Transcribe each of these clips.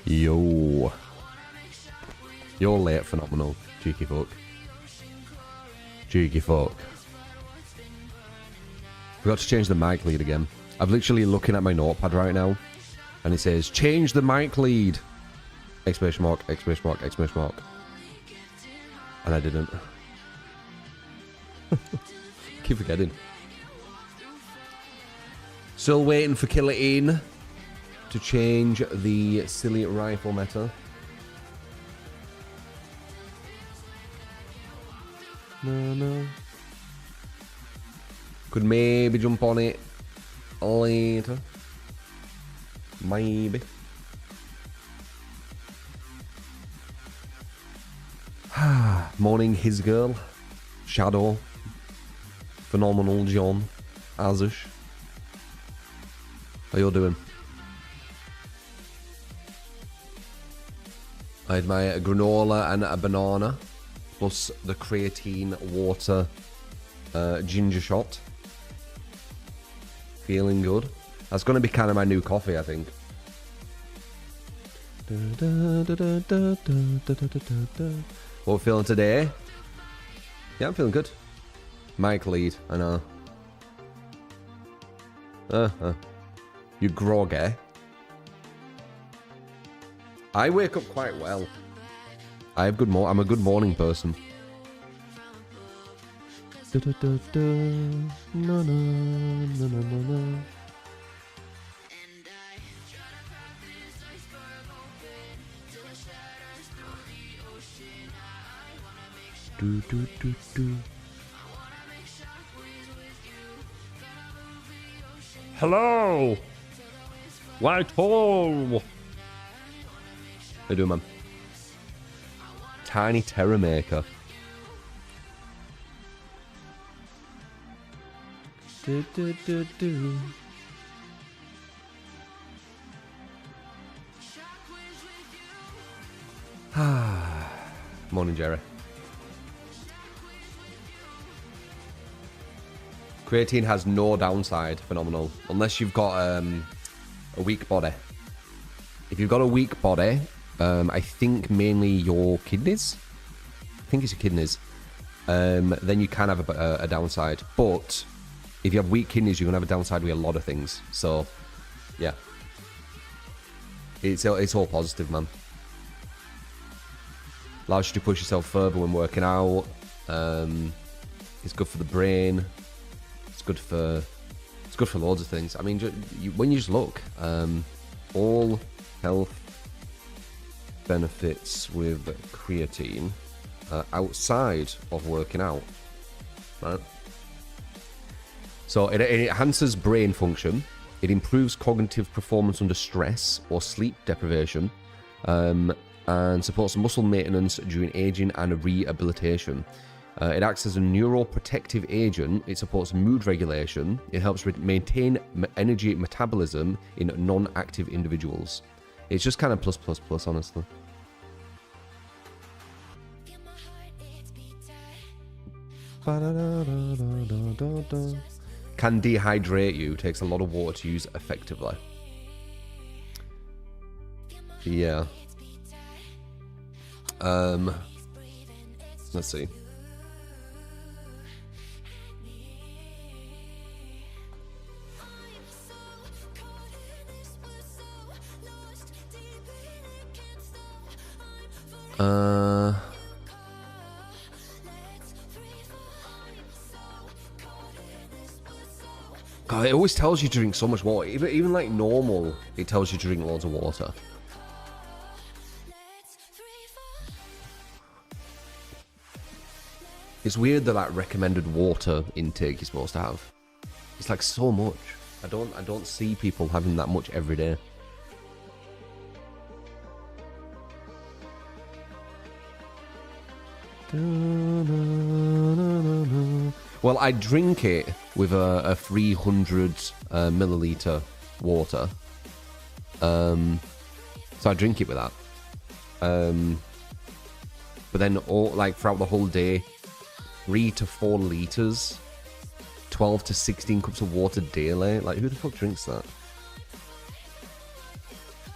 Yo. You're late, phenomenal. Cheeky fuck. Cheeky fuck. Forgot to change the mic lead again. I'm literally looking at my notepad right now, and it says, change the mic lead! Exclamation mark, exclamation mark, exclamation mark. And I didn't. Keep forgetting. Still waiting for Creatine to change the silly rifle meta. No. Could maybe jump on it later. Maybe. Morning, his girl. Shadow. Phenomenal John. Azush. How you doing? I had my granola and a banana, plus the creatine water ginger shot. Feeling good. That's going to be kind of my new coffee, I think. What we feeling today? Yeah, I'm feeling good. Mic lead, I know. You groggy. I wake up quite well. I have good I'm a good morning person. No. Hello, Whitehall. How you doing, man? Tiny Terror Maker. Morning, Jerry. Creatine has no downside, phenomenal. Unless you've got a weak body. If you've got a weak body, I think mainly your kidneys. I think it's your kidneys. Then you can have a downside. But if you have weak kidneys, you're going to have a downside with a lot of things. So, yeah. It's all positive, man. Allows you to push yourself further when working out. It's good for the brain. It's good for loads of things. I mean, when you just look, all health benefits with creatine outside of working out, right? So it enhances brain function. It improves cognitive performance under stress or sleep deprivation, and supports muscle maintenance during aging and rehabilitation. It acts as a neuroprotective agent. It supports mood regulation. It helps maintain energy metabolism in non-active individuals. It's just kind of plus, honestly. Can dehydrate you. Takes a lot of water to use effectively. Yeah. Let's see. God, it always tells you to drink so much water. Even like normal, it tells you to drink loads of water. It's weird that that recommended water intake you're supposed to have. It's like so much. I don't see people having that much every day. Well, I drink it with a 300 milliliter water. So I drink it with that. But then throughout the whole day, 3 to 4 liters, 12 to 16 cups of water daily. Like, who the fuck drinks that?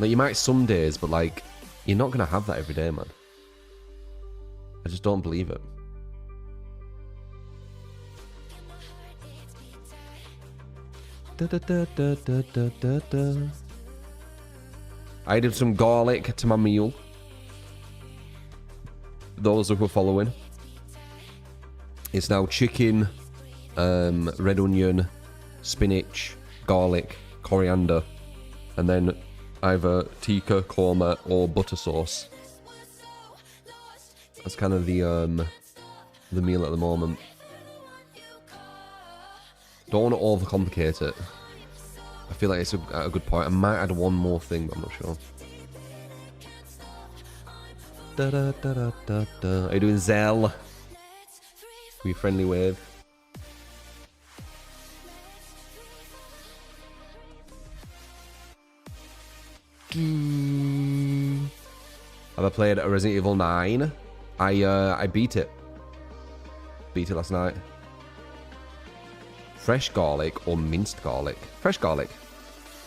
Like, you might some days, but like, you're not gonna have that every day, man. I just don't believe it. Da, da, da, da, da, da, da, da. I added some garlic to my meal. Those who were following. It's now chicken, red onion, spinach, garlic, coriander, and then either tikka, korma, or butter sauce. That's kind of the meal at the moment. Don't want to overcomplicate it. I feel like it's a good point. I might add one more thing, but I'm not sure. Da, da, da, da, da, da. Are you doing Zell? With your friendly wave. Have I played Resident Evil 9? I beat it. Beat it last night. Fresh garlic or minced garlic? Fresh garlic.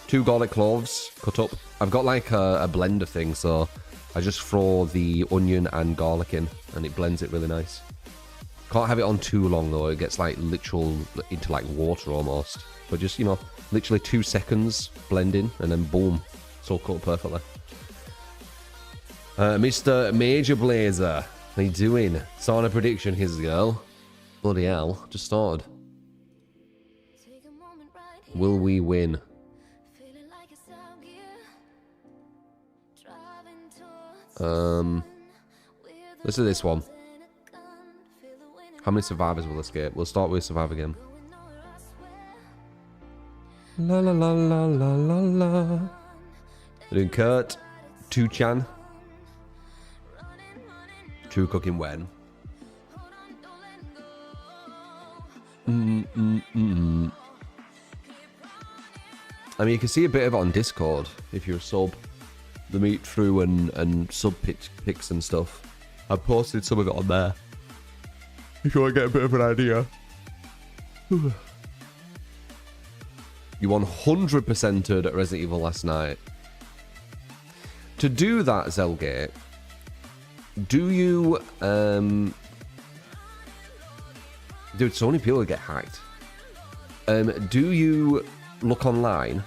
2 garlic cloves cut up. I've got like a blender thing, so I just throw the onion and garlic in, and it blends it really nice. Can't have it on too long though, it gets like literal into like water almost. But just, you know, literally 2 seconds blending, and then boom, so cut perfectly. Mr. Major Blazer, how you doing? Sauna prediction, his girl. Bloody hell, just started. Will we win? Let's do this one. How many survivors will escape? We'll start with Survivor game. La la la la la la la. We're doing Kurt, 2chan. True cooking when? I mean, you can see a bit of it on Discord if you're a sub. The meet through and sub pics and stuff. I posted some of it on there. If you want to get a bit of an idea. You 100%ed at Resident Evil last night. To do that, Zelgate, do you... Dude, so many people get hacked. Do you look online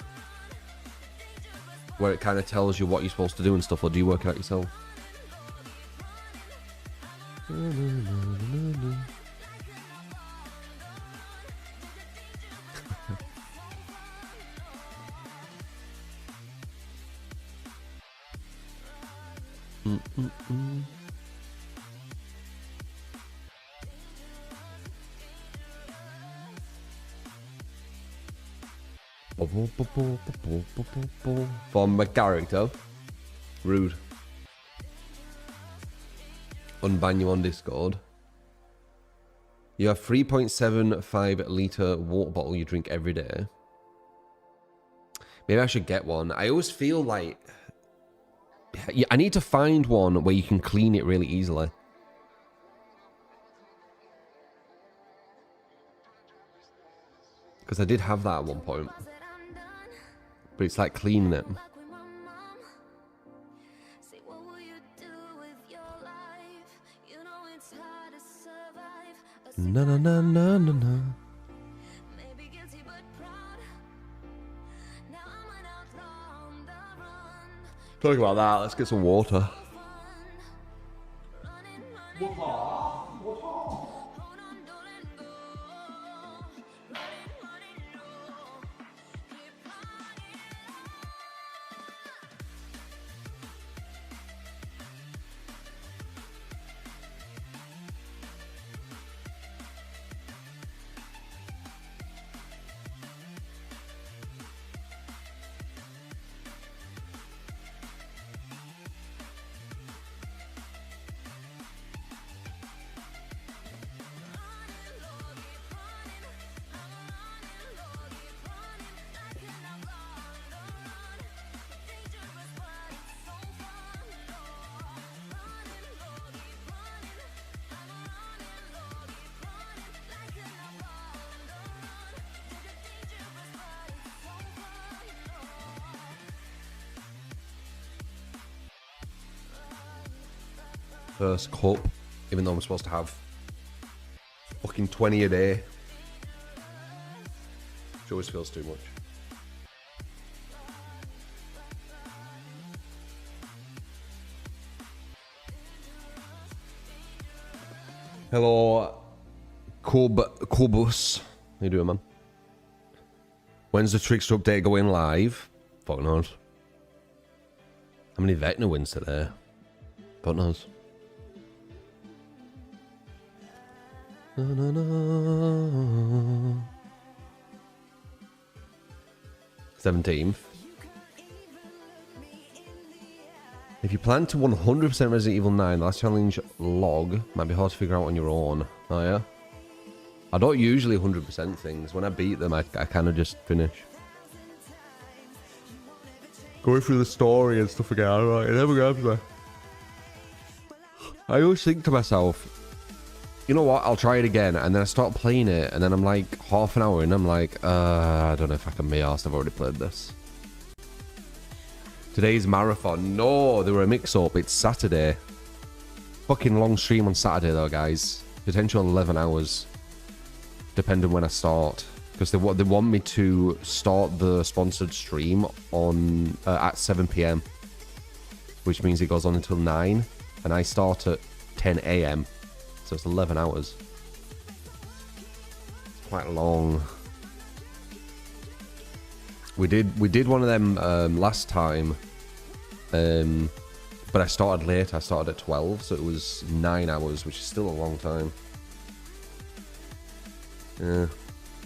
where it kind of tells you what you're supposed to do and stuff, or do you work it out yourself? For my character. Rude. Unban you on Discord. You have 3.75 litre water bottle you drink every day. Maybe I should get one. I always feel like... I need to find one where you can clean it really easily. Because I did have that at one point. But it's like cleaning it. Na na na na na na. Talking about that, let's get some water. first cup, even though I'm supposed to have fucking 20 a day. Which always feels too much. Hello, Cobus. How you doing, man? When's the Trickster update going live? Fuck knows. How many Vecna wins today? Fuck knows. Na, na, na. 17th. If you plan to 100% Resident Evil 9, the last challenge log might be hard to figure out on your own. Oh yeah? I don't usually 100% things. When I beat them, I kind of just finish. Going through the story and stuff again, alright, it never grabs me. I always think to myself, you know what, I'll try it again, and then I start playing it, and then I'm like half an hour in, I'm like, I don't know if I can be arsed, I've already played this. Today's marathon. No, there were a mix-up. It's Saturday. Fucking long stream on Saturday though, guys. Potential 11 hours. Depending when I start. Because they want me to start the sponsored stream on at 7 PM. Which means it goes on until 9. And I start at 10 AM. So it's 11 hours. It's quite long. We did one of them last time, but I started late. I started at 12, so it was 9 hours, which is still a long time. Yeah,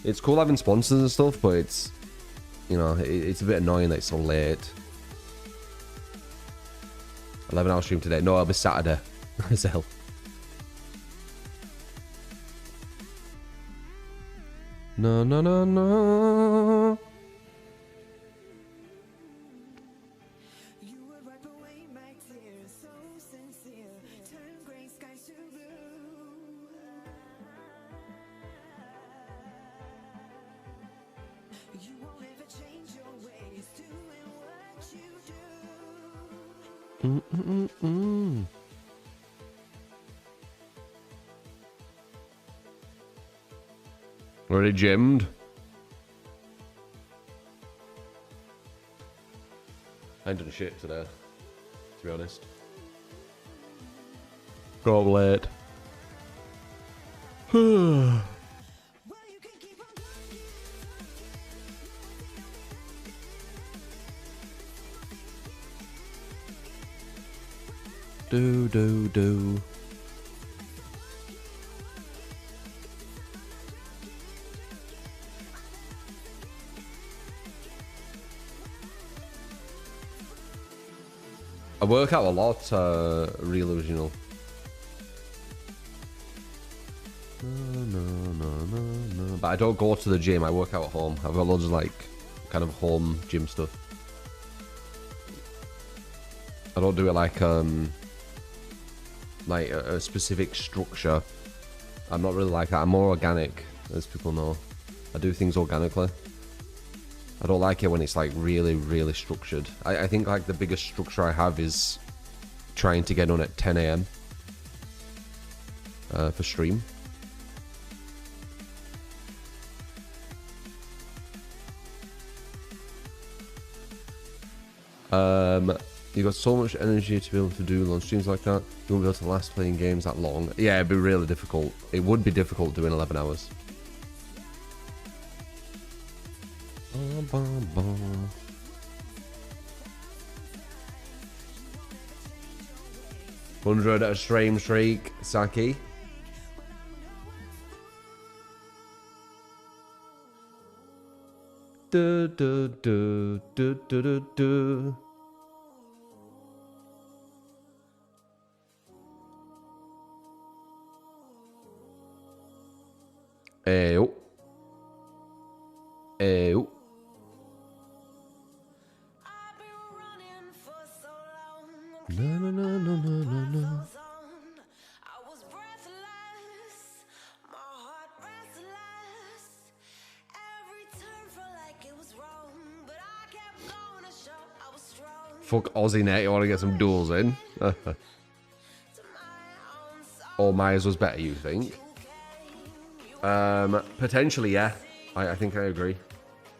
it's cool having sponsors and stuff, but it's, you know, it's a bit annoying that it's so late. 11-hour stream today. No, it'll be Saturday as hell. No, no, no, no. Already gemmed. I ain't done shit today, to be honest. Got up late. do. I work out a lot, real original. No. But I don't go to the gym, I work out at home. I've got loads of like, kind of home gym stuff. I don't do it like a specific structure. I'm not really like that. I'm more organic, as people know. I do things organically. I don't like it when it's like really structured. I think like the biggest structure I have is trying to get on at 10 AM for stream. You got so much energy to be able to do long streams like that. You won't be able to last playing games that long. Yeah, it'd be really difficult. It would be difficult doing 11 hours. 100 at a stream streak, Saki. Do. Ew. No. Fuck Aussie net, you want to get some duels in? All Myers was better, you think? Potentially, yeah. I think I agree.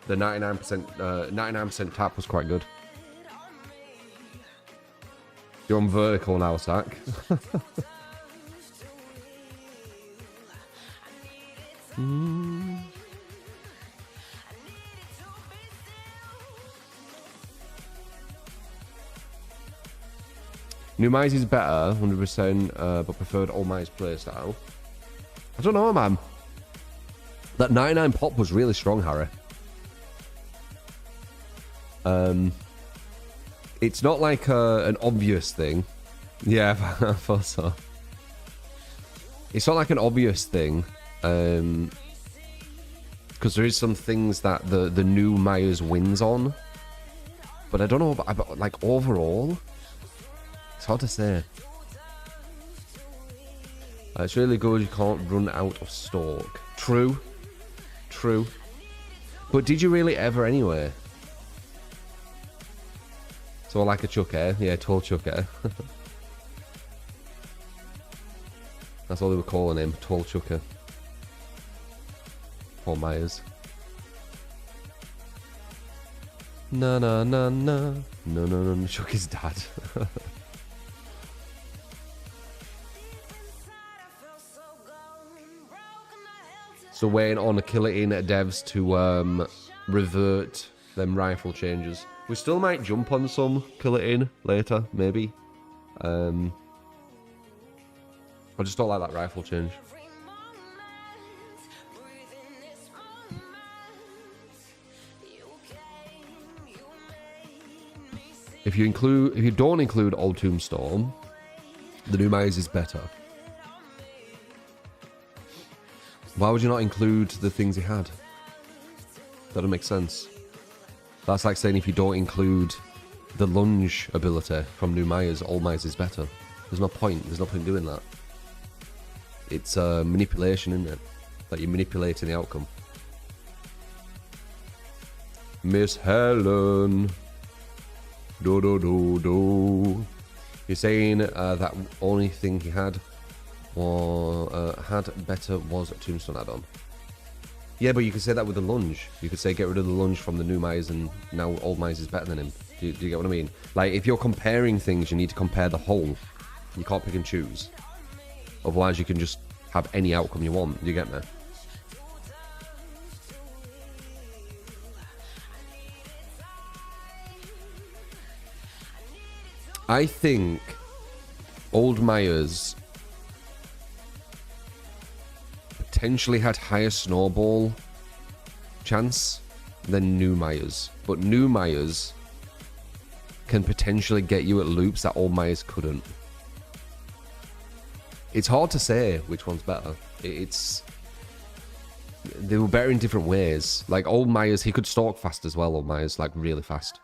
The 99% tap was quite good. You're on vertical now, Sack. New Mize is better, 100%, but preferred Old Mize playstyle. I don't know, man. That 99 pop was really strong, Harry. It's not like an obvious thing. Yeah, I thought so. It's not like an obvious thing. Because there is some things that the new Myers wins on. But I don't know about like overall. It's hard to say. It's really good. You can't run out of stock. True. True. But did you really ever anyway? So like a chucker. Yeah, tall chucker. That's all they were calling him. Tall chucker. Poor Myers. No, no, no, no. No, no, no. Chuck his dad. So waiting on a Creatine devs to revert them rifle changes. We still might jump on some Creatine later, maybe. I just don't like that rifle change. If you don't include Old Tombstone, the new Myers is better. Why would you not include the things he had? That doesn't make sense. That's like saying if you don't include the lunge ability from new Myers, Old Myers is better. There's no point. There's no point in doing that. It's manipulation, isn't it? That you're manipulating the outcome. Miss Helen. Do do do do. You're saying that only thing he had better was a Tombstone add-on. Yeah, but you could say that with the lunge. You could say get rid of the lunge from the new Myers and now Old Myers is better than him. Do you get what I mean? Like, if you're comparing things, you need to compare the whole. You can't pick and choose. Otherwise, you can just have any outcome you want. Do you get me? I think Old Myers potentially had higher snowball chance than new Myers, but new Myers can potentially get you at loops that Old Myers couldn't. It's hard to say which one's better. They were better in different ways. Like Old Myers, he could stalk fast as well. Old Myers, like really fast.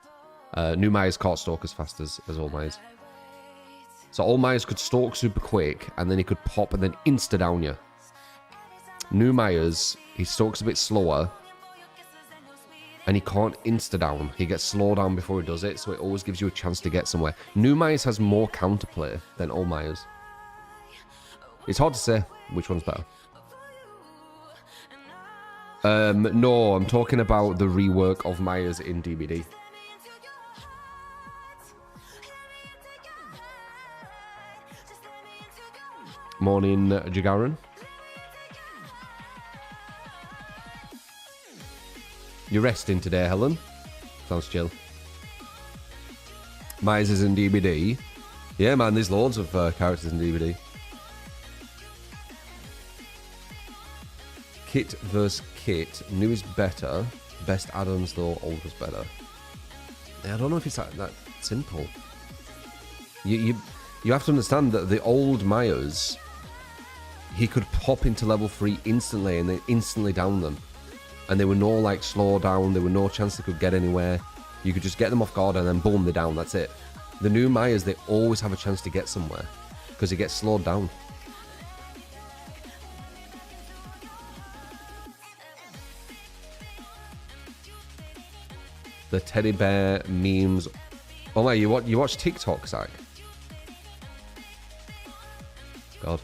New Myers can't stalk as fast as Old Myers. So Old Myers could stalk super quick, and then he could pop and then insta down you. New Myers, he stalks a bit slower, and he can't insta down. He gets slowed down before he does it, so it always gives you a chance to get somewhere. New Myers has more counterplay than Old Myers. It's hard to say which one's better. No, I'm talking about the rework of Myers in DBD. Morning, Jagaran. You're resting today, Helen? Sounds chill. Myers is in DBD. Yeah, man, there's loads of characters in DBD. Kit versus Kit. New is better. Best add-ons, though, old was better. Yeah, I don't know if it's that simple. You have to understand that the old Myers, he could pop into level 3 instantly and then instantly down them. And there were no like slow down, there were no chance they could get anywhere. You could just get them off guard and then boom, they're down, that's it. The new Myers, they always have a chance to get somewhere because he gets slowed down. The teddy bear memes. Oh my, you watch TikTok, Zach? God.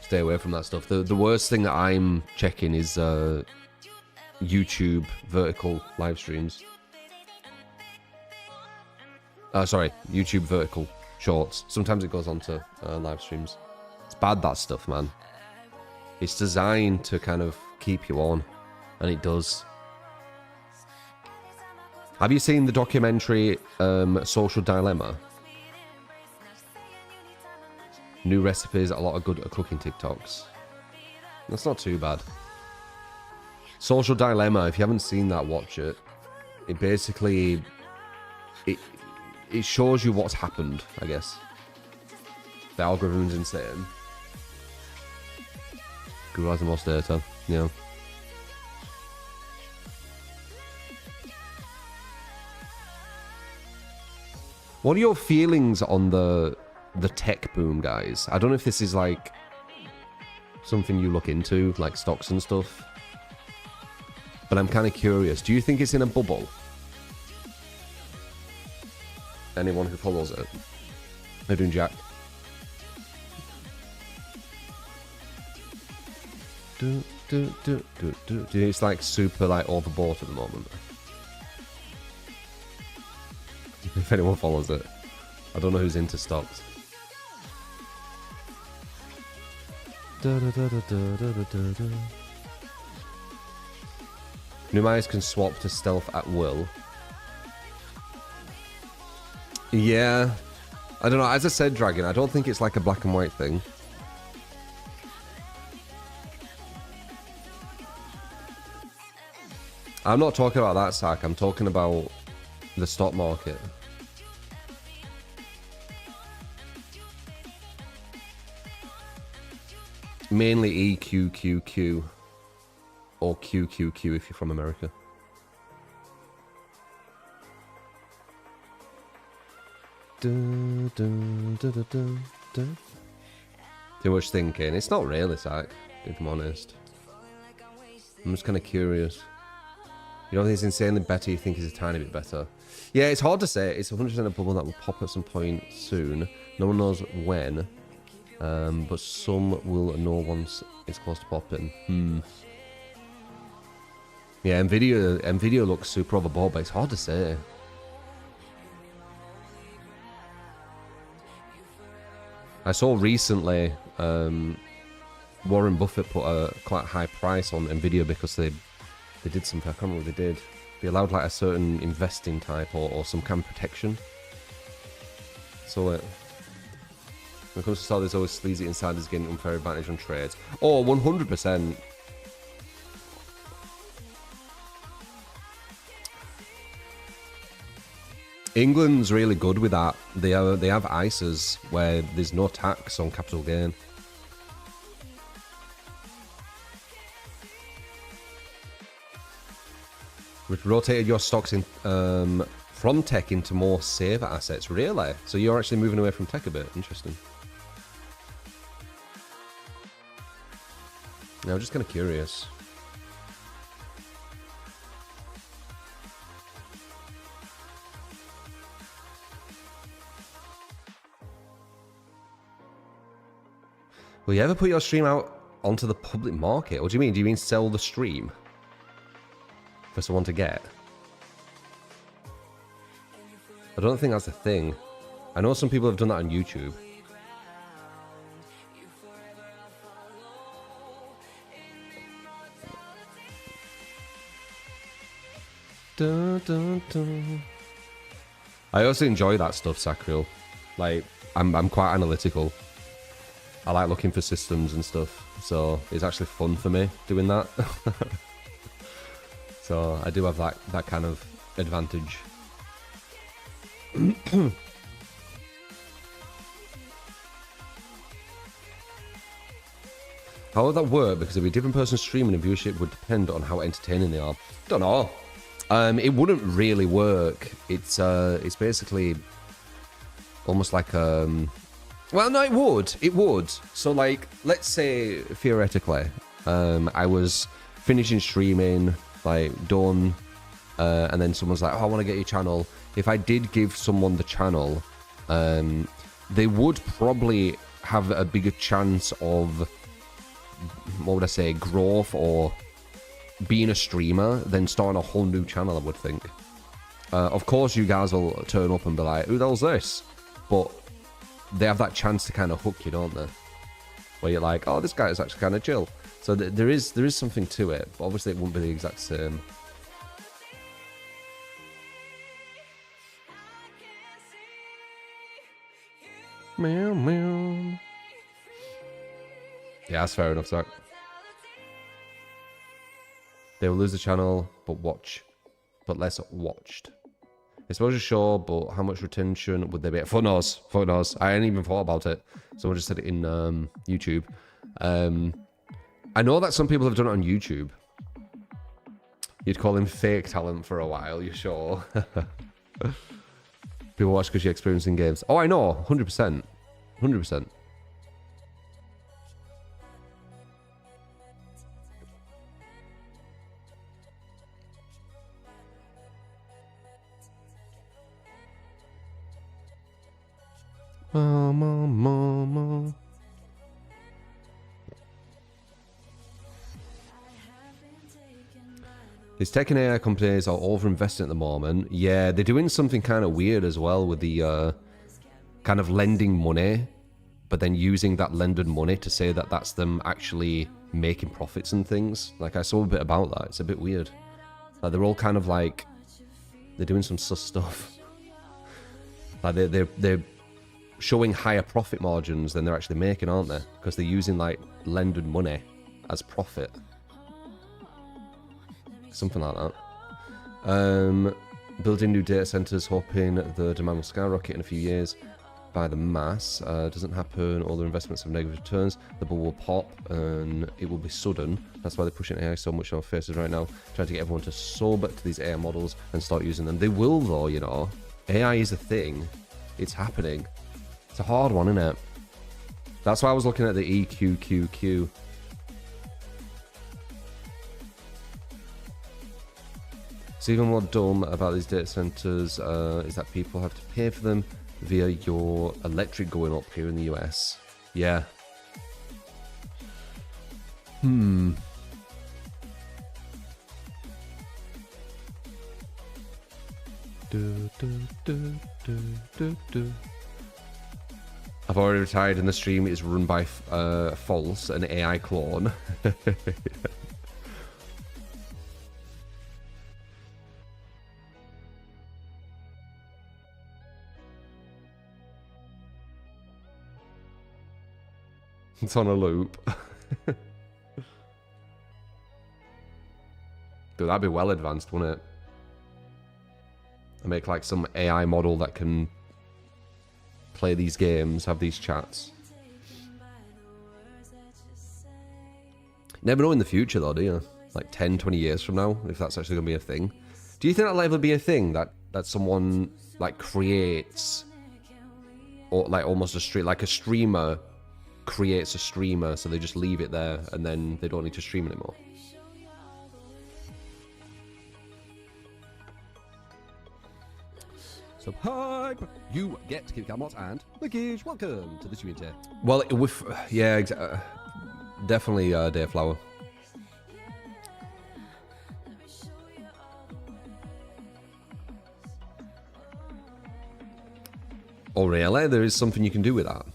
Stay away from that stuff. The worst thing that I'm checking is YouTube vertical live streams. Sorry, YouTube vertical shorts. Sometimes it goes on to live streams. It's bad, that stuff, man. It's designed to kind of keep you on, and it does. Have you seen the documentary Social Dilemma? New recipes, a lot of good cooking TikToks. That's not too bad. Social Dilemma, if you haven't seen that, watch it. It basically... It shows you what's happened, I guess. The algorithm's insane. Google has the most data, yeah. What are your feelings on the tech boom, guys? I don't know if this is like something you look into, like stocks and stuff. But I'm kind of curious. Do you think it's in a bubble? Anyone who follows it? How you doing, Jack? Do you think it's like super like overbought at the moment? If anyone follows it. I don't know who's into stocks. New eyes can swap to stealth at will. Yeah. I don't know. As I said, Dragon, I don't think it's like a black and white thing. I'm not talking about that, Sack. I'm talking about the stock market. Mainly EQQQ. Or QQQ if you're from America. Too much thinking. It's not really, Sack, if I'm honest. I'm just kind of curious. You don't think it's insanely better, you think it's a tiny bit better. Yeah, it's hard to say. It's 100% a bubble that will pop at some point soon. No one knows when. But some will know once it's close to popping. Yeah, Nvidia looks super overbought, but it's hard to say. I saw recently Warren Buffett put a quite high price on Nvidia because they did something. I can't remember what they did. They allowed like a certain investing type or some kind of protection. So when it comes to stock, there's always sleazy insiders getting unfair advantage on trades. Oh, 100%. England's really good with that. They have ISAs where there's no tax on capital gain. Which rotated your stocks in from tech into more safer assets. Really? So you're actually moving away from tech a bit. Interesting. Now, I'm just kind of curious. Will you ever put your stream out onto the public market? What do you mean? Do you mean sell the stream for someone to get? I don't think that's a thing. I know some people have done that on YouTube. Dun, dun, dun. I also enjoy that stuff, Sacriel. Like, I'm quite analytical. I like looking for systems and stuff, so it's actually fun for me doing that. So I do have that kind of advantage. How would that work? Because if a different person streaming and viewership would depend on how entertaining they are. Don't know. It wouldn't really work. It's basically almost like well, no, it would. It would. So, like, let's say theoretically, I was finishing streaming, like done, and then someone's like, "Oh, I want to get your channel." If I did give someone the channel, they would probably have a bigger chance of what would I say, growth or being a streamer than starting a whole new channel, I would think. Of course, you guys will turn up and be like, who the hell's this? But they have that chance to kind of hook you, don't they? Where you're like, oh, this guy is actually kind of chill. So there is something to it, but obviously it won't be the exact same. Meow, meow. Yeah, that's fair enough, Zach. They will lose the channel, but less watched. Exposure, sure, but how much retention would they be? Fuck knows. Fuck knows. I hadn't even thought about it. Someone just said it in YouTube. I know that some people have done it on YouTube. You'd call him fake talent for a while, you sure? People watch because you're experiencing games. Oh, I know. 100%. 100%. Mama. These tech and AI companies are over-investing at the moment. Yeah, they're doing something kind of weird as well with the kind of lending money, but then using that lended money to say that that's them actually making profits and things. Like, I saw a bit about that. It's a bit weird. Like, they're all kind of like, they're doing some sus stuff. Like, they're showing higher profit margins than they're actually making, aren't they? Because they're using, like, lended money as profit. Something like that. Building new data centers, hoping the demand will skyrocket in a few years by the mass. Doesn't happen. All their investments have negative returns. The bubble will pop and it will be sudden. That's why they're pushing AI so much on our faces right now. Trying to get everyone to sober to these AI models and start using them. They will though, you know. AI is a thing. It's happening. It's a hard one, isn't it? That's why I was looking at the EQQQ. So even more dumb about these data centers is that people have to pay for them via your electric going up here in the US. Yeah. I've already retired and the stream is run by False, an AI clone. It's on a loop. Dude, that'd be well advanced, wouldn't it? I make like some AI model that can play these games, have these chats. Never know in the future though, do you? Like 10, 20 years from now, if that's actually gonna be a thing. Do you think that'll ever be a thing that someone like creates, or like almost a streamer creates a streamer, so they just leave it there and then they don't need to stream anymore? So hype, you get Kid Gamot and Mickey. Welcome to the community. Well, with yeah, definitely Dayflower. Oh really? There is something you can do with that.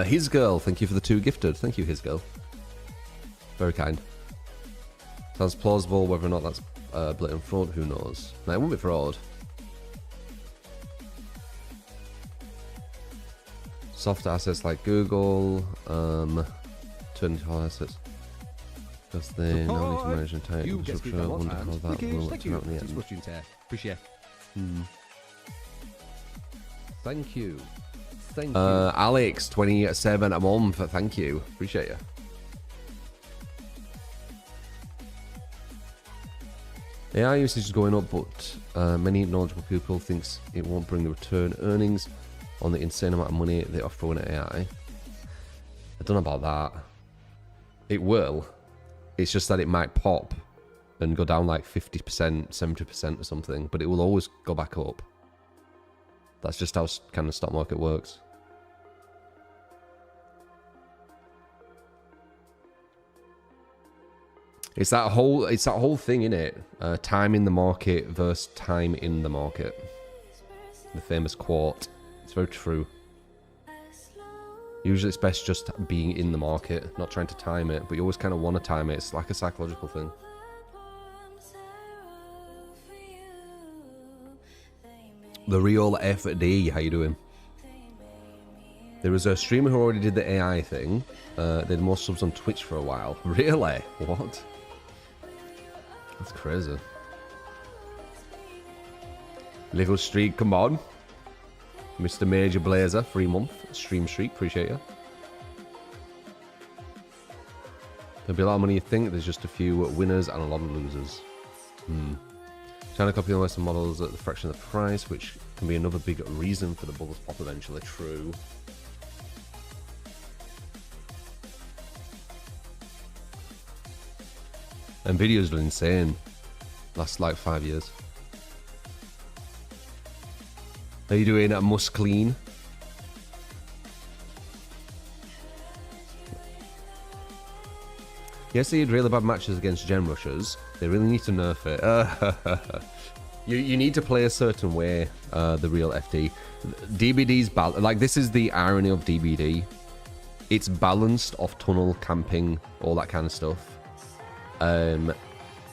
His girl, thank you for the 2 gifted. Thank you, his girl. Very kind. Sounds plausible. Whether or not that's blatant fraud, who knows? No, it won't be fraud. Soft assets like Google, turn into hard assets. Because they now need to manage entire infrastructure. I wonder how that will turn out in the end. Appreciate it. Thank you. Thank you. Alex, 27 a month. Thank you. Appreciate you. AI usage is going up, but many knowledgeable people thinks it won't bring the return earnings on the insane amount of money they are throwing at AI. I don't know about that. It will. It's just that it might pop and go down like 50%, 70% or something, but it will always go back up. That's just how kind of stock market works. It's that whole thing, innit? Time in the market versus time in the market. The famous quote. It's very true. Usually it's best just being in the market, not trying to time it, but you always kind of want to time it. It's like a psychological thing. The real FD, how you doing? There was a streamer who already did the AI thing. They did more subs on Twitch for a while. Really? What? That's crazy. Little streak, come on. Mr. Major Blazer, 3 month stream streak, appreciate you. There'll be a lot of money you think, there's just a few winners and a lot of losers. China copying Western models at the fraction of the price, which can be another big reason for the bubbles pop eventually. True. Nvidia's been insane. Last like 5 years. How you doing at Must Clean? Yes, they had really bad matches against Gen Rushers. They really need to nerf it. You need to play a certain way, the real FD. DBD's like, this is the irony of DBD. It's balanced off tunnel, camping, all that kind of stuff. And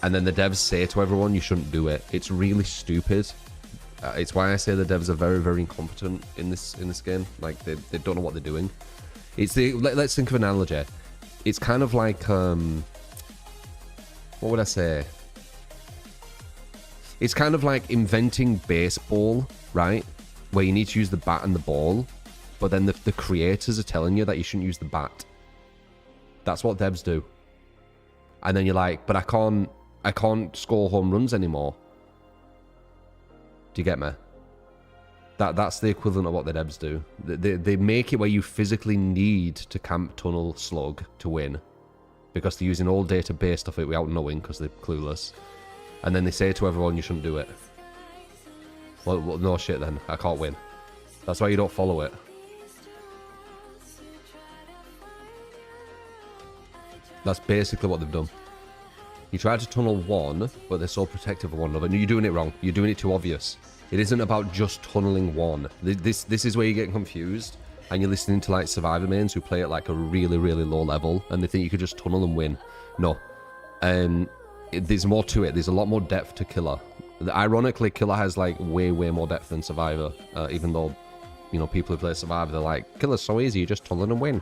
then the devs say to everyone, you shouldn't do it. It's really stupid. It's why I say the devs are very, very incompetent in this game. Like, they don't know what they're doing. It's the let's think of an analogy. It's kind of like what would I say? It's kind of like inventing baseball, right? Where you need to use the bat and the ball, but then the creators are telling you that you shouldn't use the bat. That's what devs do. And then you're like, but I can't score home runs anymore. Do you get me? That's the equivalent of what the devs do. They make it where you physically need to camp, tunnel, slug to win, because they're using all data based off it without knowing, because they're clueless. And then they say to everyone, you shouldn't do it. Well, no shit then. I can't win. That's why you don't follow it. That's basically what they've done. You try to tunnel one, but they're so protective of one another. No, you're doing it wrong. You're doing it too obvious. It isn't about just tunneling one. This is where you get confused, and you're listening to like Survivor mains who play at like a really, really low level, and they think you could just tunnel and win. No. There's more to it. There's a lot more depth to Killer. Ironically, Killer has like way, way more depth than Survivor, even though, you know, people who play Survivor, they're like, Killer's so easy, you just tunnel and win.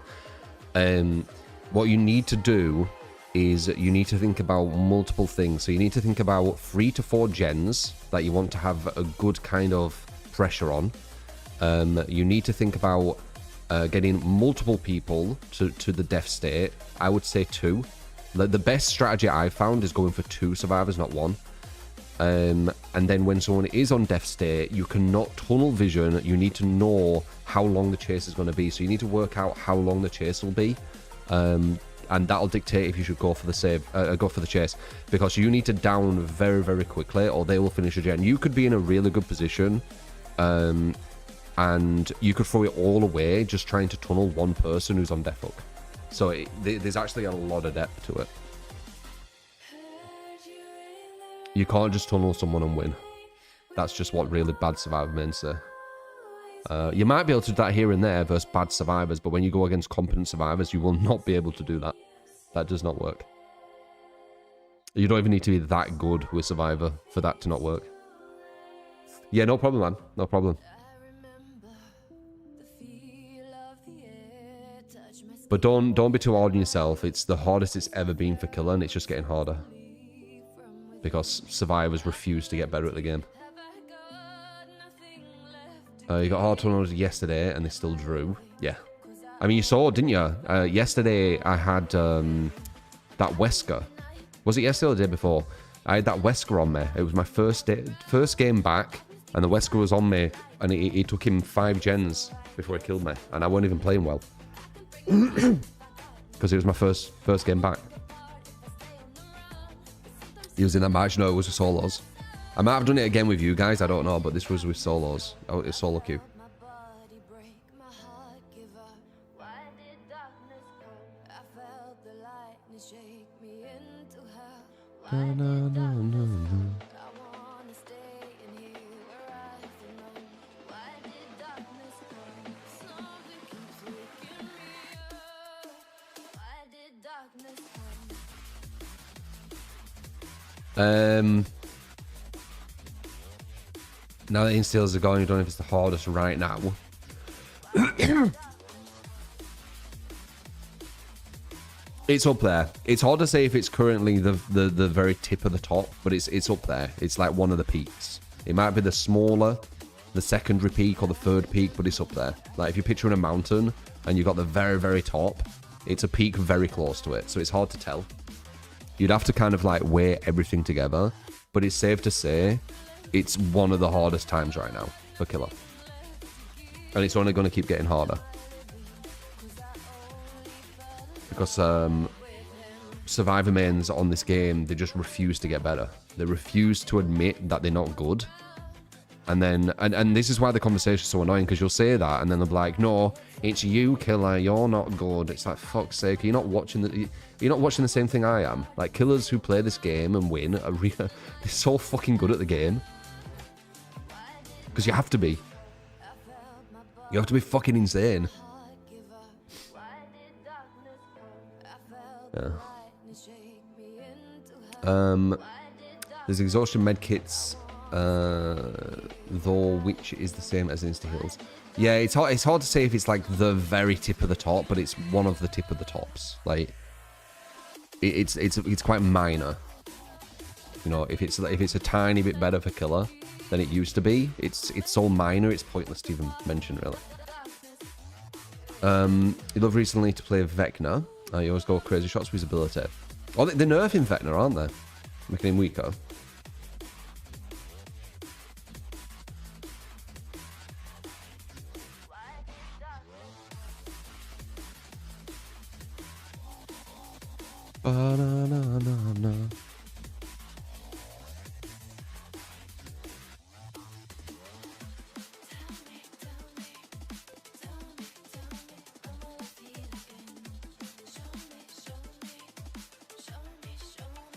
What you need to do is you need to think about multiple things. So you need to think about 3 to 4 gens that you want to have a good kind of pressure on. You need to think about getting multiple people to the death state. I would say 2. The best strategy I've found is going for 2 survivors, not 1. And then when someone is on death state, you cannot tunnel vision. You need to know how long the chase is going to be. So you need to work out how long the chase will be. And that'll dictate if you should go for the save, go for the chase, because you need to down very, very quickly, or they will finish a gen. You could be in a really good position, and you could throw it all away just trying to tunnel one person who's on death hook. So there's actually a lot of depth to it. You can't just tunnel someone and win. That's just what really bad survivor men say. You might be able to do that here and there versus bad survivors, but when you go against competent survivors, you will not be able to do that. That does not work. You don't even need to be that good with Survivor for that to not work. Yeah, no problem, man. No problem. But don't be too hard on yourself. It's the hardest it's ever been for Killer, and it's just getting harder. Because survivors refuse to get better at the game. You got hard tunnels yesterday, and they still drew. Yeah. I mean, you saw, didn't you? Yesterday, I had that Wesker. Was it yesterday or the day before? I had that Wesker on me. It was my first game back, and the Wesker was on me, and it took him 5 gens before he killed me, and I wasn't even playing well. Because it was my first game back. He was in that match. No, it was with solos. I might have done it again with you guys, I don't know, but this was with solos. Oh, it's solo queue. Na, na, na, na, na. Now that instills are going, you don't know if it's the hardest right now. It's up there. It's hard to say if it's currently the very tip of the top, but it's up there. It's like one of the peaks. It might be the smaller, the secondary peak or the third peak, but it's up there. Like if you're picturing a mountain and you've got the very, very top, it's a peak very close to it. So it's hard to tell. You'd have to kind of like weigh everything together, but it's safe to say it's one of the hardest times right now for Killer. And it's only going to keep getting harder. Because Survivor mains on this game, they just refuse to get better. They refuse to admit that they're not good. And then, and this is why the conversation's so annoying, because you'll say that, and then they'll be like, no, it's you, Killer, you're not good. It's like, fuck's sake, you're not watching the same thing I am. Like, killers who play this game and win are they're so fucking good at the game. Because you have to be. You have to be fucking insane. Yeah. There's exhaustion medkits, though, which is the same as insta heals. Yeah, it's hard to say if it's like the very tip of the top, but it's one of the tip of the tops. Like, it's quite minor. You know, if it's a tiny bit better for Killer than it used to be, it's so minor it's pointless to even mention, really. You love recently to play Vecna. You always go crazy shots with his ability. Oh, they're nerfing Vecna, aren't they? Making him weaker. Ba-na-na-na-na.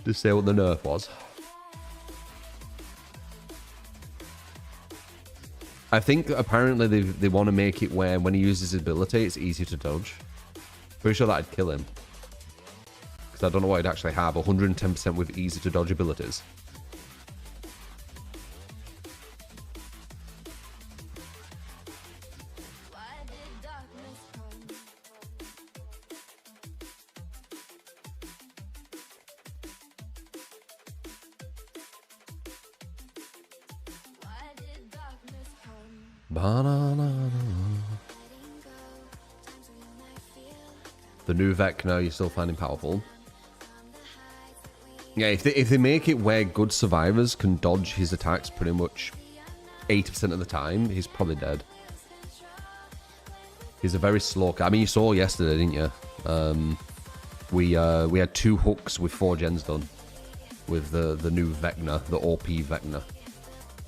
Just say what the nerf was. I think apparently they want to make it where when he uses his ability, it's easy to dodge. Pretty sure that'd kill him. Because I don't know what he'd actually have. 110% with easy to dodge abilities. The new Vecna you're still finding powerful. Yeah, if they make it where good survivors can dodge his attacks pretty much 80% of the time, he's probably dead. He's a very slow guy. I mean, you saw yesterday, didn't you? We had 2 hooks with 4 gens done with the new Vecna, the OP Vecna.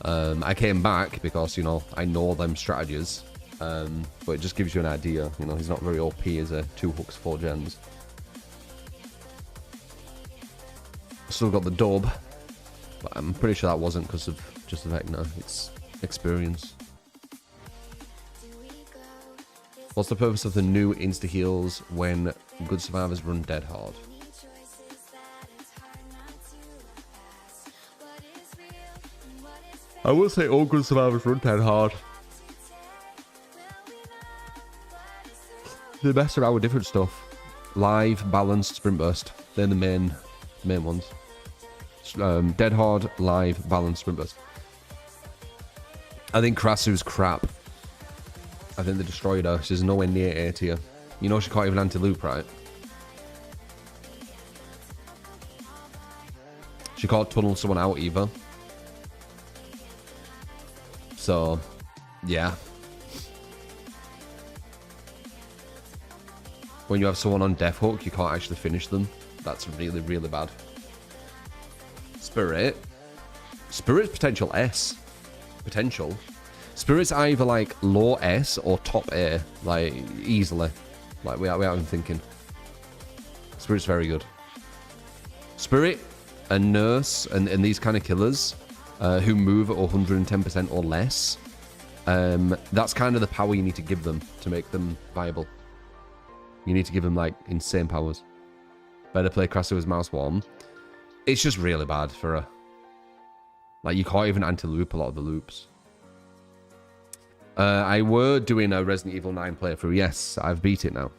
I came back because, you know, I know them strategies. But it just gives you an idea. You know, he's not very OP as a 2 hooks, 4 gens. Still got the dub, but I'm pretty sure that wasn't because of just the Vecna. It's experience. What's the purpose of the new insta heals when good survivors run dead hard? I would say all good survivors run dead hard. They mess around with different stuff. Live, balanced, sprint burst. They're the main ones. Dead hard, live, balanced, sprint burst. I think Krasu's crap. I think they destroyed her. She's nowhere near A tier. You know she can't even anti-loop, right? She can't tunnel someone out either. So, yeah. When you have someone on death hook, you can't actually finish them. That's really, really bad. Spirit. Spirit's potential S. Potential. Spirit's either like low S or top A. Like, easily. Like, without even thinking. Spirit's very good. Spirit, a nurse and these kind of killers who move at 110% or less, that's kind of the power you need to give them to make them viable. You need to give them, like, insane powers. Better play Crassu's Mouse 1. It's just really bad for her. Like, you can't even anti-loop a lot of the loops. I were doing a Resident Evil 9 playthrough. Yes, I've beat it now.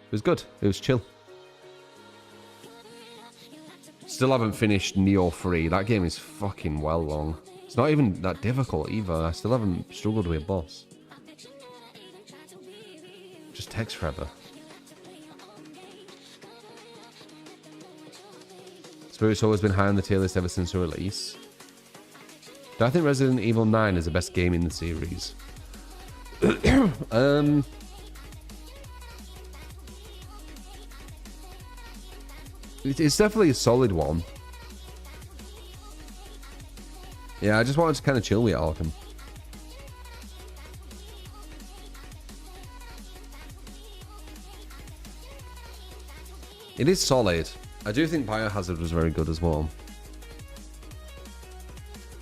It was good. It was chill. Still haven't finished Neo 3. That game is fucking well long. It's not even that difficult either. I still haven't struggled with a boss. Just takes forever. Spirit's always been high on the tier list ever since the release. Do I think Resident Evil 9 is the best game in the series? It's definitely a solid one. Yeah, I just wanted to kind of chill with it, Arkham. It is solid. I do think Biohazard was very good as well.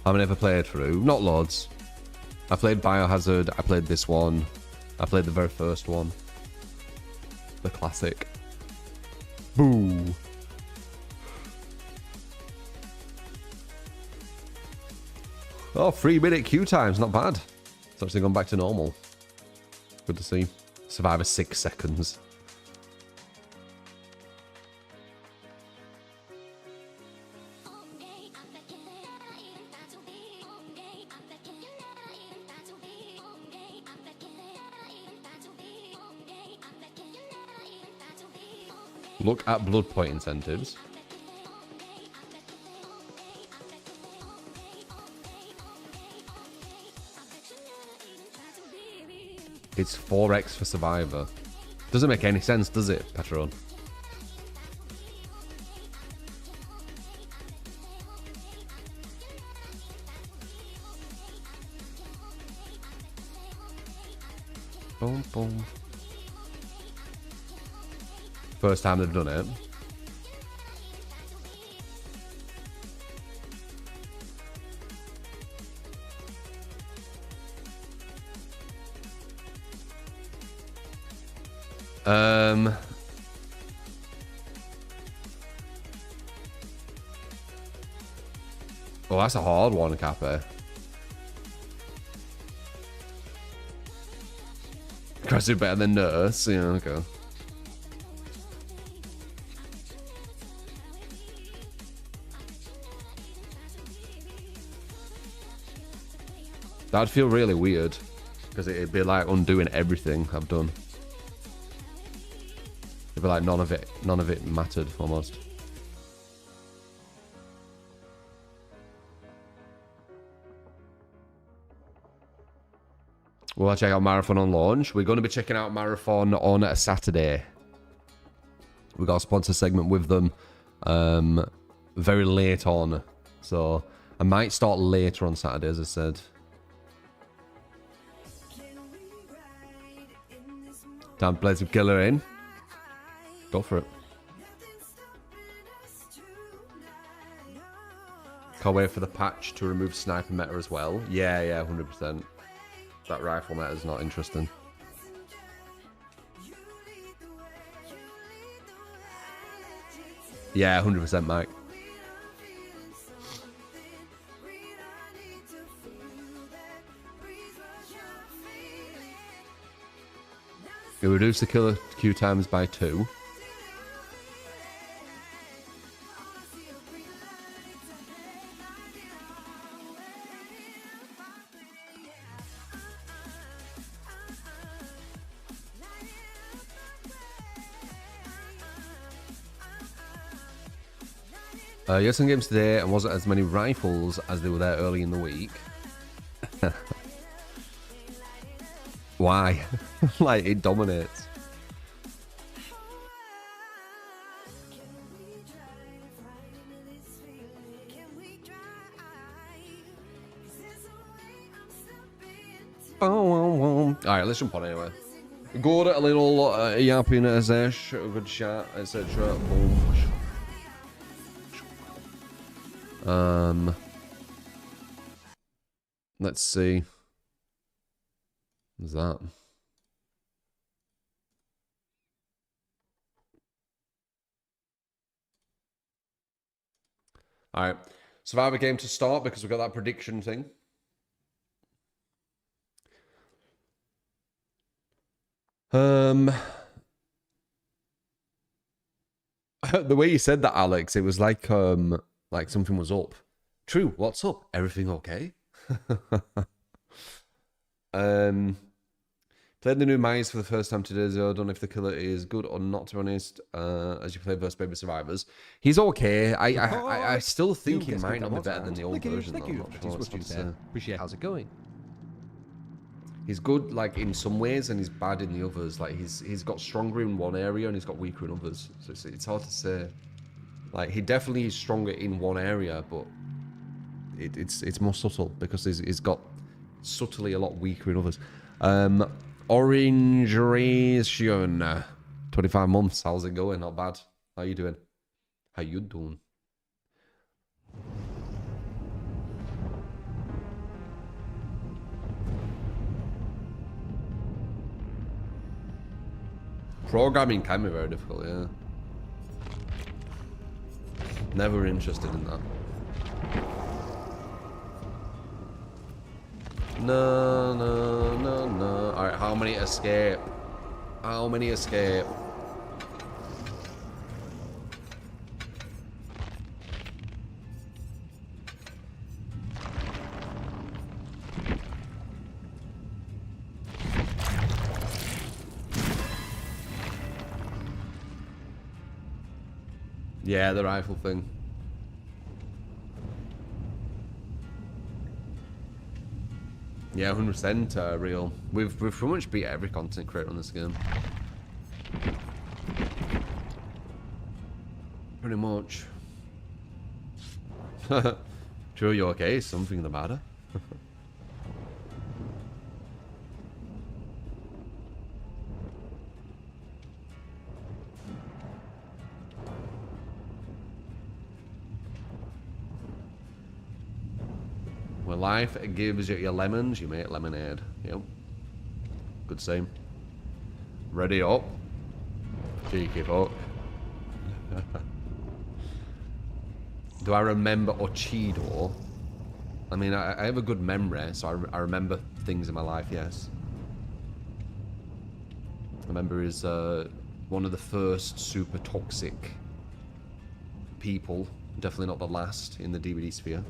I've never played through. Not loads. I played Biohazard. I played this one. I played the very first one. The classic. Boo. Oh, 3-minute queue times. Not bad. It's actually gone back to normal. Good to see. Survivor 6 seconds. Look at blood point incentives. It's 4x for Survivor. Doesn't make any sense, does it, Patron? Boom, boom. First time they've done it. Oh, that's a hard one, Kappa. Crassu better than Nurse. Yeah, okay. That'd feel really weird, because it'd be like undoing everything I've done. It'd be like none of it mattered almost. We'll check out Marathon on launch. We're going to be checking out Marathon on a Saturday. We got a sponsor segment with them very late on, so I might start later on Saturday, as I said. Time to play some killer in. Go for it. Can't wait for the patch to remove sniper meta as well. Yeah, 100%. That rifle meta is not interesting. Yeah, 100%, Mike. It reduced the killer queue times by 2. You had some games today and wasn't as many rifles as they were there early in the week. Why? Like, it dominates. Alright, let's jump on anyway. Good, a little yapping, a zesh, a good chat, etc. Boom. Let's see. What's that? All right. Survivor game to start because we've got that prediction thing. The way you said that, Alex, it was like something was up. True. What's up? Everything okay? Played the new Mice for the first time today, so I don't know if the killer is good or not, to be honest, as you play versus Baby Survivors. He's okay. I still think he might not be better than the old version, though. I'm not sure. Appreciate how's it going? He's good, like, in some ways, and he's bad in the others. Like, he's got stronger in one area, and he's got weaker in others. So it's hard to say. Like, he definitely is stronger in one area, but it's more subtle, because he's got subtly a lot weaker in others. Orange Ration, 25 months. How's it going? Not bad. How you doing? How you doing? Programming can be very difficult, yeah. Never interested in that. No. Alright, how many escape? How many escape? Yeah, the rifle thing. Yeah, 100% real. We've pretty much beat every content creator on this game. Pretty much. True, you okay? Something the matter? When life gives you your lemons, you make lemonade. Yep. Good same. Ready up. Cheeky fuck. Do I remember Ochido? I mean, I have a good memory, so I remember things in my life, yes. I remember he's one of the first super toxic people. Definitely not the last in the DVD sphere.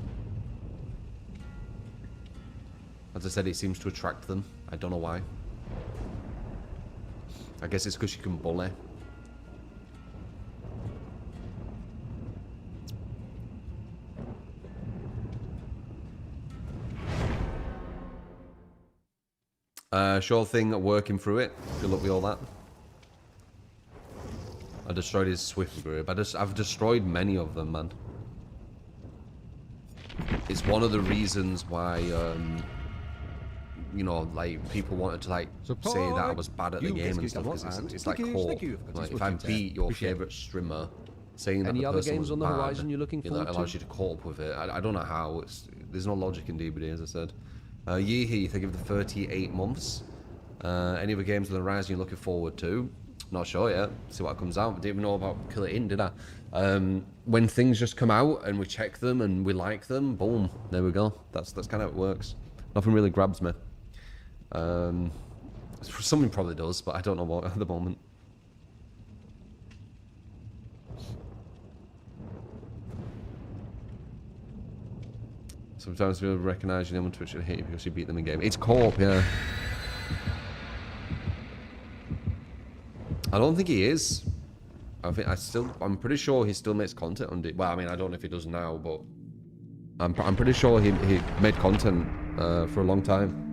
As I said, it seems to attract them. I don't know why. I guess it's because you can bully. Sure thing, working through it. Good luck with all that. I destroyed his Swift group. I've destroyed many of them, man. It's one of the reasons why, you know, like, people wanted to, like, say that I was bad at the game and stuff, because it's like, cool. Like, if I beat your favourite streamer, saying that the person was bad, you know, it allows you to cope with it. I don't know how. There's no logic in DBD, as I said. Yeehee, thank you for the 38 months. Any other games on the horizon you're looking forward to? Not sure yet. See what comes out. I didn't even know about Kill It In, did I? When things just come out and we check them and we like them, boom, there we go. That's kind of how it works. Nothing really grabs me. Something probably does, but I don't know what at the moment. Sometimes people recognize your name on Twitch and hate you because you beat them in game. It's co-op, yeah. I don't think he is. I'm pretty sure he still makes content on it. Well, I mean, I don't know if he does now, but I'm pretty sure he made content for a long time.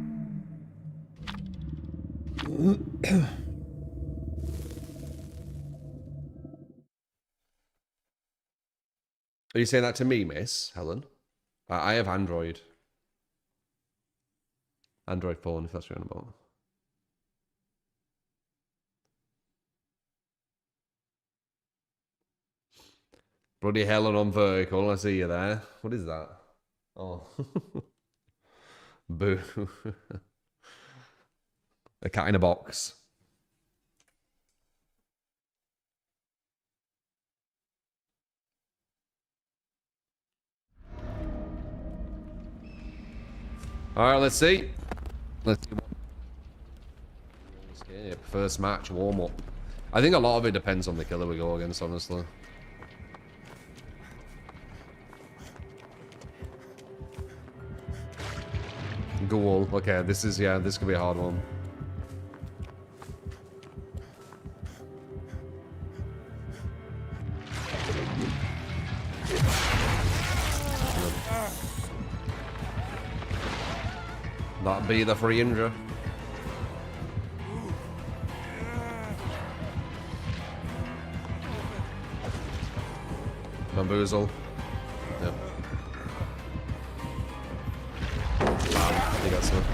Are you saying that to me, Miss Helen? I have Android. Android phone, if that's what you're on about. Bloody hell and on vertical. I see you there. What is that? Oh. Boo. A cat in a box. Alright, let's see. Let's see what... Escape. First match, warm up. I think a lot of it depends on the killer we go against, honestly. Ghoul. Okay, this is, yeah, this could be a hard one. That'd be the free injury. Bamboozle. Yep. Bam. You got some.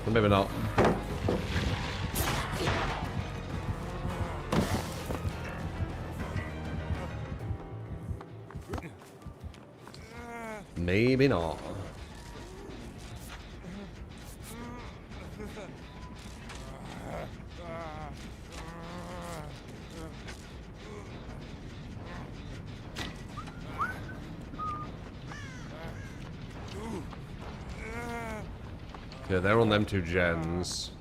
Or maybe not. Maybe not. Yeah, they're on them two gens.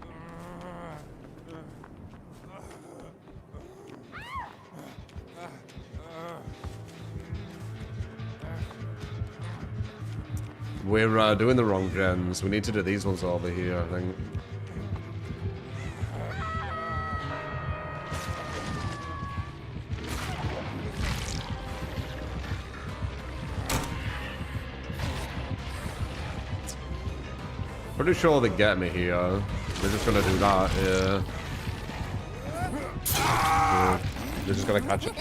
We're doing the wrong gens. We need to do these ones over here, I think. Pretty sure they get me here. They're just gonna do that, yeah. They're just gonna catch it.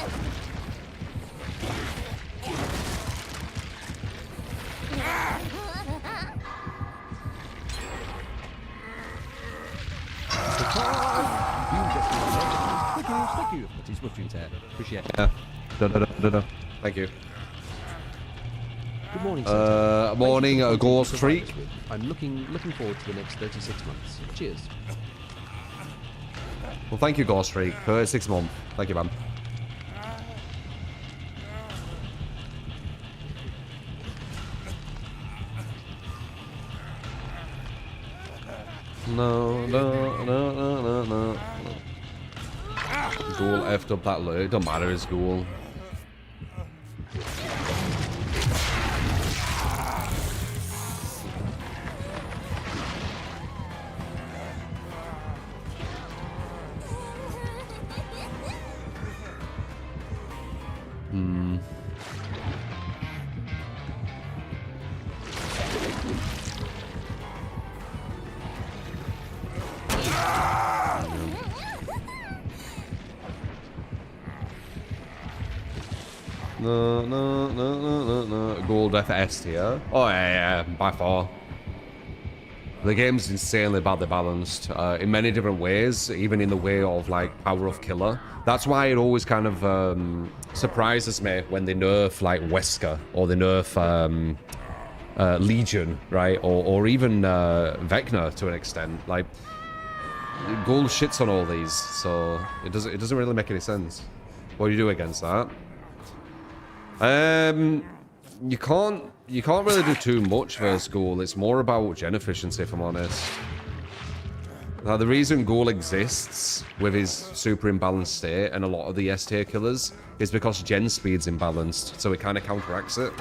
Thank you. That is much intent. Appreciate it. Yeah. Thank you. Good morning, sir. Morning, a ghost streak. I'm looking forward to the next 36 months. Cheers. Well, thank you, Ghost Streak, for 6 months. Thank you, man. No. Ghoul effed up that loot. Don't matter, it's Ghoul. No. Gold FS here. Oh yeah, by far. The game's insanely badly balanced in many different ways, even in the way of like power of killer. That's why it always kind of surprises me when they nerf like Wesker or they nerf Legion, right? Or even Vecna to an extent. Like Gold shits on all these, so it doesn't really make any sense. What do you do against that? You can't really do too much versus Ghoul. It's more about gen efficiency, if I'm honest. Now, the reason Ghoul exists with his super imbalanced state and a lot of the S tier killers is because gen speed's imbalanced, so it kind of counteracts it.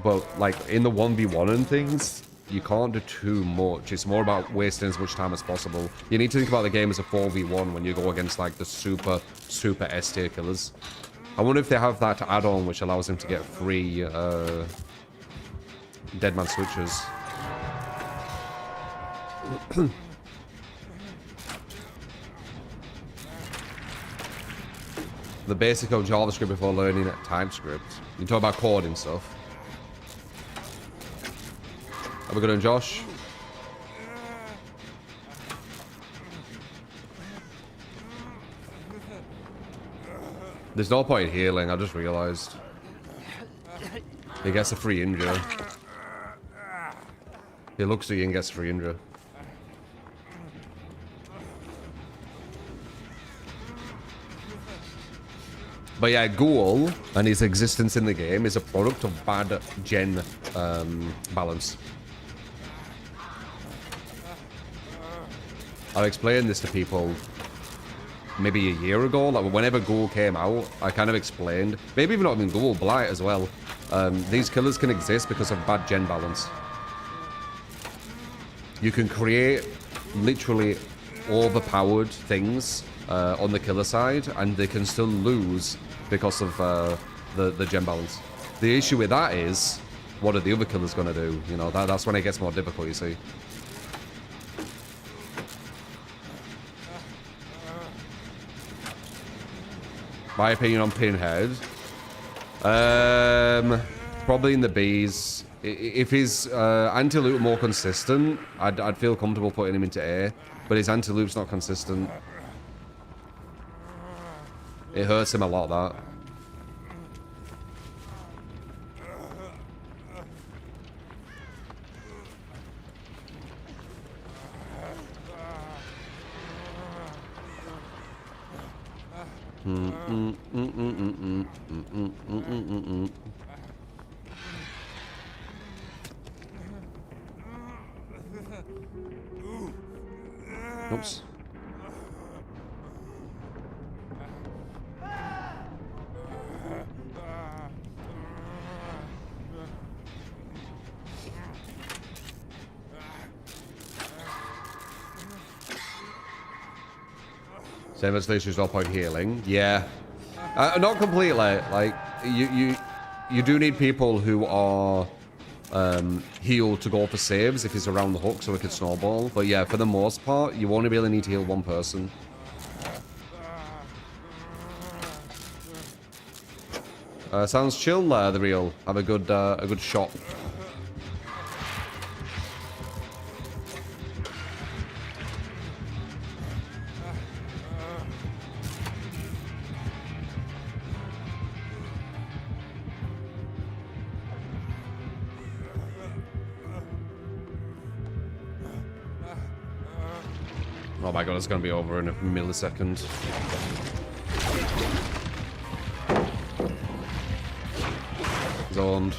But like in the 1v1 and things, you can't do too much. It's more about wasting as much time as possible. You need to think about the game as a 4v1 when you go against like the super S tier killers. I wonder if they have that add-on which allows him to get free Deadman switches. The basic of JavaScript before learning TypeScript. You talk about coding stuff. Have a good one, Josh. There's no point in healing, I just realised. He gets a free injure. He looks at you and gets a free injure. But yeah, Ghoul and his existence in the game is a product of bad gen balance. I've explained this to people maybe a year ago, like whenever Ghoul came out, I kind of explained, maybe even not even Ghoul, Blight as well. These killers can exist because of bad gen balance. You can create literally overpowered things on the killer side, and they can still lose because of the gen balance. The issue with that is, what are the other killers going to do? You know, that's when it gets more difficult, you see. My opinion on Pinhead, probably in the Bs. If his anti-loop more consistent, I'd feel comfortable putting him into A, but his anti-loop's not consistent. It hurts him a lot, that. Oops. Same as this, there's no point healing. Yeah. Not completely. Like, you do need people who are healed to go for saves if he's around the hook so it can snowball. But yeah, for the most part, you only really need to heal one person. Sounds chill there, the real. Have a good shot. Oh my god, it's gonna be over in a millisecond. Zoned.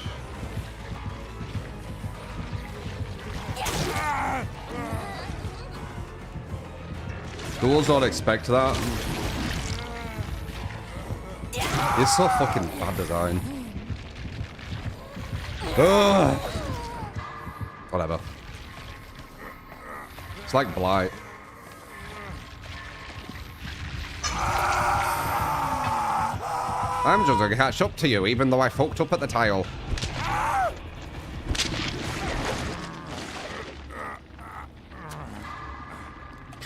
Ghouls don't expect that. It's so fucking bad design. Ugh. Whatever. It's like Blight. I'm just gonna catch up to you, even though I fucked up at the tile.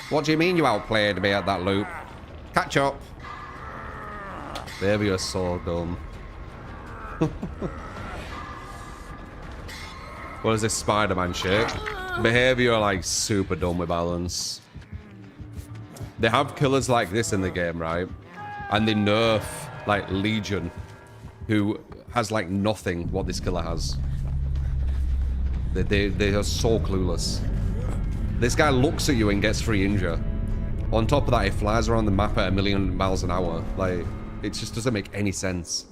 What do you mean you outplayed me at that loop? Catch up. Baby, you're so dumb. What is this Spider-Man shit? Behavior, like, super dumb with balance. They have killers like this in the game, right? And they nerf, like, Legion, who has, like, nothing what this killer has. They are so clueless. This guy looks at you and gets free injure. On top of that, he flies around the map at 1,000,000 miles an hour. Like, it just doesn't make any sense.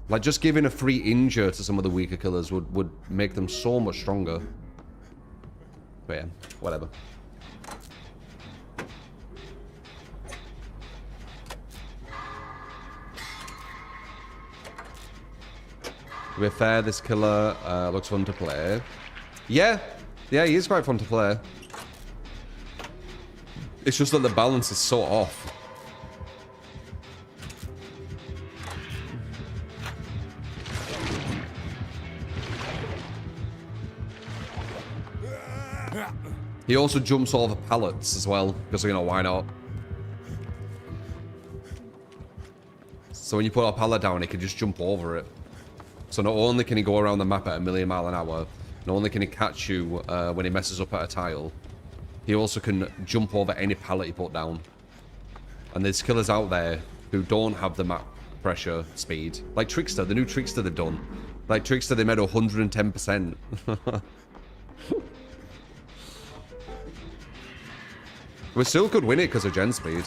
Like, just giving a free injure to some of the weaker killers would make them so much stronger. But yeah, whatever. To be fair, this killer looks fun to play. Yeah, he is quite fun to play. It's just that the balance is so off. He also jumps over pallets as well, because, you know, why not? So when you put a pallet down, he can just jump over it. So not only can he go around the map at 1,000,000 miles an hour, not only can he catch you when he messes up at a tile, he also can jump over any pallet you put down. And there's killers out there who don't have the map pressure speed. Like Trickster, the new Trickster they've done. Like Trickster, they made 110%. We still could win it because of gen speed.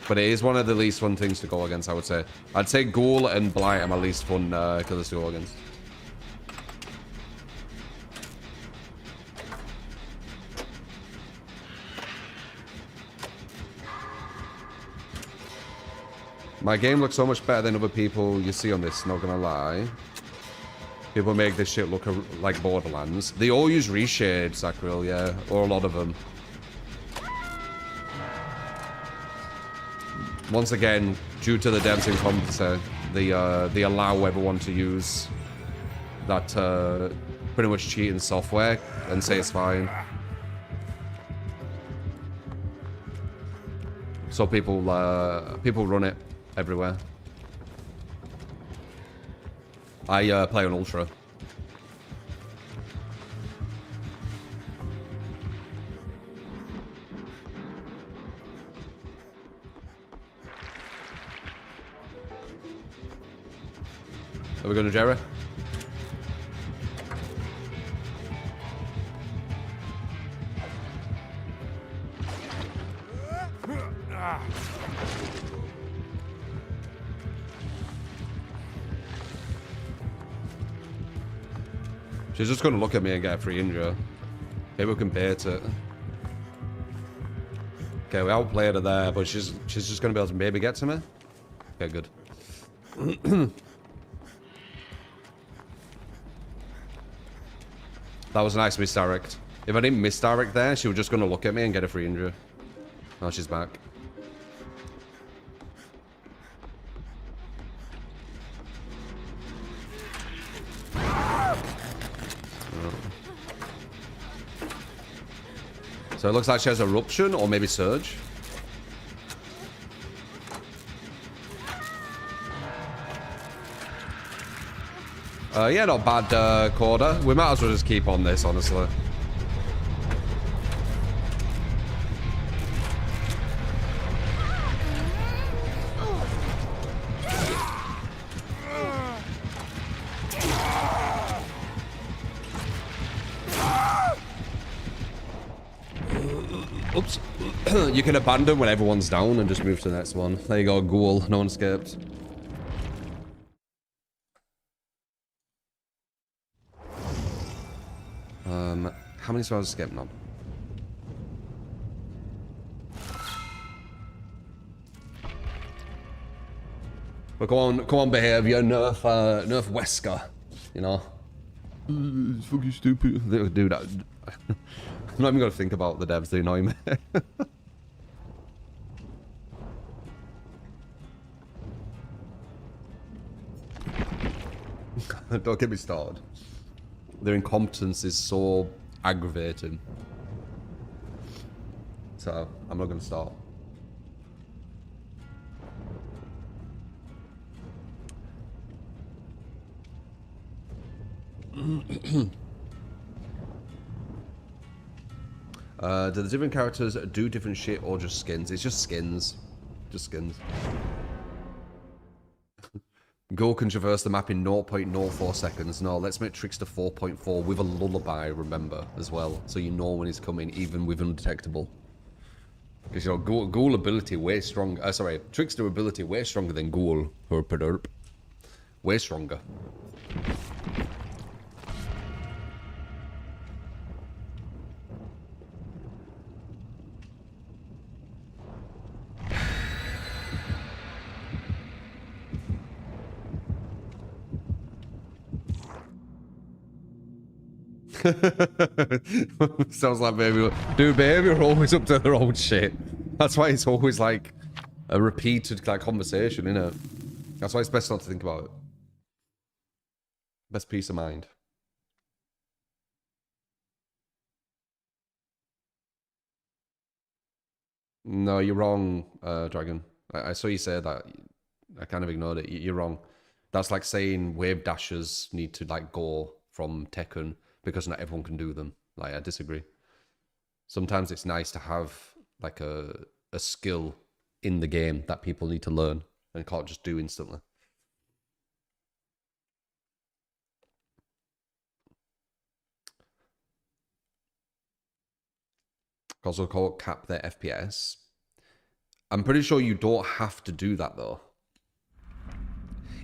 But it is one of the least fun things to go against, I would say. I'd say Ghoul and Blight are my least fun killers to go against. My game looks so much better than other people you see on this, not gonna lie. People make this shit look like Borderlands. They all use reshade, Sacril, yeah. Or a lot of them. Once again, due to the devs in Competence, they allow everyone to use that pretty much cheating software and say it's fine. So people run it everywhere. I play on Ultra. Are we going to Jerry? She's just going to look at me and get a free injury. Okay, we can bait it. Okay, we outplayed her there, but she's just going to be able to maybe get to me. Okay, good. That was a nice misdirect. If I didn't misdirect there, she was just going to look at me and get a free injury. Oh, she's back. So it looks like she has Eruption or maybe Surge. Yeah, not bad, Corda. We might as well just keep on this, honestly. Oops. You can abandon when everyone's down and just move to the next one. There you go, Ghoul. No one escaped. How many spells escaped now? But go on, behavior, nerf Wesker, you know. It's fucking stupid. Dude, I'm not even gonna think about the devs. They annoy me. Don't get me started. Their incompetence is so aggravating. So, I'm not going to start. Do the different characters do different shit or just skins? It's just skins. Just skins. Go can traverse the map in 0.04 seconds. No, let's make Trickster 4.4 with a lullaby, remember, as well. So you know when he's coming, even with undetectable. Because, you know, Ghoul ability way stronger. Sorry, Trickster ability way stronger than Ghoul. Herp. Way stronger. Sounds like baby. Dude, baby are always up to their own shit. That's why it's always like a repeated like conversation, innit? That's why it's best not to think about it. Best peace of mind. No, you're wrong, Dragon. I saw you say that. I kind of ignored it. You're wrong. That's like saying wave dashers need to like go from Tekken because not everyone can do them. Like, I disagree. Sometimes it's nice to have like a a skill in the game that people need to learn and can't just do instantly. Also called cap their FPS. I'm pretty sure you don't have to do that though.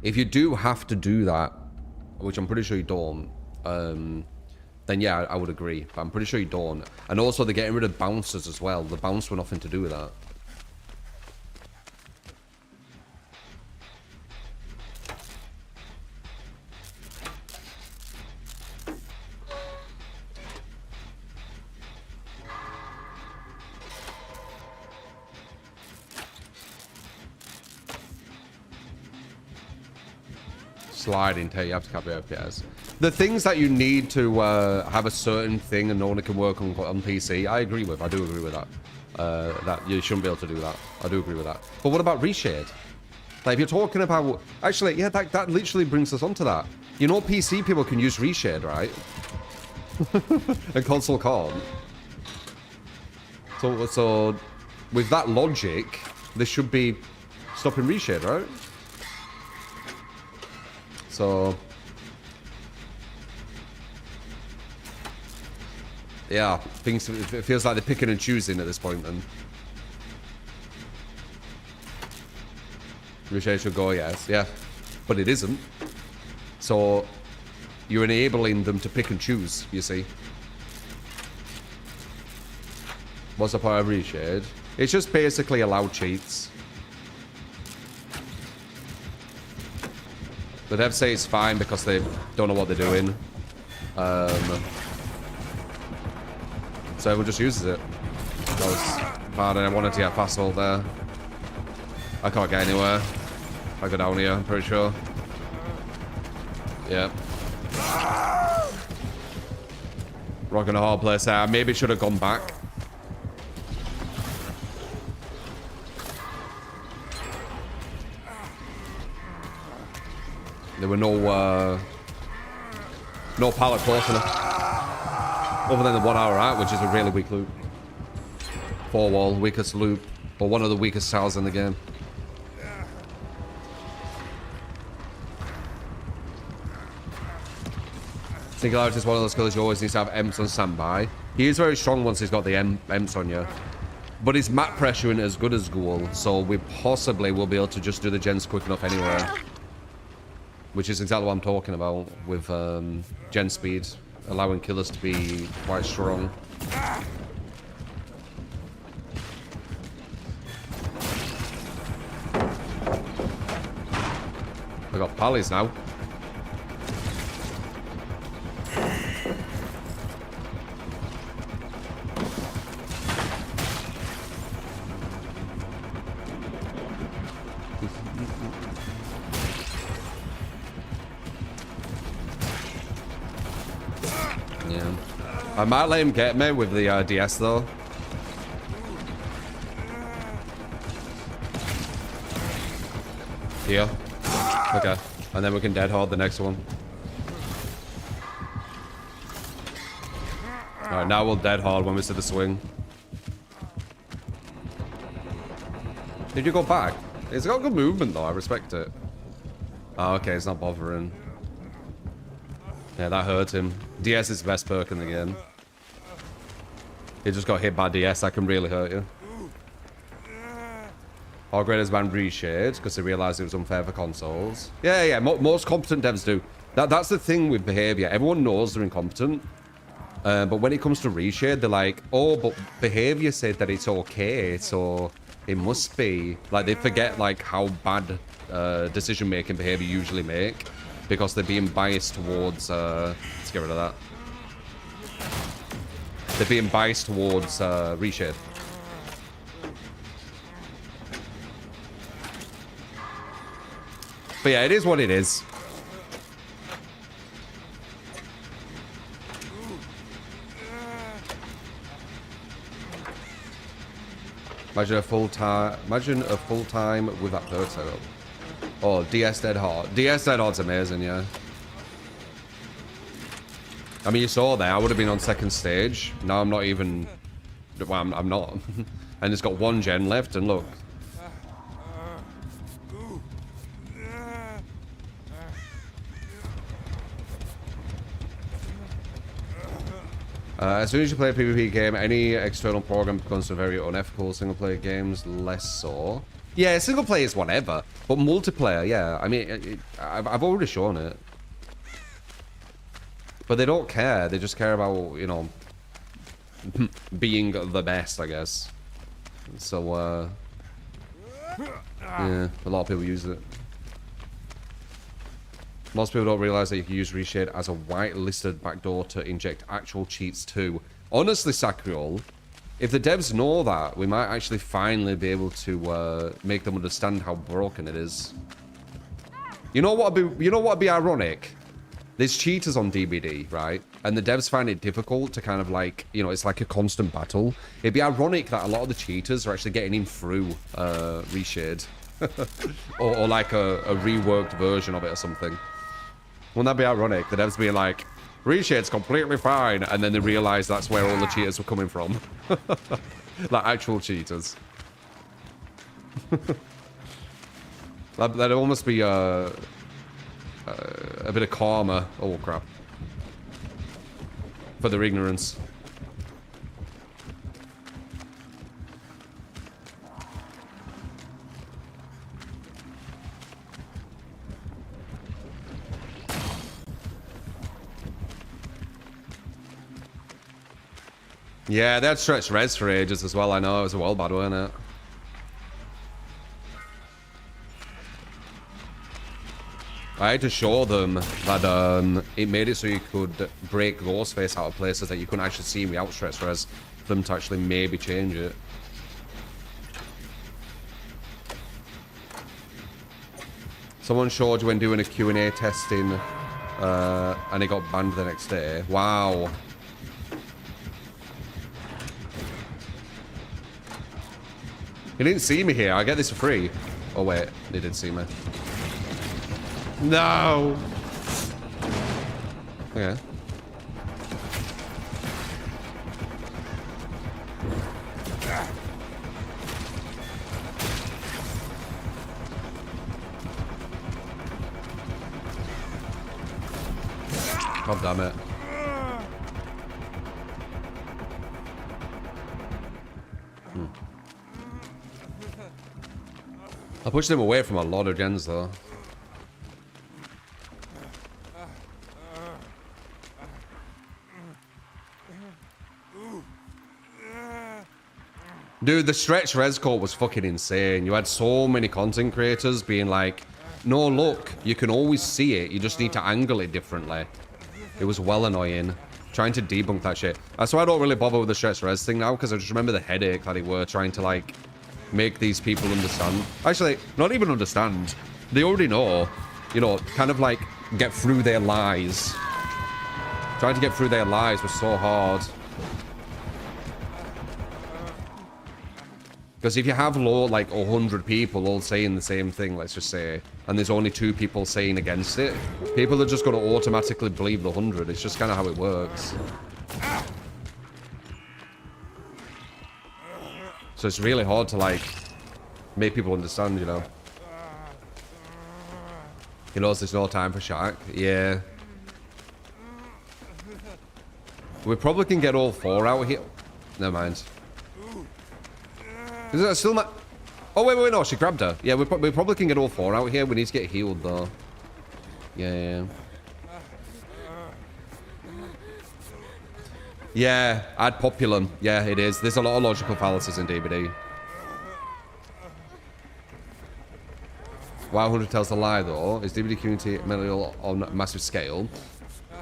If you do have to do that, which I'm pretty sure you don't, then yeah, I would agree. But I'm pretty sure you don't. And also they're getting rid of bouncers as well. The bounce were nothing to do with that. Sliding tail, you have to cap your FPS. The things that you need to have a certain thing and only can work on PC, I agree with. I do agree with that. That you shouldn't be able to do that. I do agree with that. But what about reshade? Like if you're talking about... Actually, yeah, that literally brings us onto that. You know PC people can use reshade, right? And console can't. So with that logic, this should be stopping reshade, right? So, yeah, things, it feels like they're picking and choosing at this point then. Ricochet should go, yes, yeah, but it isn't. So, you're enabling them to pick and choose, you see. What's the point of reshade? It's just basically allow cheats. The devs say it's fine because they don't know what they're doing. So everyone just uses it. That was bad, and I wanted to get fast hold there. I can't get anywhere. I go down here, I'm pretty sure. Yeah. Rocking a hard place there. Maybe should have gone back. There were no pallet close enough. Other than the 1 hour out, which is a really weak loop. 4-wall, weakest loop. Or one of the weakest towers in the game. Singularity is one of those skills you always need to have Emps on standby. He is very strong once he's got the Emps on you. But his map pressure isn't as good as Ghoul, so we possibly will be able to just do the gens quick enough anyway. Which is exactly what I'm talking about with gen speed, allowing killers to be quite strong. I got pallies now. I might let him get me with the DS though. Here. Okay. And then we can dead hard the next one. Alright, now we'll dead hard when we see the swing. Did you go back? It's got good movement though, I respect it. Oh, okay, it's not bothering. Yeah, that hurt him. DS is the best perk in the game. He just got hit by DS, that can really hurt you. All graders banned reshade because they realized it was unfair for consoles. Yeah, most competent devs do. That's the thing with behavior. Everyone knows they're incompetent. But when it comes to reshade, they're like, oh, but behavior said that it's okay, so it must be. Like, they forget, like, how bad decision-making behavior usually make. Because they're being biased towards... let's get rid of that. They're being biased towards reshade. But yeah, it is what it is. Imagine a full time with that perk setup. Oh, DS Dead Hard. DS Dead Hard's amazing, yeah. I mean, you saw there, I would have been on second stage. Now I'm not even... Well, I'm not. And it's got 1 gen left, and look. As soon as you play a PvP game, any external program becomes a very unethical. Single player games, less so. Yeah, single player is whatever. But multiplayer, yeah. I mean, I've already shown it. But they don't care. They just care about, you know, being the best, I guess. So, yeah, a lot of people use it. Most people don't realize that you can use Reshade as a whitelisted backdoor to inject actual cheats too. Honestly, Sacriol, if the devs know that, we might actually finally be able to make them understand how broken it is. You know what'd be ironic? There's cheaters on DBD, right? And the devs find it difficult to kind of like, you know, it's like a constant battle. It'd be ironic that a lot of the cheaters are actually getting in through Reshade. or like a reworked version of it or something. Wouldn't that be ironic? The devs being like, Reshade's completely fine, and then they realize that's where all the cheaters were coming from. Like actual cheaters. That'd almost be a bit of karma. Oh crap. For their ignorance. Yeah, they had stretched res for ages as well. I know, it was a well bad, wasn't it? I had to show them that it made it so you could break Ghostface out of places that you couldn't actually see me outstretched res for them to actually maybe change it. Someone showed you when doing a Q&A testing and it got banned the next day. Wow. He didn't see me here. I get this for free. Oh, wait. They did see me. No! Okay. God damn it. I pushed them away from a lot of gens though. Dude, the stretch res code was fucking insane. You had so many content creators being like, no, look, you can always see it. You just need to angle it differently. It was well annoying. Trying to debunk that shit. That's why I don't really bother with the stretch res thing now, because I just remember the headache that it were trying to like make these people understand. Actually, not even understand. They already know. You know, kind of like get through their lies. Trying to get through their lies was so hard. Because if you have like 100 people all saying the same thing, let's just say, and there's only 2 people saying against it, people are just going to automatically believe the 100. It's just kind of how it works. So it's really hard to like make people understand, you know. He knows there's no time for Shaq. Yeah. We probably can get all 4 out here. Never mind. Is that still not? Oh wait, no, she grabbed her. Yeah, we probably can get all 4 out here. We need to get healed though. Yeah. Yeah, add populum. Yeah, it is. There's a lot of logical fallacies in DBD. Wow, 100 tells a lie though. Is DBD community mentally on a massive scale?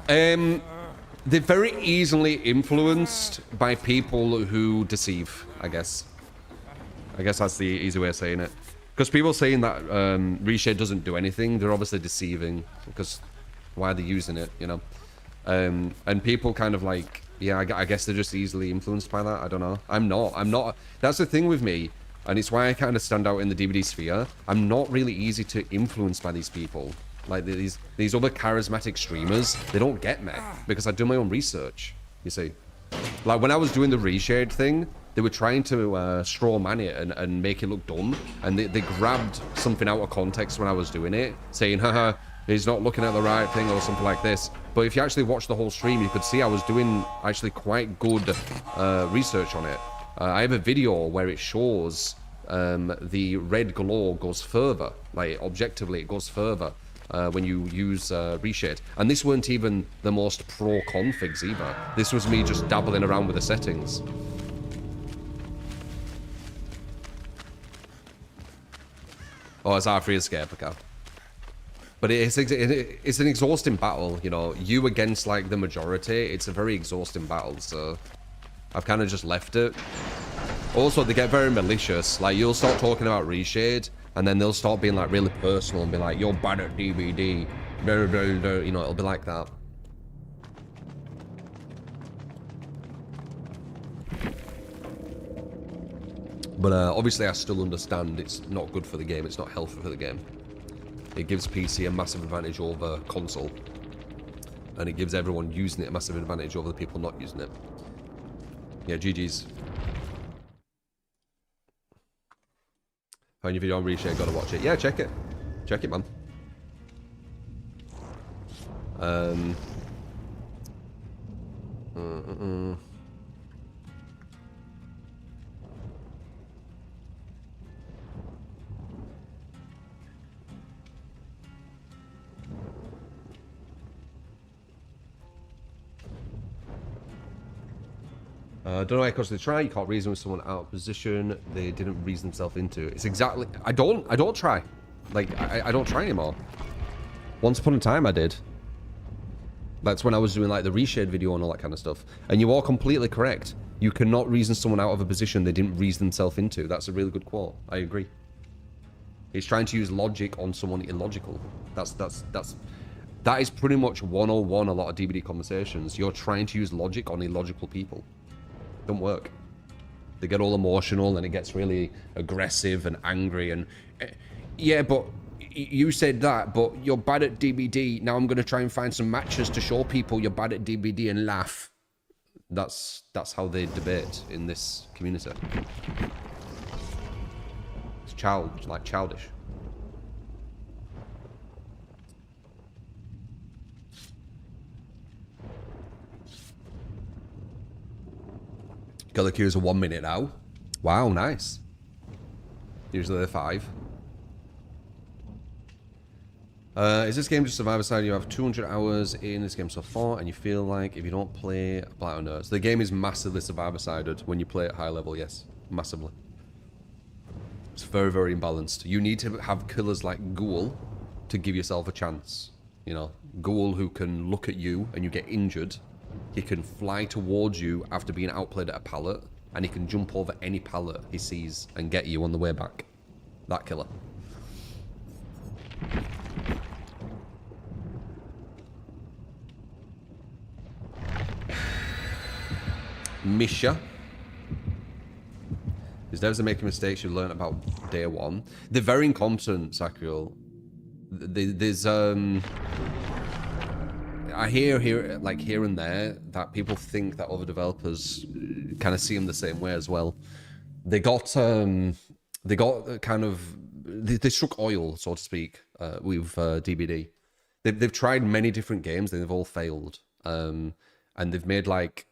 They're very easily influenced by people who deceive, I guess. I guess that's the easy way of saying it. Because people saying that Reshade doesn't do anything, they're obviously deceiving. Because why are they using it, you know? And people kind of like, yeah, I guess they're just easily influenced by that. I don't know. I'm not. That's the thing with me. And it's why I kind of stand out in the DBD sphere. I'm not really easy to influence by these people. Like these other charismatic streamers, they don't get me. Because I do my own research, you see. Like when I was doing the Reshade thing, They were trying to straw man it and make it look dumb. And they grabbed something out of context when I was doing it, saying, haha, he's not looking at the right thing or something like this. But if you actually watch the whole stream, you could see I was doing actually quite good research on it. I have a video where it shows the red glow goes further. Like, objectively, it goes further when you use reshade. And this weren't even the most pro configs either. This was me just dabbling around with the settings. Oh, it's R3 escape, okay. But it's an exhausting battle, you know. You against, like, the majority. It's a very exhausting battle, so I've kind of just left it. Also, they get very malicious. Like, you'll start talking about reshade, and then they'll start being, like, really personal and be like, you're bad at DVD. You know, it'll be like that. But obviously, I still understand it's not good for the game. It's not healthy for the game. It gives PC a massive advantage over console. And it gives everyone using it a massive advantage over the people not using it. Yeah, GG's. Find your video on reshare, gotta watch it. Yeah, check it. Check it, man. Don't know why, because they try. You can't reason with someone out of position they didn't reason themselves into. It's exactly. I don't try. Like, I don't try anymore. Once upon a time, I did. That's when I was doing like the reshade video and all that kind of stuff. And you are completely correct. You cannot reason someone out of a position they didn't reason themselves into. That's a really good quote. I agree. He's trying to use logic on someone illogical. That is pretty much 101 a lot of DBD conversations. You're trying to use logic on illogical people. Don't work. They get all emotional and it gets really aggressive and angry and yeah, but you said that, but you're bad at DBD. Now I'm going to try and find some matches to show people you're bad at DBD and laugh. That's how they debate in this community. It's childish. Color queues are 1 minute now. Wow, nice. Usually they're 5. Is this game just Survivor Side? You have 200 hours in this game so far, and you feel like if you don't play Blight or Nerfs. The game is massively Survivor-sided when you play at high level, yes. Massively. It's very, very imbalanced. You need to have killers like Ghoul to give yourself a chance. You know, Ghoul who can look at you and you get injured. He can fly towards you after being outplayed at a pallet, and he can jump over any pallet he sees and get you on the way back. That killer. Misha. These devs are making mistakes you learn about day one. They're very incompetent, Sacriel. There's I hear like here and there that people think that other developers kind of see them the same way as well. They got kind of they struck oil, so to speak, with DBD. They've tried many different games, they've all failed, and they've made like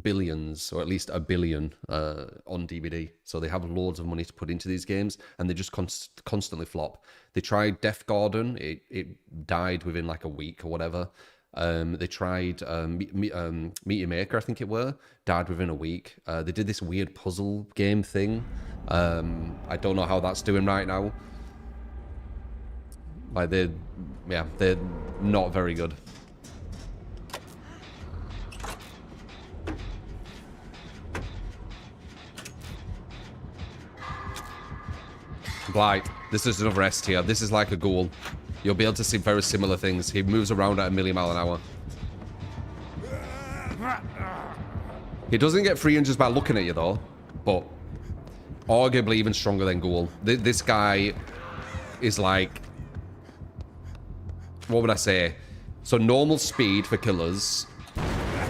billions, or at least $1 billion on DBD. So they have loads of money to put into these games, and they just constantly flop. They tried Death Garden, it died within like a week or whatever. They tried Meteor Maker, I think it were, died within a week. They did this weird puzzle game thing. I don't know how that's doing right now. Like they're not very good. Blight, this is another S tier. This is like a Ghoul. You'll be able to see very similar things. He moves around at 1,000,000 miles an hour. He doesn't get free just by looking at you though, but arguably even stronger than Ghoul. This guy is like, what would I say? So normal speed for killers.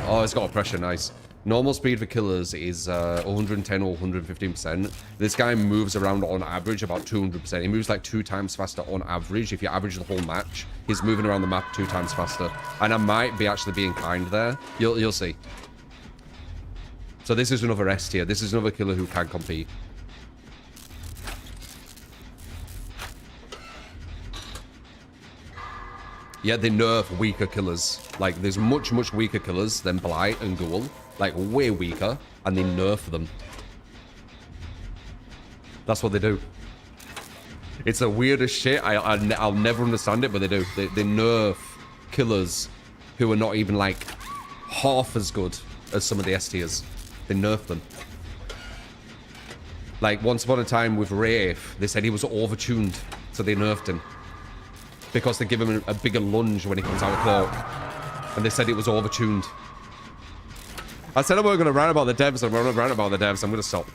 Oh, it's got oppression, nice. Normal speed for killers is 110 or 115%. This guy moves around on average about 200%. He moves like 2 times faster on average. If you average the whole match, he's moving around the map 2 times faster. And I might be actually being kind there. You'll see. So this is another S tier. This is another killer who can compete. Yeah, they nerf weaker killers. Like, there's much, much weaker killers than Blight and Ghoul. Like, way weaker. And they nerf them. That's what they do. It's the weirdest shit. I'll never understand it, but they do. They nerf killers who are not even, like, half as good as some of the S tiers. They nerf them. Like, once upon a time with Wraith, they said he was overtuned. So they nerfed him. Because they give him a bigger lunge when he comes out of cloak. And they said it was overtuned. I said I wasn't going to rant about the devs, and we're going to rant about the devs. I'm going to stop.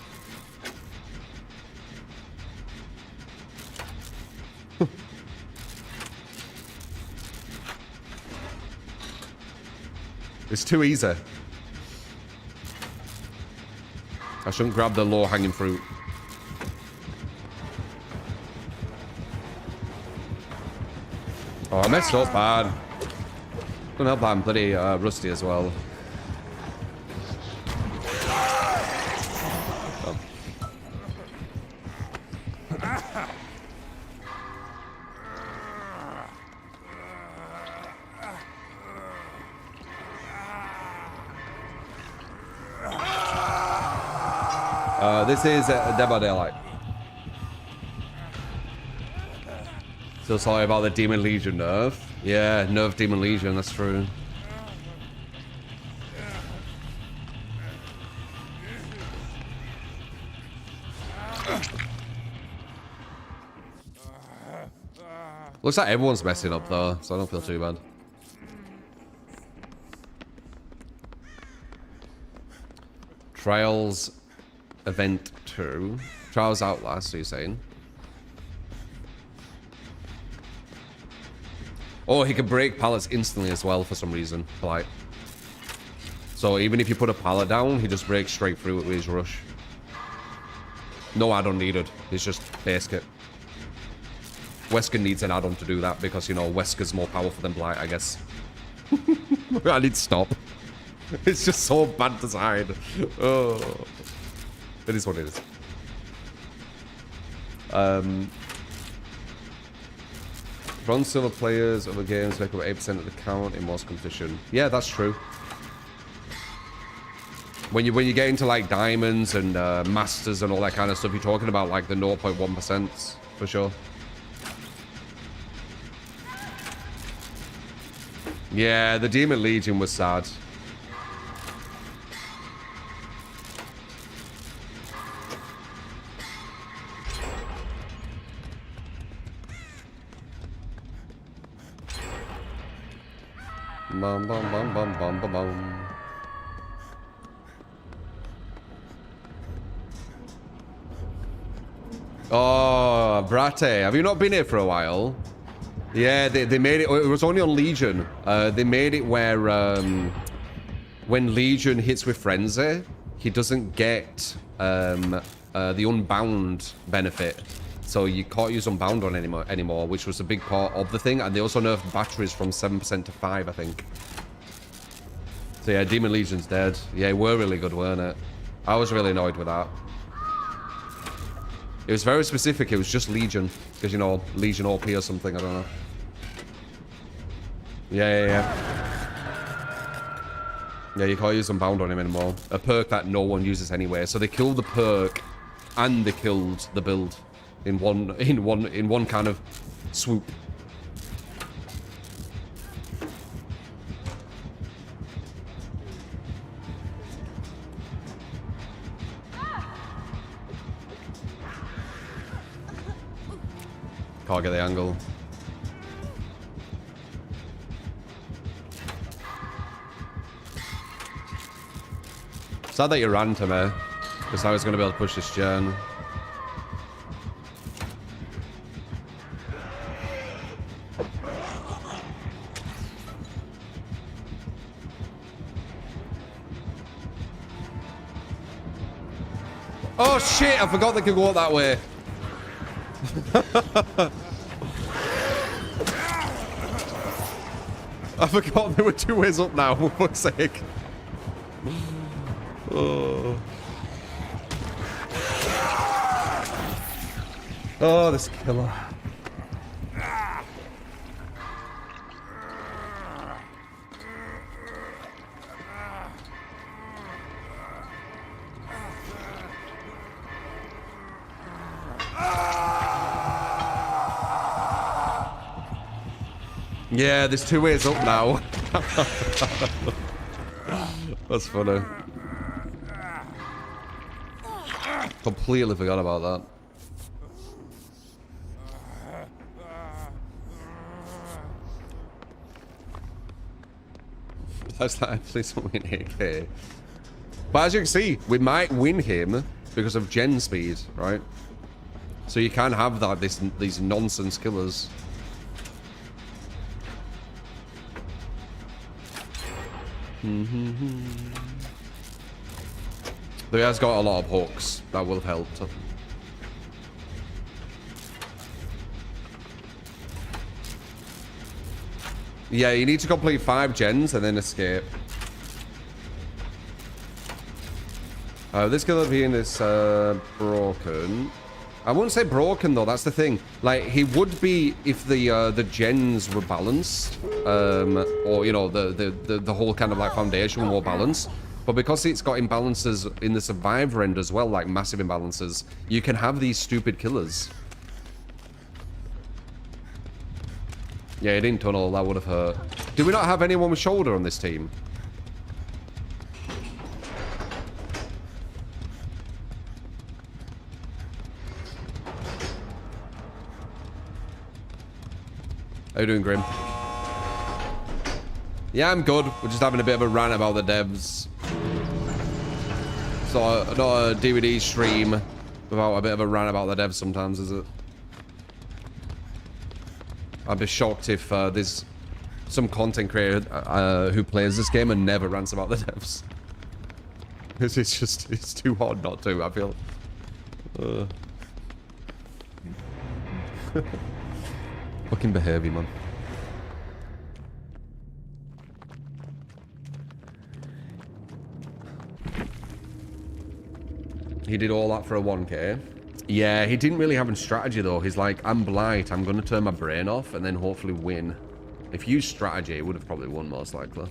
It's too easy. I shouldn't grab the low-hanging fruit. Oh, I messed up bad. Don't help that I'm bloody rusty as well. This is Dead by Daylight. Still sorry about the Demon Legion nerf. Yeah, nerf Demon Legion, that's true. Looks like everyone's messing up though, so I don't feel too bad. Trials Event 2. Trials Outlast, are you saying? Oh, he can break pallets instantly as well for some reason. Like, so even if you put a pallet down, he just breaks straight through it with his rush. No add-on needed. It's just base kit. Wesker needs an add-on to do that because, you know, Wesker's more powerful than Blight, I guess. I need to stop. It's just so bad design. Oh. It is what it is. Bronze silver players of the games make up 8% of the count in most competition. Yeah, that's true. When you get into like diamonds and masters and all that kind of stuff, you're talking about like the 0.1% for sure. Yeah, the Demon Legion was sad. Bum bum bum bum bum bum bum. Oh, Brate, have you not been here for a while? Yeah, they made it. It was only on Legion. They made it where when Legion hits with Frenzy, he doesn't get the Unbound benefit. So you can't use Unbound on anymore, which was a big part of the thing. And they also nerfed batteries from 7% to 5, I think. So yeah, Demon Legion's dead. Yeah, it were really good, weren't it? I was really annoyed with that. It was very specific. It was just Legion. Because, you know, Legion OP or something. I don't know. Yeah. Yeah, you can't use Unbound on him anymore. A perk that no one uses anyway. So they killed the perk and they killed the build in one kind of swoop. Can't get the angle. Sad that you ran to me, because I was going to be able to push this gen. Oh shit, I forgot they could go up that way. I forgot there were 2 ways up now, for fuck's sake. Oh. Oh, this killer. Yeah, there's 2 ways up now. That's funny. Completely forgot about that. That's like actually something in AK. But as you can see, we might win him because of gen speed, right? So you can have that these nonsense killers. Though he has got a lot of hooks. That will have helped. Yeah, you need to complete 5 gens and then escape. This killer being is broken. I wouldn't say broken though, that's the thing. Like, he would be if the gens were balanced. Or, you know, the whole kind of like foundation were balanced. But because it's got imbalances in the survivor end as well, like massive imbalances, you can have these stupid killers. Yeah, he didn't tunnel, that would have hurt. Do we not have anyone with shoulder on this team? How you doing, Grim? Yeah, I'm good. We're just having a bit of a rant about the devs. So, not a DVD stream without a bit of a rant about the devs sometimes, is it? I'd be shocked if there's some content creator who plays this game and never rants about the devs. It's too hard not to, I feel. Fucking behavior, man. He did all that for a 1k. Yeah, he didn't really have a strategy though. He's like, I'm blight, I'm gonna turn my brain off and then hopefully win. If he used strategy, he would have probably won most likely.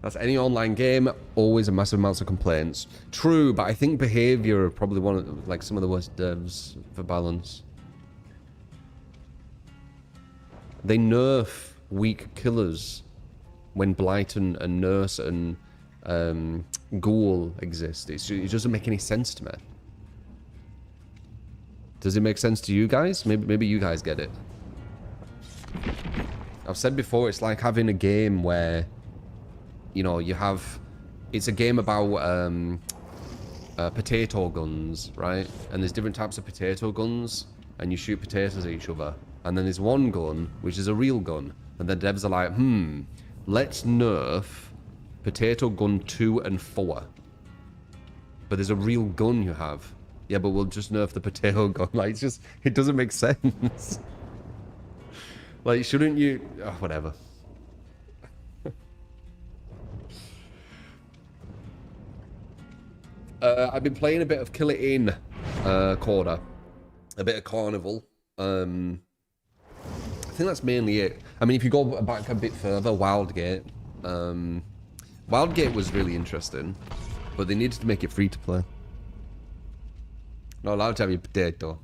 That's any online game, always a massive amounts of complaints. True, but I think behavior are probably one of like some of the worst devs for balance. They nerf weak killers when Blight and Nurse and Ghoul exist. It doesn't make any sense to me. Does it make sense to you guys? Maybe you guys get it. I've said before, it's like having a game where, you know, you have... It's a game about potato guns, right? And there's different types of potato guns, and you shoot potatoes at each other. And then there's one gun, which is a real gun. And the devs are like, let's nerf potato gun 2 and 4. But there's a real gun you have. Yeah, but we'll just nerf the potato gun. Like, it's just, it doesn't make sense. Like, shouldn't you... Oh, whatever. I've been playing a bit of Kill It In, Corda. A bit of Carnival. I think that's mainly it. I mean, if you go back a bit further, Wildgate. Wildgate was really interesting, but they needed to make it free to play. Not allowed to have your potato.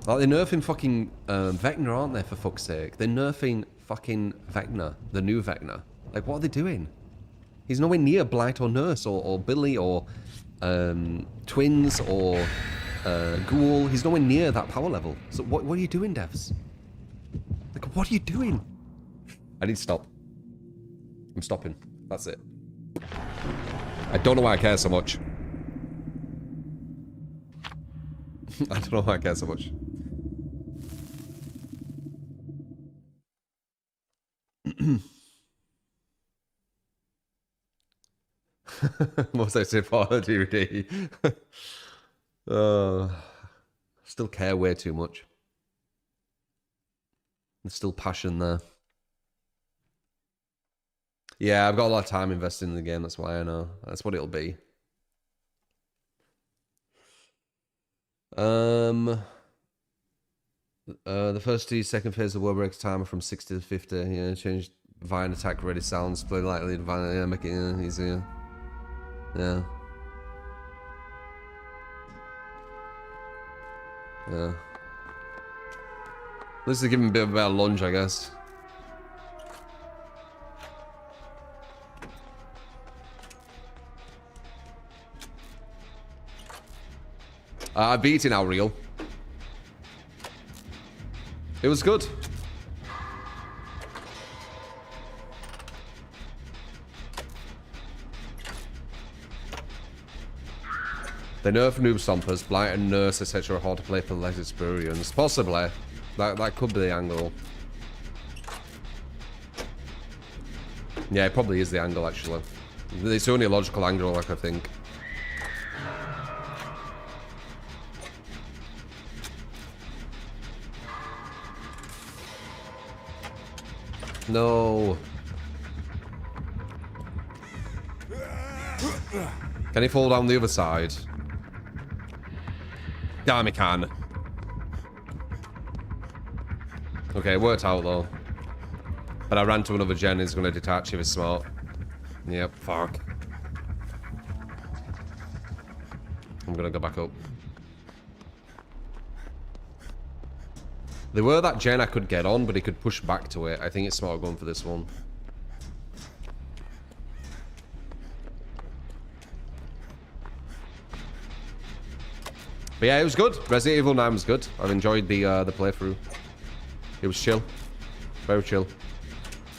Like, they're nerfing fucking Vecna, aren't they, for fuck's sake? They're nerfing fucking Vecna, the new Vecna. Like, what are they doing? He's nowhere near Blight or Nurse or Billy or Twins or Ghoul. He's nowhere near that power level. So what are you doing, devs? Like, what are you doing? I need to stop. I'm stopping. That's it. I don't know why I care so much. I don't know why I care so much. Most I say for DVD. Still care way too much. There's still passion there. Yeah, I've got a lot of time invested in the game. That's why I know. That's what it'll be. The first to second phase of World Breaks timer from 60 to 50. Yeah, changed Vine attack ready sounds. Play lightly. Vine, yeah, make it easier. Yeah. Yeah. At least they give him a bit of a better lunge, I guess. I beat it now, real. It was good. They nerf noob stompers, blight and nurse, etc. are hard to play for less experience. Possibly. That could be the angle. Yeah, it probably is the angle, actually. It's only a logical angle, like, I think. No. Can he fall down the other side? Damn, he can. Okay, it worked out though. But I ran to another gen, he's gonna detach if he's smart. Yep, fuck. I'm gonna go back up. There were that gen I could get on, but he could push back to it. I think it's smart going for this one. But yeah, it was good. Resident Evil 9 was good. I've enjoyed the playthrough. It was chill. Very chill.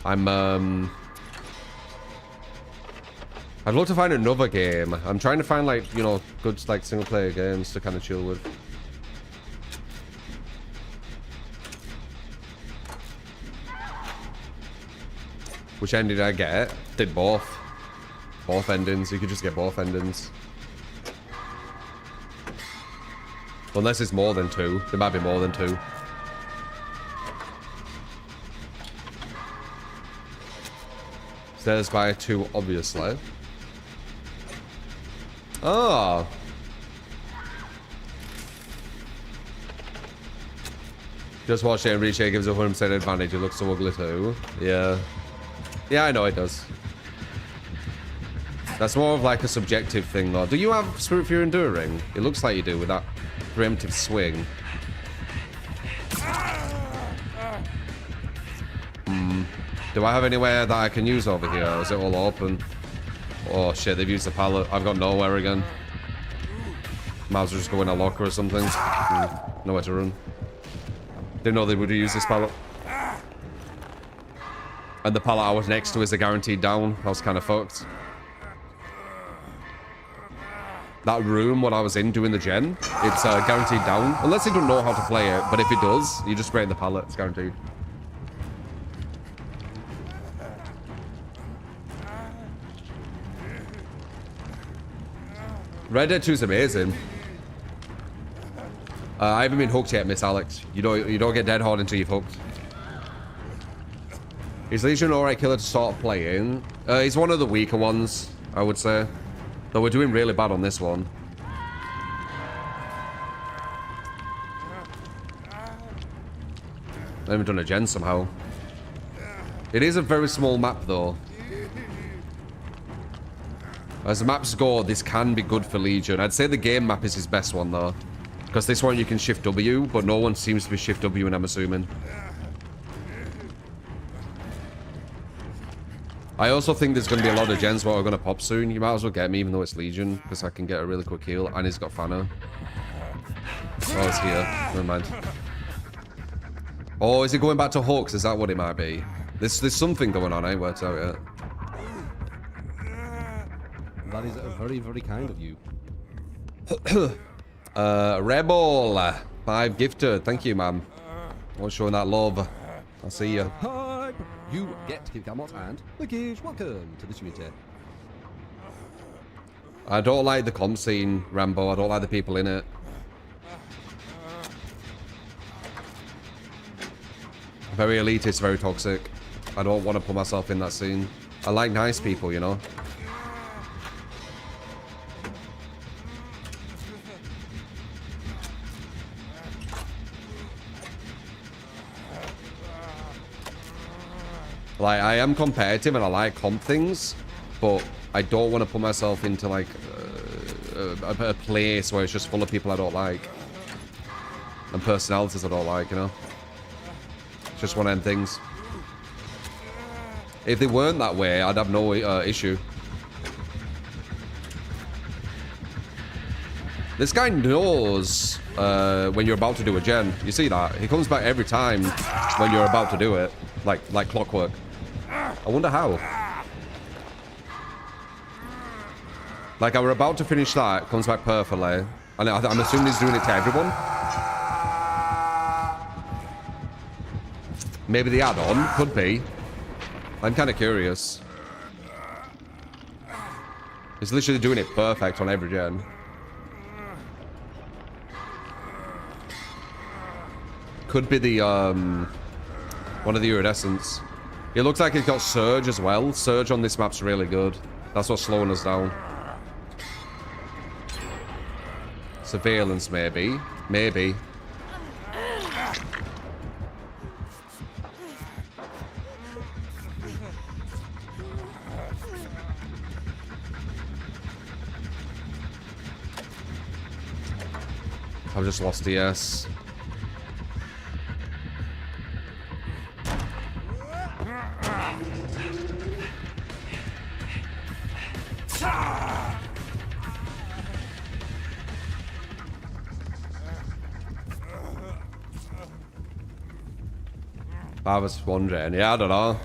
I'd love to find another game. I'm trying to find, like, you know, good, like, single player games to kind of chill with. Which ending did I get? Did both. Both endings. You could just get both endings. Unless it's more than two. There might be more than two. Stairs by two, obviously. Oh. Just watch it and Richie gives a 100% advantage. It looks so ugly too. Yeah. Yeah, I know it does. That's more of like a subjective thing though. Do you have Spirit Fear Enduring? It looks like you do with that preemptive swing. Do I have anywhere that I can use over here? Or is it all open? Oh shit, they've used the pallet. I've got nowhere again. Might as well just go in a locker or something. Nowhere to run. Didn't know they would use this pallet. And the pallet I was next to is a guaranteed down. I was kind of fucked. That room, what I was in doing the gen, it's guaranteed down. Unless you don't know how to play it, but if it does, you just spray in the pallet, it's guaranteed. Red Dead 2 is amazing. I haven't been hooked yet, Miss Alex. You don't get dead hard until you've hooked. Is Legion an alright killer to start playing? He's one of the weaker ones, I would say. Though we're doing really bad on this one. I haven't done a gen somehow. It is a very small map though. As the maps go, this can be good for Legion. I'd say the game map is his best one though. Because this one you can shift W, but no one seems to be shift W, and I'm assuming. I also think there's going to be a lot of gens that are going to pop soon. You might as well get me, even though it's Legion, because I can get a really quick heal, and he's got Fano. Oh, it's here. Never mind. Oh, is it going back to Hawks? Is that what it might be? There's something going on. I ain't worked out yet. That is very, very kind of you. Rebel, 5 gifted. Thank you, man. Always showing that love. I see you. Hype! You get Kilgamot and the Gish. Welcome to the community. I don't like the comp scene, Rambo. I don't like the people in it. Very elitist, very toxic. I don't want to put myself in that scene. I like nice people, you know? Like, I am competitive and I like comp things, but I don't want to put myself into, like, a place where it's just full of people I don't like. And personalities I don't like, you know? It's just one of them things. If they weren't that way, I'd have no issue. This guy knows when you're about to do a gen. You see that? He comes back every time when you're about to do it. Like clockwork. I wonder how. Like, I were about to finish that, comes back perfectly. And I'm assuming he's doing it to everyone. Maybe the add-on, could be. I'm kind of curious. He's literally doing it perfect on every gen. Could be the, one of the iridescents. It looks like he's got Surge as well. Surge on this map's really good. That's what's slowing us down. Surveillance, maybe. Maybe. I've just lost DS. I was one gen. Yeah, I don't know.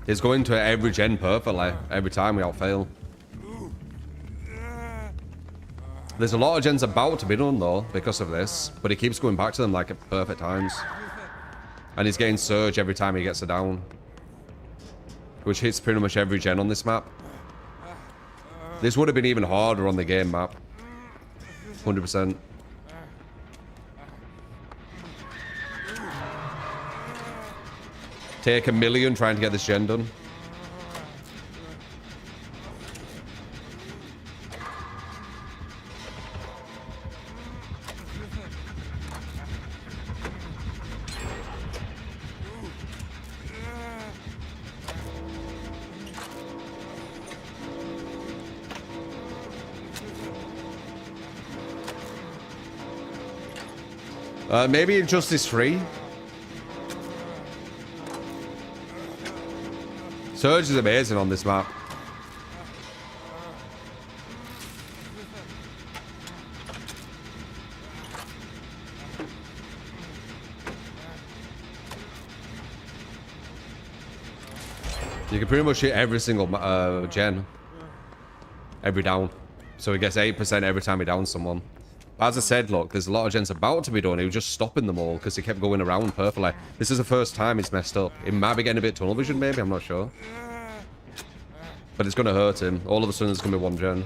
He's going to every gen perfectly. Every time we outfail. There's a lot of gens about to be done though because of this, but he keeps going back to them like at perfect times. And he's getting Surge every time he gets a down. Which hits pretty much every gen on this map. This would have been even harder on the game map. 100%. Take 1 million trying to get this gen done. Maybe Injustice 3. Surge is amazing on this map. You can pretty much hit every single gen. Every down. So he gets 8% every time he downs someone. As I said, look, there's a lot of gens about to be done. He was just stopping them all because he kept going around perfectly. This is the first time he's messed up. He might be getting a bit tunnel vision, maybe. I'm not sure. But it's going to hurt him. All of a sudden, there's going to be one gen.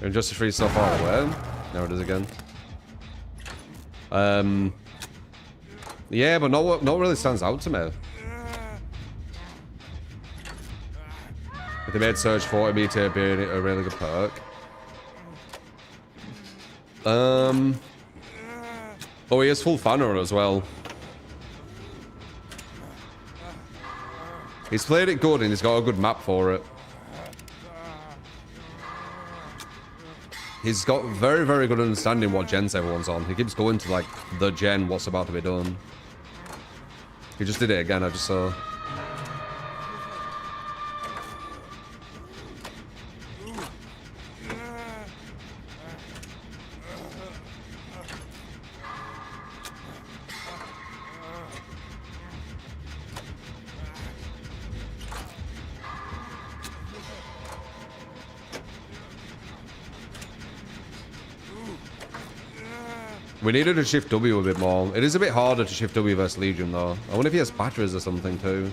Injustice 3 so far away. There it is again. Yeah, but no really stands out to me. If they made Surge 40 me to be a really good perk. Oh, he has full Fanner as well. He's played it good and he's got a good map for it. He's got very, very good understanding what gens everyone's on. He keeps going to like the gen, what's about to be done. He just did it again, I just saw. We needed to shift W a bit more. It is a bit harder to shift W versus Legion, though. I wonder if he has batteries or something, too.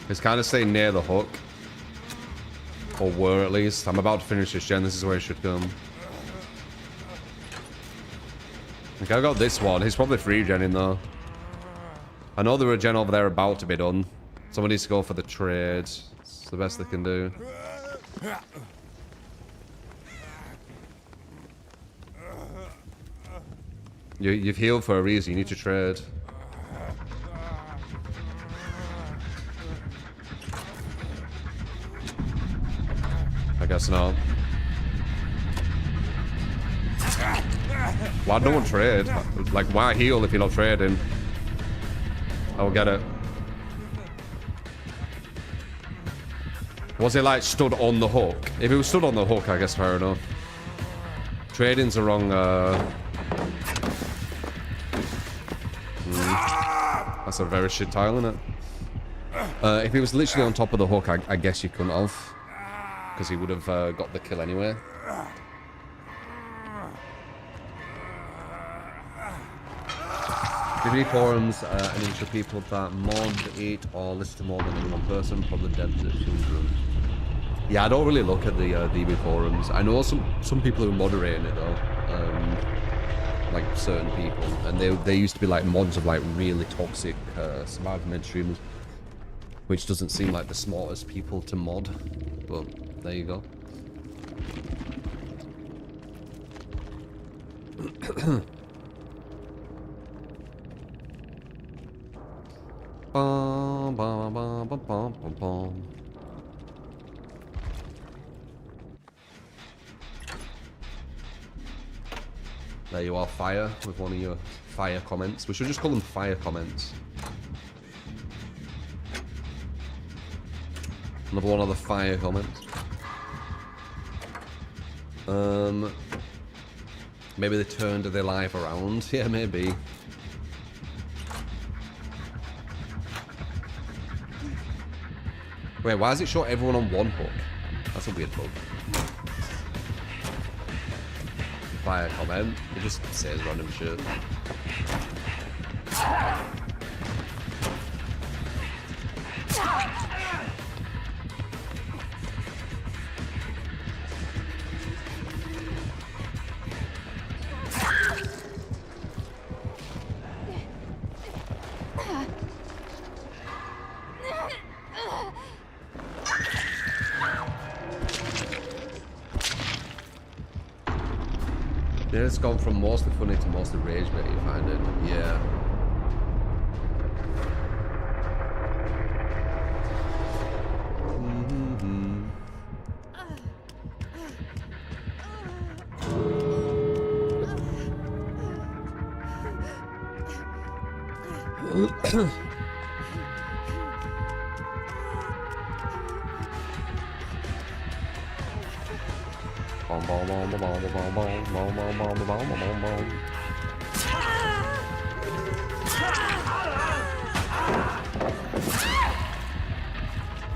It's kind of staying near the hook. Or were, at least. I'm about to finish this gen. This is where it should come. Okay, I got this one. He's probably free genning though. I know there are a gen over there about to be done. Someone needs to go for the trade. It's the best they can do. You've healed for a reason. You need to trade. I guess not. Why no one trade? Like, why heal if you're not trading? I'll get it. Was it like stood on the hook? If it was stood on the hook, I guess fair enough. Trading's the wrong, That's a very shit tile, isn't it? If it was literally on top of the hook, I guess you couldn't have. Because he would have got the kill anyway. DB forums and into people that mod, eat, or listen to more than any one person, probably devs at children. Yeah, I don't really look at the DB forums. I know some people who are moderating it though, like certain people, and they used to be like mods of like really toxic survivor med streamers, which doesn't seem like the smartest people to mod, but there you go. Bum, bum, bum, bum, bum, bum, bum. There you are, fire, with one of your fire comments. We should just call them fire comments. Another one of the fire comments. Maybe they turned their life around. Yeah, maybe. Wait, why does it show everyone on one hook? That's a weird bug. Fire comment. It just says random shit. Yeah, it's gone from mostly funny to mostly rage bait, you find it. Yeah.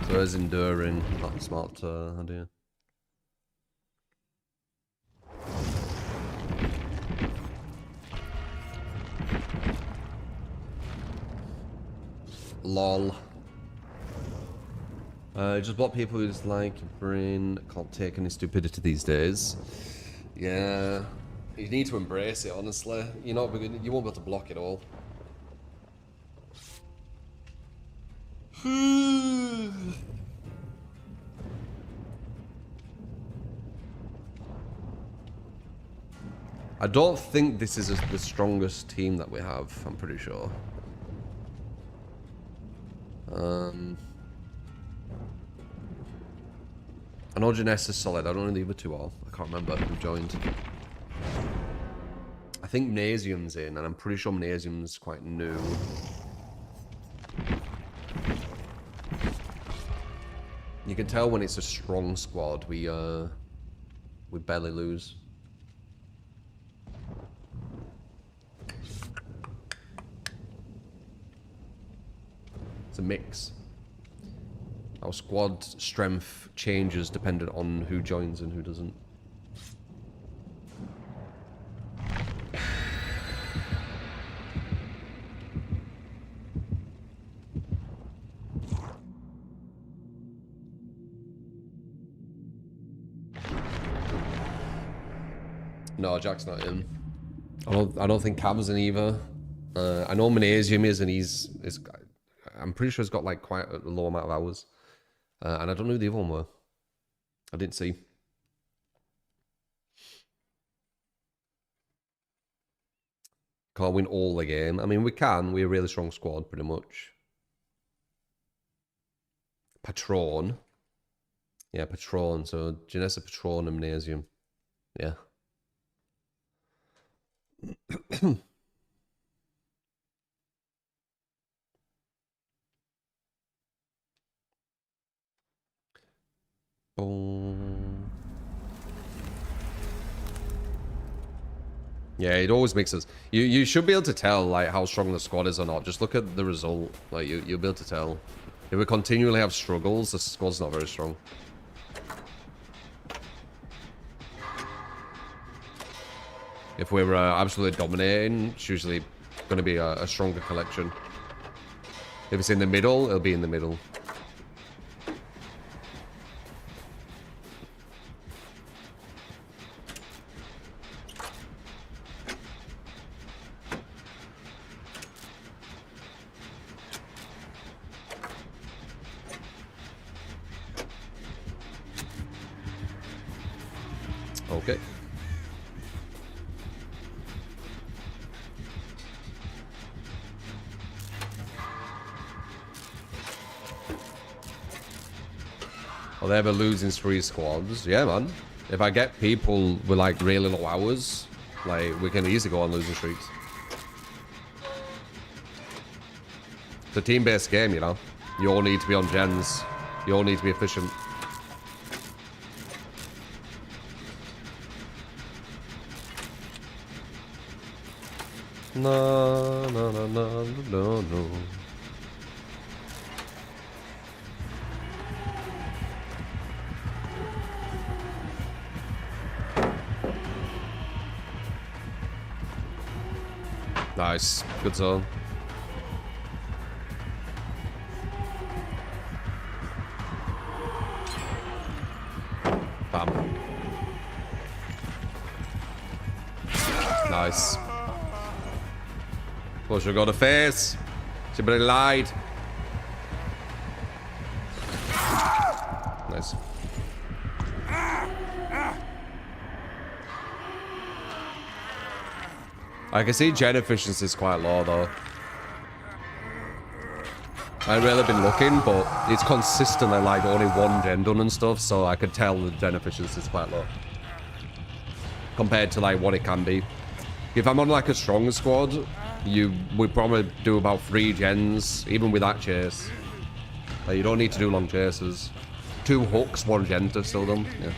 So it's enduring, not a smart idea. Lol. Just what people who just like your brain can't take any stupidity these days. Yeah, you need to embrace it. Honestly, you won't be able to block it all. I don't think this is the strongest team that we have. I'm pretty sure. I know Janess is solid. I don't know the other two are. I can't remember who joined. I think Mnasium's in, and I'm pretty sure Mnasium's quite new. You can tell when it's a strong squad. We barely lose. It's a mix. Our squad strength changes dependent on who joins and who doesn't. No, Jack's not in. I don't think Cam's in either. I know Magnesium is, and I'm pretty sure he's got like quite a low amount of hours. And I don't know who the other one were. I didn't see. Can't win all the game. I mean, we can. We're a really strong squad, pretty much. Patron. Yeah, Patron. So Janessa, Patron, and Magnesium. Yeah. Boom. Yeah, it always makes us. You should be able to tell like how strong the squad is or not. Just look at the result. Like you'll be able to tell. If we continually have struggles, the squad's not very strong. If we're absolutely dominating, it's usually going to be a stronger collection. If it's in the middle, it'll be in the middle. Okay. Well, they have a losing spree squads. Yeah, man. If I get people with like really low hours, like we can easily go on losing streaks. It's a team-based game, you know. You all need to be on gens. You all need to be efficient. No, no, no, no, no, no. Nice. Good zone. Bam. Nice. Push her, got a face. She but lied. Nice. I can see gen efficiency is quite low though. I haven't really been looking, but it's consistently like only one gen done and stuff, so I could tell the gen efficiency is quite low. Compared to like what it can be. If I'm on like a strong squad, we probably do about 3 gens, even with that chase. Like, you don't need to do long chases. 2 hooks, 1 gen to still done. Yeah.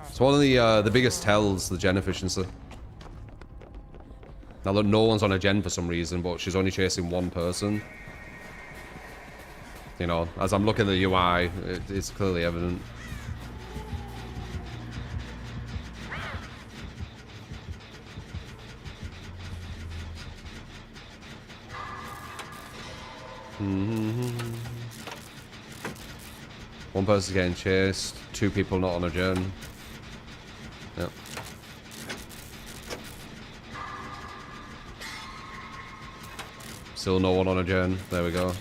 It's one of the biggest tells, the gen efficiency. Now look, no one's on a gen for some reason, but she's only chasing 1 person. You know, as I'm looking at the UI, it's clearly evident. One person's getting chased, 2 people not on a gen. Yep. Still no one on a gen. There we go.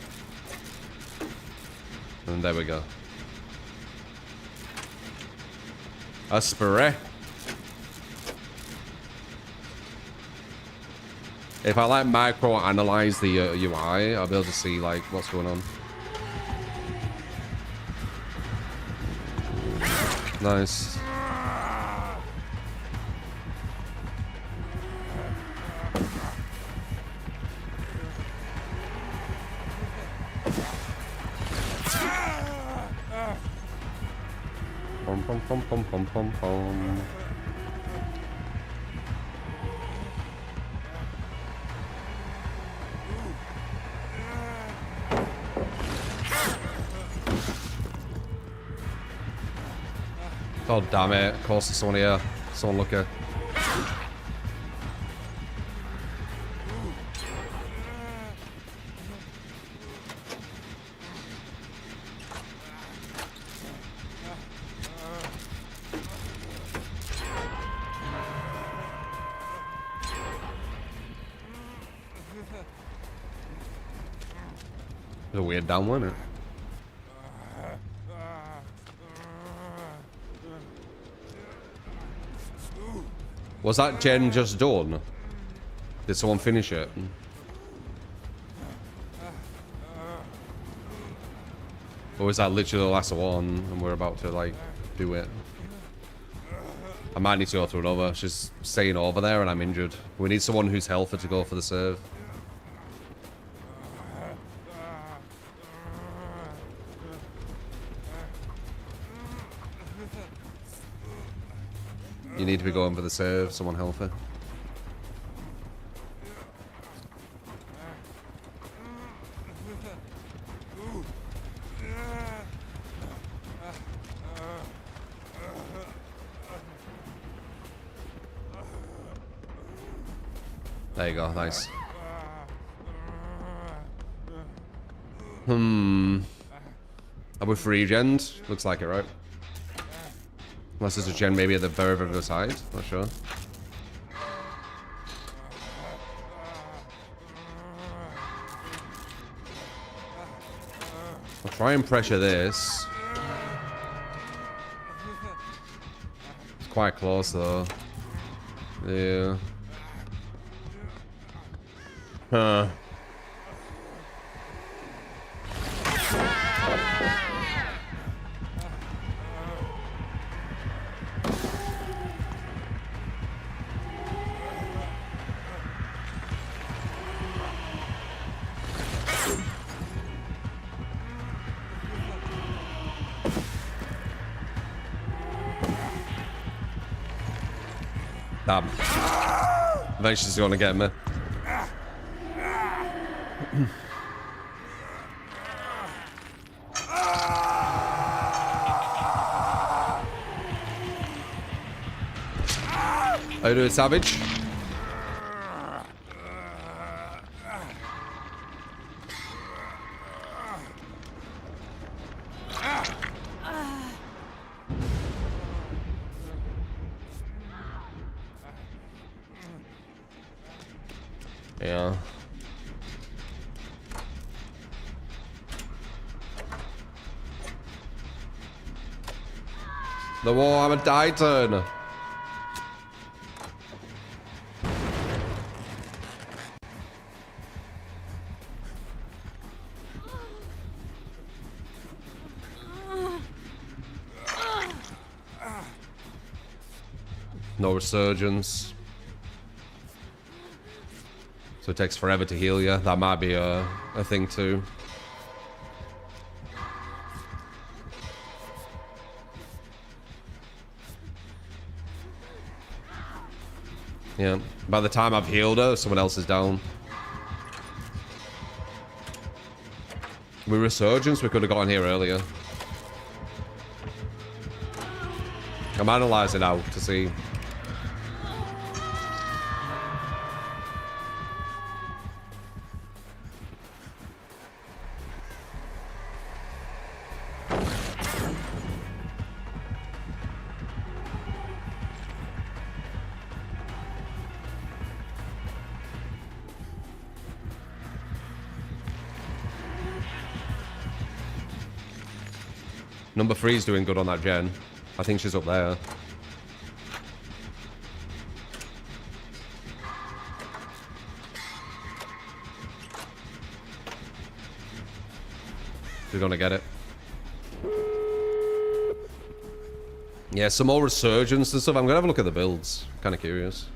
And there we go. Aspire. If I like micro analyze the UI, I'll be able to see like what's going on. Nice. Pom pom pom pom pom pom pom. God damn it. Of course there's someone here. Someone lucky. There's a weird down one, isn't it? Was that gen just done? Did someone finish it? Or was that literally the last one and we're about to like do it? I might need to go through another. She's staying over there and I'm injured. We need someone who's healthy to go for the serve. You need to be going for the save, someone healthy. There you go, nice. Are we free gens? Looks like it, right? Unless there's a gen maybe at the very, very other side. Not sure. I'll try and pressure this. It's quite close though. Yeah. Huh. Damn. Eventually she's gonna get me. How you doing, Savage? Yeah. The war, I'm a Titan. No resurgence. So it takes forever to heal you. That might be a thing too. Yeah. By the time I've healed her, someone else is down. With resurgence, we could have gotten here earlier. I'm analysing out to see. Number 3 is doing good on that gen. I think she's up there. We're gonna get it. Yeah, some more resurgence and stuff. I'm gonna have a look at the builds. Kind of curious.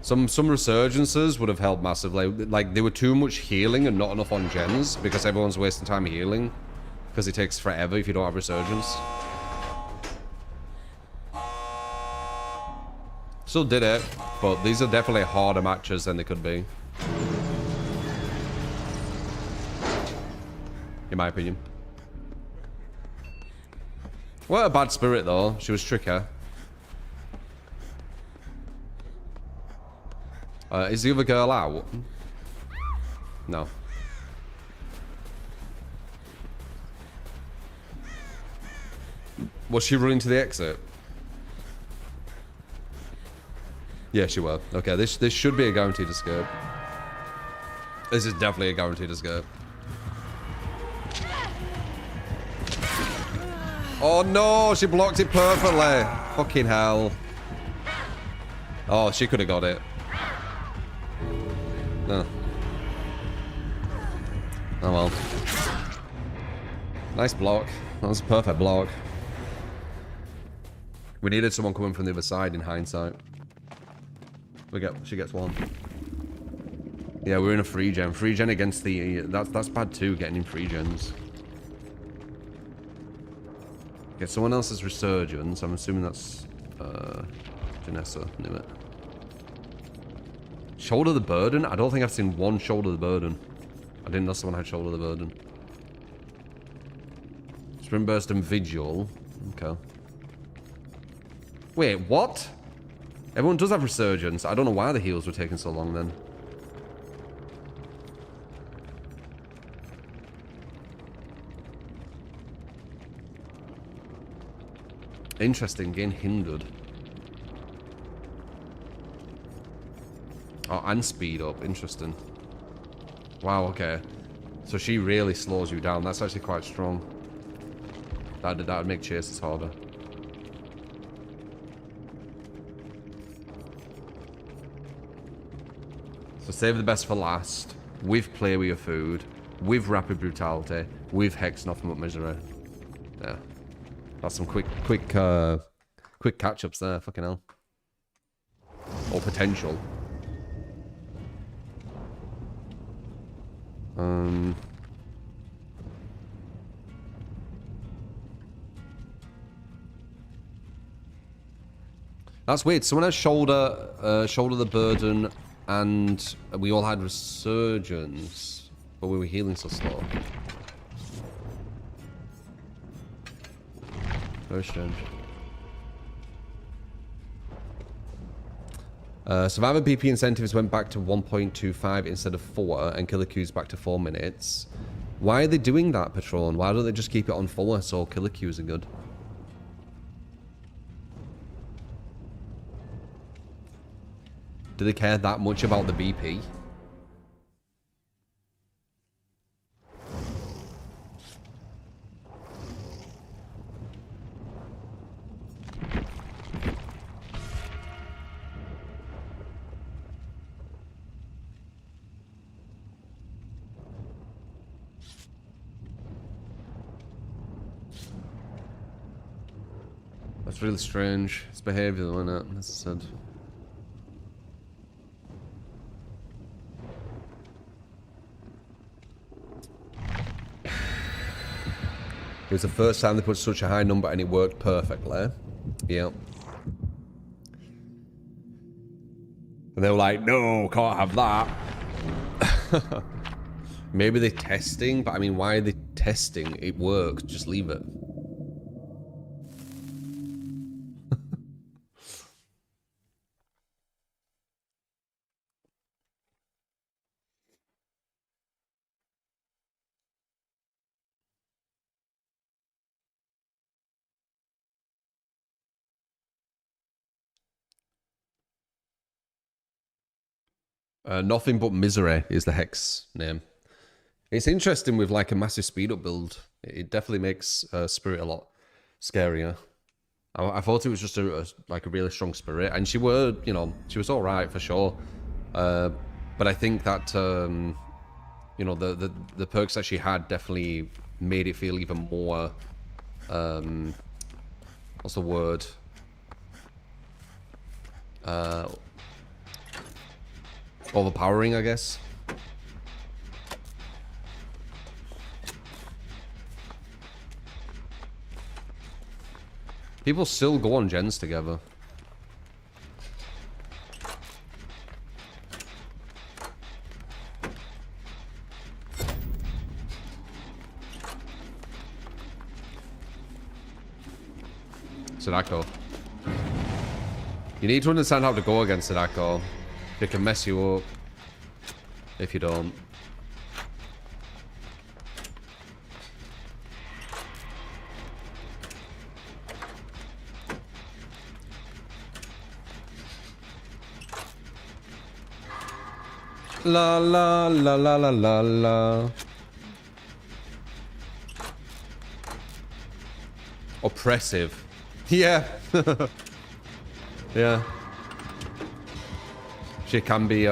Some resurgences would have helped massively. Like, they were too much healing and not enough on gens because everyone's wasting time healing because it takes forever if you don't have resurgence. Still did it, but these are definitely harder matches than they could be. in my opinion. What a bad spirit, though. She was tricky. Is the other girl out? No. Was she running to the exit? Yeah, she was. Okay, this should be a guaranteed escape. This is definitely a guaranteed escape. Oh no, she blocked it perfectly. Fucking hell. Oh, she could have got it. No. Oh well. Nice block. That was a perfect block. We needed someone coming from the other side in hindsight. She gets one. Yeah, we're in a free gen. Free gen against the... That's bad too, getting in free gens. Get someone else's resurgence. I'm assuming that's Janessa. Knew it. Shoulder the burden? I don't think I've seen one shoulder the burden. I didn't know someone had shoulder the burden. Sprint burst and vigil. Okay. Wait, what? Everyone does have resurgence. I don't know why the heals were taking so long then. Interesting, getting hindered. Oh, and speed up. Interesting. Wow, okay. So she really slows you down. That's actually quite strong. That would make chases harder. So save the best for last. With play with your food. With rapid brutality. With hex nothing but misery. Yeah. That's some quick catch-ups there. Fucking hell. Or potential. That's weird. Someone has shoulder the burden, and we all had resurgence, but we were healing so slow. Very strange. Survivor BP incentives went back to 1.25 instead of 4, and killer queues back to 4 minutes. Why are they doing that, Patron? Why don't they just keep it on 4 so killer queues are good? Do they care that much about the BP? That's really strange. It's behaviour, though, isn't it? As I said. It was the first time they put such a high number and it worked perfectly. Yeah. And they were like, no, can't have that. Maybe they're testing, but I mean, why are they testing? It works, just leave it. Nothing but misery is the hex name. It's interesting with like a massive speed up build. It definitely makes Spirit a lot scarier. I thought it was just a really strong Spirit, and she were, you know, she was all right for sure. But I think that you know, the perks that she had definitely made it feel even more what's the word? Overpowering, I guess. People still go on gens together. Sadako. You need to understand how to go against Sadako. They can mess you up if you don't. La la la la la la la. Oppressive. Yeah. Yeah. She can be, she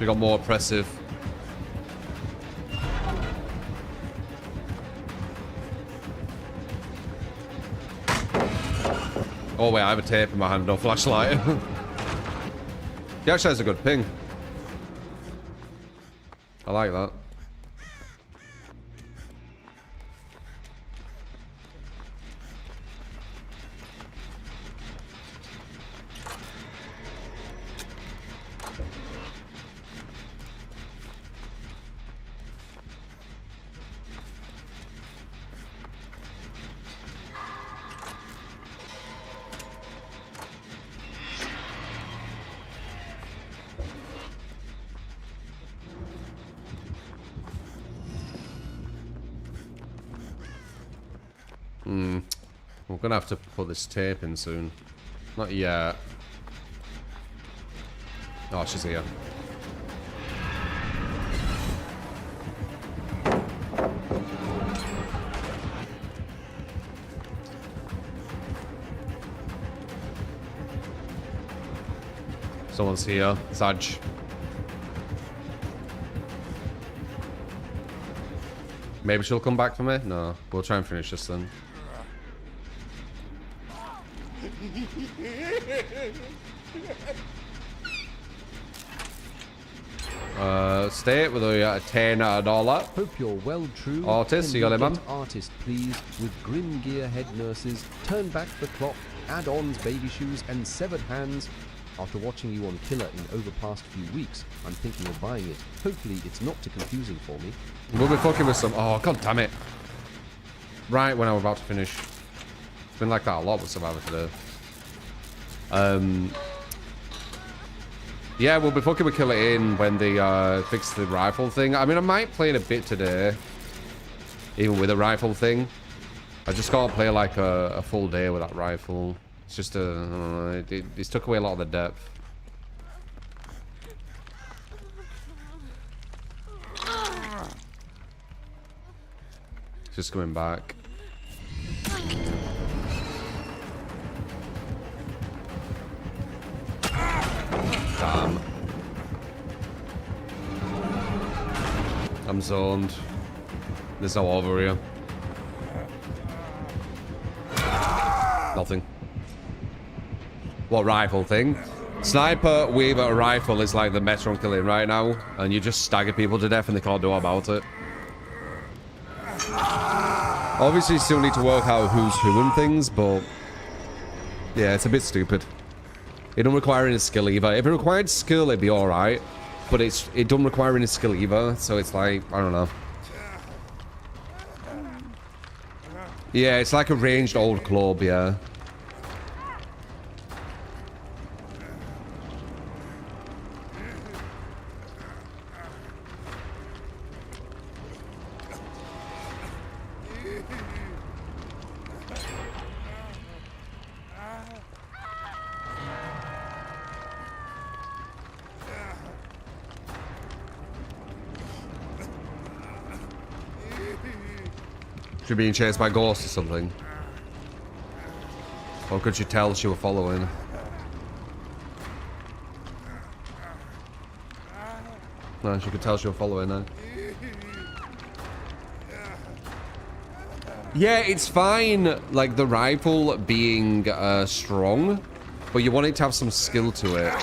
got more oppressive. Oh wait, I have a tape in my hand, no flashlight. He actually has a good ping. I like that. We're gonna have to put this tape in soon. Not yet. Oh, she's here. Someone's here. Saj. Maybe she'll come back for me? No. We'll try and finish this then. Stay with a 10 $1. Hope you're well, true. Artist, you got it, man? Artist, please, with grim gear head nurses, turn back the clock, add-ons, baby shoes, and severed hands. After watching you on Killer in over past few weeks, I'm thinking of buying it. Hopefully, it's not too confusing for me. We'll be fucking with some. Oh, god damn it! Right when I'm about to finish. It's been like that a lot with Survivor today. Yeah, we'll be fucking with Killer in when they fix the rifle thing. I mean, I might play it a bit today, even with a rifle thing. I just can't play like a full day with that rifle. It's just it's took away a lot of the depth. It's just coming back. Damn. I'm zoned. There's no over here. Nothing. What rifle thing? Sniper with a rifle is like the meta on Killing right now, and you just stagger people to death and they can't do about it. Obviously, you still need to work out who's who and things, but yeah, it's a bit stupid. It don't require any skill either. If it required skill, it'd be alright, but it don't require any skill either, so it's like, I don't know. Yeah, it's like a ranged old club, yeah. She's being chased by ghosts or something. Or could she tell she was following? No, she could tell she was following her. Yeah, it's fine, like the rifle being strong, but you want it to have some skill to it.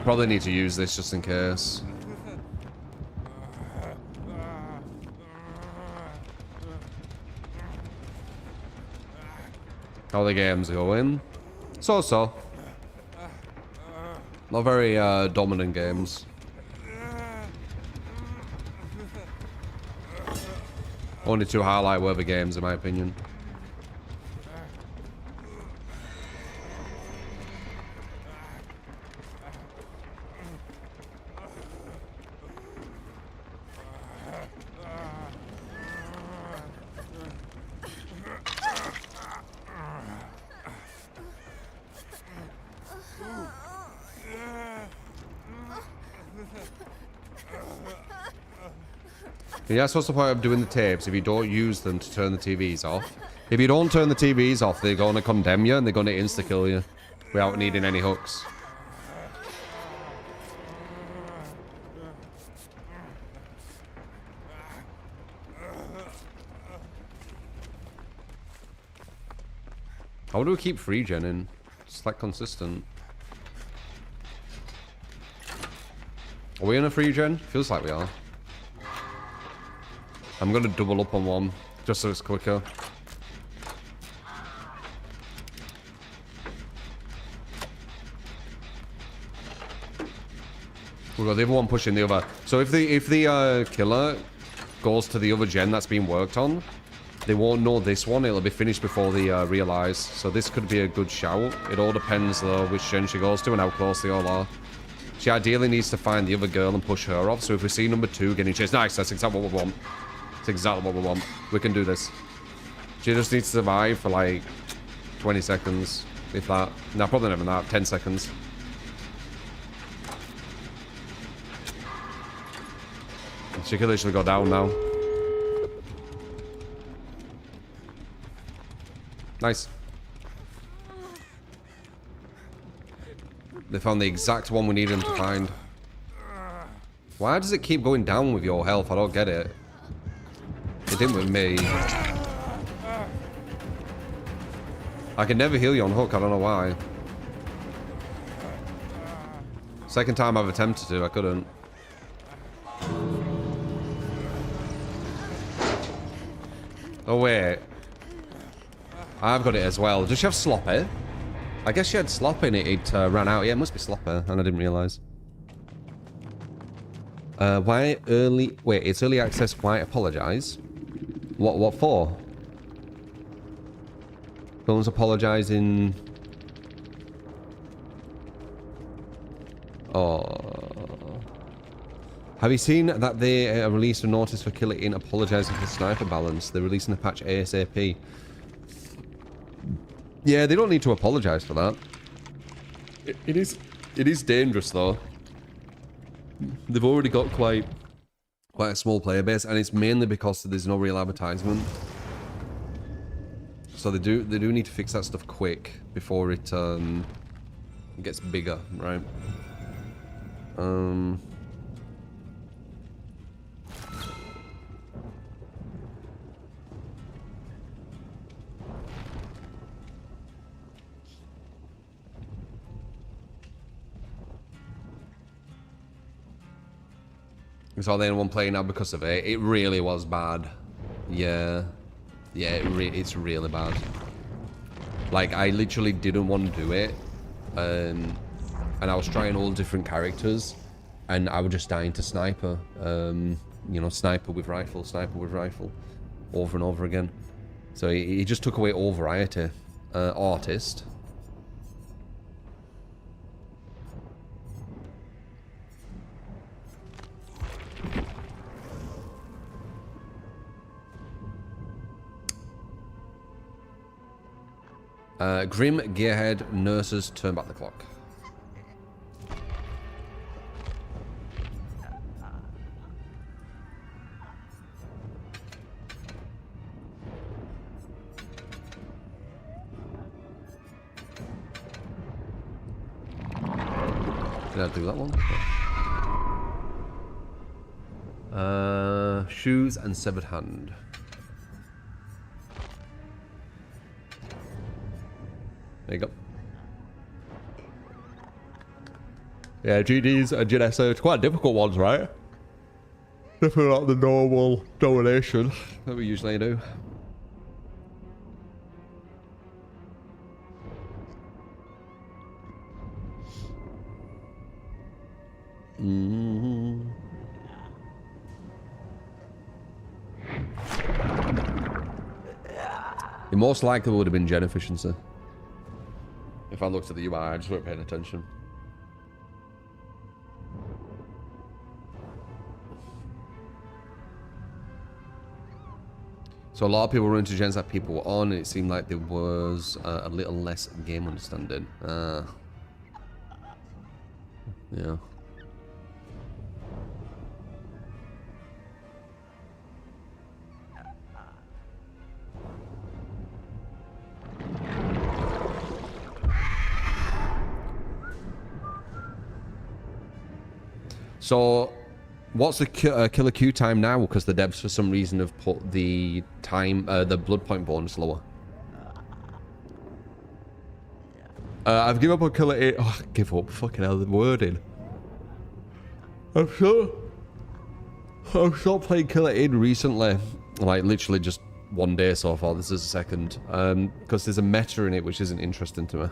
Probably need to use this just in case. How the game's going? So-so. Not very dominant games. Only two highlight-worthy games, in my opinion. Yeah, so what's the point of doing the tapes if you don't use them to turn the TVs off? If you don't turn the TVs off, they're going to condemn you and they're going to insta-kill you without needing any hooks. How do we keep free genning? It's like consistent. Are we in a free gen? Feels like we are. I'm going to double up on one, just so it's quicker. We've got the other one pushing the other. So if the killer goes to the other gen that's being worked on, they won't know this one. It'll be finished before they realise. So this could be a good shout. It all depends, though, which gen she goes to and how close they all are. She ideally needs to find the other girl and push her off. So if we see number 2 getting chased... Nice, that's exactly what we want. That's exactly what we want. We can do this. She just needs to survive for like 20 seconds, if that. No, probably not even that. 10 seconds. She could literally go down now. Nice. They found the exact one we needed them to find. Why does it keep going down with your health? I don't get it. It didn't with me. I can never heal you on hook. I don't know why. Second time I've attempted to, I couldn't. Oh, wait. I've got it as well. Does she have sloppy? I guess she had sloppy and it ran out. Yeah, it must be sloppy, and I didn't realise. Why early... Wait, it's early access. Why apologise? What for? Someone's apologising... Oh... Have you seen that they released a notice for Creatine apologising for sniper balance? They're releasing a patch ASAP. Yeah, they don't need to apologise for that. It is dangerous though. They've already got quite a small player base, and it's mainly because there's no real advertisement. So they do need to fix that stuff quick before it gets bigger, right? It's all the only one playing now because of it. It really was bad. Yeah. Yeah, it's really bad. Like, I literally didn't want to do it. And I was trying all different characters. And I was just dying to sniper. You know, sniper with rifle. Over and over again. So he just took away all variety. Artist. Grim Gearhead nurses turn back the clock. Did I do that one? Shoes and severed hand. There you go. Yeah, GDs and GNSO, it's quite difficult ones, right? Definitely not the normal domination that we usually do. Mm-hmm. It most likely would have been gen efficiency. If I looked at the UI, I just weren't paying attention. So a lot of people were into gens that people were on, and it seemed like there was a little less game understanding. Yeah. So, what's the killer Q time now? Because the devs, for some reason, have put the time, the blood point bonus lower. I've given up on killer 8. Oh, give up. Fucking hell, the wording. I've stopped playing killer 8 recently. Like, literally just one day so far. This is the second. Because there's a meta in it which isn't interesting to me.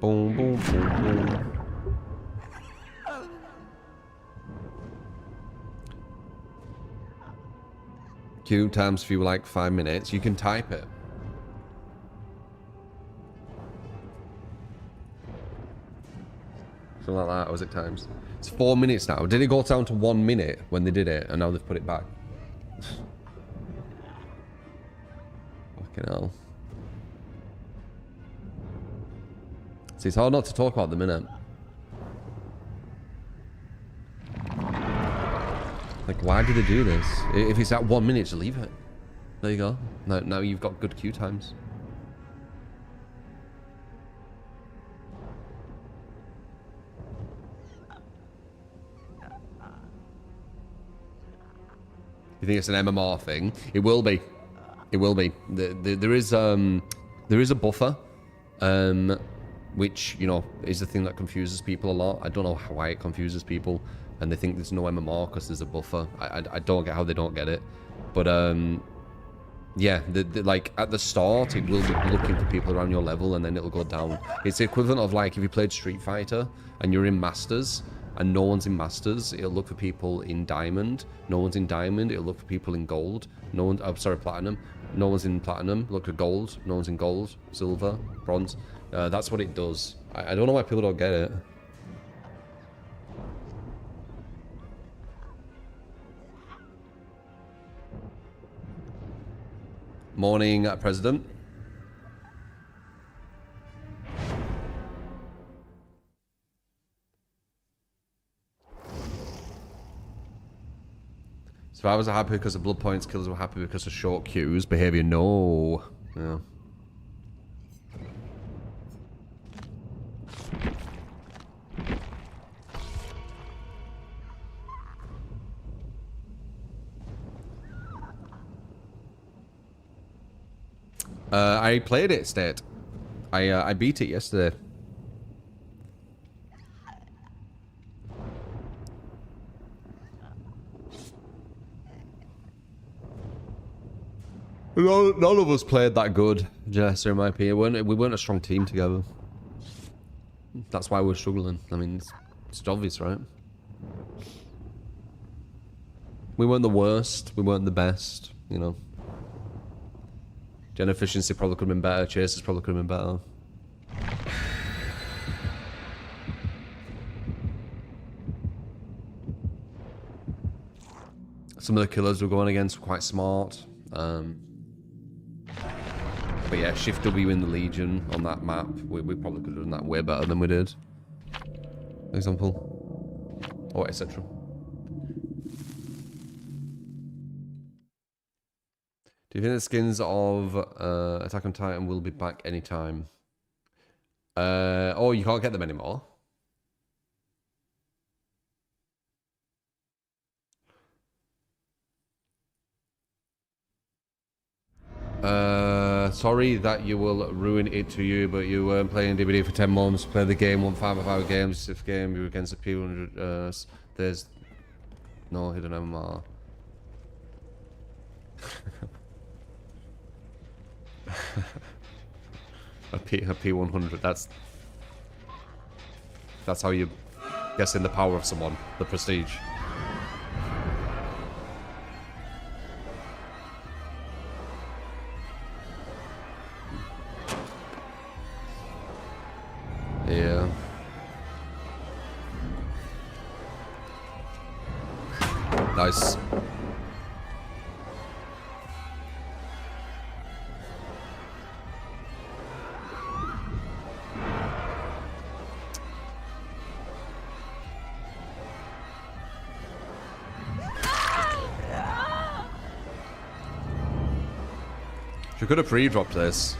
Boom, boom, boom, boom. Q times for like 5 minutes. You can type it. Something like that. Or was it times? It's 4 minutes now. Did it go down to 1 minute when they did it, and now they've put it back? Fucking hell. See, it's hard not to talk about the minute. Like, why did they do this? If it's at 1 minute, just leave it. There you go. Now you've got good queue times. You think it's an MMR thing? It will be. It will be. There is a buffer, which, you know, is the thing that confuses people a lot. I don't know why it confuses people, and they think there's no MMR because there's a buffer. I don't get how they don't get it, but yeah, like at the start it will be looking for people around your level, and then it'll go down. It's the equivalent of like if you played Street Fighter and you're in Masters and no one's in Masters, it'll look for people in Diamond. No one's in Diamond, it'll look for people in Gold. No one, oh, sorry, Platinum. No one's in Platinum, look for Gold. No one's in Gold, Silver, Bronze. That's what it does. I don't know why people don't get it. Morning, President. Survivors are happy because of blood points, killers were happy because of short queues. Behavior, no. Yeah. I played it, State. I beat it yesterday. None of us played that good, Jester, in my opinion. We weren't a strong team together. That's why we're struggling. I mean, it's obvious, right? We weren't the worst. We weren't the best, you know. Gen efficiency probably could have been better. Chasers probably could have been better. Some of the killers we're going against were quite smart. But yeah, Shift W in the Legion on that map, we probably could have done that way better than we did. For example. Or etc. Do you think the skins of Attack on Titan will be back anytime? Oh, you can't get them anymore? Sorry that you will ruin it to you, but you weren't playing DVD for 10 months, play the game, won 5 games, if game, you're against a P100, there's no hidden MMR. a P100, that's That's how you guess in the power of someone, the prestige. Yeah. Nice. She could have pre-dropped this.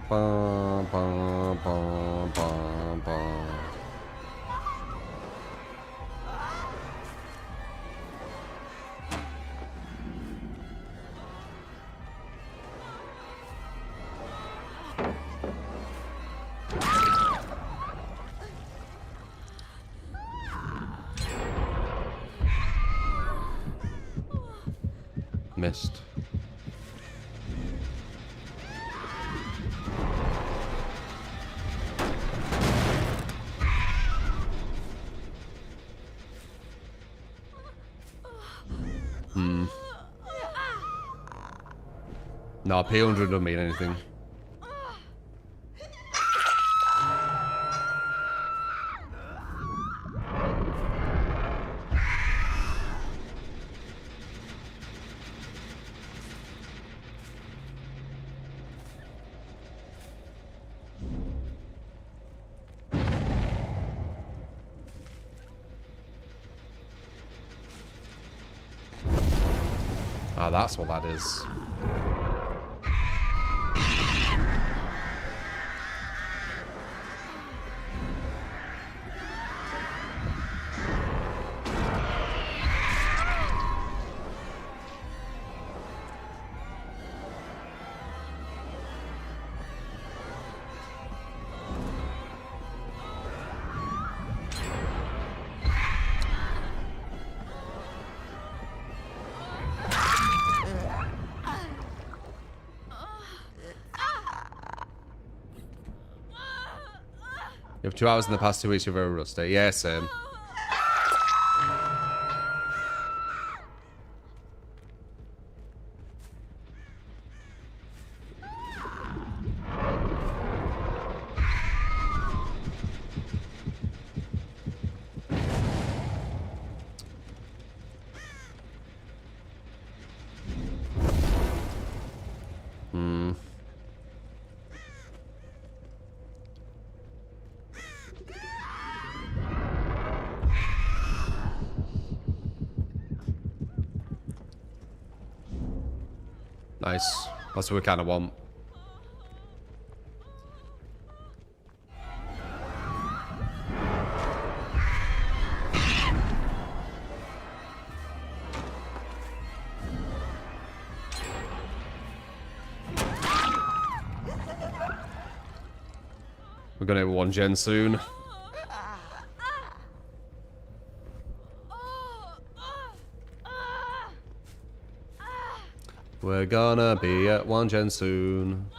Ba, ba, ba, ba, ba. Missed. No, P100 don't mean anything. Ah, that's what that is. You have 2 hours in the past 2 weeks, you're very rusty. Yeah, same. Nice. That's what we kind of want. We're gonna hit 1 gen soon. We're gonna be at 1 gen soon.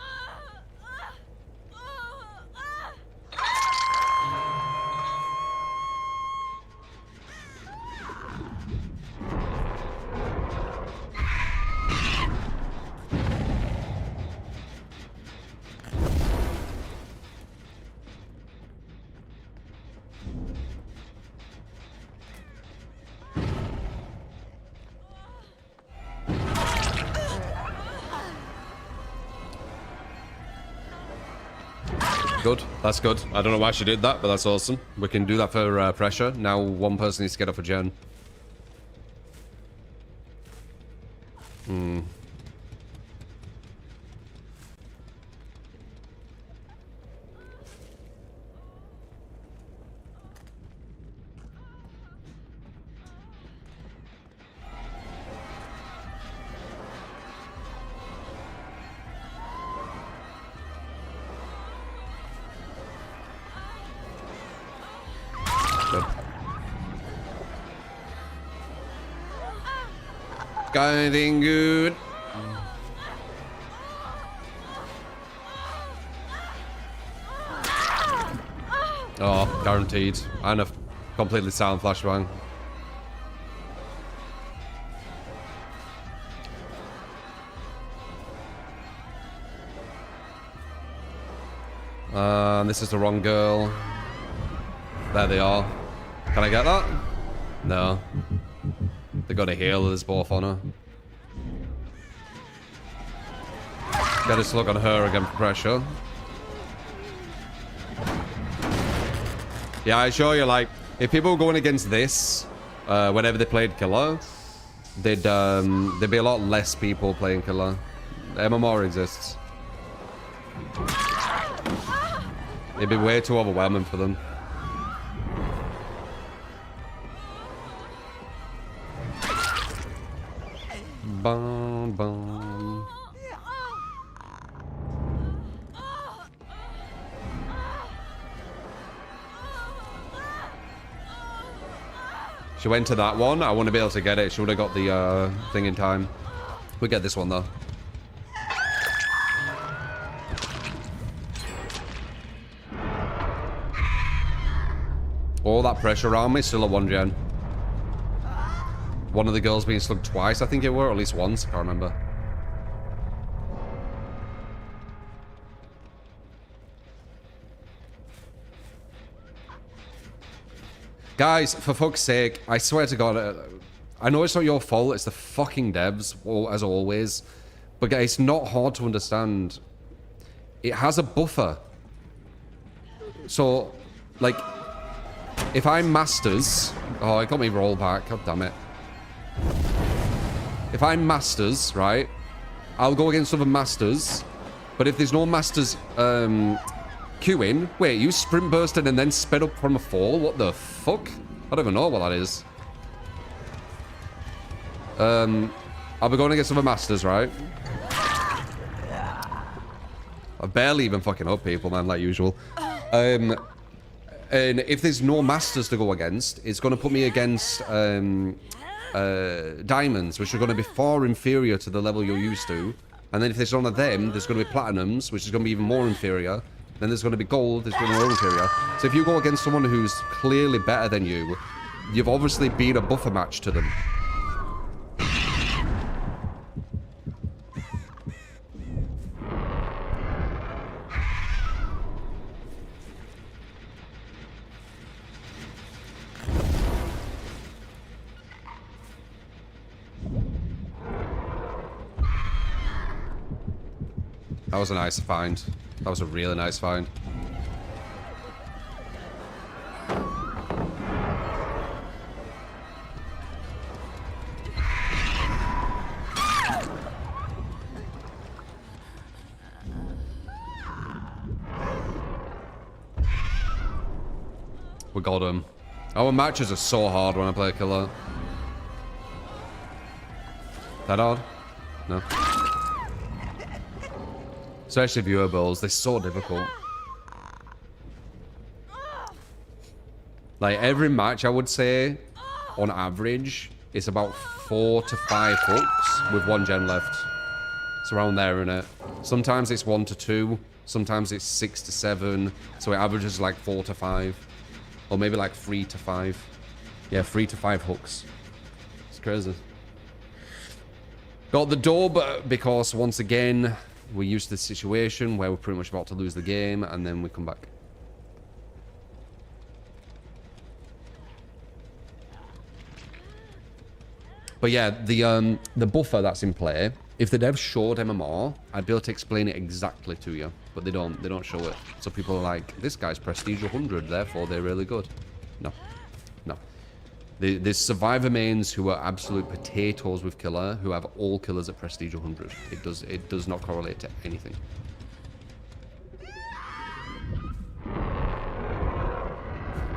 Good. That's good. I don't know why she did that, but that's awesome. We can do that for pressure. Now 1 person needs to get off a gen. Good. Got anything good? Oh, guaranteed. And a completely silent flashbang. This is the wrong girl. There they are. Can I get that? No. They got a healers both on her. Get a slug on her again for pressure. Yeah, I assure you, like, if people were going against this, whenever they played killer, there'd be a lot less people playing killer. MMR exists. It'd be way too overwhelming for them. Bum, bum. She went to that one. I want to be able to get it. She would have got the thing in time. We get this one though. All that pressure around me, still at 1 gen. One of the girls being slugged twice, I think it were, or at least once, I can't remember. Guys, for fuck's sake, I swear to God, I know it's not your fault, it's the fucking devs, as always. But guys, it's not hard to understand. It has a buffer. So, like, if I'm Masters... Oh, it got me roll back, god damn it. If I'm Masters, right, I'll go against other Masters. But if there's no Masters queuing... Wait, you sprint bursted and then sped up from a fall? What the fuck? I don't even know what that is. I'll be going against other Masters, right? I barely even fucking up people, man, like usual. And if there's no Masters to go against, it's going to put me against Diamonds, which are going to be far inferior to the level you're used to. And then if there's none of them, there's going to be Platinums, which is going to be even more inferior. Then there's going to be Gold, which is going to be more inferior. So if you go against someone who's clearly better than you, you've obviously been a buffer match to them. That was a nice find. That was a really nice find. We got him. Our matches are so hard when I play a killer. That hard? No. Especially viewer bills, they're so difficult. Like, every match, I would say, on average, it's about 4 to 5 hooks with 1 gen left. It's around there, innit? Sometimes it's 1 to 2, sometimes it's 6 to 7, so it averages like 4 to 5. Or maybe like 3 to 5. Yeah, 3 to 5 hooks. It's crazy. Got the dub because, once again, we're used to the situation where we're pretty much about to lose the game, and then we come back. But yeah, the buffer that's in play, if the devs showed MMR, I'd be able to explain it exactly to you. But they don't show it. So people are like, this guy's prestige 100, therefore they're really good. No. No. There's survivor mains who are absolute potatoes with killer, who have all killers at prestige 100. It does not correlate to anything.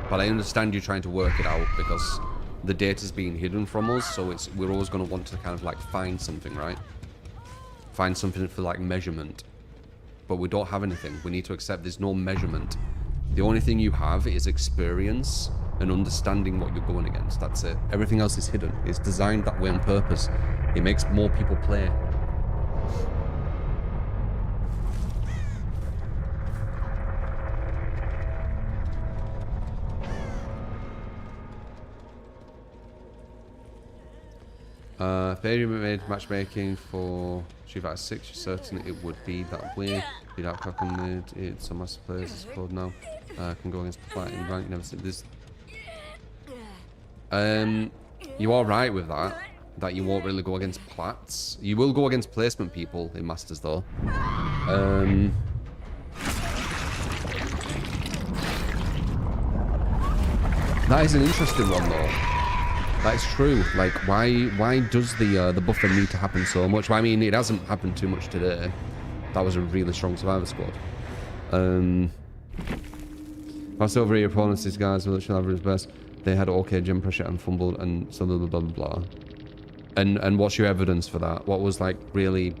But I understand you trying to work it out because the data's being hidden from us, so we're always going to want to kind of like find something, right? Find something for like measurement. But we don't have anything. We need to accept there's no measurement. The only thing you have is experience and understanding what you're going against. That's it. Everything else is hidden. It's designed that way on purpose. It makes more people play. If Adrian made matchmaking for Street Fighter 6, you're certain it would be that way. Beat out Cock and it's some master players is called now. Can go against Platinum rank, never seen this. You are right with that. That you won't really go against Plats. You will go against placement people in Masters though. That is an interesting one though. That is true. Like, why does the buffer need to happen so much? Well, I mean, it hasn't happened too much today. That was a really strong Survivor squad. Passed over your opponents, these guys were literally average best. They had okay gem pressure and fumbled and so blah blah blah blah. And what's your evidence for that? What was like really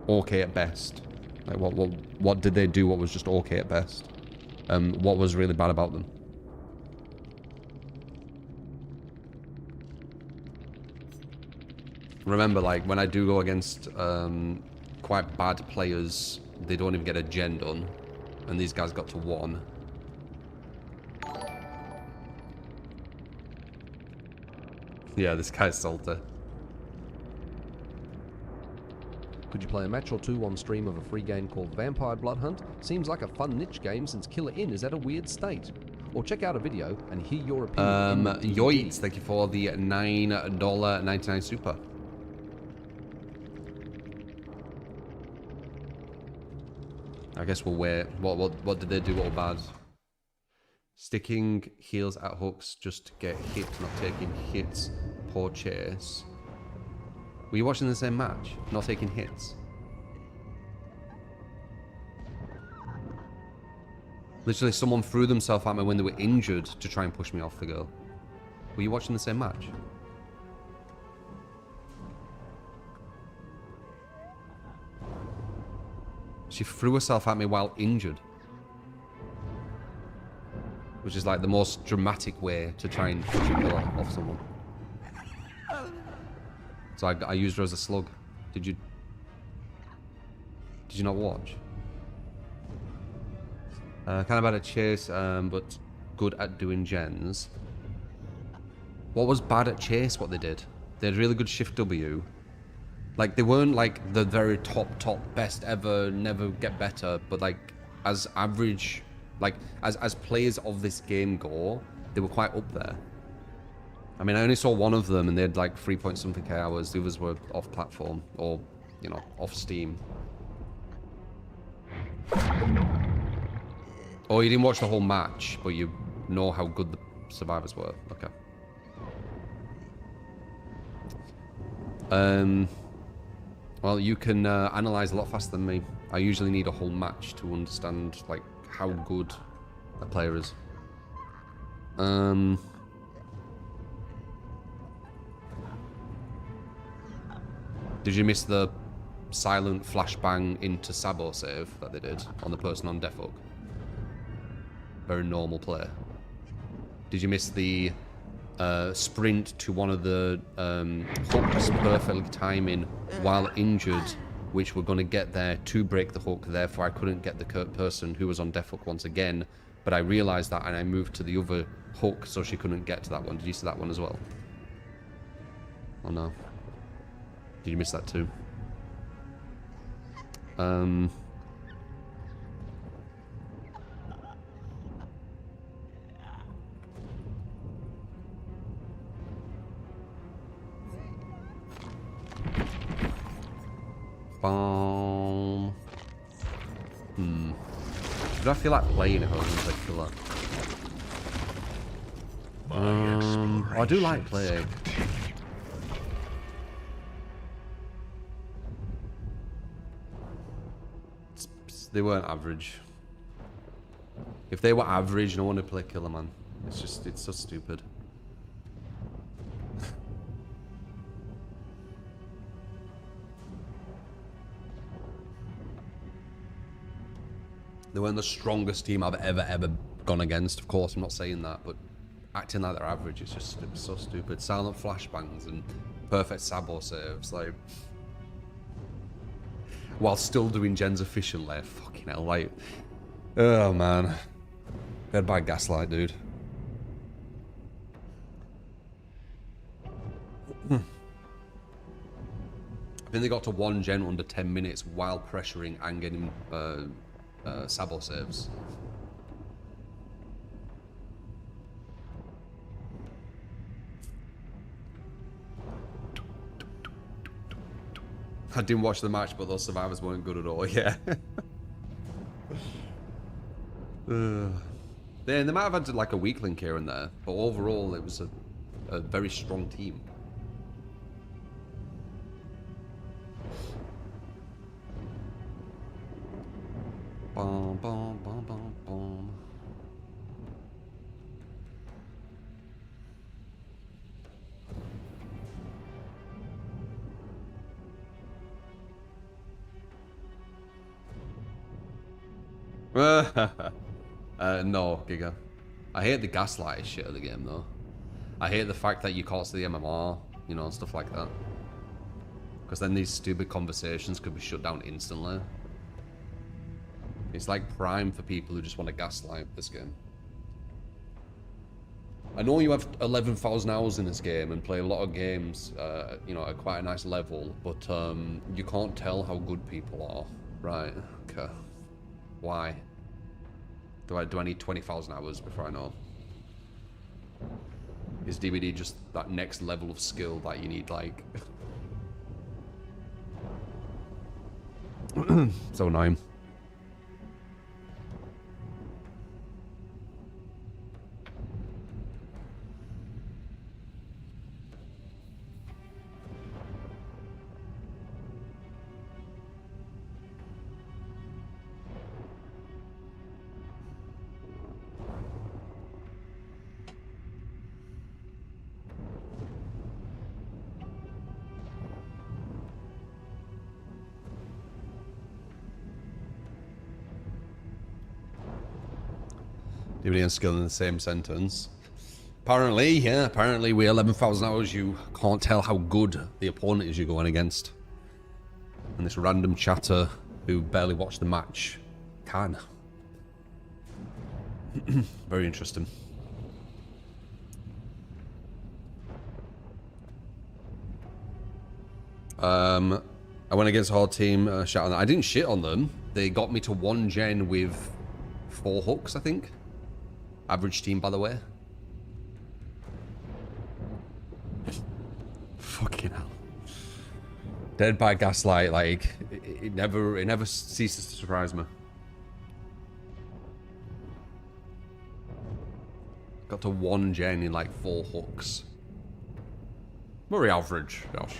okay at best? Like what did they do? What was just okay at best? What was really bad about them? Remember, like, when I do go against quite bad players, they don't even get a gen done. And these guys got to 1. Yeah, this guy's salty. Could you play a match or two on stream of a free game called Vampire Blood Hunt? Seems like a fun niche game since Killer Inn is at a weird state. Or check out a video and hear your opinion. Yoids, thank you for the $9.99 super. I guess we'll wait. What did they do? What were bad? Sticking heels at hooks just to get hit, not taking hits. Poor chase. Were you watching the same match? Not taking hits? Literally, someone threw themselves at me when they were injured to try and push me off the girl. Were you watching the same match? She threw herself at me while injured. Which is like the most dramatic way to try and push a girl off someone. So I used her as a slug. Did you not watch? Kind of bad at chase, but good at doing gens. What was bad at chase? What they did? They had really good shift W. Like, they weren't like the very top best ever, never get better, but like as average, like as players of this game go, they were quite up there. I mean, I only saw one of them and they had like 3 point something K hours. The others were off platform or, you know, off Steam. Oh, you didn't watch the whole match, but you know how good the survivors were. Okay. Well, you can analyze a lot faster than me. I usually need a whole match to understand like how good a player is. Did you miss the silent flashbang into Sabo save that they did on the person on Death Hook? Very normal play. Did you miss the sprint to one of the hooks perfectly timing while injured, which were going to get there to break the hook, therefore I couldn't get the person who was on Death Hook once again, but I realised that and I moved to the other hook so she couldn't get to that one. Did you see that one as well? Oh no. Did you miss that too? Boom. Did I feel like playing if I was going to play killer? I do like playing. They weren't average. If they were average, no one would play killer, man. It's just, it's so stupid. They weren't the strongest team I've ever gone against. Of course, I'm not saying that, but acting like they're average, it's just so stupid. Silent flashbangs and perfect Sabo saves, like, while still doing gens efficiently. Fucking hell, like, oh man, dead by gaslight, dude. I think they got to 1 gen under 10 minutes while pressuring and getting Sabo saves. I didn't watch the match, but those survivors weren't good at all, yeah. They might have had like a weak link here and there, but overall it was a very strong team. Bum, bum, bum, bum, bum. No, Giga. I hate the gaslight shit of the game, though. I hate the fact that you can't see the MMR, you know, stuff like that. Because then these stupid conversations could be shut down instantly. It's like prime for people who just want to gaslight this game. I know you have 11,000 hours in this game and play a lot of games, you know, at quite a nice level, but you can't tell how good people are. Right, okay. Why? Do I need 20,000 hours before I know? Is DBD just that next level of skill that you need, like... So annoying. DBD and skill in the same sentence. Apparently, yeah, apparently with 11,000 hours you can't tell how good the opponent is you're going against. And this random chatter who barely watched the match can. Very interesting. I went against a hard team, shout on that. I didn't shit on them. They got me to 1 gen with 4 hooks, I think. Average team, by the way. Fucking hell. Dead by Gaslight, like, it never ceases to surprise me. Got to 1 gen in like 4 hooks. Very average, Josh.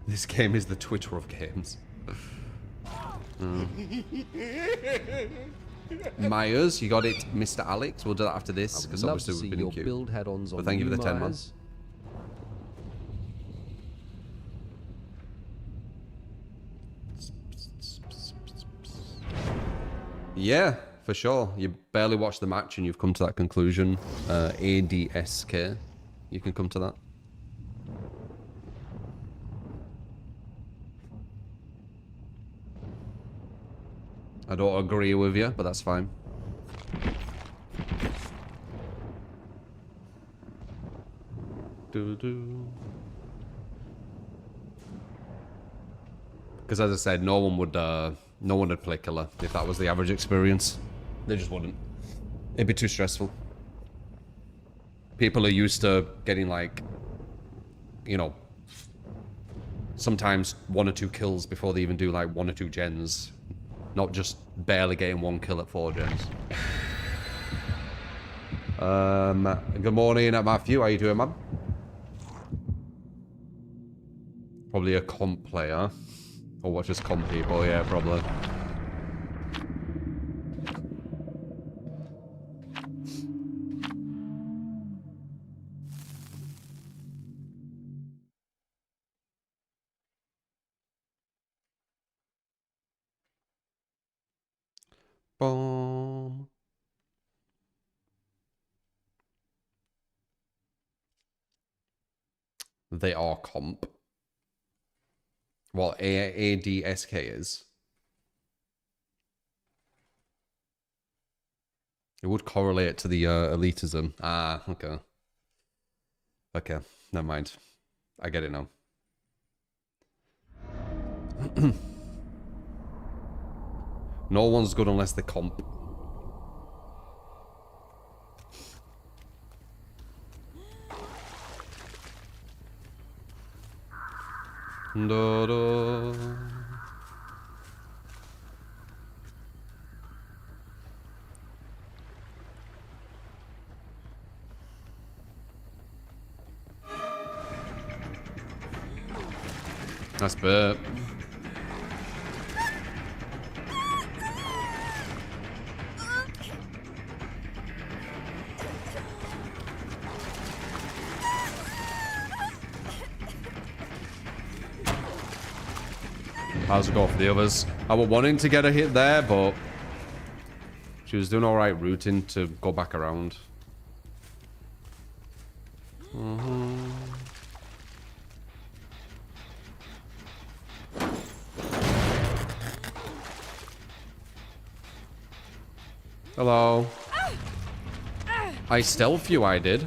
This game is the Twitter of games. Myers, you got it, Mr. Alex. We'll do that after this, because obviously we've been in queue. Build head-ons on But thank you for the 10 Myers. months. Yeah, for sure. You barely watched the match and you've come to that conclusion. ADSK. You can come to that. I don't agree with you, but that's fine. Because as I said, no one would play killer if that was the average experience. They just wouldn't. It'd be too stressful. People are used to getting like, you know, sometimes 1 or 2 kills before they even do like 1 or 2 gens. Not just barely getting 1 kill at 4 gens. Good morning, Matthew. How you doing, man? Probably a comp player. Or watches comp people, yeah, probably. Boom. They are comp. Well, ADSK is. It would correlate to the elitism. Ah, okay. Okay, never mind. I get it now. No one's good unless they comp. Da, da. That's bad. How's it go for the others? I was wanting to get a hit there, but she was doing alright rooting to go back around. Hello. I stealth you, I did.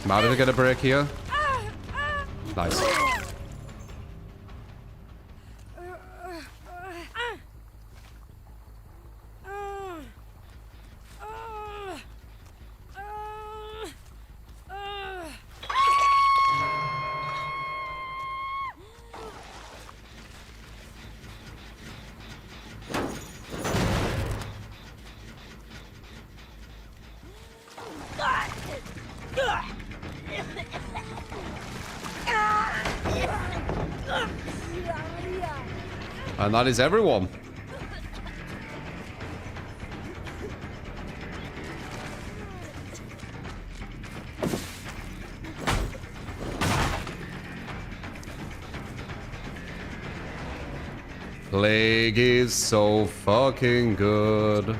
How did I get a break here? Nice. And that is everyone. Plague is so fucking good.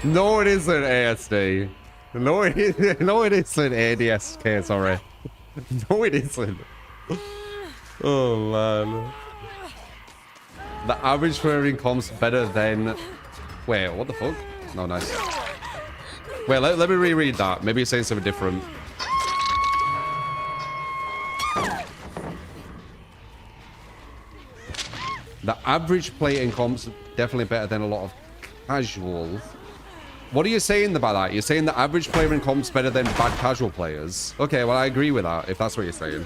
No, it isn't ASD. No, it isn't. No, it isn't ADSK, sorry. No, it isn't. Oh, man. The average wearing comps better than... Wait, what the fuck? No, nice. Wait, let me reread that. Maybe you're saying something different. The average player in comps definitely better than a lot of casual. What are you saying about that? You're saying the average player in comp's better than bad casual players? Okay, well, I agree with that, if that's what you're saying.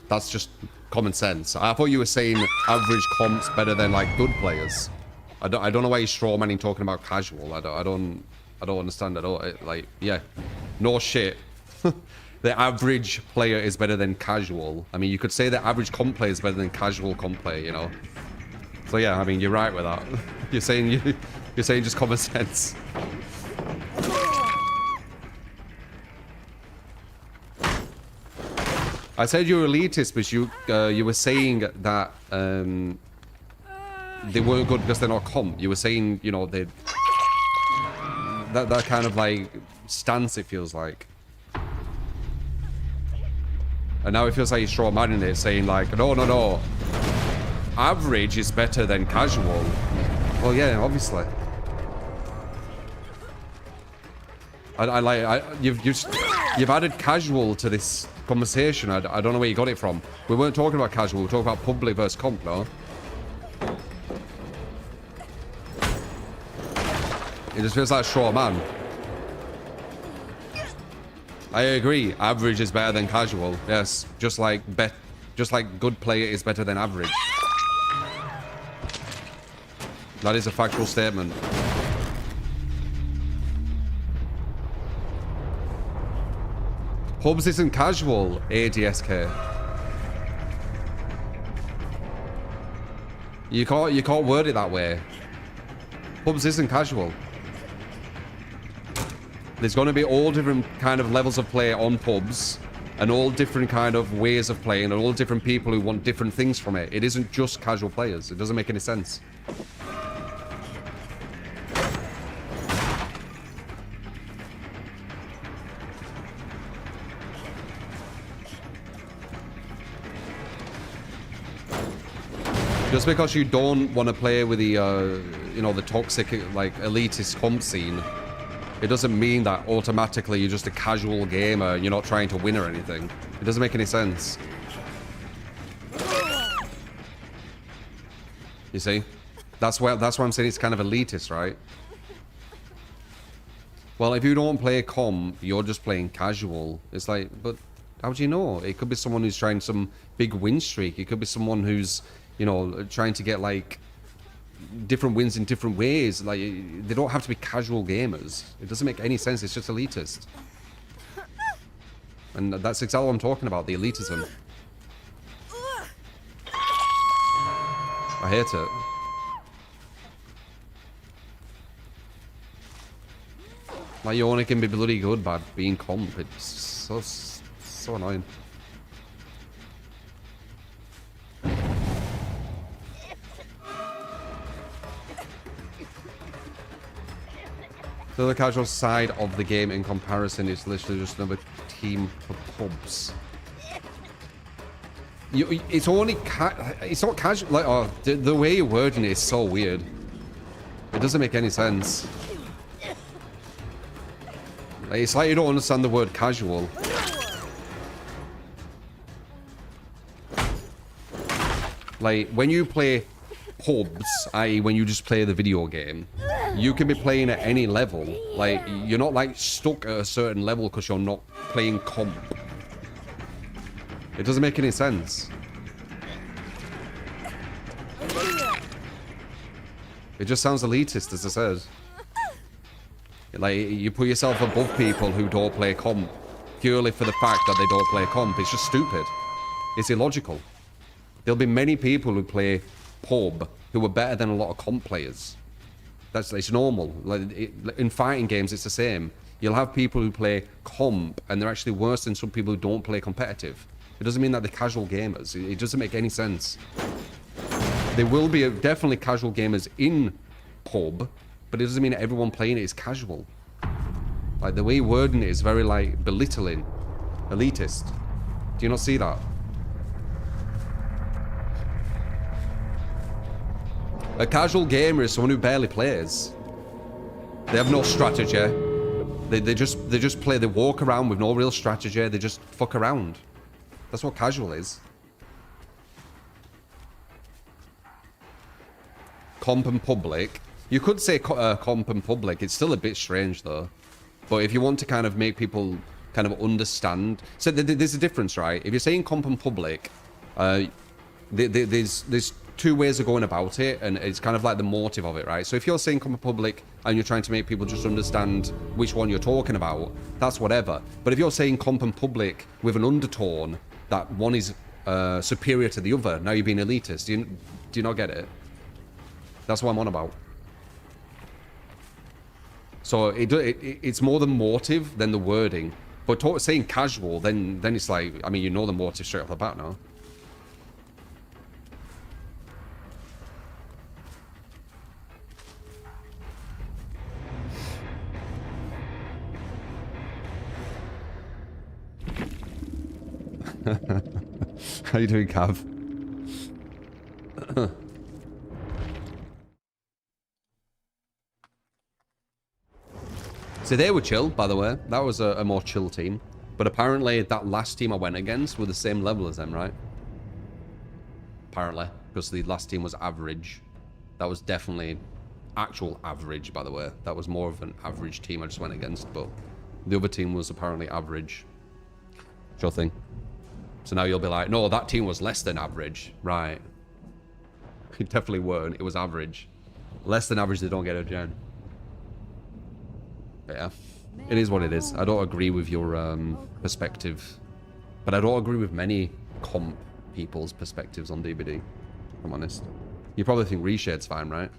That's just common sense. I thought you were saying average comp's better than, like, good players. I don't know why you're strawmanning talking about casual. I don't understand at all. Like, yeah. No shit. The average player is better than casual. I mean, you could say the average comp player is better than casual comp player, you know? So yeah, I mean, you're right with that. You're saying just common sense. I said you're elitist, but you were saying that they weren't good because they're not comp. You were saying, you know, they that kind of like stance, it feels like. And now it feels like you're straw manning it, saying like, no. Average is better than casual. Well, yeah, obviously. You've added casual to this conversation. I don't know where you got it from. We weren't talking about casual. We were talking about public versus comp, no? It just feels like straw man. I agree. Average is better than casual. Yes, just like good player is better than average. That is a factual statement. Pubs isn't casual, ADSK. You can't word it that way. Pubs isn't casual. There's going to be all different kind of levels of play on pubs, and all different kind of ways of playing, and all different people who want different things from it. It isn't just casual players. It doesn't make any sense. Just because you don't want to play with the, you know, the toxic, like, elitist comp scene, it doesn't mean that automatically you're just a casual gamer and you're not trying to win or anything. It doesn't make any sense. You see? That's why I'm saying it's kind of elitist, right? Well, if you don't play comp, you're just playing casual. It's like, but how do you know? It could be someone who's trying some big win streak. It could be someone who's, you know, trying to get, like, different wins in different ways. Like, they don't have to be casual gamers. It doesn't make any sense. It's just elitist. And that's exactly what I'm talking about, the elitism. I hate it. Like, you only can be bloody good by being comp. It's so annoying. So the casual side of the game in comparison is literally just another team for pubs. It's only it's not casual. Like, oh, the way you're wording it is so weird. It doesn't make any sense. Like, it's like you don't understand the word casual. Like, when you play pubs, i.e. when you just play the video game, you can be playing at any level. Like, you're not, like, stuck at a certain level because you're not playing comp. It doesn't make any sense. It just sounds elitist, as I said. Like, you put yourself above people who don't play comp purely for the fact that they don't play comp. It's just stupid. It's illogical. There'll be many people who play pub who are better than a lot of comp players. It's normal. Like, in fighting games, it's the same. You'll have people who play comp and they're actually worse than some people who don't play competitive. It doesn't mean that they're casual gamers. It doesn't make any sense. There will be definitely casual gamers in pub, but it doesn't mean everyone playing it is casual. Like, the way you're wording it is very, like, belittling, elitist. Do you not see that? A casual gamer is someone who barely plays. They have no strategy. They just play. They walk around with no real strategy. They just fuck around. That's what casual is. Comp and public. You could say comp and public. It's still a bit strange though. But if you want to kind of make people kind of understand, so there's a difference, right? If you're saying comp and public, there's two ways of going about it, and it's kind of like the motive of it, right? So if you're saying comp and public and you're trying to make people just understand which one you're talking about, that's whatever. But if you're saying comp and public with an undertone that one is superior to the other, now you're being elitist. Do you not get it? That's what I'm on about. So it's more the motive than the wording. But saying casual, then it's like, I mean, you know the motive straight off the bat now. How you doing, Cav? So they were chill, by the way. That was a more chill team. But apparently that last team I went against were the same level as them, right? Apparently. Because the last team was average. That was definitely actual average, by the way. That was more of an average team I just went against. But the other team was apparently average. Sure thing. So now you'll be like, no, that team was less than average. Right. It definitely weren't. It was average. Less than average, they don't get a gen. But yeah. It is what it is. I don't agree with your perspective. But I don't agree with many comp people's perspectives on DBD. If I'm honest. You probably think Reshade's fine, right?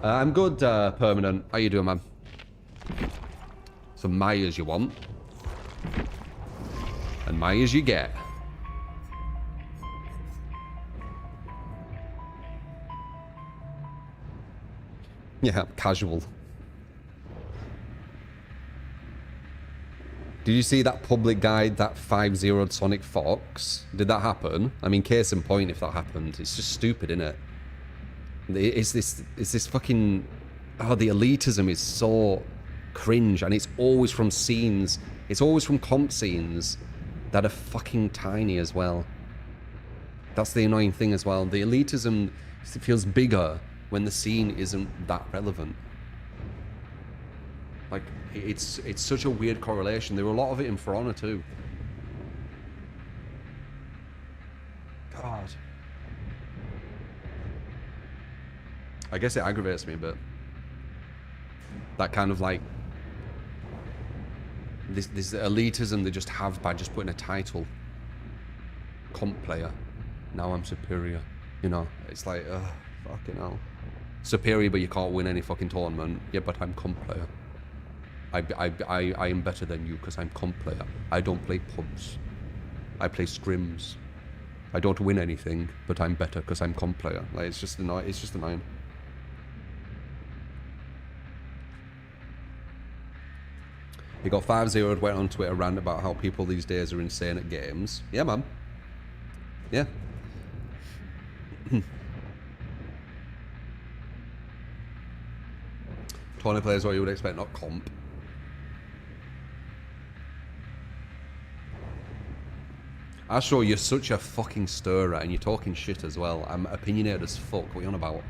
I'm good, Permanent. How you doing, man? Some Myers you want. And Myers you get. Yeah, casual. Did you see that public guide that 5-0'd Sonic Fox? Did that happen? I mean, case in point if that happened. It's just stupid, isn't it? It's this fucking... Oh, the elitism is so cringe, and it's always from scenes. It's always from comp scenes that are fucking tiny as well. That's the annoying thing as well. The elitism feels bigger when the scene isn't that relevant. Like, it's such a weird correlation. There were a lot of it in For Honor too. God. I guess it aggravates me a bit. That kind of like... This elitism they just have by just putting a title. Comp player. Now I'm superior. You know, it's like, ugh, fucking hell. Superior, but you can't win any fucking tournament. Yeah, but I'm comp player. I am better than you because I'm comp player. I don't play pubs. I play scrims. I don't win anything, but I'm better because I'm comp player. Like, it's just annoying. It's just annoying. He got 5-0'd, went on Twitter, rant about how people these days are insane at games. Yeah, man. Yeah. 20 players what you would expect, not comp. Astro, you're such a fucking stirrer and you're talking shit as well. I'm opinionated as fuck. What are you on about?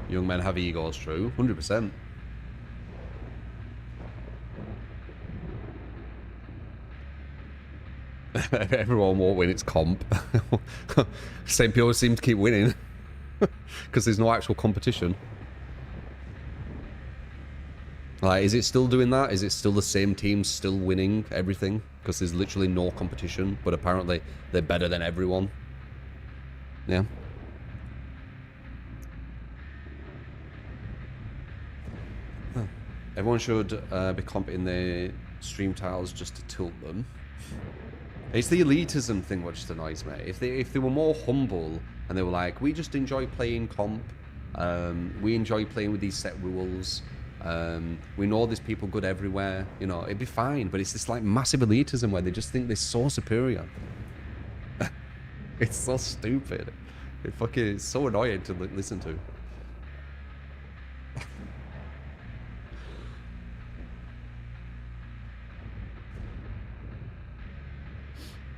Young men have egos, true. 100%. Everyone won't win its comp. Same people seem to keep winning. Because there's no actual competition. Like, is it still doing that? Is it still the same team still winning everything? Because there's literally no competition, but apparently they're better than everyone. Yeah. Huh. Everyone should be comping their stream titles just to tilt them. It's the elitism thing which just annoys me. If they were more humble and they were like, we just enjoy playing comp, we enjoy playing with these set rules, we know there's people good everywhere, you know, it'd be fine. But it's this like massive elitism where they just think they're so superior. It's so stupid. It's so annoying to listen to.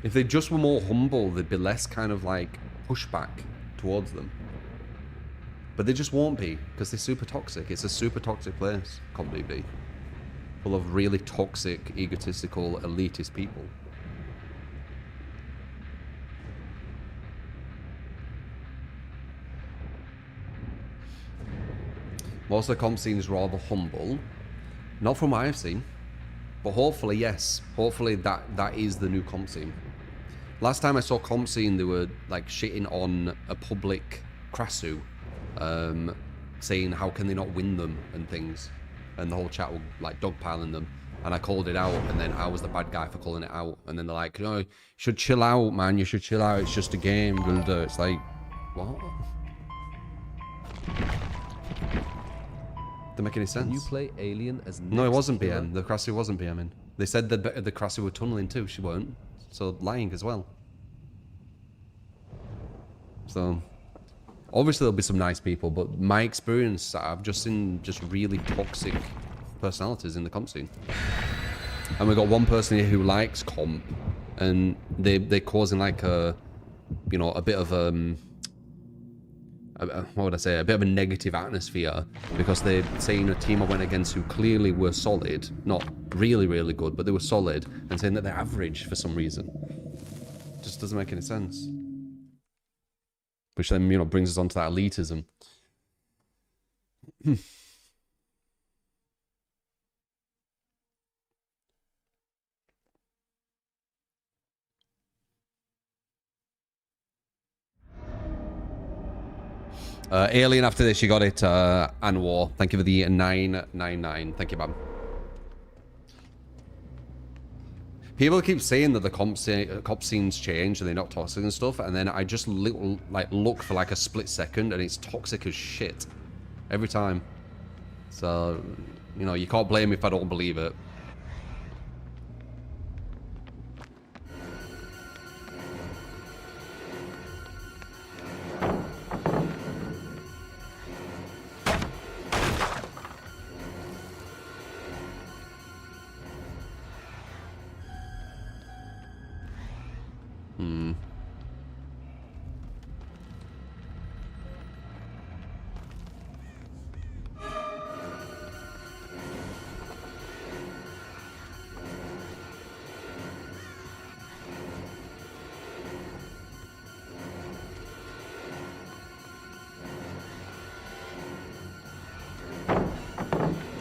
If they just were more humble, there'd be less kind of like pushback towards them. But they just won't be, because they're super toxic. It's a super toxic place, CompDB. Full of really toxic, egotistical, elitist people. Most of the comp scene is rather humble. Not from what I've seen. But hopefully, yes. Hopefully that is the new comp scene. Last time I saw comp scene, they were like shitting on a public Krasu, saying how can they not win them and things, and the whole chat were like dogpiling them, and I called it out, and then I was the bad guy for calling it out, and then they're like, no, you should chill out, man, you should chill out, it's just a game. It's like, what? Doesn't make any sense. Can you play Alien as No, it wasn't hero? BM. The Krasu wasn't BMing. They said that the Krasu were tunneling too. She weren't. So lying as well. So obviously there'll be some nice people, but my experience, I've just seen just really toxic personalities in the comp scene. And we got one person here who likes comp, and they're causing like a, you know, a bit of what would I say, a bit of a negative atmosphere, because they're saying a team I went against who clearly were solid, not really, really good, but they were solid, and saying that they're average for some reason. Just doesn't make any sense. Which then, you know, brings us on to that elitism. Alien after this, you got it. Anwar, thank you for the 999. Thank you, man. People keep saying that the cop scenes change and they're not toxic and stuff, and then I just look for like a split second, and it's toxic as shit every time. So, you know, you can't blame me if I don't believe it.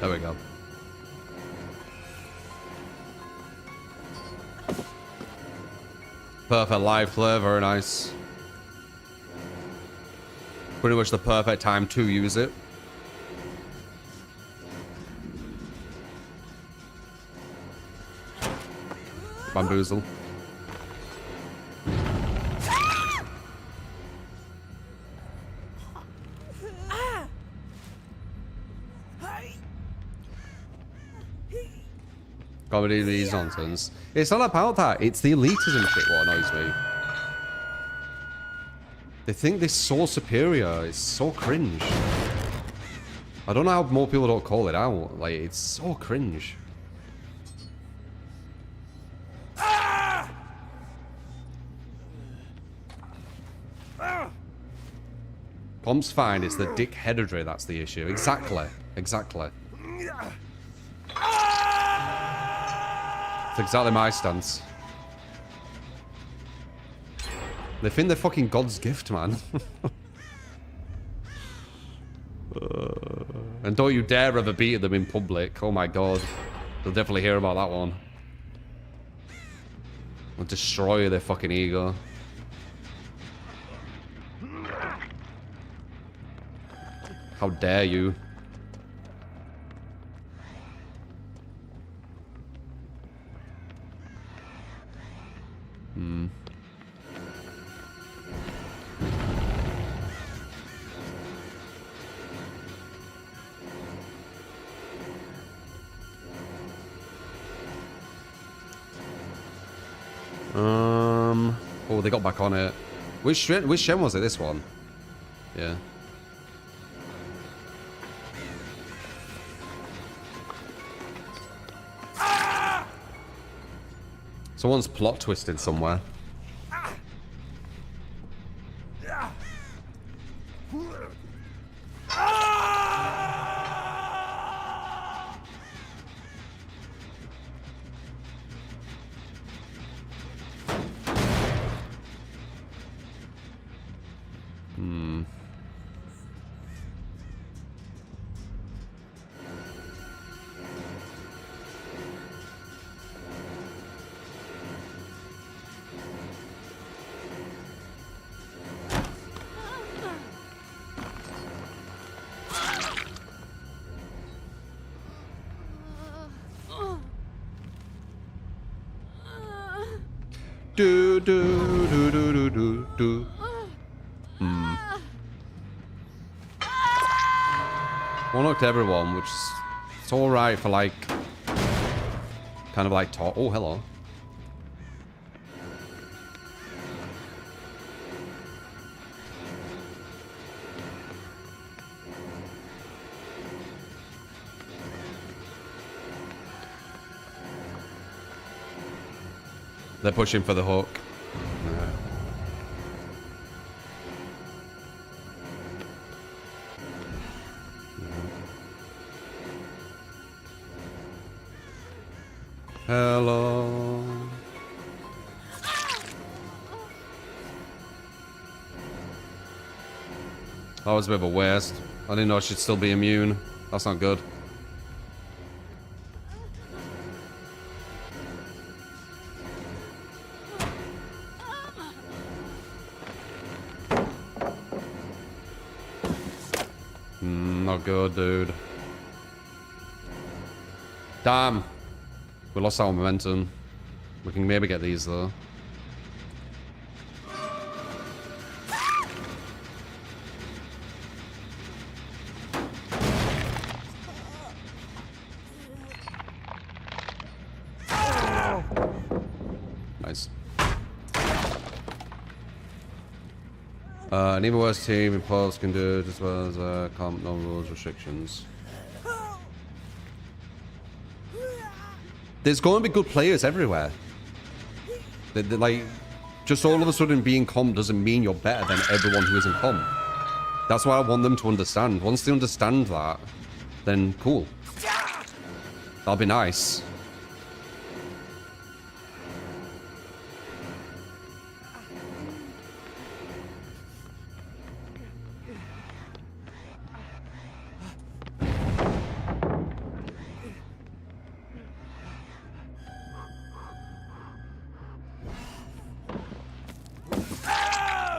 There we go. Perfect live flare, very nice. Pretty much the perfect time to use it. Bamboozle. Comedy these nonsense. It's not about that. It's the elitism shit what annoys me. They think they're so superior. It's so cringe. I don't know how more people don't call it out. Like, it's so cringe. Comp's fine. It's the dickheadedry that's the issue. Exactly. Exactly. That's exactly my stance. They think they're fucking God's gift, man. And don't you dare ever beat them in public. Oh my god. They'll definitely hear about that one. They'll destroy their fucking ego. How dare you? Oh, they got back on it. Which Shen was it? This one? Yeah. Someone's plot twisted somewhere. Do do do do do do do. One knocked everyone, which is it's all right for like kind of like talk. Oh, hello. They're pushing for the hook. Yeah. Hello. That was a bit of a waste. I didn't know I should still be immune. That's not good. Not good, dude. Damn. We lost our momentum. We can maybe get these, though. Nice. An even worse team in pause can do it as well as comp, no rules, restrictions. There's going to be good players everywhere. They're like, just all of a sudden being comp doesn't mean you're better than everyone who isn't comp. That's what I want them to understand. Once they understand that, then cool. That'll be nice.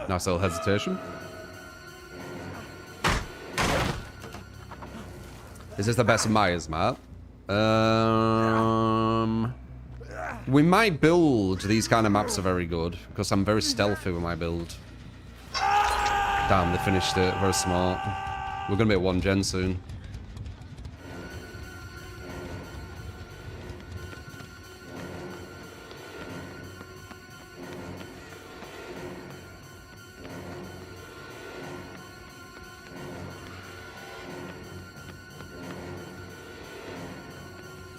Nice little hesitation. Is this the best of Maya's map? We might build. These kind of maps are very good because I'm very stealthy with my build. Damn, they finished it. Very smart. We're gonna be at 1 gen soon.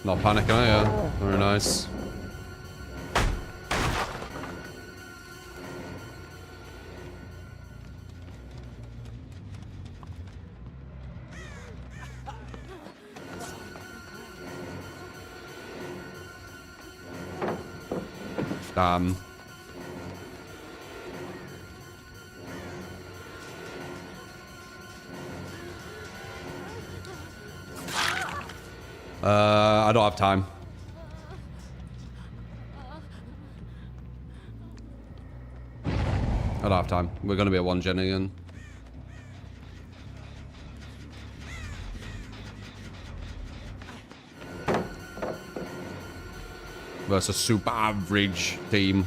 Not panicking, are you? Very nice. Damn. I don't have time. I don't have time. We're gonna be at 1 gen again. Versus super average team.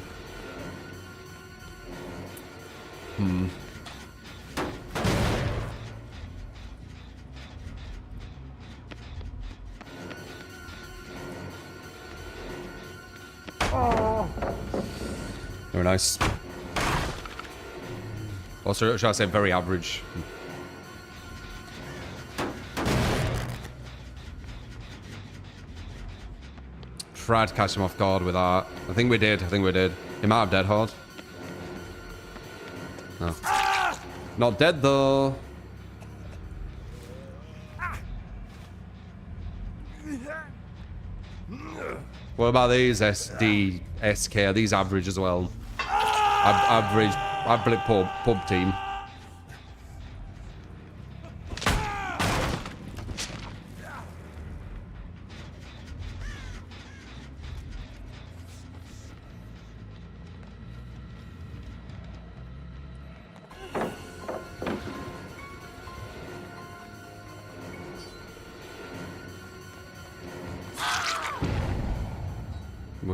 Very nice. Also, should I say very average? Tried to catch him off guard with that. I think we did. He might have dead hard. No. Not dead though. What about these SD, SK? Are these average as well? Average pub team.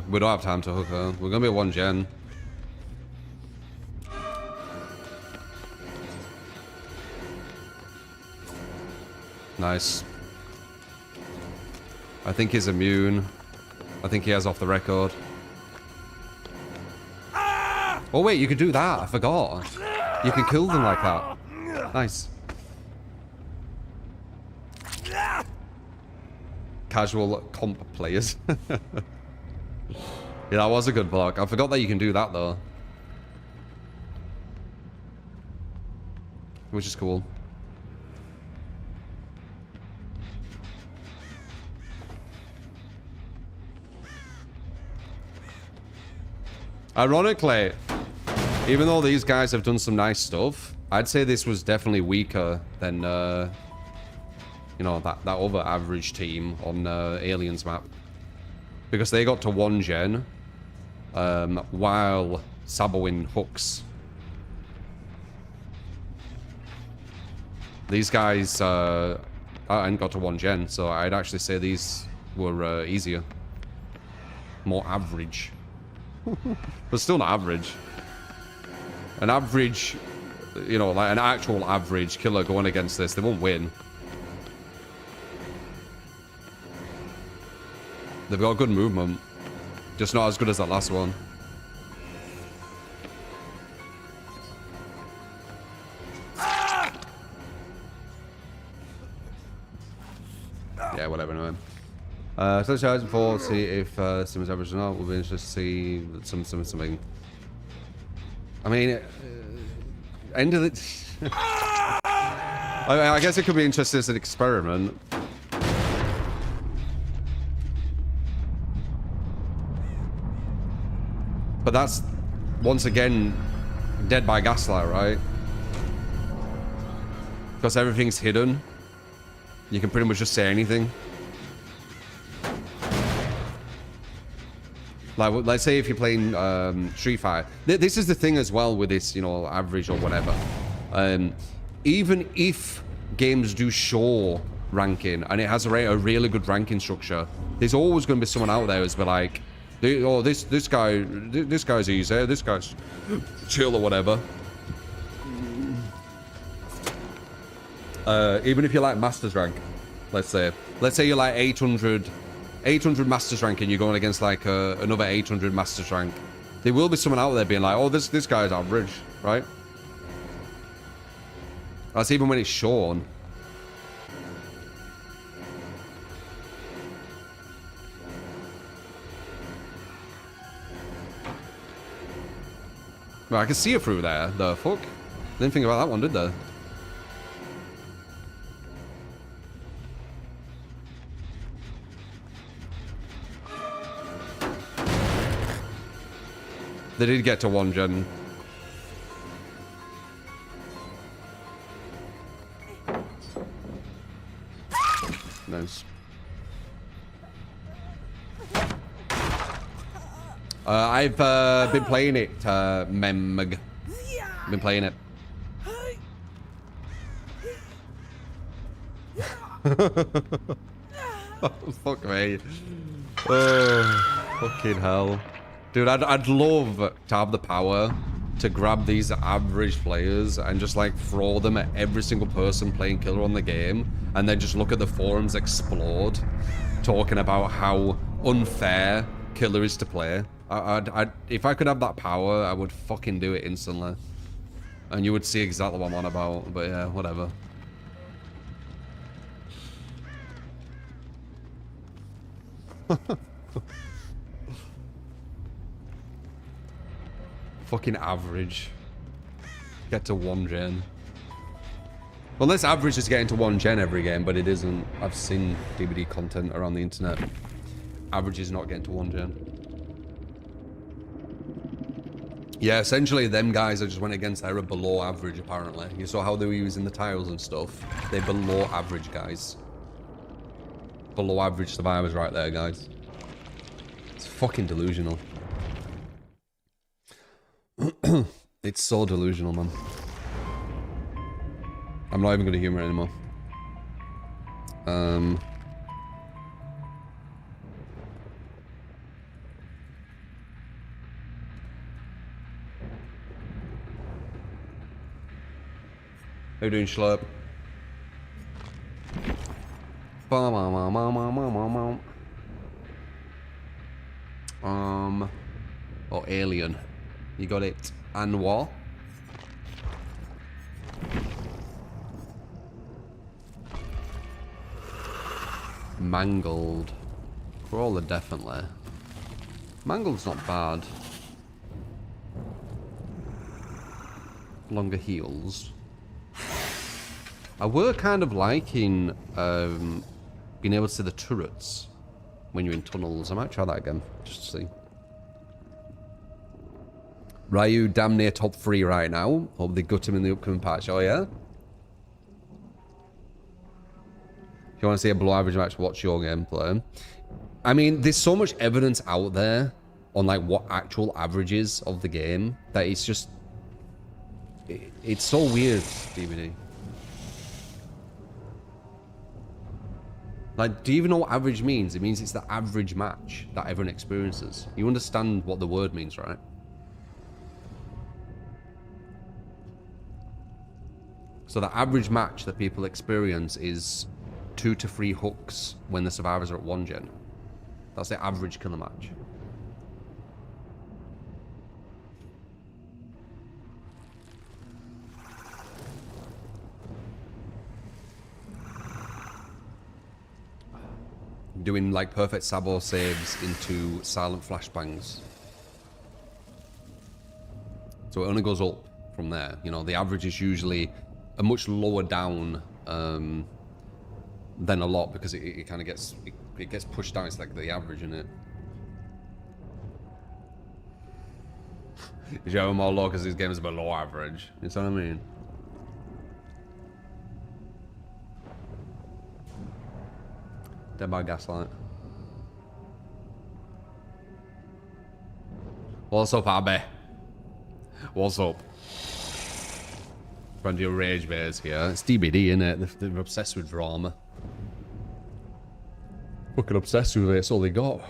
We don't have time to hook her. We're gonna be at 1 gen. Nice. I think he's immune. I think he has off the record. Oh wait, you can do that. I forgot. You can kill them like that. Nice. Casual comp players. Yeah, that was a good block. I forgot that you can do that though. Which is cool. Ironically, even though these guys have done some nice stuff, I'd say this was definitely weaker than, you know, that other average team on Aliens map. Because they got to 1 gen, while saboing hooks. These guys, I hadn't got to 1 gen, so I'd actually say these were easier. More average. But still not average. An average, you know, like an actual average killer going against this, they won't win. They've got good movement. Just not as good as that last one. Yeah, whatever, anyway. So charge before, see if Simmons average or not. We'll be interested to see something. I mean, end of the... I guess it could be interesting as an experiment. But that's, once again, dead by gaslight, right? Because everything's hidden. You can pretty much just say anything. Like, let's say if you're playing Street Fighter. This is the thing as well with this, you know, average or whatever. Even if games do show ranking, and it has a really good ranking structure, there's always going to be someone out there who's be like, oh, this guy's easy, this guy's chill or whatever. Even if you're like Masters rank, let's say you're like 800 Masters rank and you're going against like another 800 Masters rank, there will be someone out there being like, oh, this guy's average, right? That's even when it's shown. Well, I can see it through there. The fuck? Didn't think about that one, did they? They did get to 1 gen. Nice. I've been playing it, Memg. Been playing it. Oh, fuck me. Oh, fucking hell. Dude, I'd love to have the power to grab these average players and just like throw them at every single person playing killer on the game, and then just look at the forums explode, talking about how unfair killer is to play. If I could have that power, I would fucking do it instantly. And you would see exactly what I'm on about, but yeah, whatever. Fucking average. Get to 1 gen. Unless average is getting to 1 gen every game, but it isn't. I've seen DVD content around the internet. Average is not getting to 1 gen. Yeah, essentially them guys that just went against there are below average, apparently. You saw how they were using the tiles and stuff. They're below average, guys. Below average survivors right there, guys. It's fucking delusional. It's so delusional, man. I'm not even going to humor it anymore. How you doing, Schlurp? Oh, alien. You got it. And what? Mangled. Crawler, definitely. Mangled's not bad. Longer heals. I were kind of liking being able to see the turrets when you're in tunnels. I might try that again, just to see. Ryu damn near top 3 right now. Hope they gut him in the upcoming patch. Oh yeah? If you want to see a below average match, watch your gameplay. I mean, there's so much evidence out there on like what actual average is of the game that it's just... It's so weird, DVD. Like, do you even know what average means? It means it's the average match that everyone experiences. You understand what the word means, right? So the average match that people experience is 2 to 3 hooks when the survivors are at 1 gen. That's the average killer match. Doing like perfect sabo saves into silent flashbangs. So it only goes up from there. You know, the average is usually a much lower down than a lot, because it kind of gets it gets pushed down. It's like the average, isn't it? You have more low because these games are below average. You know what I mean? Dead by Gaslight. What's up, Abby? What's up? Friend of your Rage Bears here. It's DBD, innit? They're obsessed with drama. Fucking obsessed with it. It's all they got.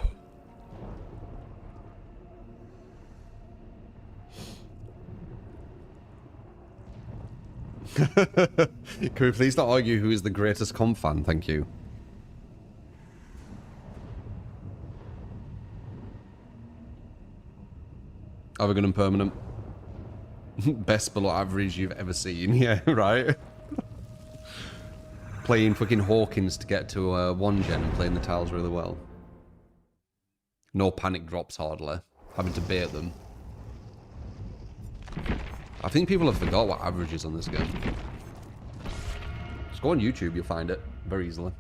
Can we please not argue who is the greatest comp fan? Thank you. Are we going permanent? Best below average you've ever seen. Yeah, right? Playing fucking Hawkins to get to 1 gen and playing the tiles really well. No panic drops hardly. Having to bait them. I think people have forgot what average is on this game. Just go on YouTube, you'll find it very easily.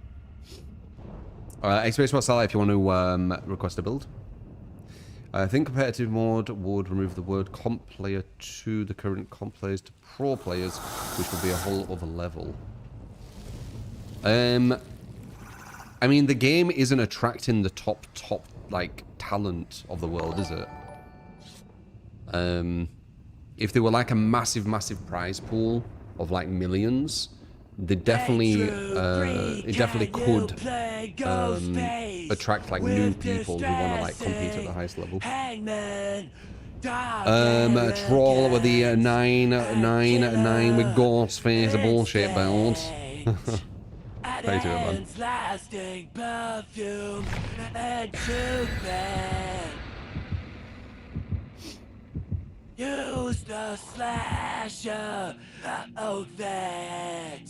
Experience what's if you want to request a build. I think competitive mode would remove the word comp player to the current comp players to pro players, which would be a whole other level. I mean, the game isn't attracting the top like talent of the world, is it? If there were like a massive prize pool of like millions, they definitely it definitely could attract like new people who want to like compete at the highest level. Troll with the 999 with ghost face, a bullshit build. How you doing, man? Use the slasher outfit.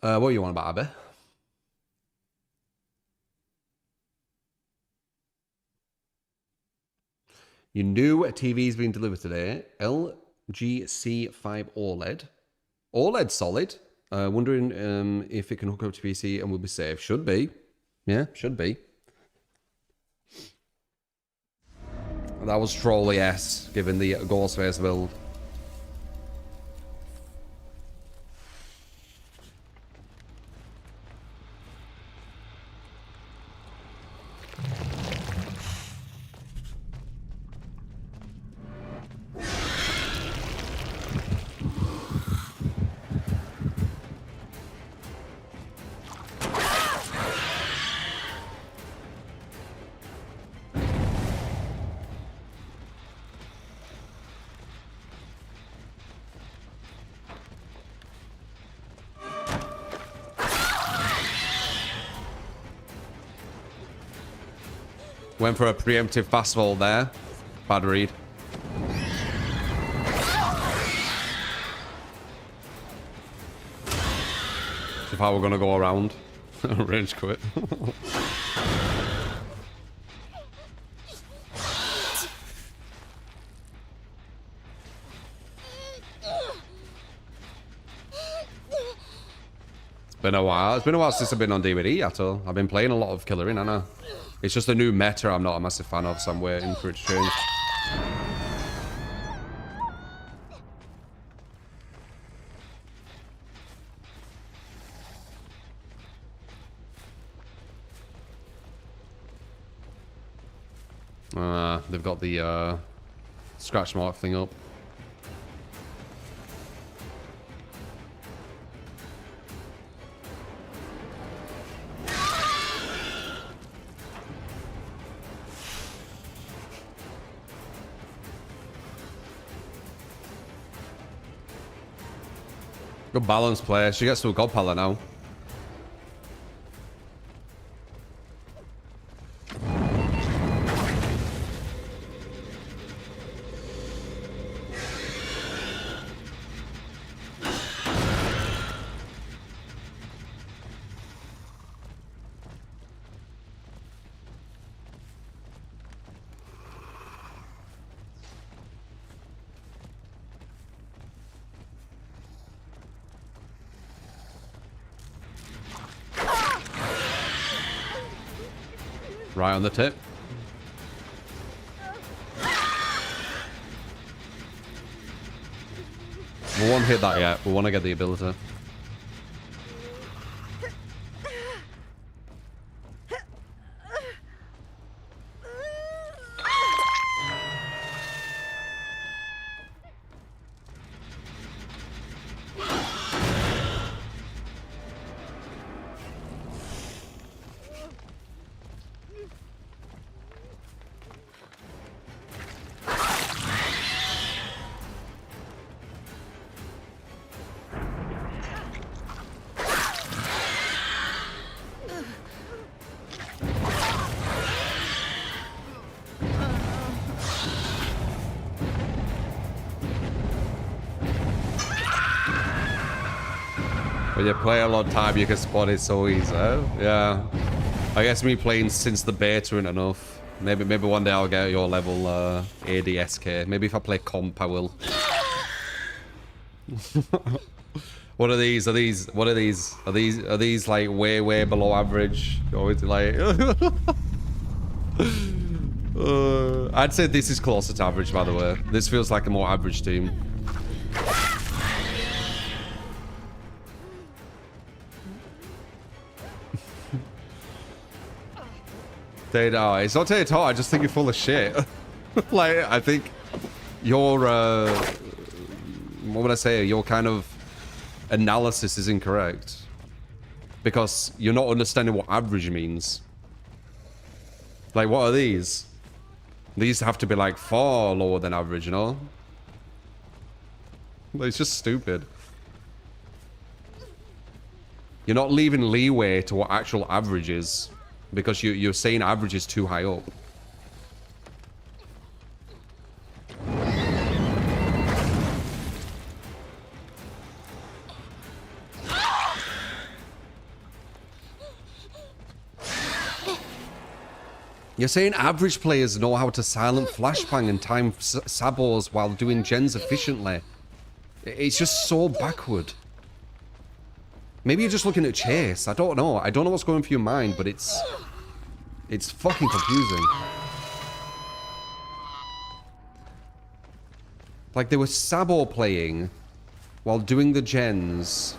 What you want about Abby? Your new TV is being delivered today. LG C5 OLED. OLED solid. Wondering if it can hook up to PC and will be safe. Should be. Yeah, should be. That was troll, yes, given the Ghostface build. Went for a preemptive fastball there. Bad read. If I were going to go around. Rage quit. It's been a while. It's been a while since I've been on DVD at all. I've been playing a lot of Killer In, haven't I? It's just a new meta I'm not a massive fan of, so I'm waiting for it to change. They've got the scratch mark thing up. Good balance player. She gets to a god pala now. Right on the tip. We won't hit that yet. We want to get the ability. When you play a long time, you can spot it so easy. Yeah. I guess me playing since the beta ain't enough. Maybe one day I'll get your level ADSK. Maybe if I play comp, I will. What are these? What are these? Are these like way below average? Or is it like... I'd say this is closer to average, by the way. This feels like a more average team. No, it's not at all. I just think you're full of shit. Like, I think your what would I say? Your kind of analysis is incorrect because you're not understanding what average means. Like, what are these? These have to be like far lower than average, you know? It's just stupid. You're not leaving leeway to what actual average is. Because you're saying average is too high up. You're saying average players know how to silent flashbang and time sabos while doing gens efficiently. It's just so backward. Maybe you're just looking at chase. I don't know. I don't know what's going through your mind, but it's fucking confusing. Like, they were Sabo playing while doing the gens,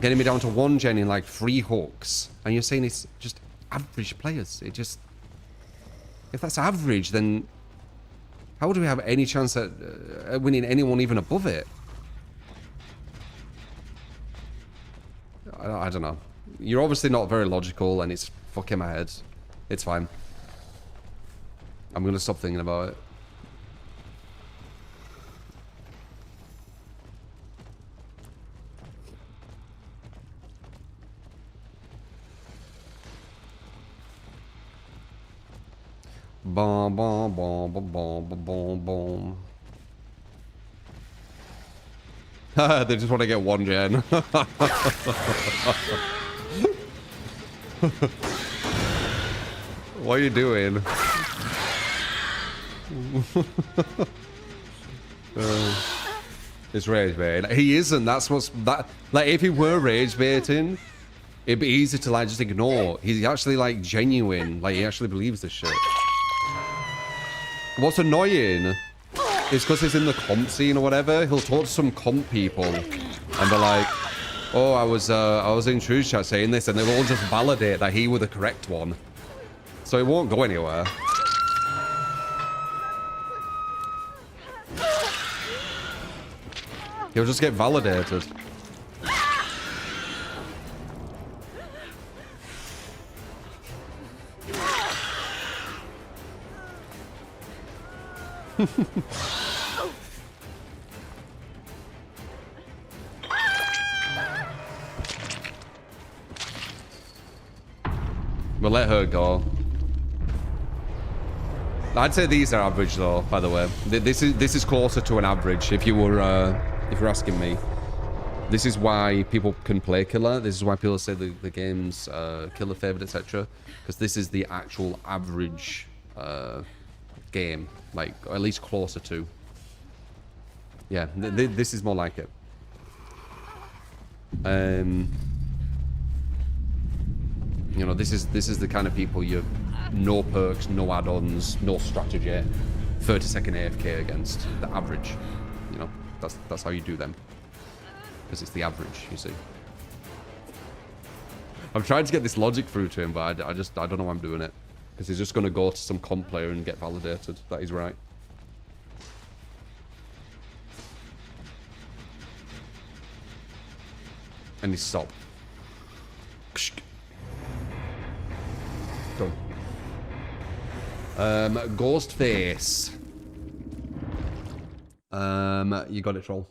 getting me down to 1 gen in like 3 hooks, and you're saying it's just average players. It just... If that's average, then how do we have any chance at winning anyone even above it? I don't know. You're obviously not very logical, and it's fucking my head. It's fine. I'm gonna stop thinking about it. Boom, boom, boom, boom, boom, boom, boom. They just want to get 1 gen. What are you doing? It's rage baiting. He isn't. That's what's that. Like, if he were rage baiting, it'd be easy to like just ignore. He's actually like genuine. Like, he actually believes this shit. What's annoying is because he's in the comp scene or whatever. He'll talk to some comp people, and they're like, "Oh, I was in Truth Chat saying this," and they'll all just validate that he were the correct one. So it won't go anywhere. He'll just get validated. We'll let her go. I'd say these are average though, by the way. This is closer to an average if you're asking me. This is why people can play killer. This is why people say the game's killer favorite, etc. Because this is the actual average game, like, or at least closer to. Yeah, this is more like it. You know, this is the kind of people you no perks, no add-ons, no strategy, 30-second AFK against. The average. You know, that's how you do them. Because it's the average, you see. I'm trying to get this logic through to him, but I don't know why I'm doing it. Because he's just going to go to some comp player and get validated. That is right. And he's stopped. Done. Ghostface. You got it, troll.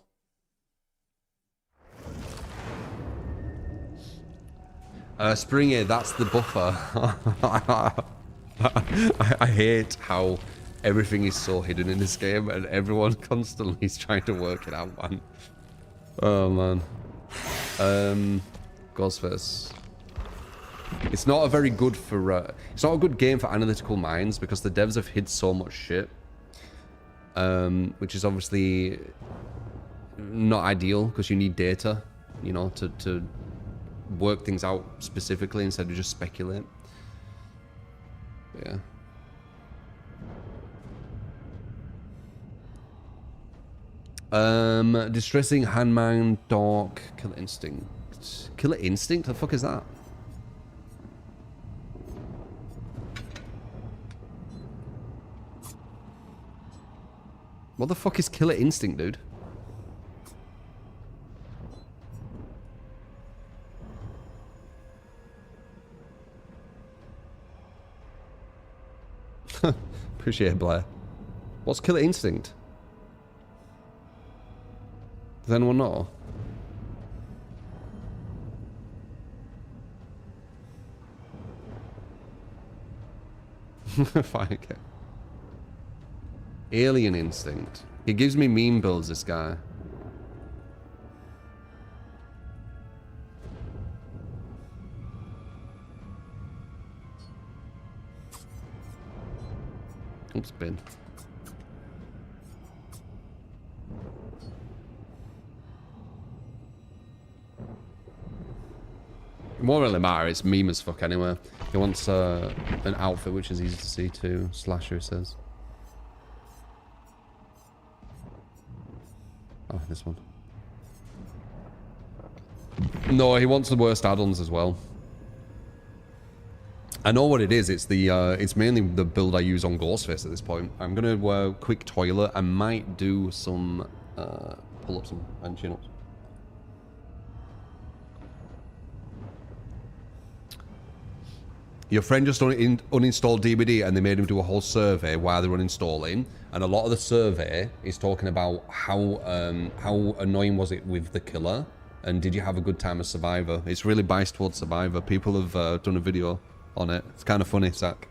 Springy, that's the buffer. I hate how everything is so hidden in this game and everyone constantly is trying to work it out, man. Oh, man. Ghostface. It's not a very good for... it's not a good game for analytical minds because the devs have hid so much shit. Which is obviously not ideal because you need data, you know, to work things out specifically instead of just speculate. Yeah. Distressing, handmine, dark, killer instinct. Killer instinct? The fuck is that? What the fuck is killer instinct, dude? Appreciate it, Blair. What's killer instinct? Does anyone know? Fine, okay. Alien instinct. He gives me meme builds, this guy. Oops, bin. It won't really matter, it's meme as fuck anyway. He wants an outfit which is easy to see too. Slasher says. Oh, this one. No, he wants the worst add-ons as well. I know what it is. It's the it's mainly the build I use on Ghostface at this point. I'm gonna quick toilet. I might do some pull-ups and chin-ups. Your friend just uninstalled DBD and they made him do a whole survey while they were uninstalling, and a lot of the survey is talking about how annoying was it with the killer and did you have a good time as Survivor. It's really biased towards Survivor. People have done a video on it. It's kind of funny, Zach.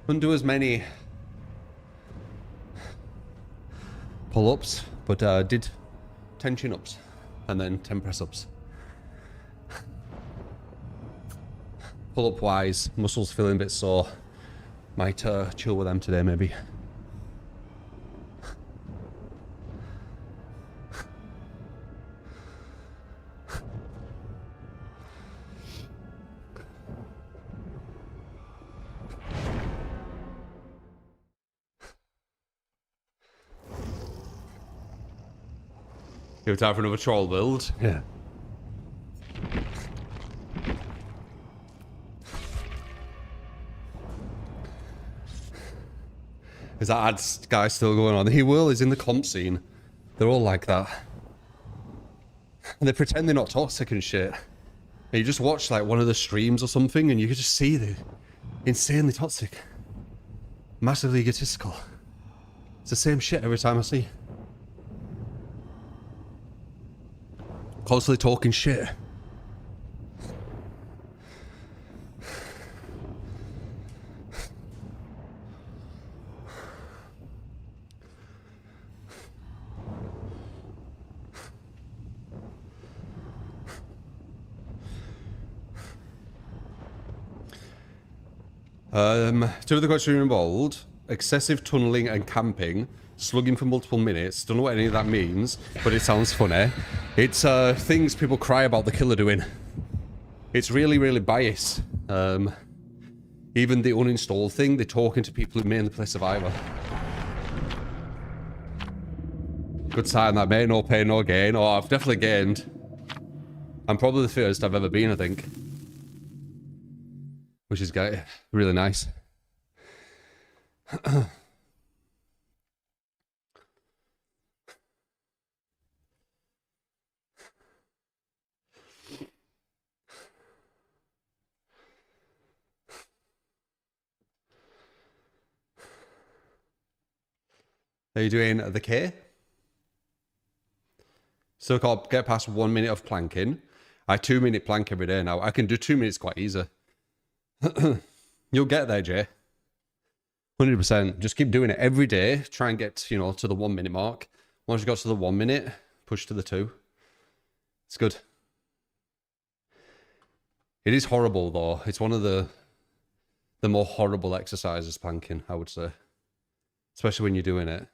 Couldn't do as many pull-ups, but did 10 chin-ups and then 10 press-ups. Pull-up wise, muscles feeling a bit sore. Might chill with them today, maybe. You have time for another troll build? Yeah. Is that ad guy still going on? He will, he's in the comp scene. They're all like that. And they pretend they're not toxic and shit. And you just watch like one of the streams or something and you can just see they're insanely toxic. Massively egotistical. It's the same shit every time I see. Constantly talking shit. Two of the questions involved: excessive tunneling and camping, slugging for multiple minutes. Don't know what any of that means, but it sounds funny. It's things people cry about the killer doing. It's really, really biased. Even the uninstalled thing, they're talking to people who mainly play Survivor. Good sign that, mate. No pain, no gain. Oh, I've definitely gained. I'm probably the fittest I've ever been, I think. Which is really nice. Are you doing the K? So called get past 1 minute of planking. I 2 minute plank every day now. I can do 2 minutes quite easy. You'll get there, Jay. 100%. Just keep doing it every day. Try and get, you know, to the 1 minute mark. Once you got to the 1 minute, push to the 2. It's good. It is horrible though. It's one of the more horrible exercises, planking, I would say. Especially when you're doing it.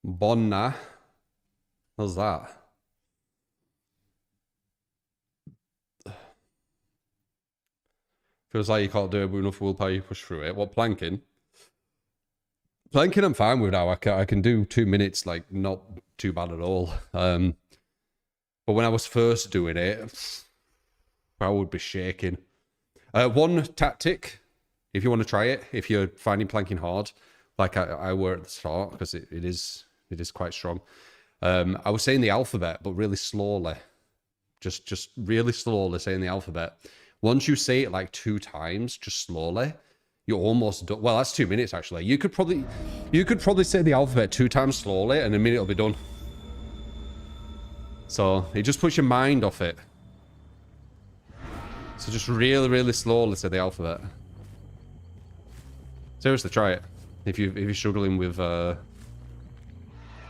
Bonna. What's that? Feels like you can't do it with enough willpower, you push through it. What, planking? Planking I'm fine with now. I can do 2 minutes, like, not too bad at all. But when I was first doing it, I would be shaking. One tactic, if you want to try it, if you're finding planking hard, like I were at the start, because it is quite strong. I was saying the alphabet, but really slowly. Just really slowly saying the alphabet. Once you say it like 2 times, just slowly, you're almost done. Well, that's 2 minutes actually. You could probably say the alphabet 2 times slowly, and a minute will be done. So it just puts your mind off it. So just really, really slowly say the alphabet. Seriously, try it. If you're struggling with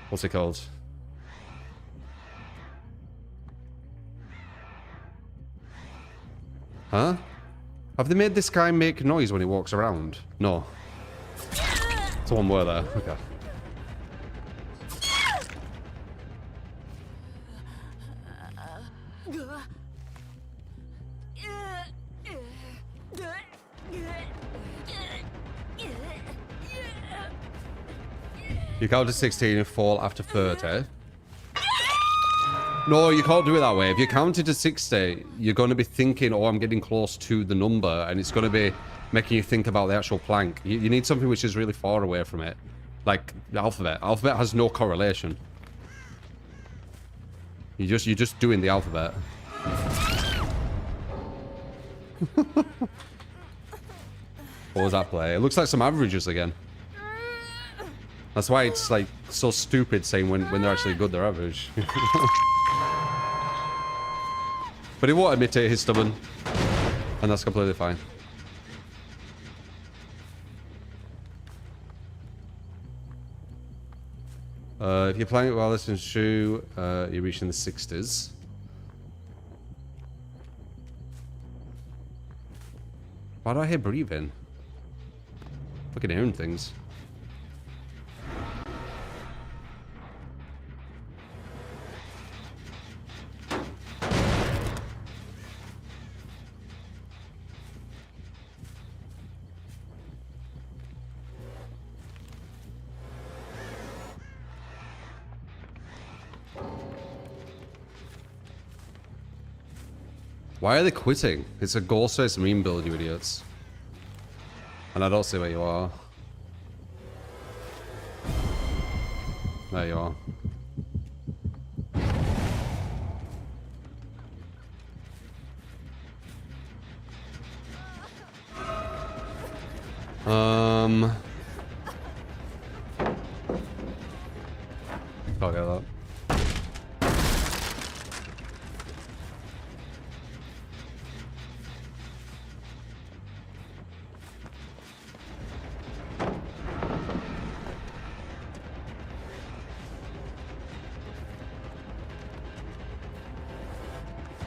what's it called? Huh? Have they made this guy make noise when he walks around? No. It's one word there. Okay. You count to 16 and fall after 30. No, you can't do it that way. If you counted to 60, you're going to be thinking, oh, I'm getting close to the number, and it's going to be making you think about the actual plank. You need something which is really far away from it. Like the alphabet. Alphabet has no correlation. You're just doing the alphabet. What was that play? It looks like some averages again. That's why it's like so stupid saying when they're actually good, they're average. But he won't admit it, he's stubborn. And that's completely fine. If you're playing it while listening to Shu, you're reaching the 60s. Why do I hear breathing? Fucking hearing things. Why are they quitting? It's a Ghostface meme build, you idiots. And I don't see where you are. There you are. Can't get that.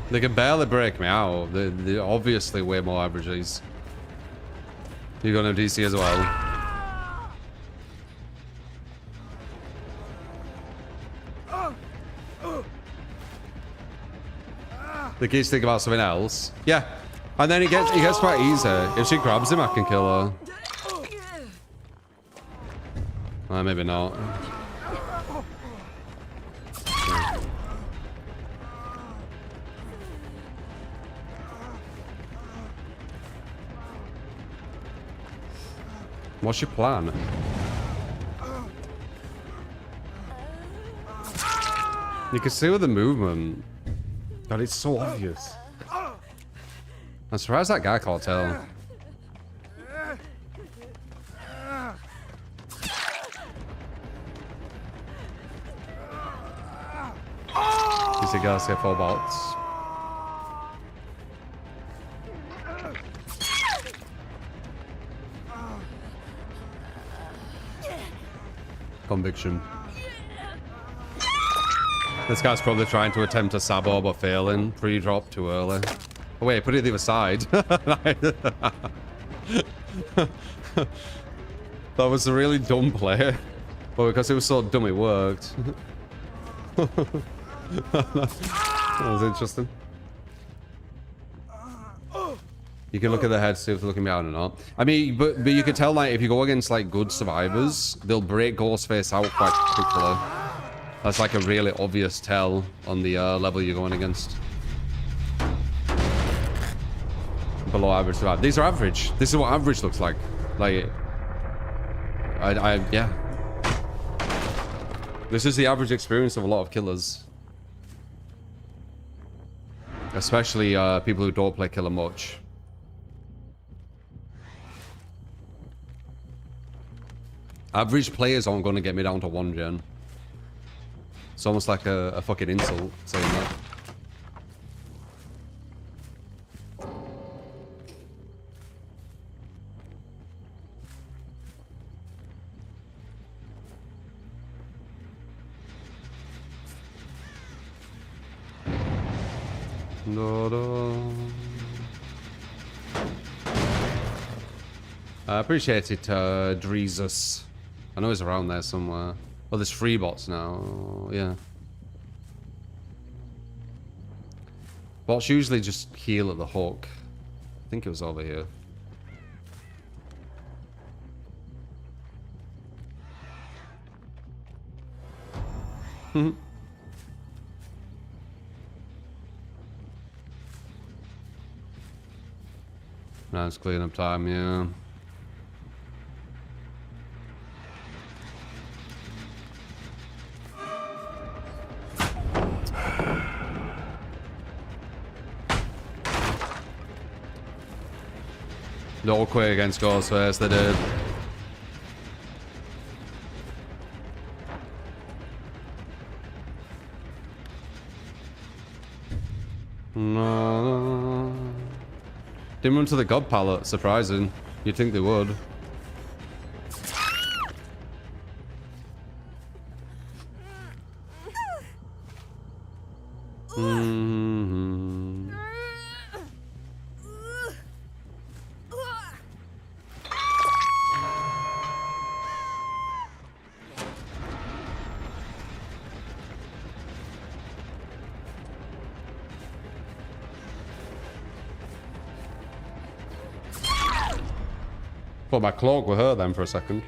They can barely break me out. They're obviously way more averages. You're gonna have DC as well. The kids think about something else. Yeah. And then it gets quite easy. If she grabs him, I can kill her. Maybe not. What's your plan? You can see with the movement. God, it's so obvious. I'm surprised that guy can't tell. You see guys get 4 bots. Conviction. This guy's probably trying to attempt a sabo but failing. Pre-drop too early. Oh wait, put it the other side. That was a really dumb play. But because it was so dumb it worked. That was interesting. You can look at the head, see if they're looking behind or not. I mean, but you can tell, like, if you go against, like, good survivors, they'll break Ghostface out quite quickly. That's, like, a really obvious tell on the level you're going against. Below average survivor. These are average. This is what average looks like. Like, yeah. This is the average experience of a lot of killers. Especially people who don't play killer much. Average players aren't going to get me down to 1 gen. It's almost like a fucking insult saying that. I appreciate it, Dreezus. I know he's around there somewhere. Oh, there's 3 bots now. Yeah. Bots usually just heal at the hook. I think it was over here. Now it's clean up time, yeah. Don't quit against Ghostface, they did. No. Didn't run to the god pallet. Surprising. You'd think they would. Thought my cloak were her then for a second.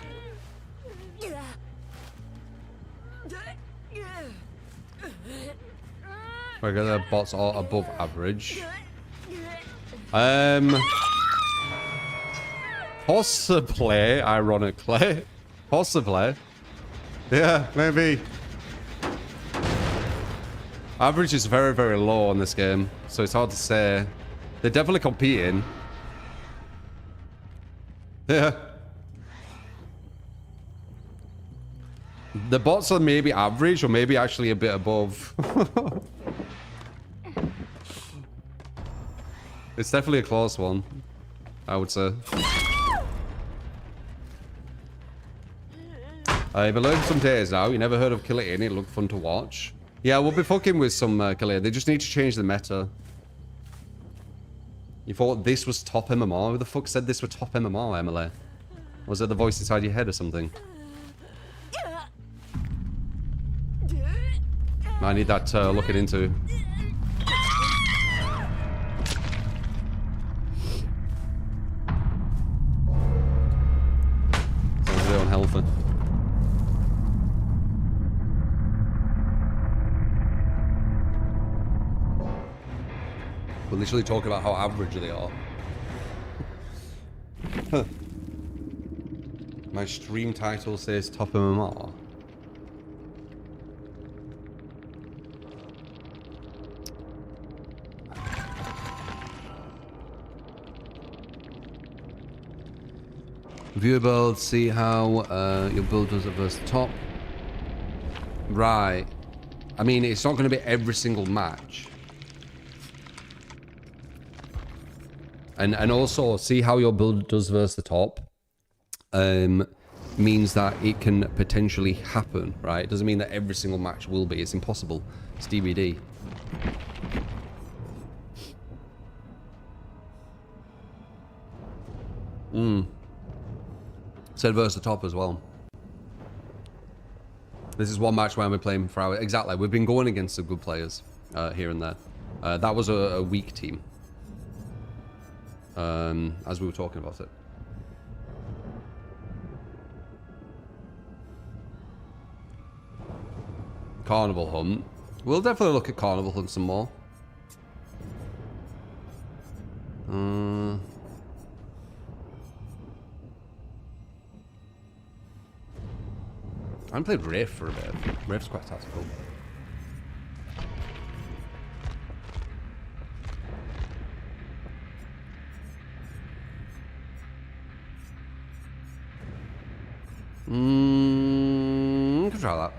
Regular bots are above average. Possibly, ironically. Possibly. Yeah, maybe. Average is very, very low in this game, so it's hard to say. They're definitely competing. Yeah. The bots are maybe average or maybe actually a bit above. It's definitely a close one, I would say. I've been learning some days now. You never heard of Creatine? It looked fun to watch. Yeah, we'll be fucking with some Creatine. They just need to change the meta. You thought this was top MMR? Who the fuck said this was top MMR, Emily? Was it the voice inside your head or something? I need that looking into. Sounds a bit unhealthy. We're literally talking about how average they are. My stream title says top MMR. Viewer build, see how your build does it versus the top. Right. I mean, it's not going to be every single match. And also, see how your build does versus the top. Means that it can potentially happen, right? It doesn't mean that every single match will be. It's impossible. It's DVD. Said versus the top as well. This is one match where we're playing for hours. Exactly. We've been going against some good players here and there. That was a weak team. As we were talking about it. Carnival Hunt. We'll definitely look at Carnival Hunt some more. I haven't played Rift for a bit. Rift's quite tactical. Could try that.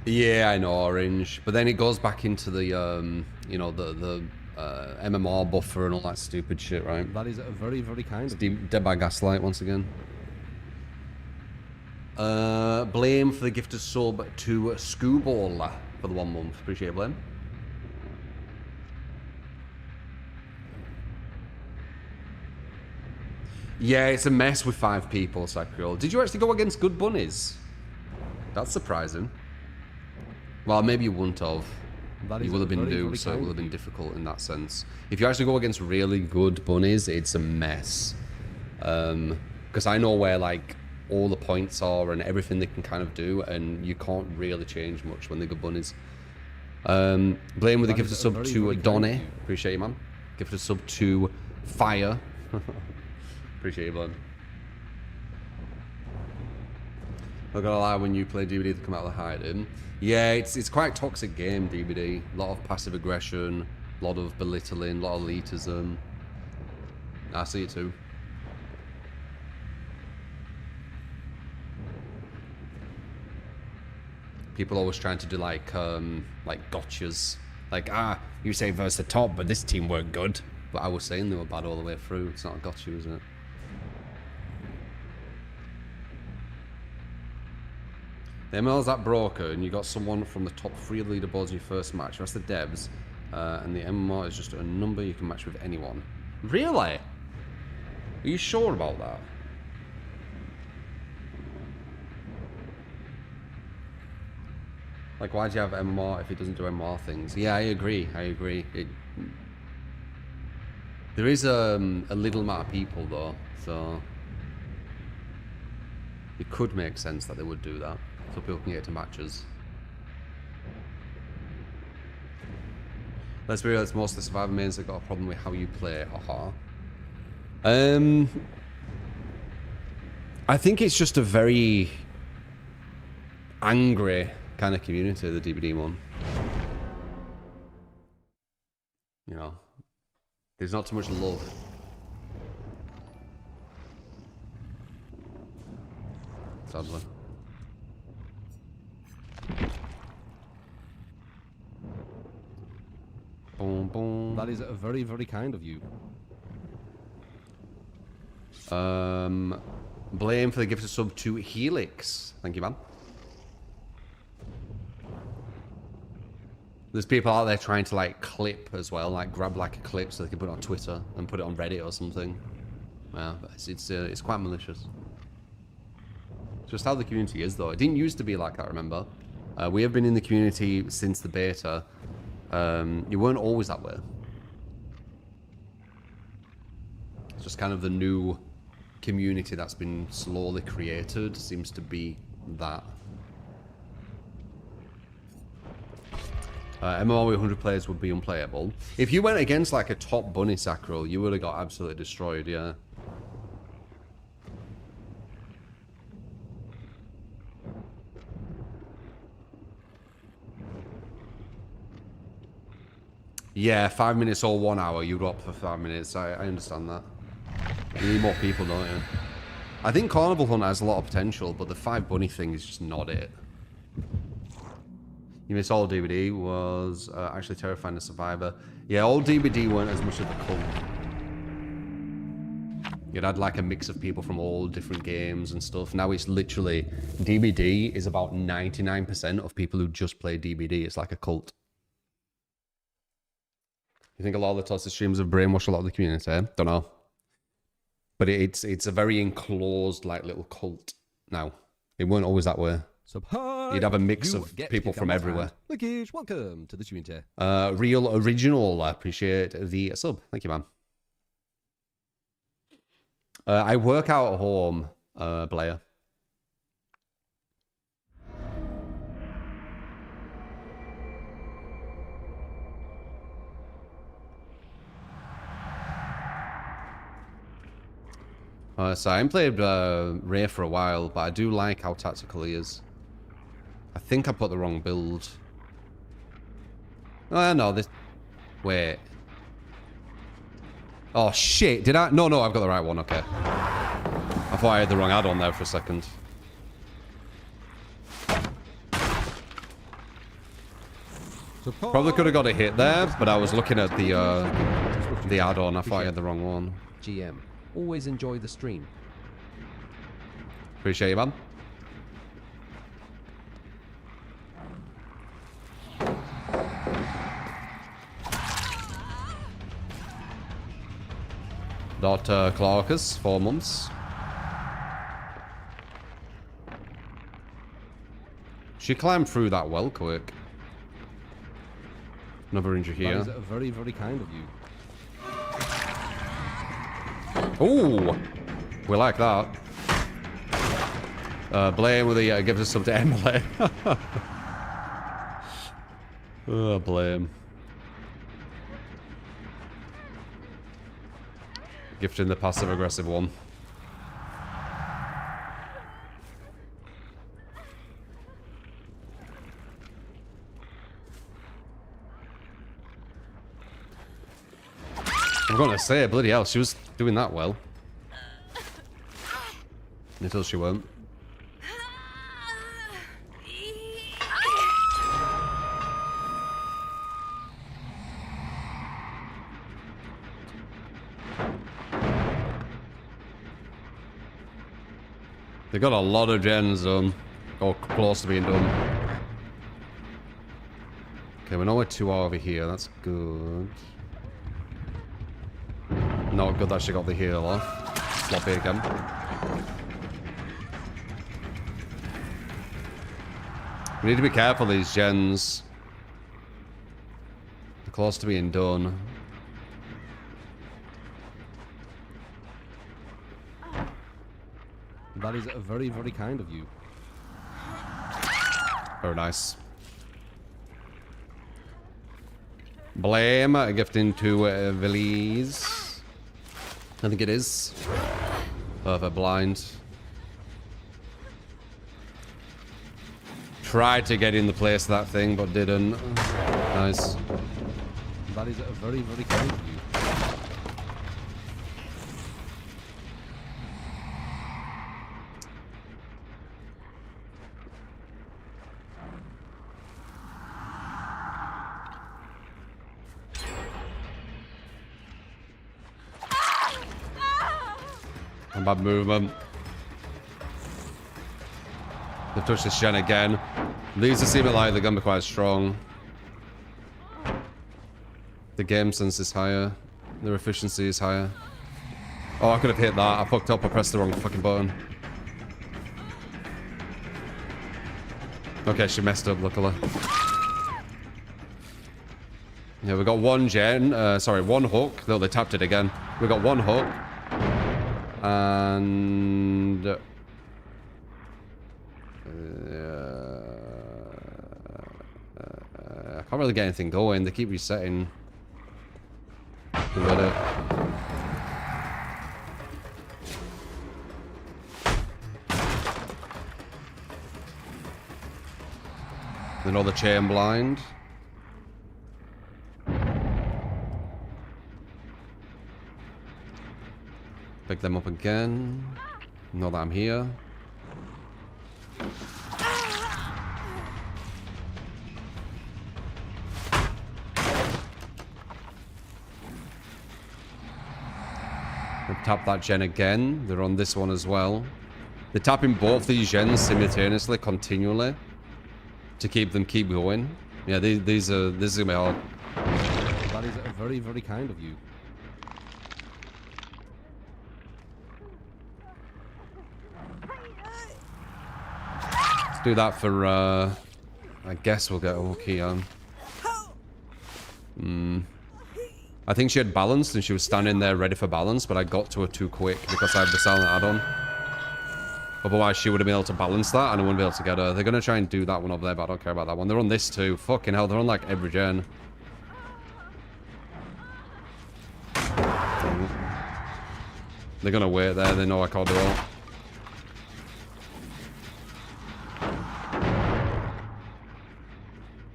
Yeah, I know, Orange. But then it goes back into the, you know, the MMR buffer and all that stupid shit, right? That is a very, very kind of... Dead by Gaslight once again. Blame for the gifted sub to Scooball for the 1 month. Appreciate it, Blame. Yeah, it's a mess with 5 people, Sacriel. Did you actually go against good bunnies? That's surprising. Well, maybe you wouldn't have. You would have been new, so it would have been difficult in that sense. If you actually go against really good bunnies, it's a mess. Because I know where, like, all the points are and everything they can kind of do, and you can't really change much when they're good bunnies. Blame with the gifted sub to Donny. Appreciate you, man. Gifted sub to Fire. Appreciate you, blood. Not gonna lie, when you play DBD, they come out of the hiding. Yeah, it's quite a toxic game, DBD. A lot of passive aggression, a lot of belittling, a lot of elitism. I see it too. People always trying to do like gotchas. Like, you say versus the top, but this team weren't good. But I was saying they were bad all the way through. It's not a gotcha, is it? The ML's that broker, and you got someone from the top 3 leaderboards in your first match. That's the devs. And the MMR is just a number you can match with anyone. Really? Are you sure about that? Like, why do you have MMR if it doesn't do MMR things? Yeah, I agree. I agree. There is a little amount of people, though, so it could make sense that they would do that, so people can get to matches. Let's be real, it's most of the Survivor mains that got a problem with how you play. Haha. I think it's just a very angry kind of community, the DBD one. You know, there's not too much love. Sadly. Boom, boom. That is very, very kind of you. Blame for the gifted sub to Helix. Thank you, man. There's people out there trying to like clip as well, like grab like a clip so they can put it on Twitter and put it on Reddit or something. Yeah, but it's quite malicious. It's just how the community is, though. It didn't used to be like that, remember? We have been in the community since the beta. You weren't always that way. It's just kind of the new community that's been slowly created seems to be that. MMR with 100 players would be unplayable. If you went against like a top bunny sacral, you would have got absolutely destroyed, yeah. Yeah, 5 minutes or 1 hour, you go up for 5 minutes. I understand that. You need more people, don't you? I think Carnival Hunt has a lot of potential, but the 5 bunny thing is just not it. You missed all DBD was actually terrifying to Survivor. Yeah, all DBD weren't as much of the cult. You'd had like a mix of people from all different games and stuff. Now it's literally, DBD is about 99% of people who just play DBD. It's like a cult. You think a lot of the toxic streams have brainwashed a lot of the community? Don't know. But it's a very enclosed like little cult now. It weren't always that way. So, hi, you'd have a mix of people from everywhere. Luckish, welcome to the community. Real Original, I appreciate the sub. Thank you, man. I work out at home, Blair. So I haven't played Ray for a while, but I do like how tactical he is. I think I put the wrong build. Oh, no, this... Wait. Oh, shit. Did I? No, I've got the right one. Okay. I thought I had the wrong add-on there for a second. Probably could have got a hit there, but I was looking at the add-on. I thought I had the wrong one. GM. Always enjoy the stream. Appreciate you, man. Dr. Clarkus, 4 months. She climbed through that well quick. Another injury here. That is very, very kind of you. Ooh, we like that. Blame with the gives us some to Emily. Oh, Blame. Gifting the passive aggressive one. I'm gonna say, bloody hell, she was doing that well. Until she won't. They got a lot of gens done. Or close to being done. Okay, we know where 2 are over here. That's good. Not good that she got the heal off. Floppy again. We need to be careful, these gens. They're close to being done. That is very, very kind of you. Very nice. Blame a gifting to Veliz. I think it is. Perfect blind. Tried to get in the place of that thing, but didn't. Nice. That is very, very kind of you. Bad movement. They've touched this gen again. These are seeming like they're going to be quite strong. The game sense is higher. Their efficiency is higher. Oh, I could have hit that. I fucked up. I pressed the wrong fucking button. Okay, she messed up, luckily. Yeah, we got one gen. Sorry, one hook. No, they tapped it again. We got one hook. And I can't really get anything going. They keep resetting. Then another chain blind. Pick them up again. Know that I'm here. Tap that gen again. They're on this one as well. They're tapping both these gens simultaneously, continually, to keep going. Yeah, this is gonna be hard. That is very, very kind of you. Do that for, I guess we'll get okay on. I think she had balanced and she was standing there ready for balance, but I got to her too quick because I have the silent add-on. Otherwise, she would have been able to balance that and I wouldn't be able to get her. They're going to try and do that one over there, but I don't care about that one. They're on this too. Fucking hell, they're on like every gen. They're going to wait there. They know I can't do it.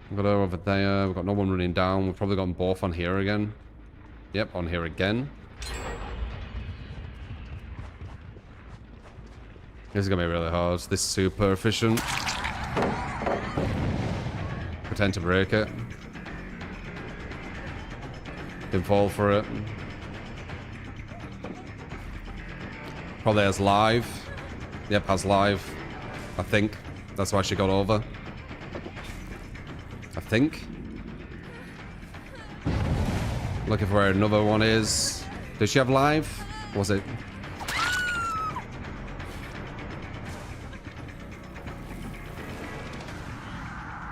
We've got her over there. We've got no one running down. We've probably got them both on here again. Yep, on here again. This is going to be really hard. This is super efficient. Pretend to break it. Didn't fall for it. Probably has live. Yep, has live. I think. That's why she got over. I think. Looking for where another one is. Does she have live? Was it?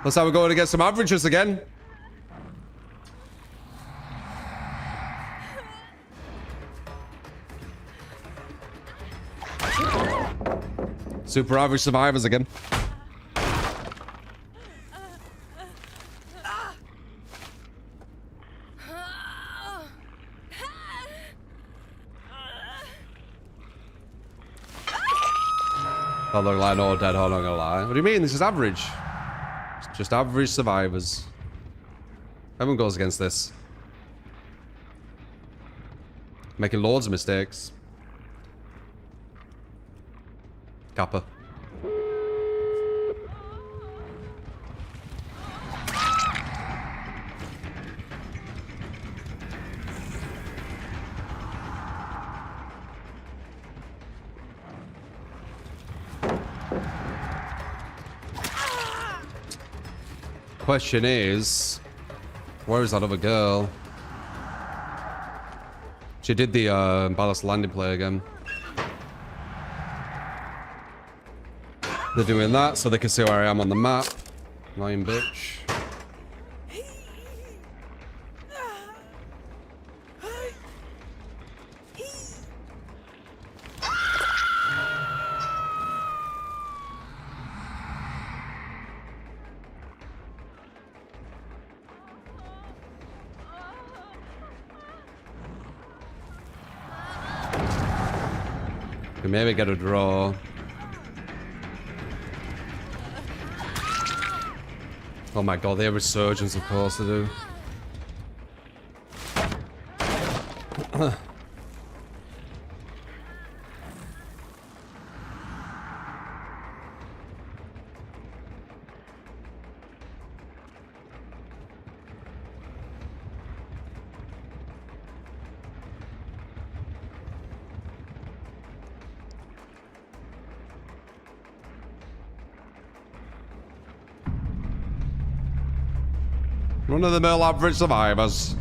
That's how we're going to get some averages again. Super average survivors again. I look like no dead, I'm not gonna lie. What do you mean? This is average. It's just average survivors. Everyone goes against this. Making loads of mistakes. Kappa. Question is, where is that other girl? She did the ballast landing play again. They're doing that so they can see where I am on the map. Lying bitch. We maybe get a draw. Oh my god, they have resurgence, of course they do. Run-of-the-mill average survivors.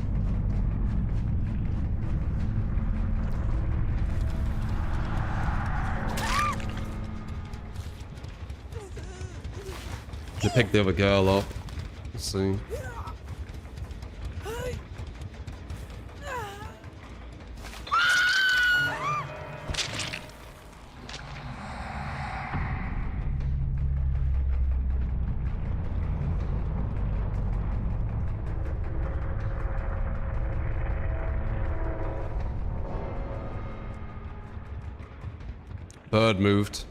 They picked the other girl up. Let's see. Bird moved.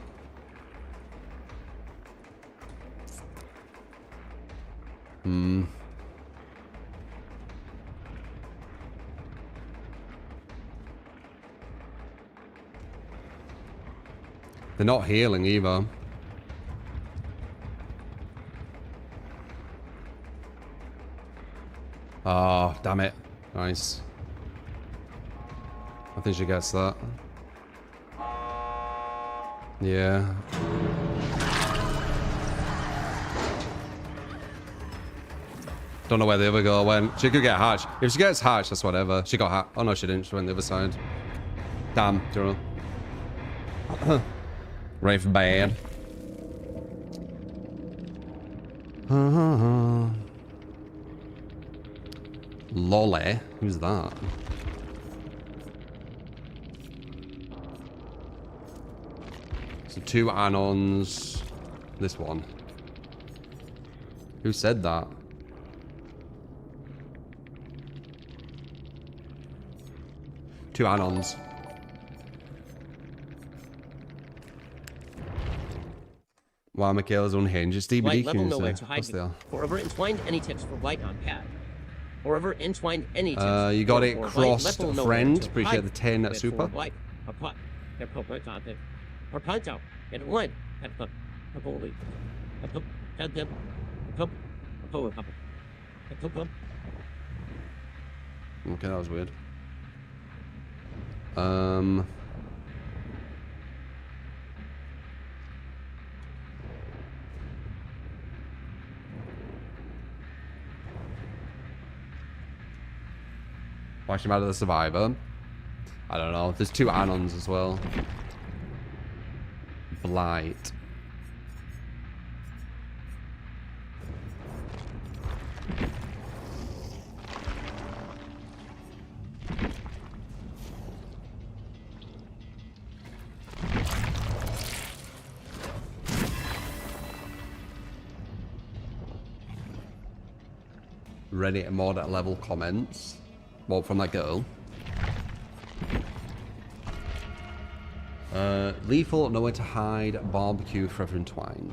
They're not healing either. Oh, damn it. Nice. I think she gets that. Yeah. Don't know where the other girl went. She could get hatched. If she gets hatched, that's whatever. She got hatched. Oh no, she didn't. She went the other side. Damn, Journal. Ready for bad. Lolly? Who's that? So 2 Anons. This one. Who said that? Two Anons. Wow, Michaela's unhinged. It's White level DBD nowhere to hide me. Forever entwined any tips for white on pad. Forever entwined any tips. You got it for crossed, white, level friend. nowhere to Appreciate hide the 10 with super. for white. A pot. A pot on it. Or punch out. And one. And a bully. A poop. And them. A poop. A poop. A poop. Okay, that was weird. Watch him out of the survivor. I don't know. There's 2 Anons as well. Blight. Ready to mod at level comments. Well, from that girl. Lethal, nowhere to hide, barbecue, forever entwined.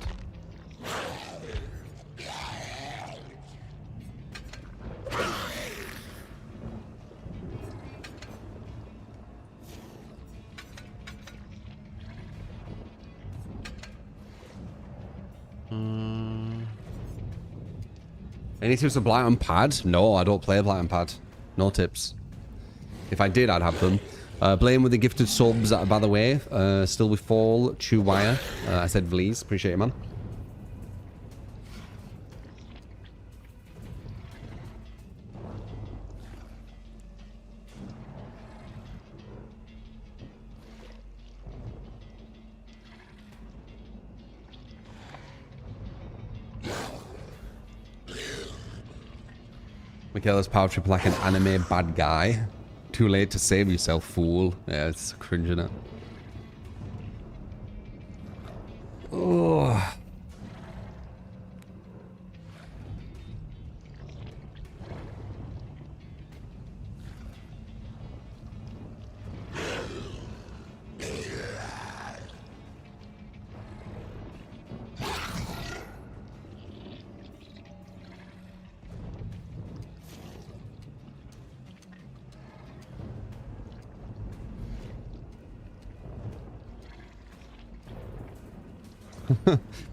Any tips for Blight on pad? No, I don't play Blight on pad. No tips. If I did, I'd have them. Blame with the gifted subs, by the way. Still with Fall, Chew Wire. I said Vlees. Appreciate it, man. Michaela's power trip like an anime bad guy. Too late to save yourself, fool. Yeah, it's cringe, isn't it? Oh.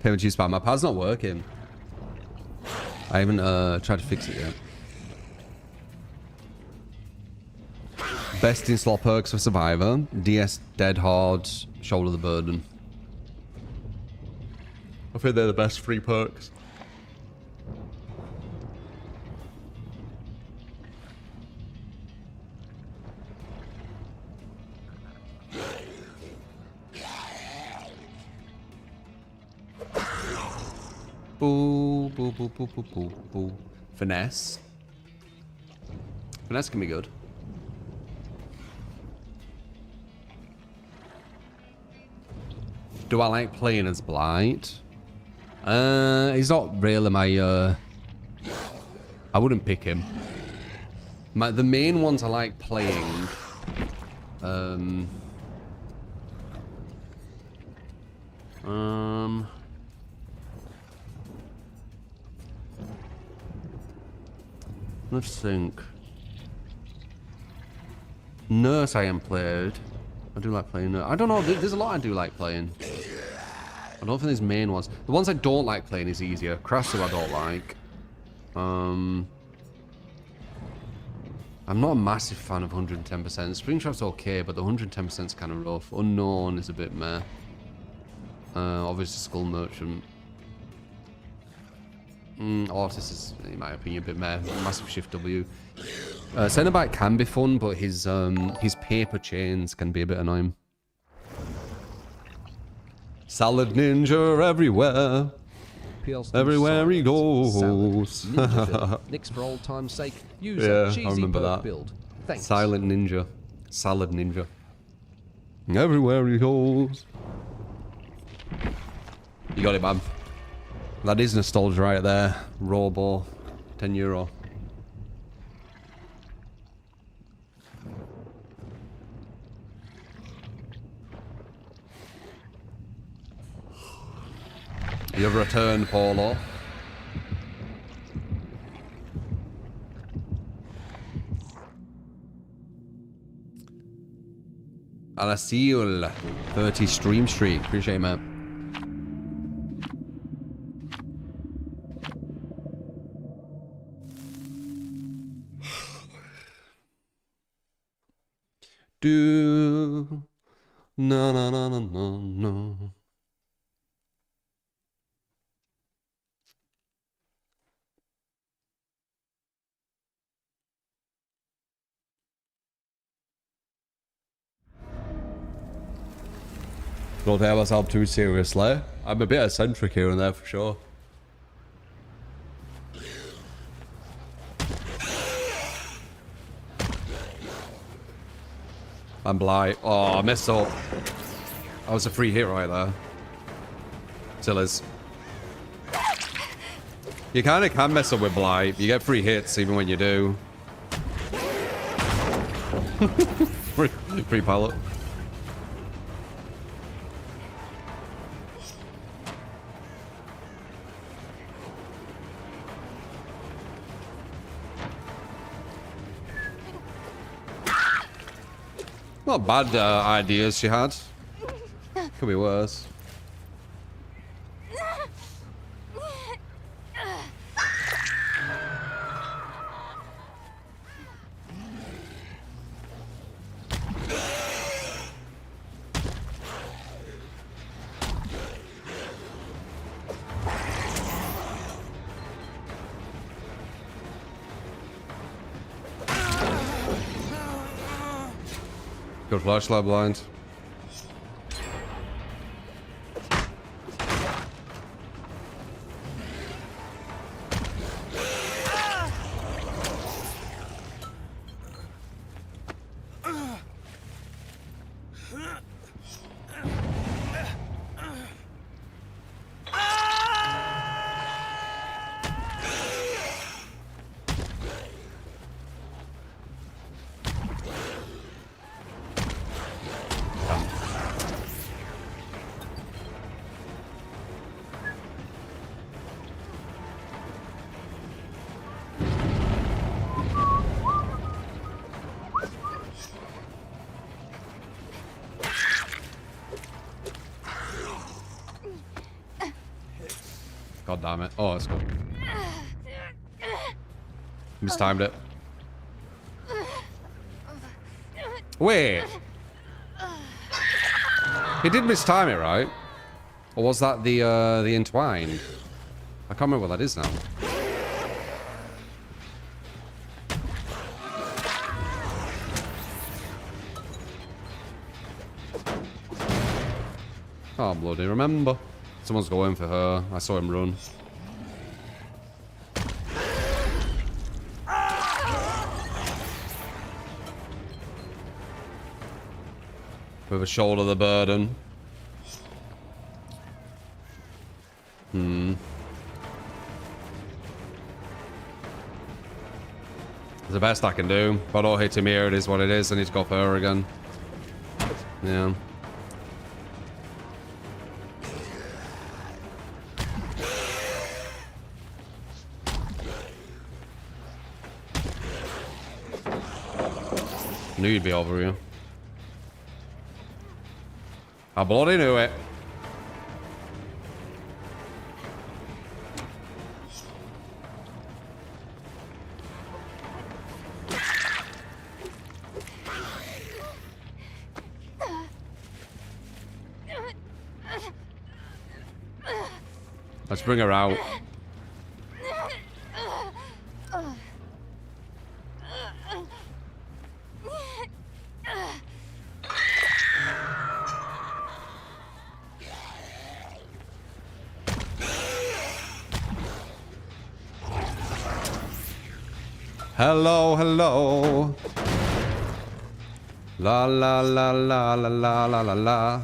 Payment use spam. My pad's not working. I haven't tried to fix it yet. Best in slot perks for Survivor. DS Dead Hard, Shoulder the Burden. I think they're the best free perks. Boo, boo, boo, boo, boo, boo, boo. Finesse. Finesse can be good. Do I like playing as Blight? He's not really my, I wouldn't pick him. The main ones I like playing, let's think. Nurse I am played. I do like playing Nurse. I don't know, there's a lot I do like playing. I don't think there's main ones. The ones I don't like playing is easier. Krasu I don't like. I'm not a massive fan of 110%. Springtrap's okay, but the 110% is kind of rough. Unknown is a bit meh. Obviously Skull Merchant. Ortis is, in my opinion, a bit meh. Massive Shift W. Cenobite can be fun, but his paper chains can be a bit annoying. Salad Ninja everywhere. Everywhere he goes. Nick's for old time's sake. Use Yeah, a cheesy I remember perk that. build. Thanks. Silent Ninja. Salad Ninja. Everywhere he goes. You got it, man. That is nostalgia right there. Robo. €10. You've returned, Paulo. And I see you 30 stream streak. Appreciate it, man. Do no no no no no no. Don't take myself too seriously. I'm a bit eccentric here and there for sure. I'm Blight. Oh, I messed up. That was a free hit right there. Still is. You kind of can mess up with Blight. You get free hits even when you do. free pallet. Not bad ideas she had. Could be worse. Good flashlight blind. God damn it. Oh, that's good. Mistimed it. Wait. He did mistime it, right? Or was that the entwined? I can't remember what that is now. Oh, bloody remember. Someone's going for her. I saw him run. With a shoulder the burden. It's the best I can do. If I don't hit him here, it is what it is. I need to go for her again. Yeah. Knew you'd be over here. I bloody knew it. Let's bring her out. Hello, hello. La la la la la la la la la.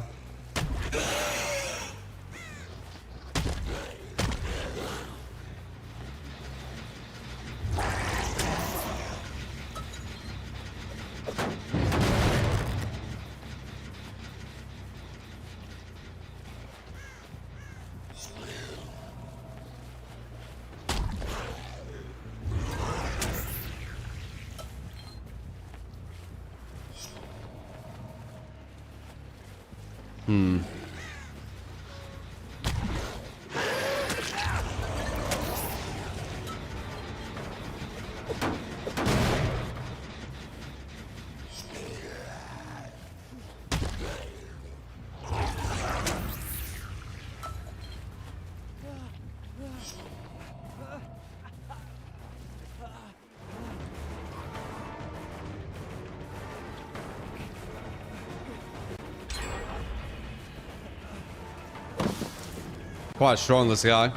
Quite strong, this guy.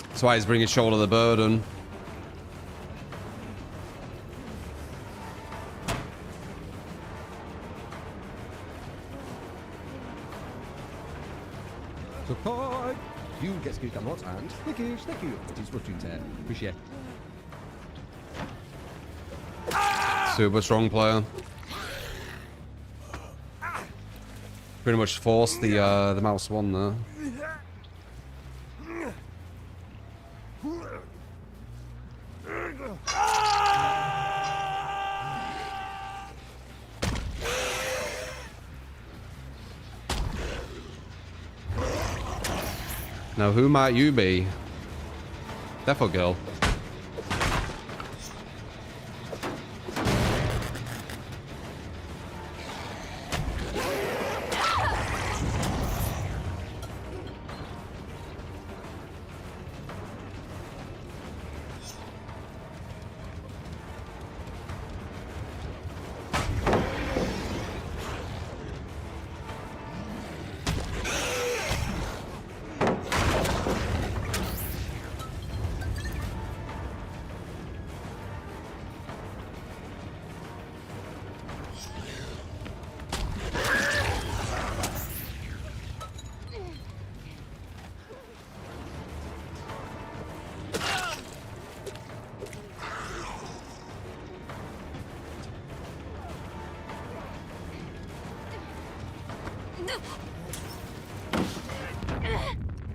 That's why he's bringing shoulder the burden. Support! You get skilled camot and thank you. It is routine there. Appreciate. Super strong player. Pretty much forced the mouse one there. Now, who might you be? Defo girl.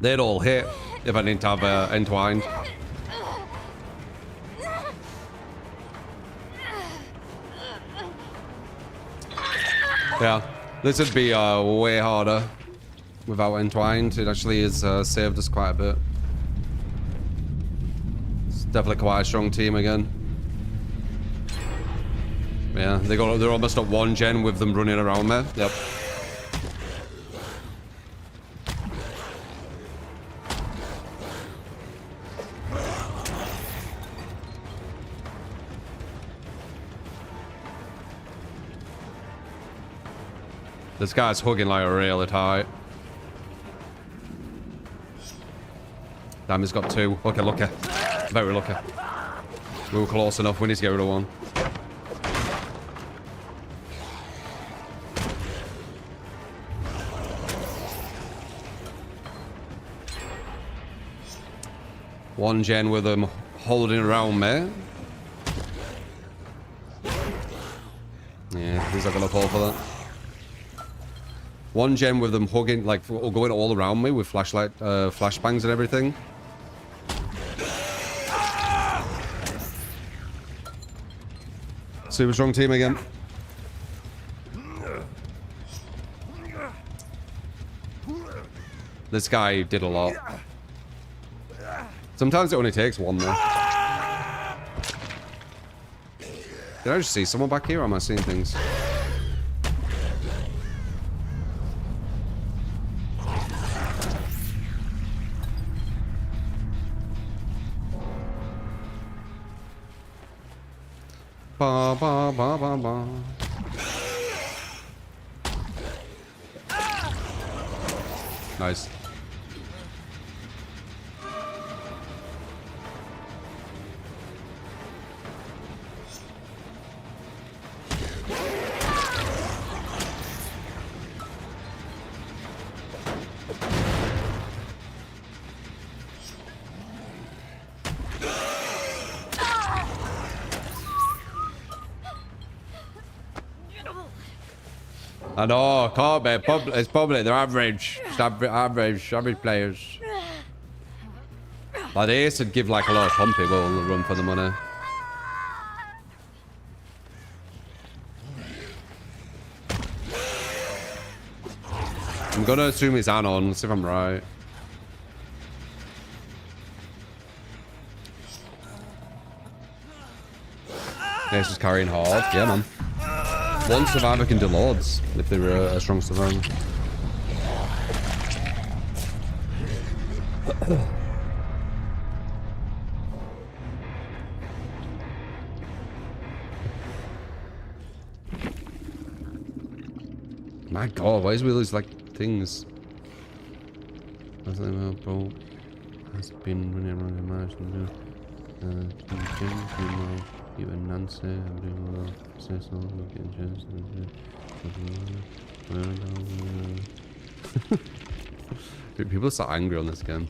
They'd all hit if I didn't have entwined. Yeah, this would be way harder without entwined. It actually has saved us quite a bit. It's definitely quite a strong team again. Yeah, they're almost at 1 gen with them running around there. Yep. This guy's hugging like really tight. Damn, he's got 2. Okay, lucky. Very lucky. We were close enough. We need to get rid of 1. One gen with them holding around me. Yeah, he's not gonna fall for that. 1 gen with them hugging, like going all around me with flashlight, flashbangs and everything. Super strong team again. This guy did a lot. Sometimes it only takes 1 though. Did I just see someone back here or am I seeing things? Ba ba ba ba ba. Nice. I know, can't be. It's probably they're average. Just average players. Like the Ace would give like a lot of some people a run for the money. I'm gonna assume he's Anon, let's see if I'm right. Ace is carrying hard, yeah man. One survivor can do lords if they were a strong survivor. My god, why is we lose like things? Has been running around the marsh and even Nancy, dude, people are so angry on this game.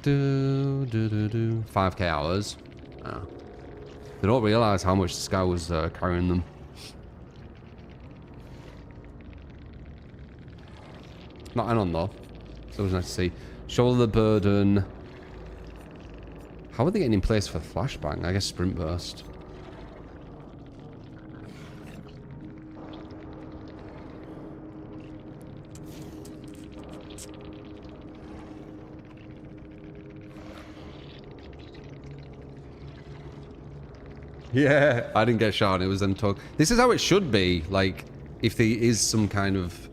Do 5k hours. Oh. They don't realize how much this guy was carrying them. Not Anon though. So it was nice to see. Shoulder the burden. How are they getting in place for flashbang? I guess sprint burst. Yeah, I didn't get shot. It was them talk. This is how it should be. Like, if there is some kind of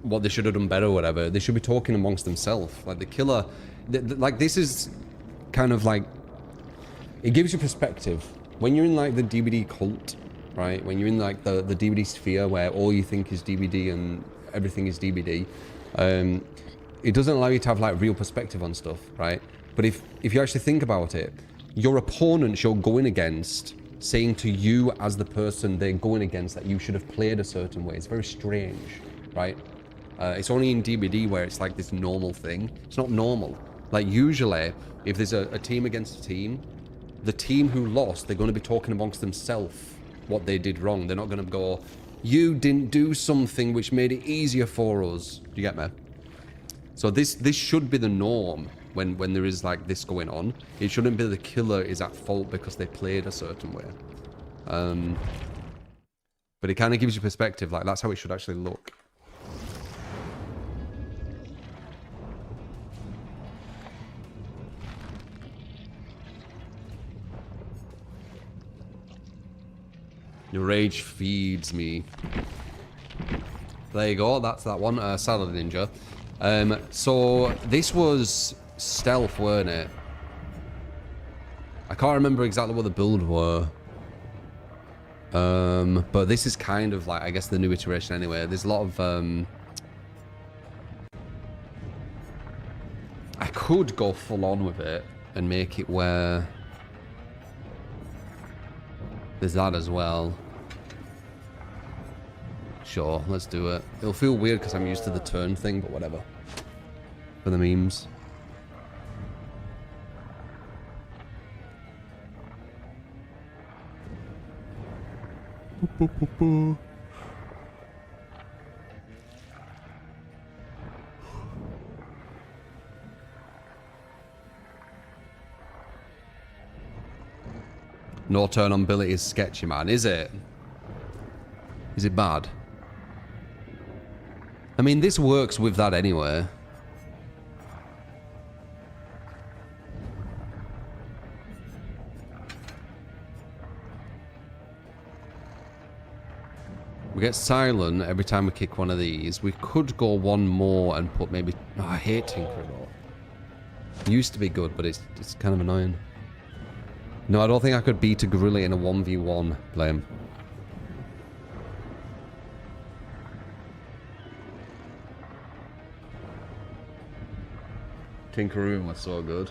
what they should have done better or whatever, they should be talking amongst themselves. Like the killer, like this is kind of like, it gives you perspective. When you're in like the DVD cult, right? When you're in like the DVD sphere where all you think is DVD and everything is DVD, it doesn't allow you to have like real perspective on stuff, right? But if you actually think about it, your opponents you're going against saying to you as the person they're going against that you should have played a certain way. It's very strange, right? It's only in DBD where it's like this normal thing. It's not normal. Like usually, if there's a team against a team, the team who lost, they're going to be talking amongst themselves what they did wrong. They're not going to go, you didn't do something which made it easier for us. Do you get me? So this should be the norm when there is like this going on. It shouldn't be the killer is at fault because they played a certain way. But it kind of gives you perspective. Like, that's how it should actually look. Your rage feeds me. There you go. That's that one. Salad Ninja. So this was stealth, weren't it? I can't remember exactly what the build were. But this is kind of like, I guess, the new iteration anyway. There's a lot of... I could go full on with it and make it where... There's that as well. Sure, let's do it. It'll feel weird because I'm used to the turn thing, but whatever. For the memes. No turn on ability is sketchy, man. Is it? Is it bad? I mean, this works with that anyway. We get silent every time we kick one of these. We could go one more and put maybe... Oh, I hate Tinker though. Used to be good, but it's kind of annoying. No, I don't think I could beat a gorilla in a 1v1. Blame. Tinkeroon was so good.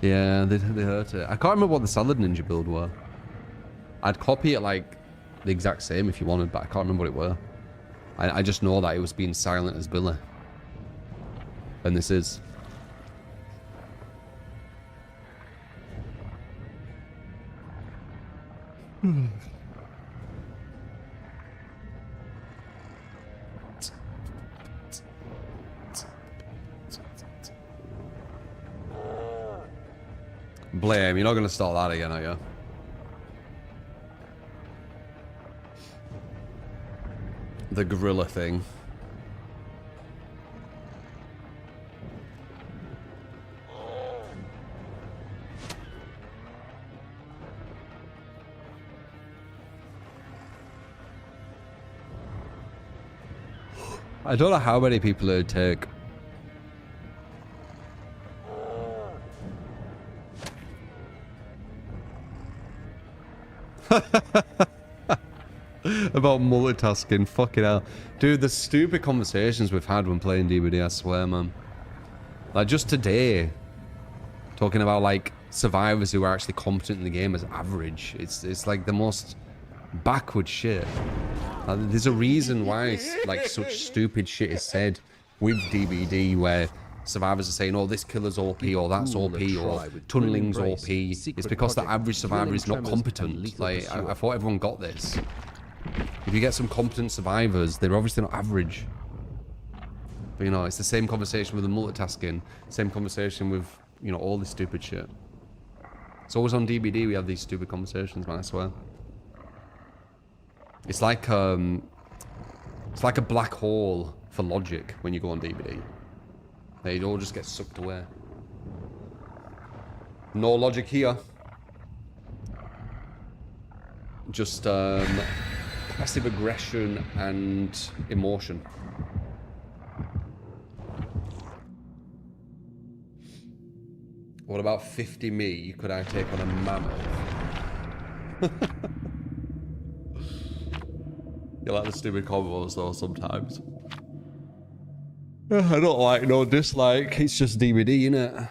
Yeah, they hurt it. I can't remember what the Salad Ninja build were. I'd copy it like the exact same if you wanted, but I can't remember what it were. I just know that it was being silent as Billy. And this is. Blame, you're not going to start that again, are you? The gorilla thing. I don't know how many people it would take. About multitasking, fucking hell. Dude, the stupid conversations we've had when playing DBD, I swear, man. Like, just today, talking about, like, survivors who are actually competent in the game as average. It's like, the most backward shit. Like, there's a reason why, like, such stupid shit is said with DBD, where survivors are saying, oh, this killer's OP, or that's OP, or tunneling's OP. It's because the average survivor is not competent. Like, I thought everyone got this. If you get some competent survivors, they're obviously not average. But, you know, it's the same conversation with the multitasking. Same conversation with, you know, all this stupid shit. It's always on DBD we have these stupid conversations, man, I swear. It's like a black hole for logic when you go on DBD. It all just gets sucked away. No logic here. Just passive aggression and emotion. What about 50 me? Could I take on a mammoth? You like the stupid combos though sometimes. I don't like no dislike. It's just DVD, innit?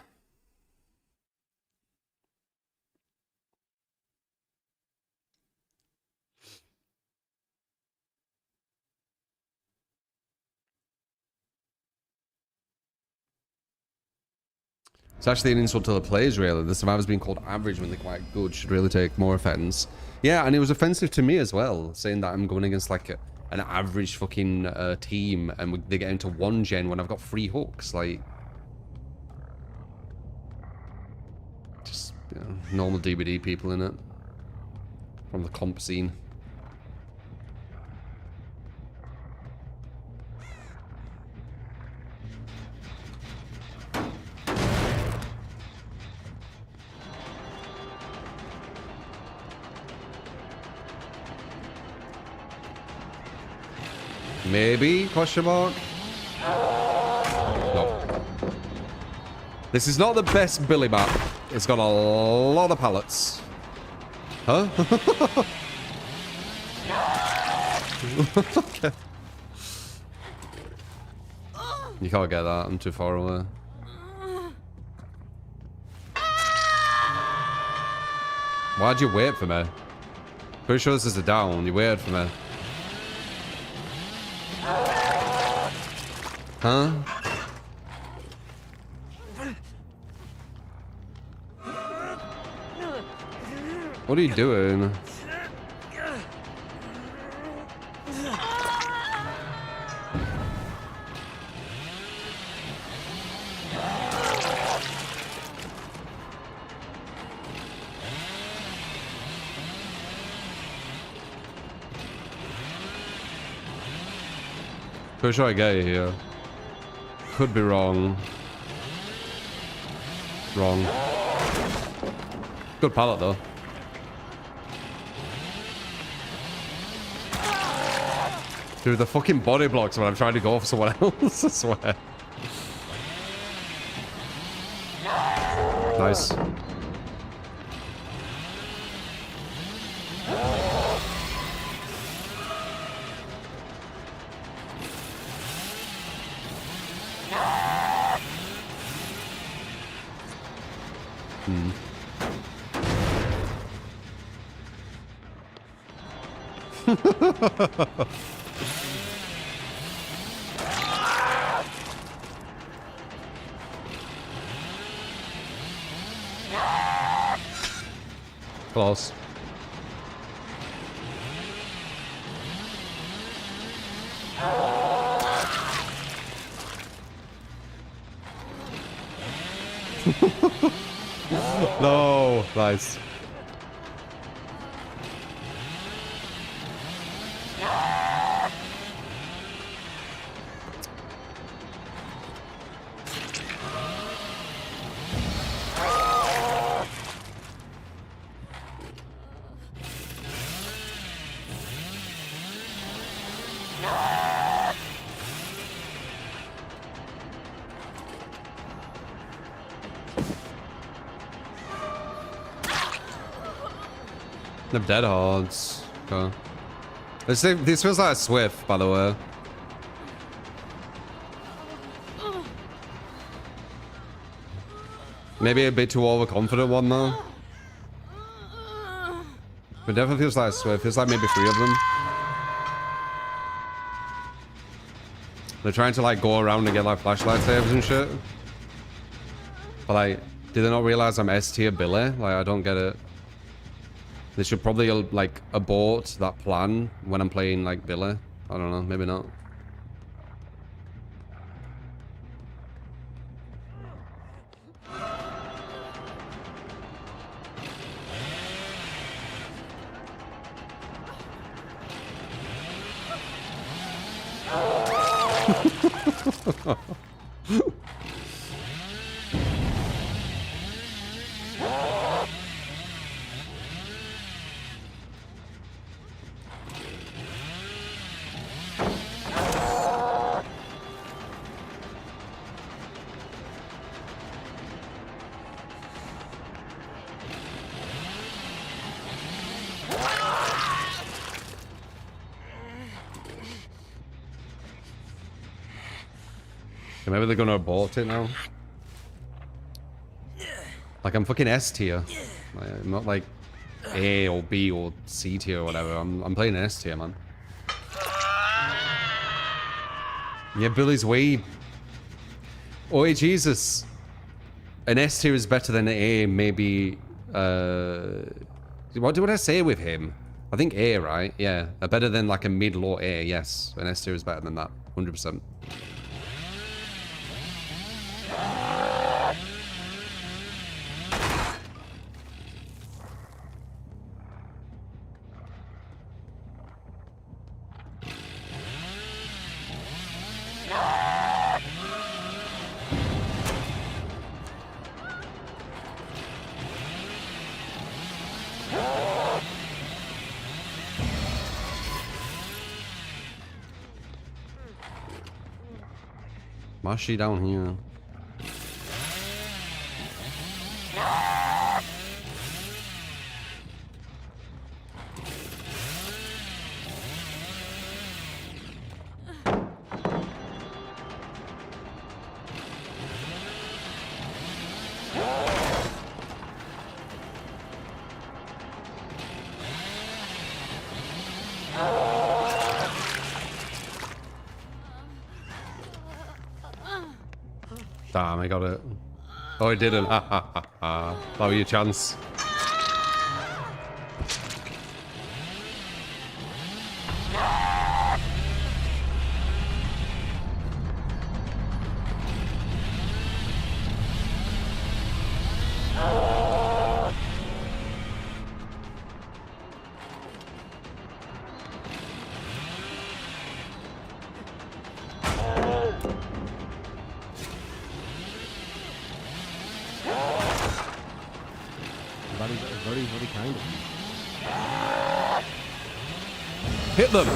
It's actually an insult to the players, really. The survivors being called average when they're quite good should really take more offense. Yeah, and it was offensive to me as well, saying that I'm going against like an average fucking team and they get into 1 gen when I've got 3 hooks. Like, just, you know, normal DBD people in it from the comp scene. Maybe? Question mark? No. This is not the best Billy map. It's got a lot of pallets. Huh? Okay. You can't get that. I'm too far away. Why'd you wait for me? Pretty sure this is a down. You waited for me. Huh? What are you doing? Pretty sure I get it here. Could be wrong. Wrong. Good pallet though. Dude, the fucking body blocks when I'm trying to go for someone else, I swear. Nice. Close. No, nice. The dead hards. Okay. This feels like a Swift, by the way. Maybe a bit too overconfident one though. It definitely feels like a Swift. Feels like maybe 3 of them. They're trying to like go around and get like flashlight saves and shit. But like, did they not realize I'm S tier Billy? Like, I don't get it. They should probably like abort that plan when I'm playing like Billy. I don't know, maybe not. Maybe they're gonna abort it now. Like, I'm fucking S tier. Like, I'm not like A or B or C tier or whatever. I'm playing S tier, man. Yeah, Billy's way. Oh, Jesus. An S tier is better than an A, maybe. What did I say with him? I think A, right? Yeah. Better than like a mid-low A, yes. An S tier is better than that. 100%. Why is she down here? Damn, I got it. Oh, I didn't. Ha ha ha ha. That was your chance. That is very, very kind of you. Hit them!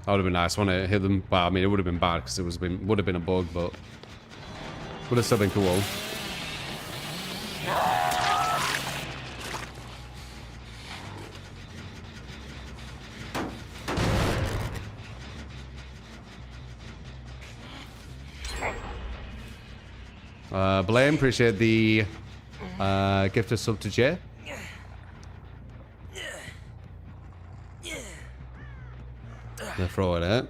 That would have been nice, wouldn't it? Hit them. Well, I mean, it would have been bad because it would have been a bug, but would have still been cool. Blame, appreciate the gift of sub to Jay. They're throwing it.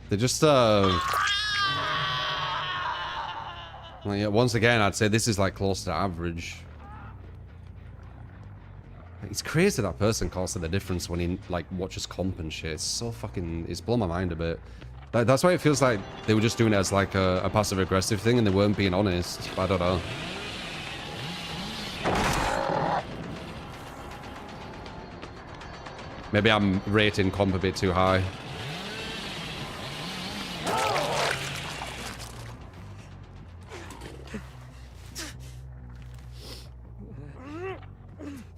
They're just well, yeah, once again, I'd say this is like close to average. It's crazy that person calls it the difference when he like watches comp and shit. It's so fucking, it's blown my mind a bit. That's why it feels like they were just doing it as like a passive aggressive thing and they weren't being honest. But I don't know. Maybe I'm rating comp a bit too high.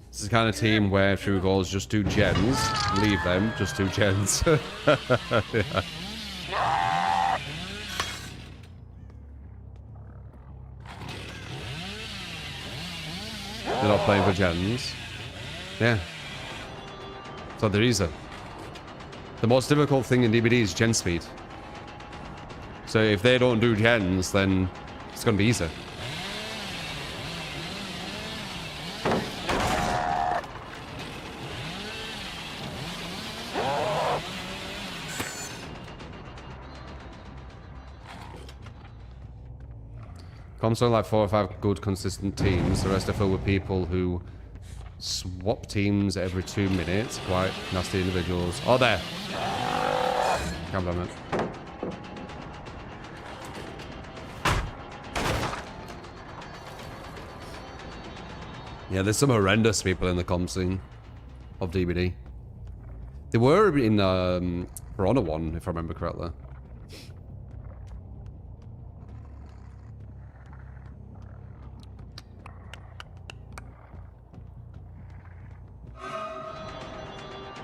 This is the kind of team where true goals just do gens, leave them, just do gens. Yeah. They're not playing for gens. Yeah. So they're easy. The most difficult thing in DBD is gen speed. So if they don't do gens, then it's gonna be easy. Comps are like 4 or 5 good consistent teams. The rest are filled with people who swap teams every 2 minutes. Quite nasty individuals. Oh, there. Can't blame it. Yeah, there's some horrendous people in the comp scene of DBD. They were in For Honor 1, if I remember correctly.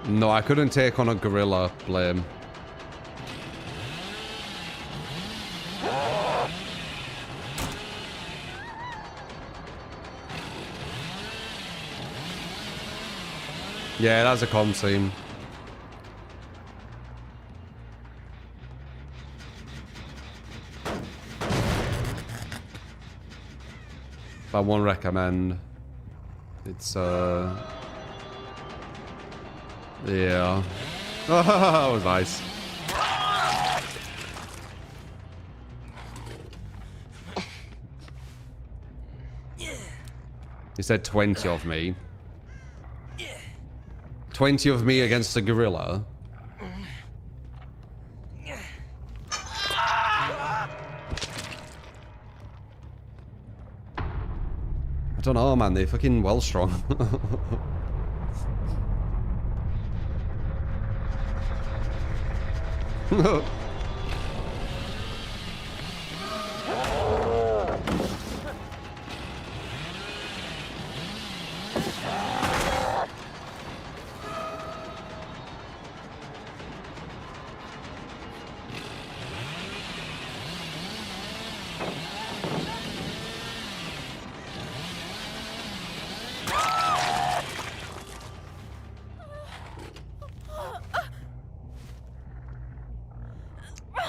No, I couldn't take on a gorilla, blame. Yeah, that's a comm team. If I won't recommend, it's yeah. Oh, that was nice. You said 20 of me. 20 of me against a gorilla. I don't know, man. They're fucking well strong.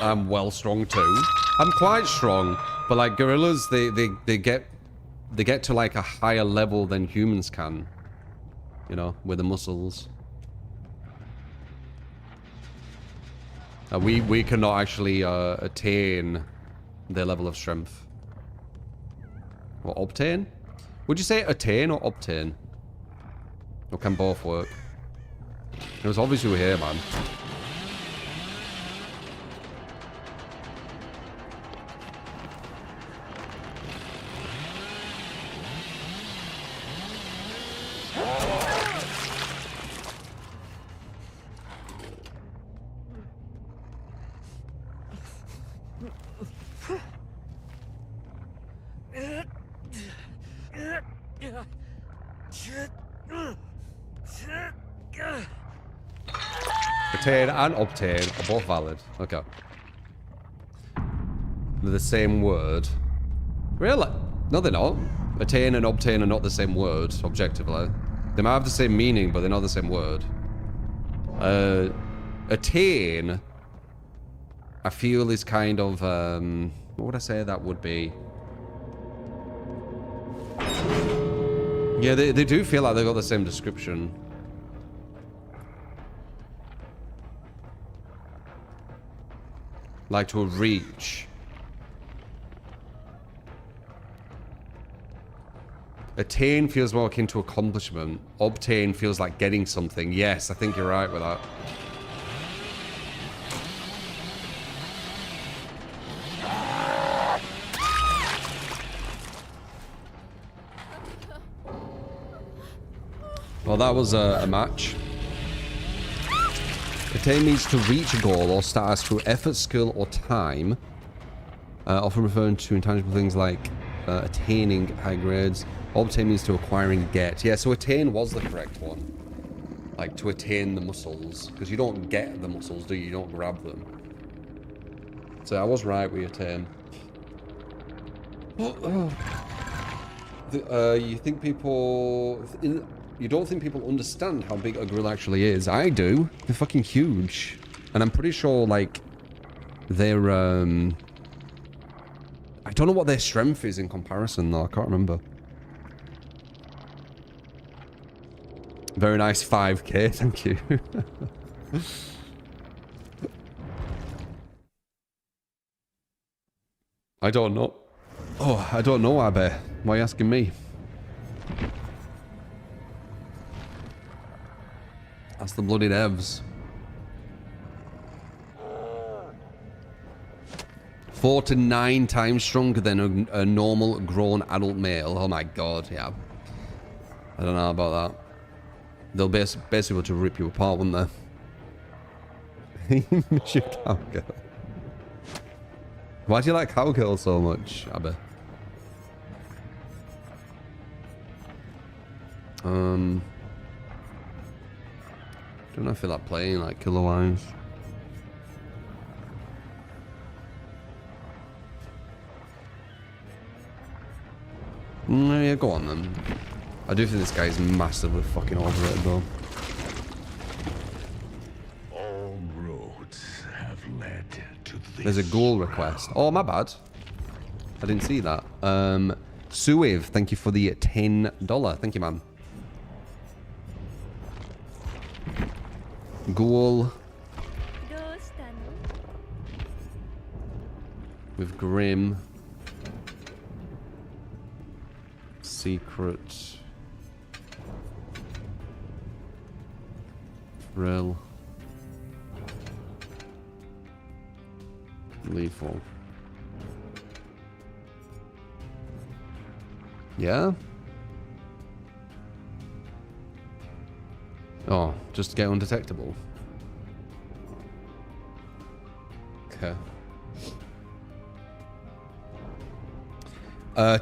I'm well strong too. I'm quite strong, but like gorillas, they get to like a higher level than humans can. You know, with the muscles. We cannot actually attain their level of strength. Or obtain? Would you say attain or obtain? Or can both work? It was obvious you were here, man. Attain and obtain are both valid. Okay. They're the same word. Really? No, they're not. Attain and obtain are not the same word, objectively. They might have the same meaning, but they're not the same word. Attain, I feel, is kind of, what would I say that would be? Yeah, they do feel like they've got the same description. Like to reach. Attain feels more akin to accomplishment. Obtain feels like getting something. Yes, I think you're right with that. Well, that was a match. Attain means to reach a goal or status through effort, skill, or time. Often referring to intangible things like attaining high grades. Obtain means to acquire and get. Yeah, so attain was the correct one. Like, to attain the muscles. Because you don't get the muscles, do you? You don't grab them. So I was right with attain. You think people... You don't think people understand how big a gorilla actually is? I do. They're fucking huge. And I'm pretty sure, like, they're, I don't know what their strength is in comparison, though. I can't remember. Very nice 5K, thank you. I don't know. Oh, I don't know, Abe. Why are you asking me? That's the bloody devs. 4 to 9 times stronger than a normal grown adult male. Oh my god, yeah. I don't know about that. They'll basically be able to rip you apart, wouldn't they? Miss your cowgirl. Why do you like cowgirl so much, Abby? Don't know if I feel like playing like Killer Lines. Yeah, go on then. I do think this guy is massively fucking overrated though. All roads have led to this. There's a goal request. Oh, my bad. I didn't see that. Suiv, thank you for the $10. Thank you, man. Ghoul. With Grim. Secret. Thrill. Lethal. Yeah? Oh, just get undetectable. Okay.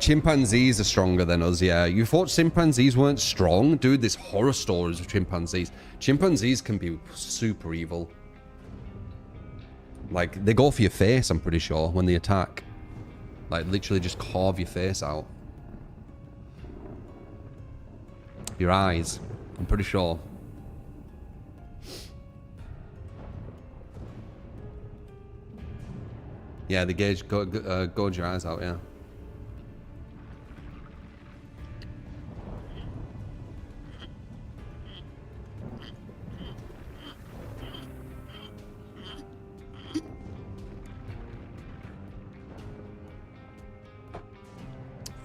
Chimpanzees are stronger than us, yeah. You thought chimpanzees weren't strong? Dude, there's horror stories of chimpanzees. Chimpanzees can be super evil. Like, they go for your face, I'm pretty sure, when they attack. Like, literally just carve your face out. Your eyes, I'm pretty sure. Yeah, the gauge gouge your eyes out, yeah.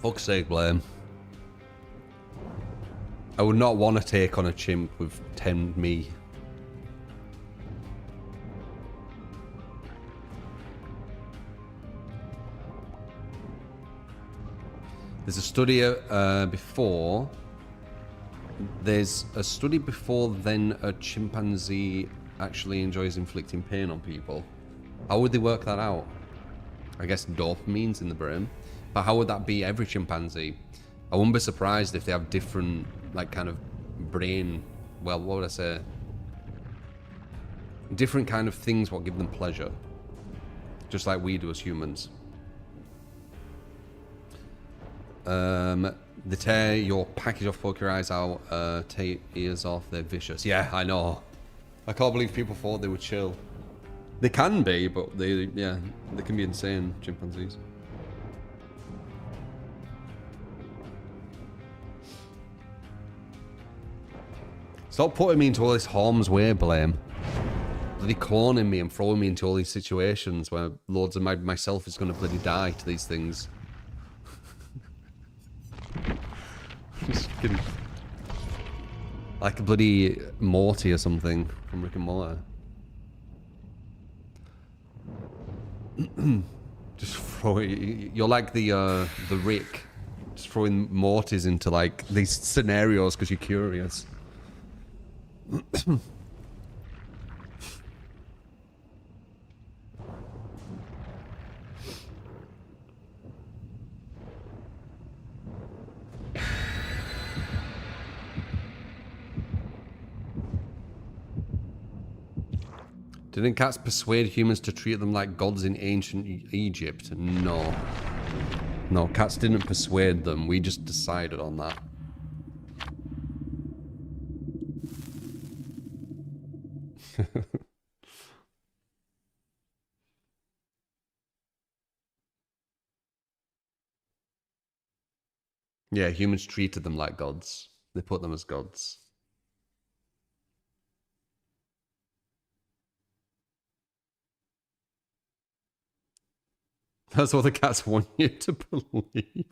Fuck's sake, Blame. I would not want to take on a chimp with 10 me. There's a study before. There's a study before then a chimpanzee actually enjoys inflicting pain on people. How would they work that out? I guess dopamine's in the brain. But how would that be every chimpanzee? I wouldn't be surprised if they have different, like, kind of brain, well, what would I say? Different kind of things what give them pleasure. Just like we do as humans. They tear your package off, poke your eyes out, take ears off, they're vicious. Yeah, I know. I can't believe people thought they were chill. They can be, but they can be insane, chimpanzees. Stop putting me into all this harm's way, Blame. Bloody cloning me and throwing me into all these situations where loads of myself is going to bloody die to these things. Just kidding. Like a bloody Morty or something from Rick and Morty. Just throw it. You're like the Rick. Just throwing Mortys into like these scenarios because you're curious. Didn't cats persuade humans to treat them like gods in ancient Egypt? No. No, cats didn't persuade them. We just decided on that. Yeah, humans treated them like gods. They put them as gods. That's what the cats want you to believe.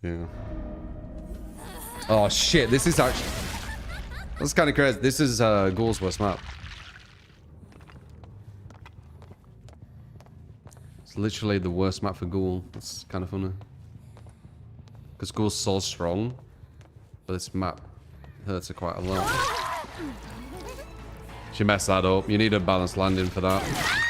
Yeah. Oh shit, this is actually... That's kind of crazy. This is Ghoul's worst map. It's literally the worst map for Ghoul. That's kind of funny. Because Ghoul's so strong. But this map hurts her quite a lot. She messed that up. You need a balanced landing for that.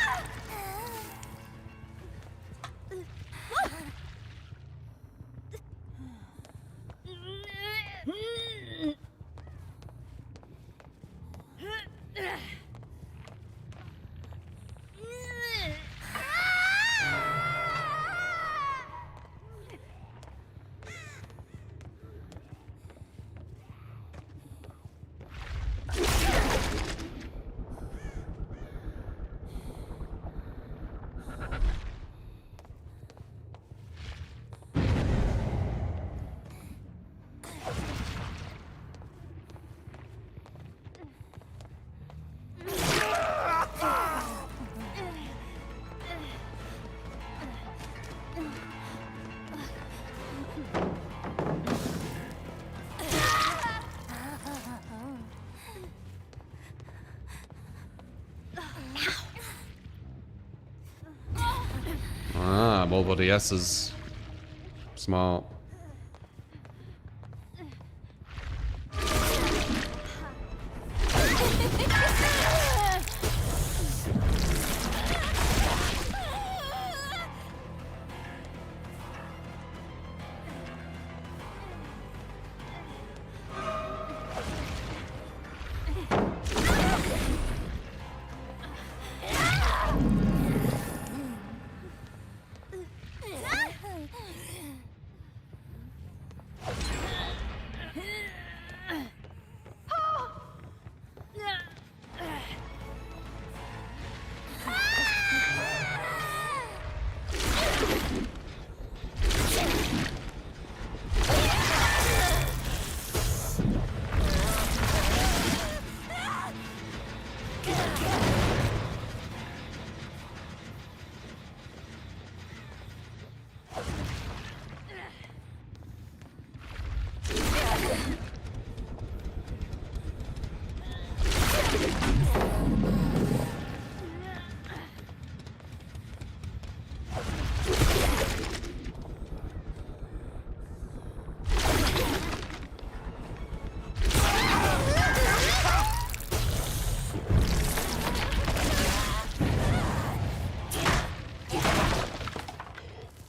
Nobody else is smart.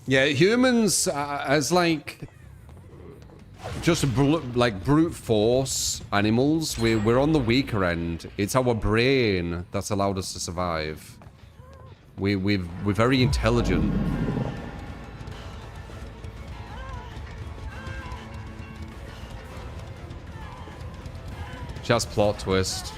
Yeah, humans as like just like brute force animals. We're on the weaker end. It's our brain that's allowed us to survive. We're very intelligent. Just plot twist.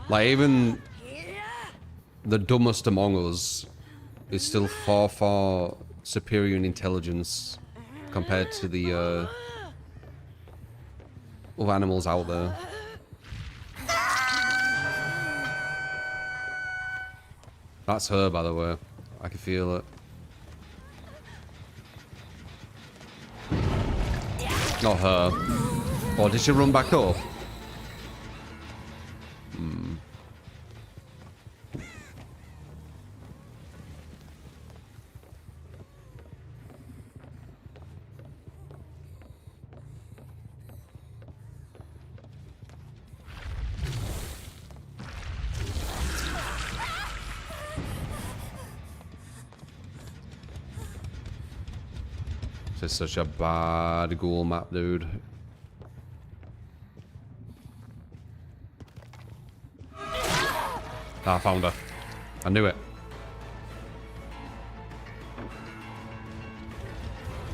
Like, even the dumbest among us is still far, far superior in intelligence compared to the other animals out there. That's her, by the way. I can feel it. Not her. Or did she run back up? This is such a bad ghoul map, dude. Ah, I found her. I knew it.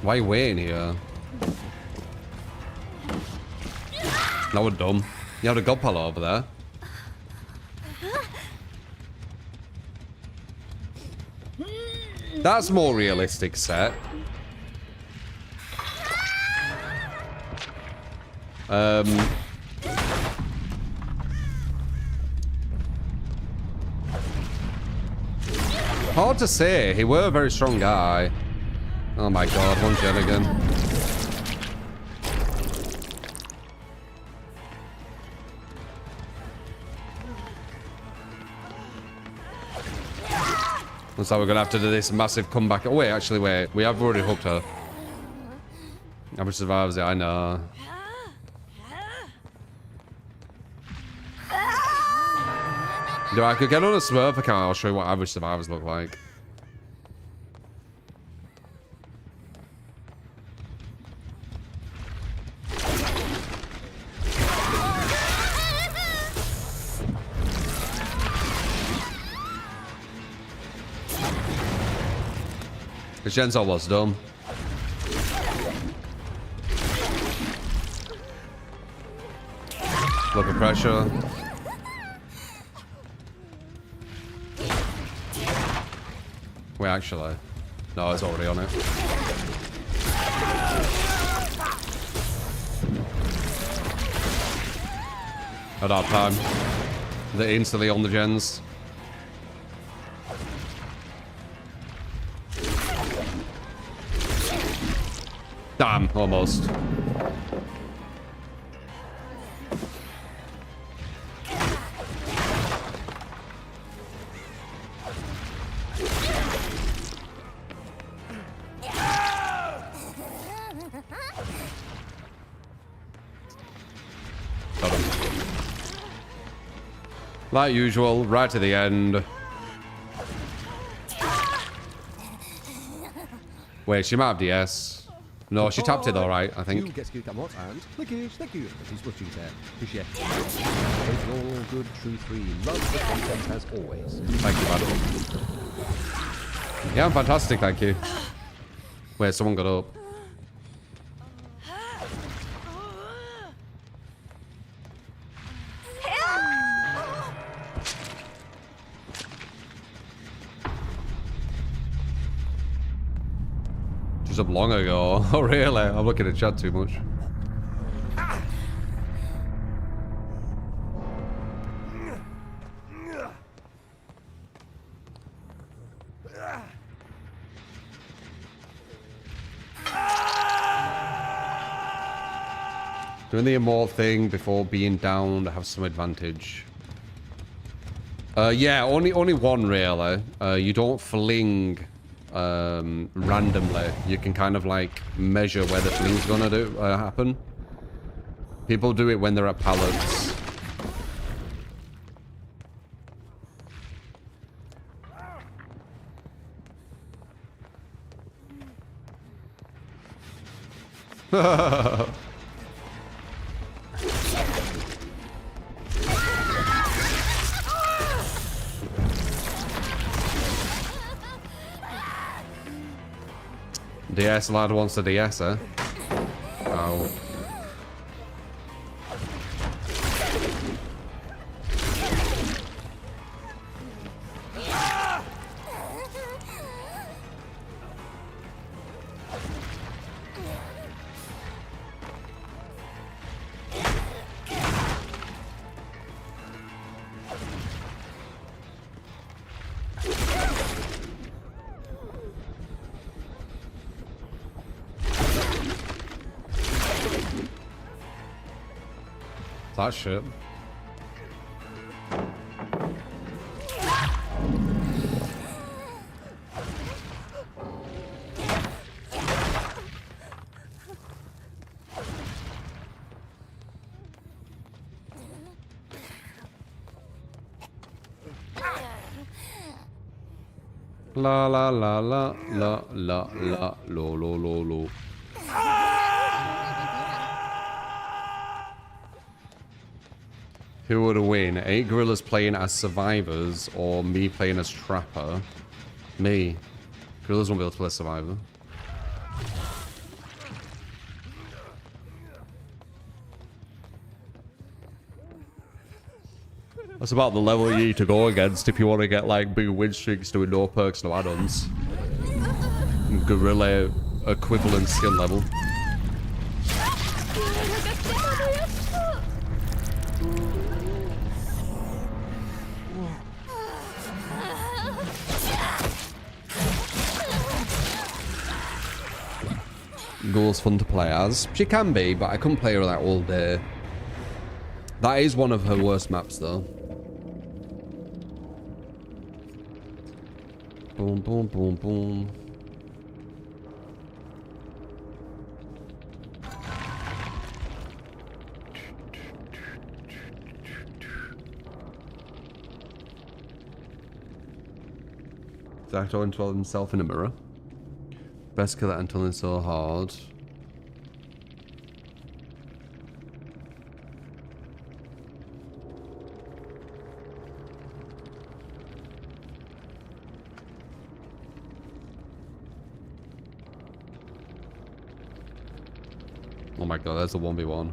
Why are you waiting here? Now we're dumb. You had a god pal over there. That's more realistic set. Hard to say. He were a very strong guy. Oh my god, one gen again. Looks like we're gonna have to do this massive comeback. Oh wait, actually wait. We have already hooked her. Average survivors, yeah, I know. No, I could get on a Smurf account. I'll show you what average survivors look like. The gen's almost done. Look at pressure. Wait, actually. No, it's already on it. At our time. They're instantly on the gens. Damn, almost. Like usual, right to the end. Wait, she might have DS. No, she tapped it all right, I think. Overall, good true 3. Love the content as always. Thank you, man. Yeah, I'm fantastic, thank you. Wait, someone got up. Up long ago. Oh really? I'm looking at chat too much. Doing the immortal thing before being down to have some advantage. Yeah, only one really. You don't fling randomly. You can kind of like measure where the fling's gonna happen. People do it when they're at pallets. DS lad wants a DS, eh? Oh. That shit. La la la la la la la lo lo lo lo. Who would win? 8 gorillas playing as survivors or me playing as trapper? Me. Gorillas won't be able to play survivor. That's about the level you need to go against if you want to get like big win streaks doing no perks, no add-ons. Gorilla equivalent skill level. Ghoul's fun to play as. She can be, but I couldn't play her that all day. That is one of her worst maps, though. Boom, boom, boom, boom. Zach Owen told himself in a mirror. Best killer until it's so hard. Oh my god, that's a 1v1.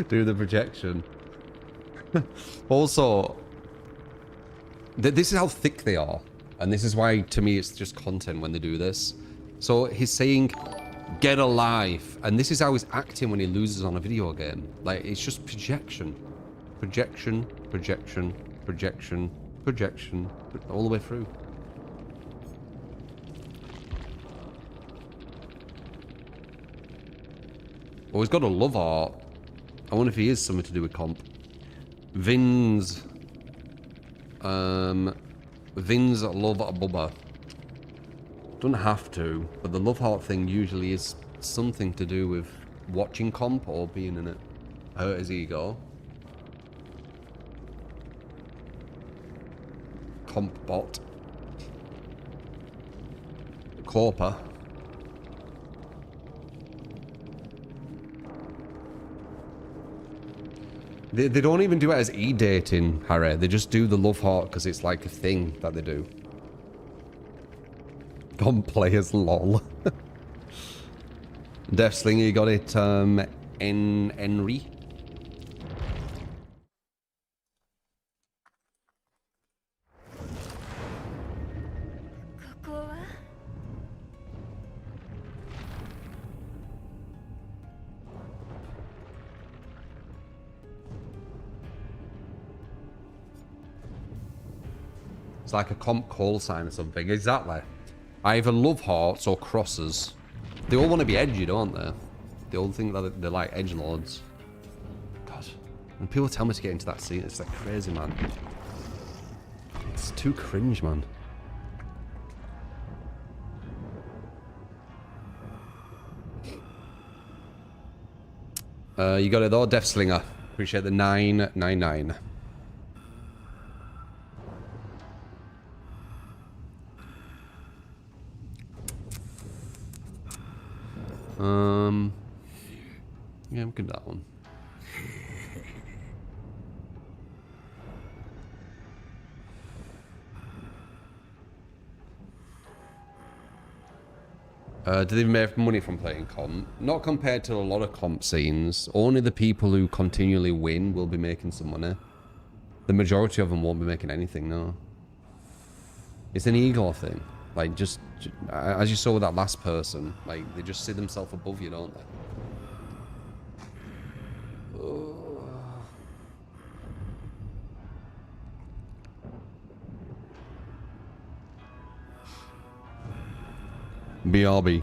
Do the projection. Also, this is how thick they are. And this is why, to me, it's just content when they do this. So he's saying, get a life. And this is how he's acting when he loses on a video game. Like, it's just projection. Projection, projection, projection, projection. All the way through. Oh, he's got a love heart. I wonder if he is something to do with comp. Vin's love a bubba. Doesn't have to, but the love heart thing usually is something to do with watching comp or being in it. Hurt his ego. Comp bot. Corper. They don't even do it as e-dating, Harry. They just do the love heart because it's like a thing that they do. Comp players, lol. Death Slinger, you got it, Henry. It's like a comp call sign or something. Exactly. I either love hearts or crosses. They all want to be edgy, don't they? They all think that they're like edgelords. God. When people tell me to get into that scene, it's like crazy, man. It's too cringe, man. You got it though, Death Slinger. Appreciate the 999. Yeah, I'm good at that one. Do they make money from playing comp? Not compared to a lot of comp scenes. Only the people who continually win will be making some money. The majority of them won't be making anything, no. It's an ego thing. Like, just as you saw with that last person, like, they just see themselves above you, don't they? BRB.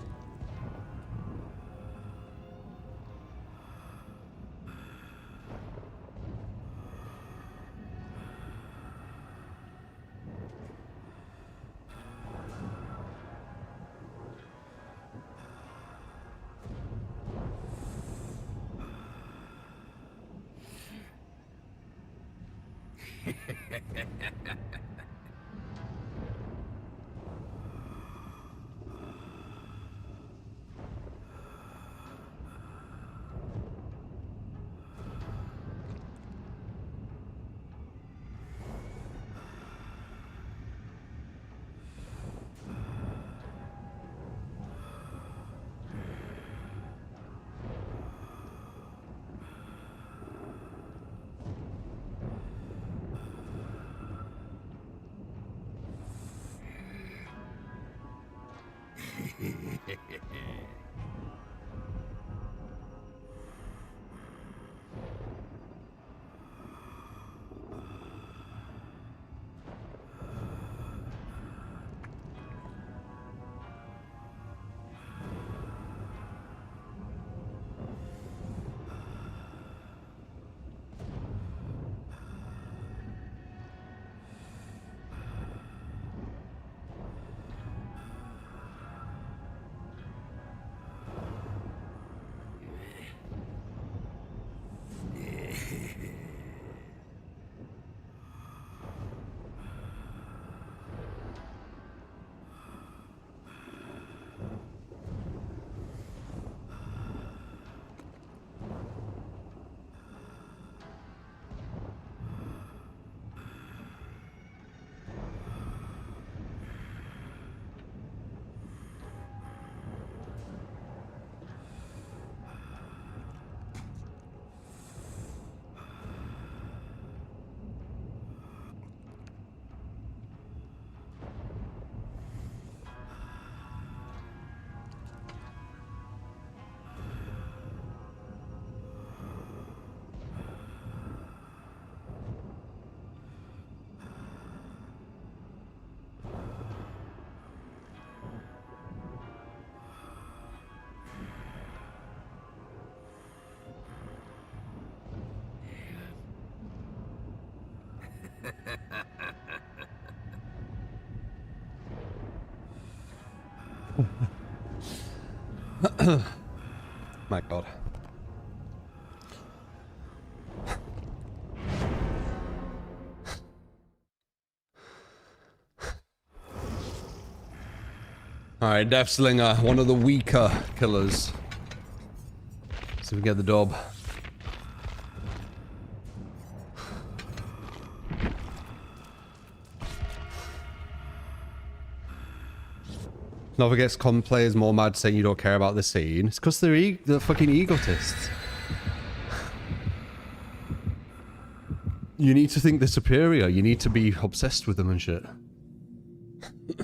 My God. Alright, Death Slinger, one of the weaker killers. See if we get the dub. Never gets con players more mad saying you don't care about the scene. It's because they're fucking egotists. You need to think they're superior. You need to be obsessed with them and shit.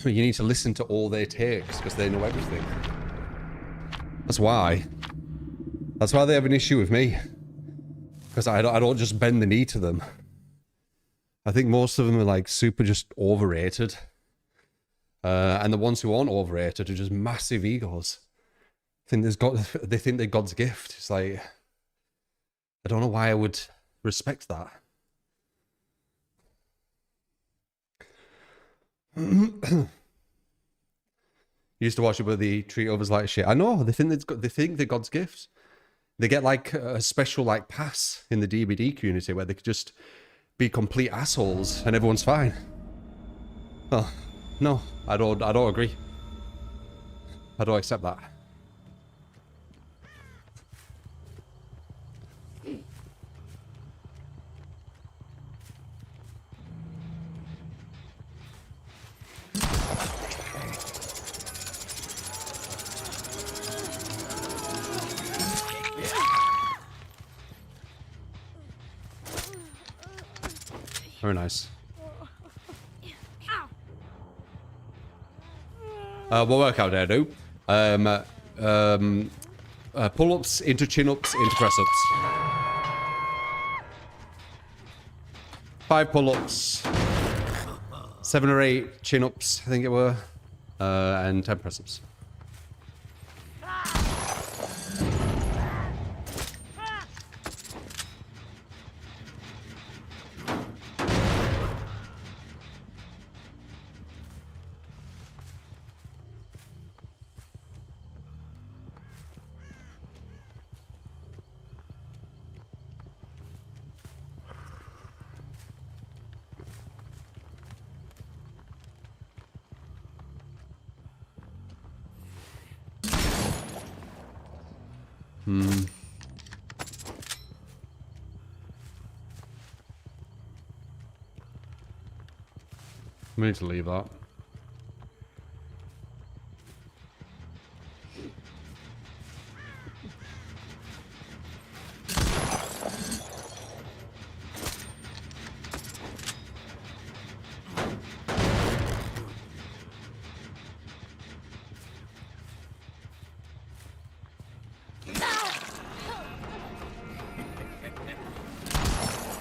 You need to listen to all their takes because they know everything. That's why. That's why they have an issue with me. Because I don't just bend the knee to them. I think most of them are like super just overrated. And the ones who aren't overrated are just massive egos. They think they're God's gift. It's like, I don't know why I would respect that. Used to watch it, but they treat others like shit. I know, they think they're God's gifts. They get like a special like pass in the DBD community where they could just be complete assholes and everyone's fine. Oh, no, I don't agree. I don't accept that. Very nice. What workout did I do? Pull-ups into chin-ups into press-ups. 5 pull-ups, 7 or 8 chin-ups, I think it were, and 10 press-ups. We need to leave that.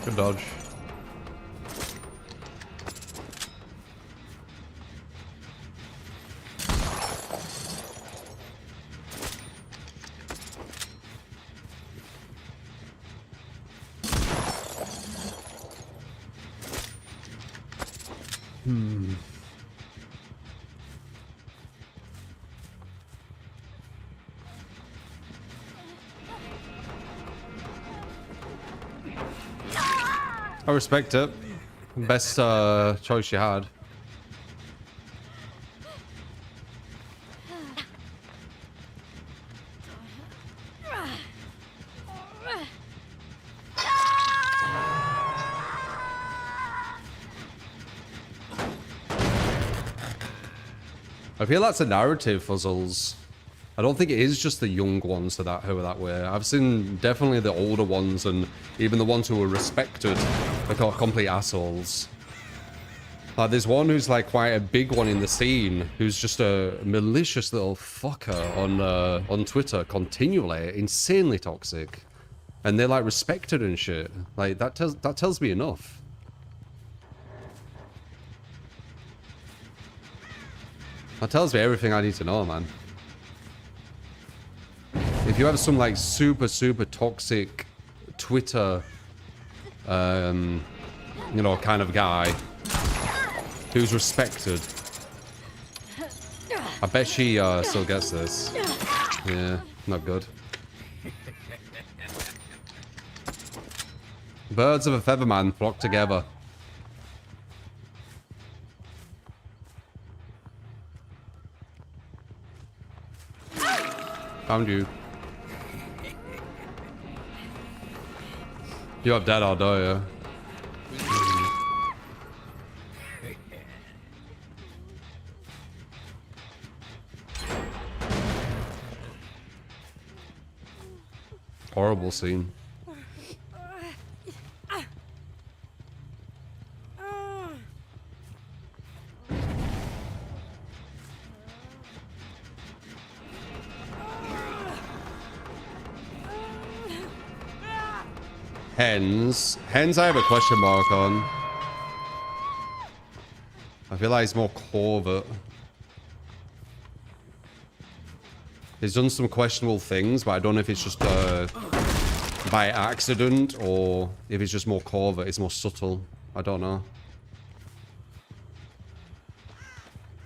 Good dodge. I respect it. Best choice you had. I feel that's a narrative, Fuzzles. I don't think it is just the young ones who are that way. I've seen definitely the older ones and even the ones who are respected are complete assholes. Like there's one who's like quite a big one in the scene who's just a malicious little fucker on Twitter continually, insanely toxic. And they're like respected and shit. Like that tells me enough. That tells me everything I need to know, man. If you have some like super toxic Twitter, you know, kind of guy who's respected, I bet she still gets this. Yeah, not good. Birds of a feather, man, flock together. Found you. You have dead, I'll die, yeah. Horrible scene. Hens. Hens I have a question mark on. I feel like it's more covert. He's done some questionable things, but I don't know if it's just by accident or if it's just more covert, it's more subtle. I don't know.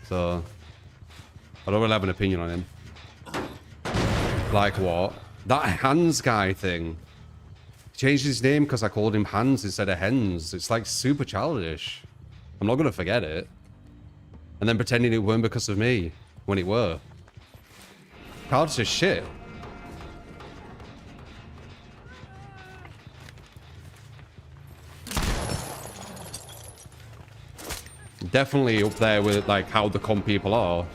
So, I don't really have an opinion on him. Like what? That Hans guy thing. He changed his name because I called him Hans instead of Hens. It's like super childish. I'm not going to forget it. And then pretending it weren't because of me when it were. Childish as shit. Definitely up there with like how the comp people are.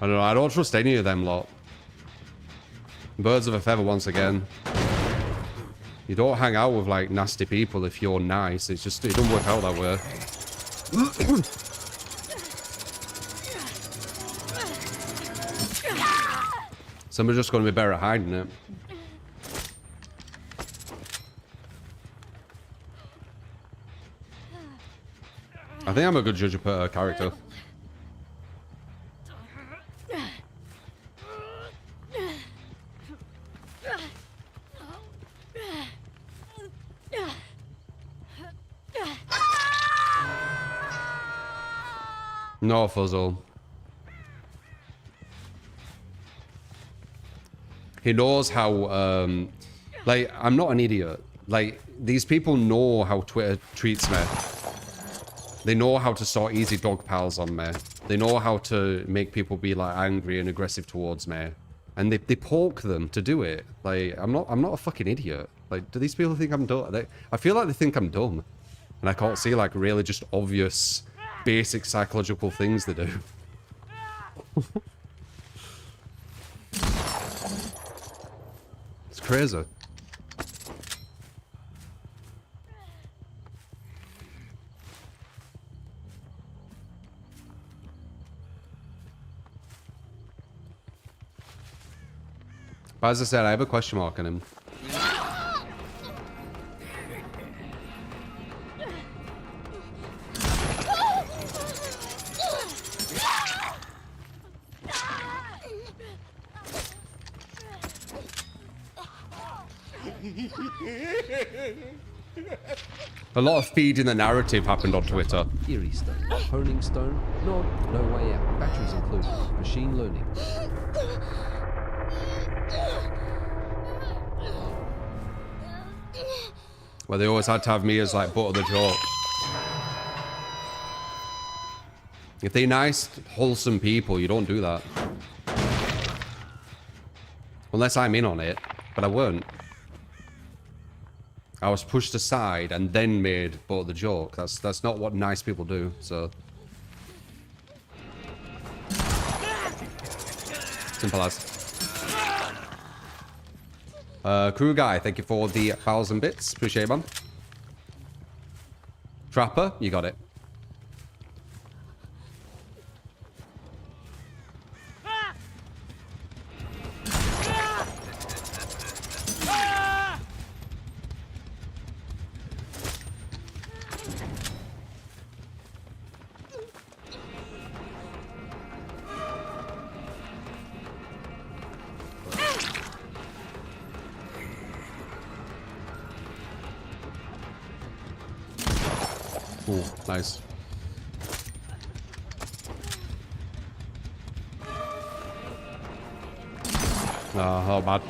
I don't know, I don't trust any of them lot. Birds of a feather once again. You don't hang out with like nasty people if you're nice. It's just, it don't work out that way. Somebody's just going to be better at hiding it. I think I'm a good judge of character. No fuzzle. He knows how, like, I'm not an idiot. Like, these people know how Twitter treats me. They know how to sort easy dog piles on me. They know how to make people be, like, angry and aggressive towards me. And they poke them to do it. Like, I'm not a fucking idiot. Like, do these people think I'm dumb? I feel like they think I'm dumb. And I can't see, like, really just obvious, basic psychological things they do. It's crazy. But as I said, I have a question mark on him. A lot of feeding the narrative happened on Twitter. Eerie stone, honing stone, nod, no way out, batteries included, machine learning. Well, they always had to have me as like butt of the joke. If they're nice, wholesome people, you don't do that. Unless I'm in on it, but I weren't. I was pushed aside and then made butt of the joke. That's not what nice people do, so. Simple as. Crew guy, thank you for the 1,000 bits. Appreciate it, man. Trapper, you got it. Ooh, nice. Oh, bad.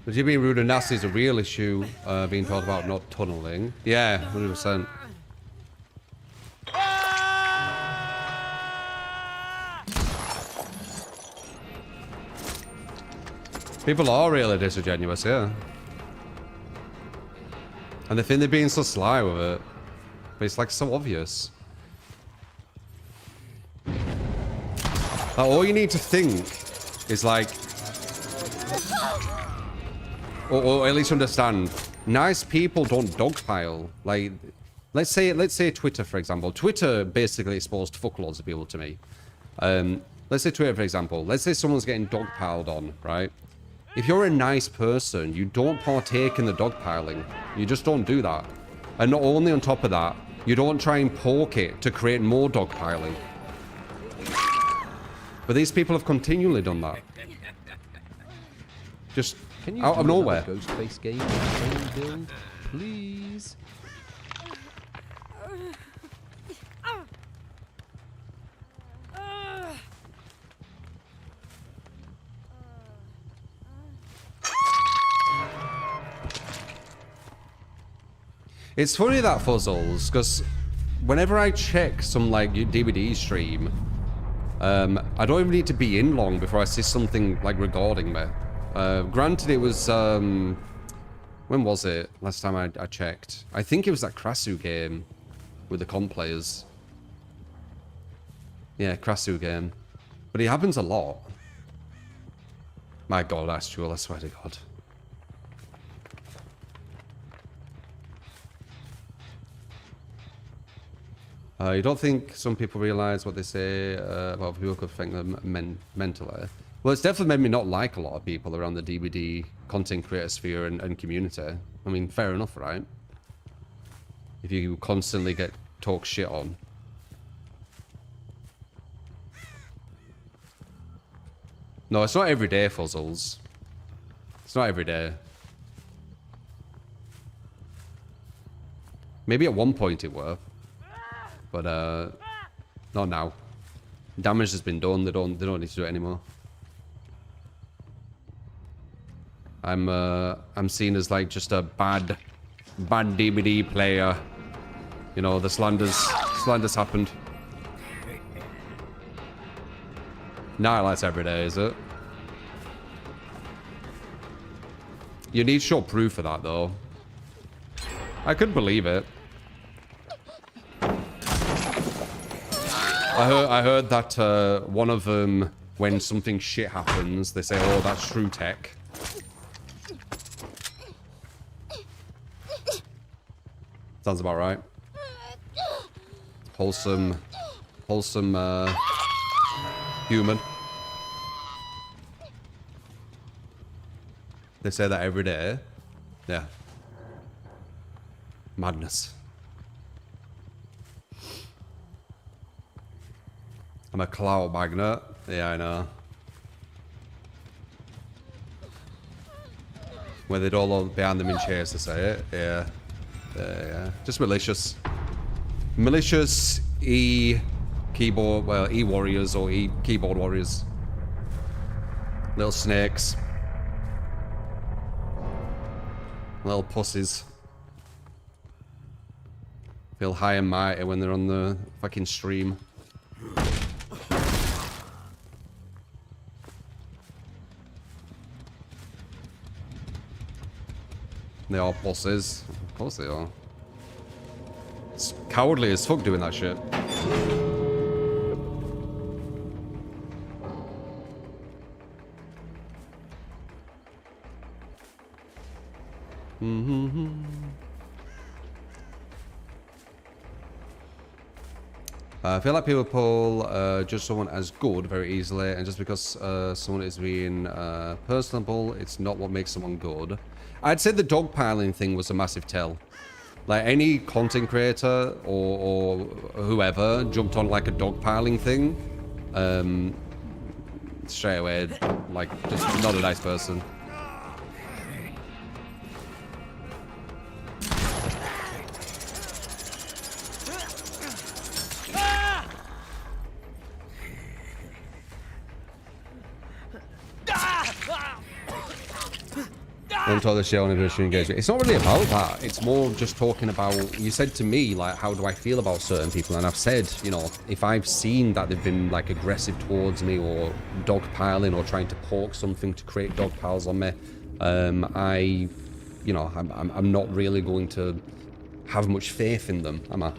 But you being rude and nasty is a real issue, being told about not tunneling. Yeah, 100%. People are really disingenuous, yeah. And they think they're being so sly with it. But it's like so obvious. Like, all you need to think is like... Or at least understand, nice people don't dogpile. Like, let's say Twitter, for example. Twitter basically exposed fuckloads of people to me. Let's say Twitter, for example. Let's say someone's getting dogpiled on, right? If you're a nice person, you don't partake in the dogpiling. You just don't do that. And not only on top of that, you don't try and poke it to create more dogpiling. But these people have continually done that. Just Can you out do of nowhere. another Ghostface game with the same build, please? It's funny that Fuzzles, because whenever I check some like DVD stream, I don't even need to be in long before I see something like regarding me. Granted, it was when was it? Last time I checked, I think it was that Krasu game with the comp players. Yeah, Krasu game, but it happens a lot. My God, that's true. I swear to God. You don't think some people realize what they say about people could affect them mentally? Well, it's definitely made me not like a lot of people around the DVD content creator sphere and community. I mean, fair enough, right? If you constantly get talked shit on. No, it's not every day, Fuzzles. It's not every day. Maybe at one point it were. But not now. Damage has been done. They don't need to do it anymore. I'm seen as like just a bad DVD player. You know, the slanders happened. Nah, that's every day, is it? You need to show proof of that, though. I could believe it. I heard that one of them, when something shit happens, they say, "Oh, that's true tech." Sounds about right. Wholesome human. They say that every day. Yeah. Madness. I'm a clout magnet. Yeah, I know. Where they'd all behind them in chairs to say it. Yeah. Yeah. Just malicious. Malicious keyboard, well, warriors or keyboard warriors. Little snakes. Little pussies. Feel high and mighty when they're on the fucking stream. They are bosses. Of course they are. It's cowardly as fuck doing that shit. I feel like people pull judge someone as good very easily, and just because someone is being personable, it's not what makes someone good. I'd say the dogpiling thing was a massive tell. Like, any content creator or whoever jumped on like a dogpiling thing, straight away, like, just not a nice person. Don't talk the shit on industry engagement. It's not really about that. It's more just talking about, you said to me, like, how do I feel about certain people? And I've said, you know, if I've seen that they've been, like, aggressive towards me or dogpiling or trying to poke something to create dog piles on me, you know, I'm not really going to have much faith in them, am I?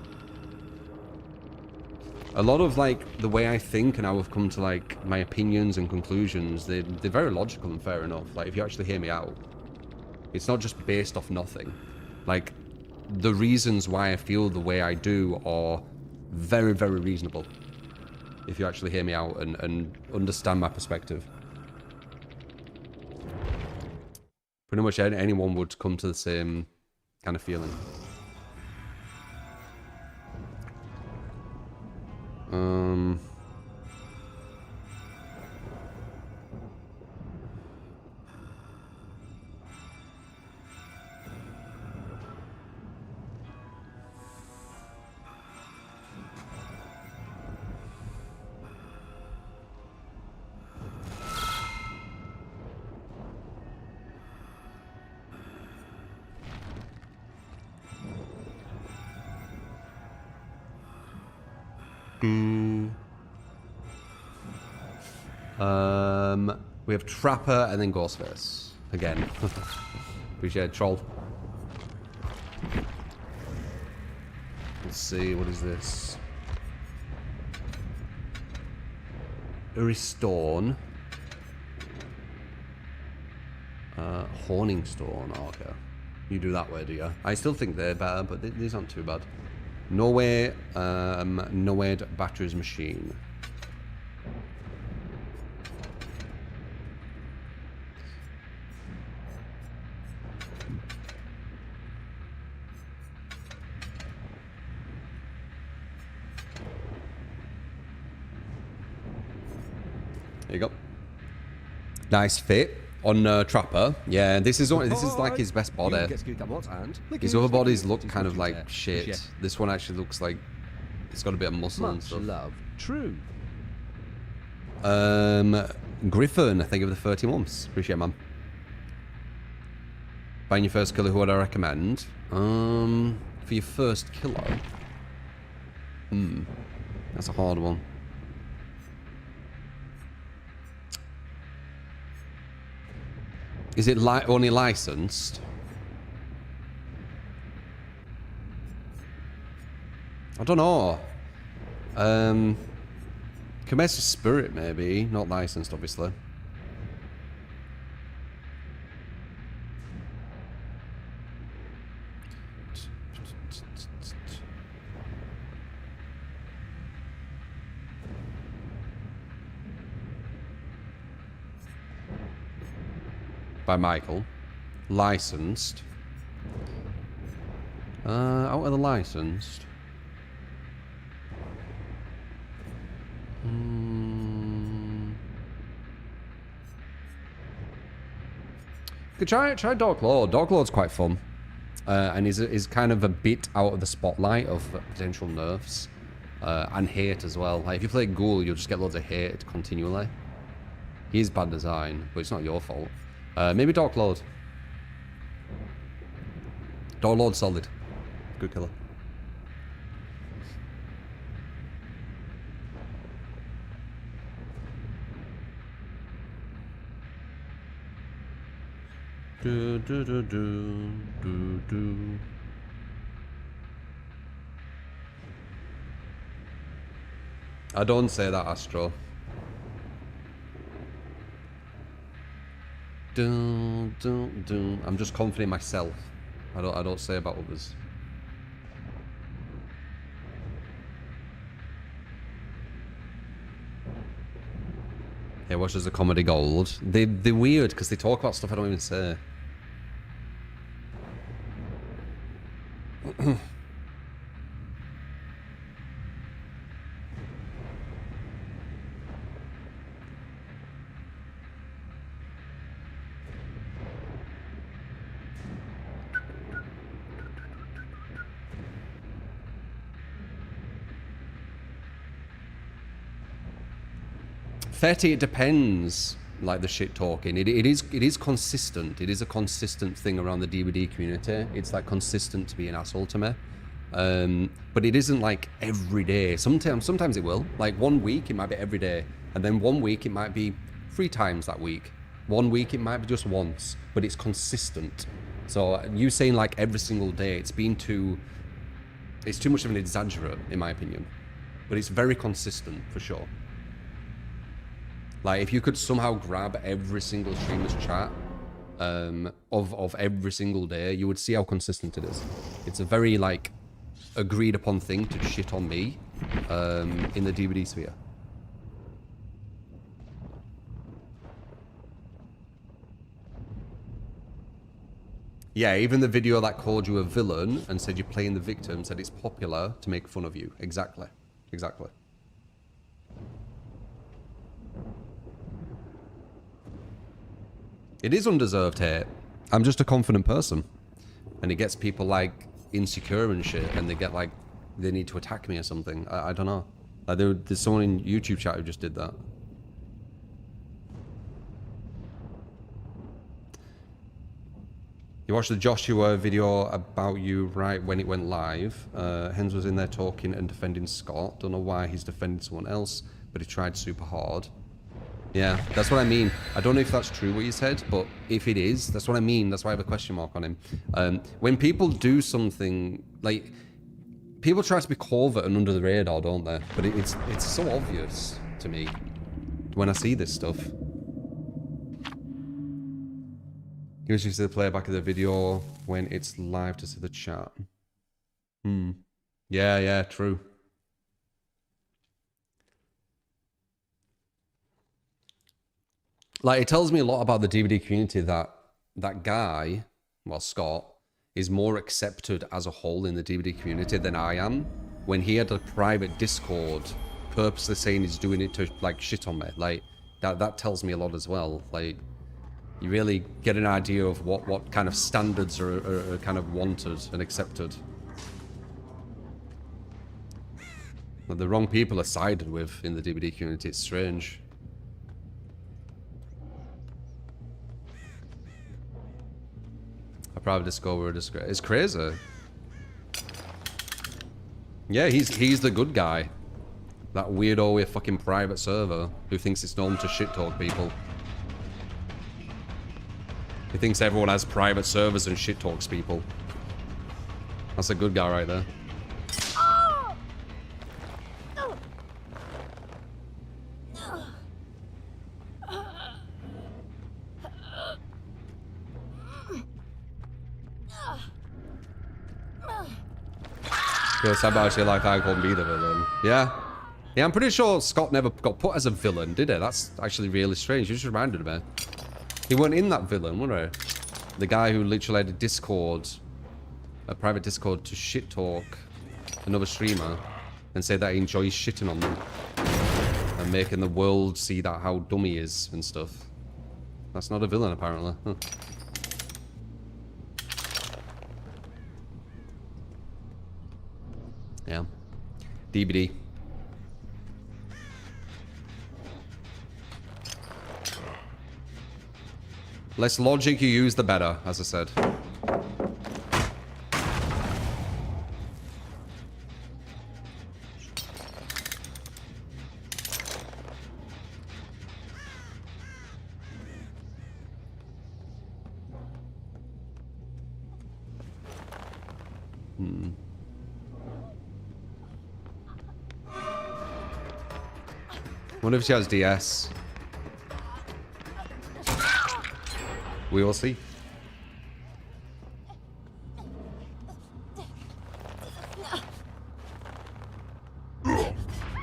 A lot of, like, the way I think and how I've come to, like, my opinions and conclusions, they're very logical and fair enough. Like, if you actually hear me out, it's not just based off nothing. Like, the reasons why I feel the way I do are very, very reasonable. If you actually hear me out and understand my perspective. Pretty much anyone would come to the same kind of feeling. We have Trapper and then Ghostface. Again. Appreciate it, troll. Let's see, what is this? Uristone. Horning Stone, okay. You do that way, do you? I still think they're better, but these aren't too bad. Nowhere, Noed Batteries Machine. There you go. Nice fit on Trapper. Yeah, this is like his best body. His other bodies look kind of like shit. This one actually looks like it's got a bit of muscle and stuff. Love. True. Griffin, thank you for the 30 months. Appreciate it, man. Buying your first killer, who would I recommend? For your first killer? That's a hard one. Is it only licensed? I don't know. Commercial Spirit, maybe. Not licensed, obviously. By Michael. Licensed. Out of the licensed. Could try Dark Lord. Dark Lord's quite fun. And is kind of a bit out of the spotlight of potential nerfs. And hate as well. Like, if you play Ghoul, you'll just get loads of hate continually. He is bad design, but it's not your fault. Maybe Dark Lord. Dark Lord's solid. Good killer. Do do do do do do. I don't say that, Astro. I'm just confident in myself. I don't say about others. Yeah, watch as a comedy gold. They're weird because they talk about stuff I don't even say. Fetty, it depends. like the shit talking. It is consistent. It is a consistent thing around the DVD community. It's like consistent to be an asshole to me. But it isn't like every day. Sometimes it will. Like 1 week it might be every day, and then 1 week it might be 3 times that week. 1 week it might be just once, but it's consistent. So you saying like every single day, it's too much of an exaggerate in my opinion. But it's very consistent for sure. Like if you could somehow grab every single streamer's chat of every single day, you would see how consistent it is. It's a very like agreed upon thing to shit on me in the DVD sphere. Yeah, even the video that called you a villain and said you're playing the victim said it's popular to make fun of you. Exactly. Exactly. It is undeserved hate. I'm just a confident person. And it gets people like insecure and shit, and they get like, they need to attack me or something. I don't know. Like there's someone in YouTube chat who just did that. You watched the Joshua video about you right when it went live. Hens was in there talking and defending Scott. Don't know why he's defending someone else, but he tried super hard. Yeah, that's what I mean. I don't know if that's true what you said, but if it is, that's what I mean. That's why I have a question mark on him. When people do something, like, people try to be covert and under the radar, don't they? But it's so obvious to me when I see this stuff. You usually see the playback of the video when it's live to see the chat. Yeah, true. Like, it tells me a lot about the DVD community that that guy, well, Scott, is more accepted as a whole in the DVD community than I am. When he had a private Discord purposely saying he's doing it to, like, shit on me. Like, that tells me a lot as well. Like, you really get an idea of what kind of standards are kind of wanted and accepted. But the wrong people are sided with in the DVD community. It's strange. A private Discord were a disgrace. It's crazy. Yeah, he's the good guy. That weirdo with a fucking private server who thinks it's normal to shit talk people. He thinks everyone has private servers and shit talks people. That's a good guy right there. Because I'm actually like, I can't be the villain. Yeah. Yeah, I'm pretty sure Scott never got put as a villain, did he? That's actually really strange. You just reminded me. He weren't in that villain, were he? The guy who literally had a Discord, a private Discord to shit talk another streamer and say that he enjoys shitting on them and making the world see that how dumb he is and stuff. That's not a villain, apparently. Huh. Yeah. DVD. Less logic you use, the better, as I said. Wonder if she has DS. We will see.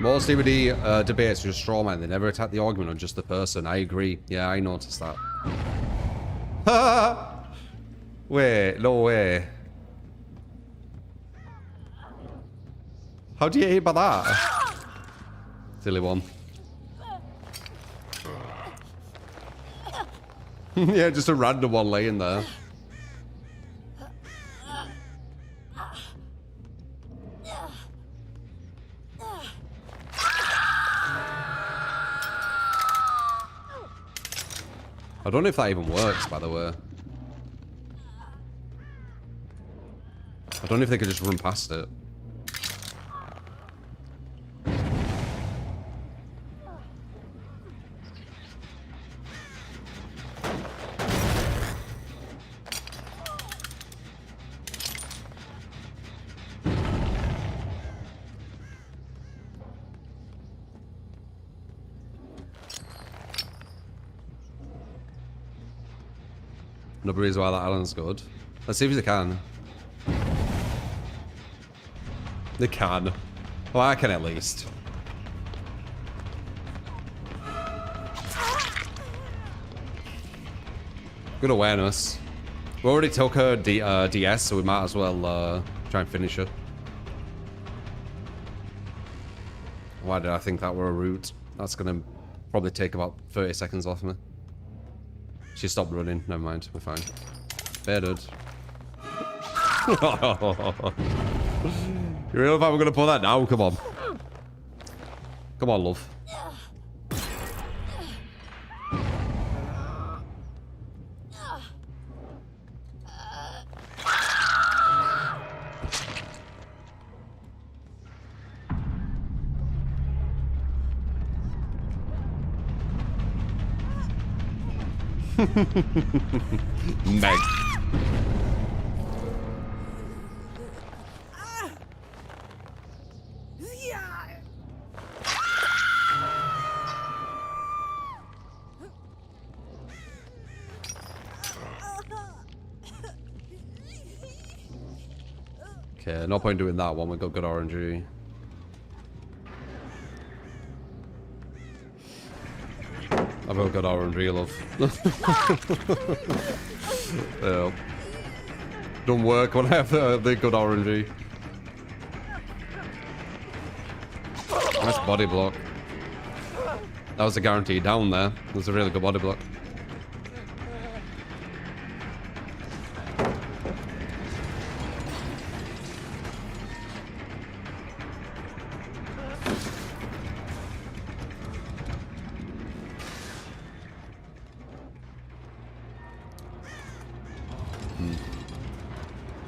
Most DVD debates are just straw man. They never attack the argument on just the person. I agree. Yeah, I noticed that. Wait, no way. How do you hit by that? Silly one. Yeah, just a random one laying there. I don't know if that even works, by the way. I don't know if they could just run past it. Another reason why that island's good. Let's see if they can. They can. Well, I can at least. Good awareness. We already took her DS, so we might as well try and finish her. Why did I think that were a route? That's going to probably take about 30 seconds off me. She stopped running. Never mind. We're fine. Fair dude. You really thought we're going to pull that now? Come on. Come on, love. Meg. Okay, no point doing that one. We got good RNG. I've got good RNG, love. Yeah. Don't work when I have the good RNG. Nice body block. That was a guarantee down there. It was a really good body block.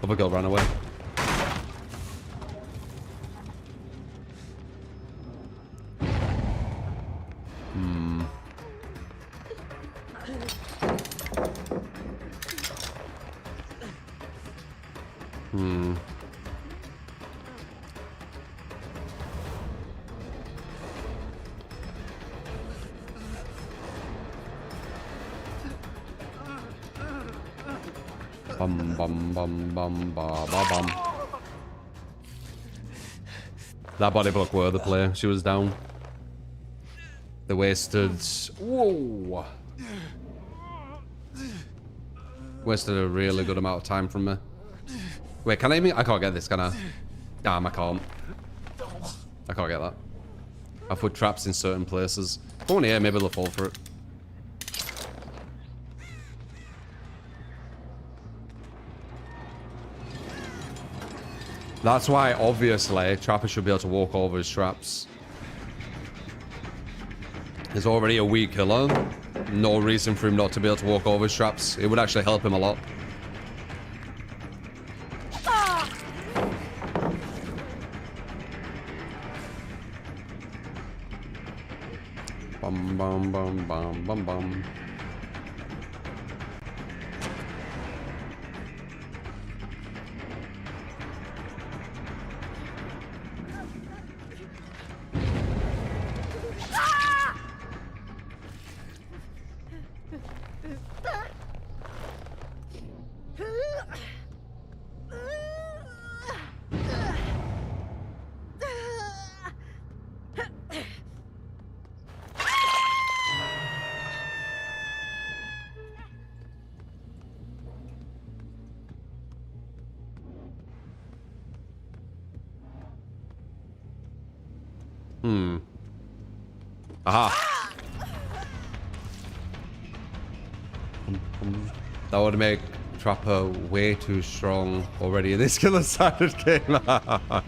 Other girl ran away. Bum bum bum bum ba ba bum. That body block were the play. She was down. They wasted. Whoa! Wasted a really good amount of time from me. Wait, can I even? I can't get this, can I? Damn, I can't. I can't get that. I put traps in certain places. Go on here, maybe they'll fall for it. That's why, obviously, Trapper should be able to walk over his traps. He's already a weak killer. No reason for him not to be able to walk over his traps. It would actually help him a lot. Bum bum bum bum bum bum. Aha. That would make Trapper way too strong already in this killer-sided game. I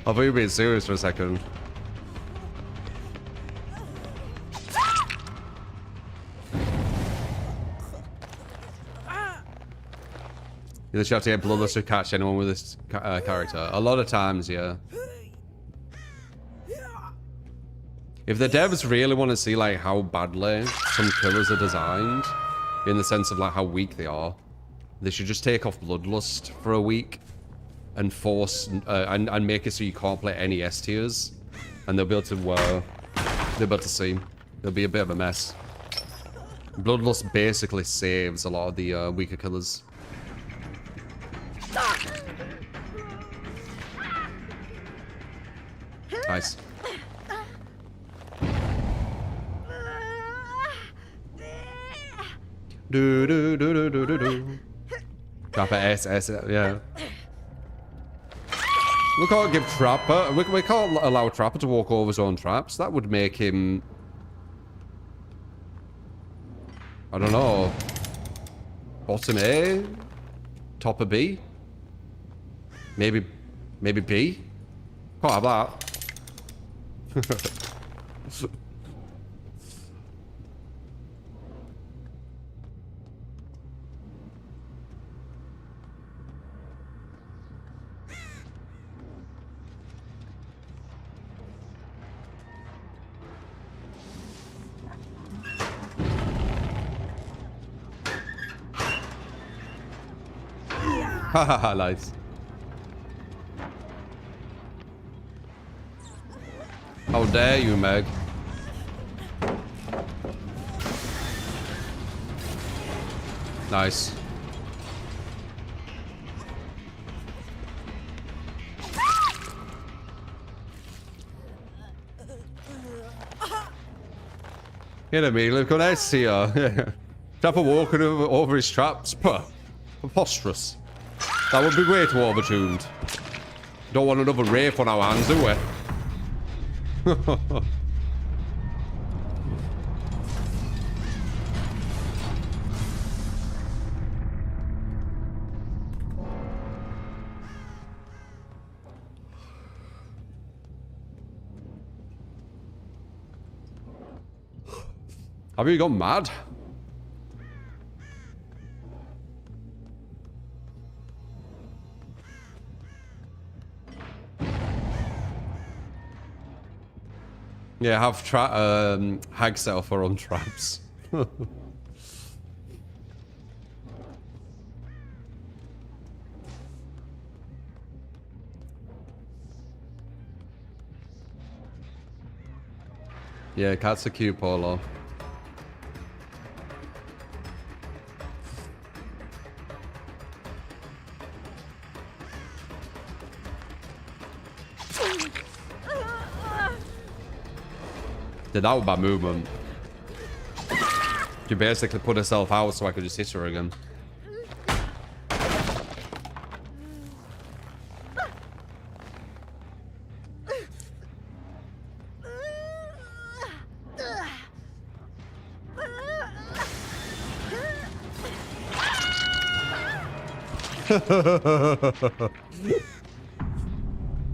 thought you were being serious for a second. You literally have to get bloodless to catch anyone with this character. A lot of times, yeah. If the devs really want to see like how badly some killers are designed, in the sense of like how weak they are, they should just take off bloodlust for a week and force and make it so you can't play any S tiers, and they'll be able to see. It'll be a bit of a mess. Bloodlust basically saves a lot of the weaker killers. Nice. Do do do do do do do. Trapper S, yeah. We can't give Trapper. We can't allow Trapper to walk over his own traps. That would make him. I don't know. Bottom A, top of B. Maybe B. Can't have that. Haha, nice. How dare you, Meg? Nice. You know me, look on S here. Trapper walking over his traps. Puh. Preposterous. That would be way too overtuned. Don't want another rape on our hands, do we? Have you gone mad? Yeah, have hag set off her own traps. Yeah, cats are cute, Polo. Did that with my movement. She basically put herself out so I could just hit her again.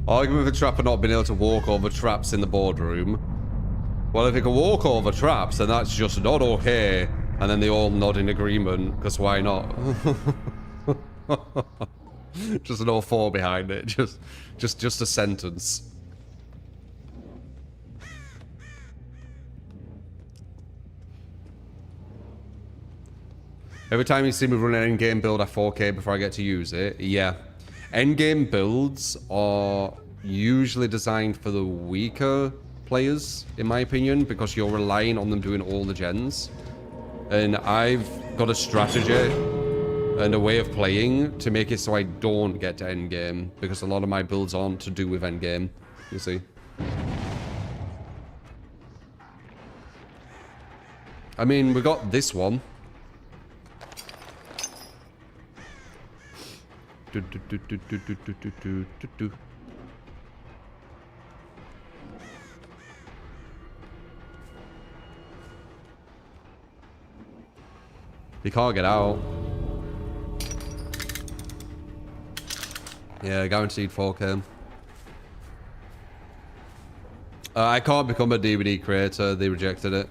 Argument with the trapper not being able to walk over traps in the boardroom. Well, if he can walk over traps, then that's just not okay. And then they all nod in agreement, because why not? Just no thought behind it. Just a sentence. Every time you see me run an endgame build at 4K before I get to use it, yeah. Endgame builds are usually designed for the weaker players, in my opinion, because you're relying on them doing all the gens. And I've got a strategy and a way of playing to make it so I don't get to endgame, because a lot of my builds aren't to do with endgame, you see. I mean, we got this one. He can't get out. Yeah, guaranteed 4K. I can't become a DVD creator. They rejected it.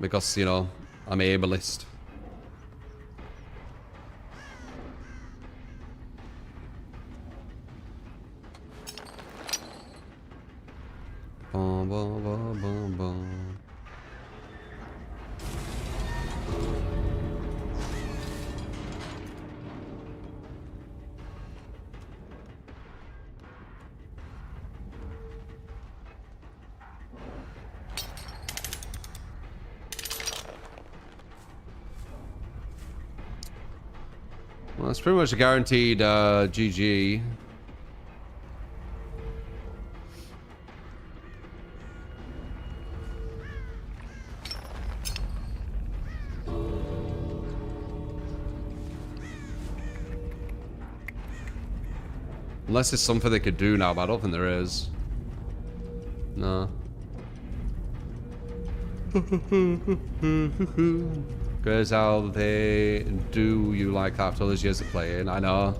Because, you know, I'm ableist. ba, ba, ba, ba. Well, it's pretty much a guaranteed GG. Unless there's something they could do now, but I don't think there is. No. Because how they do you like after all those years of playing, I know.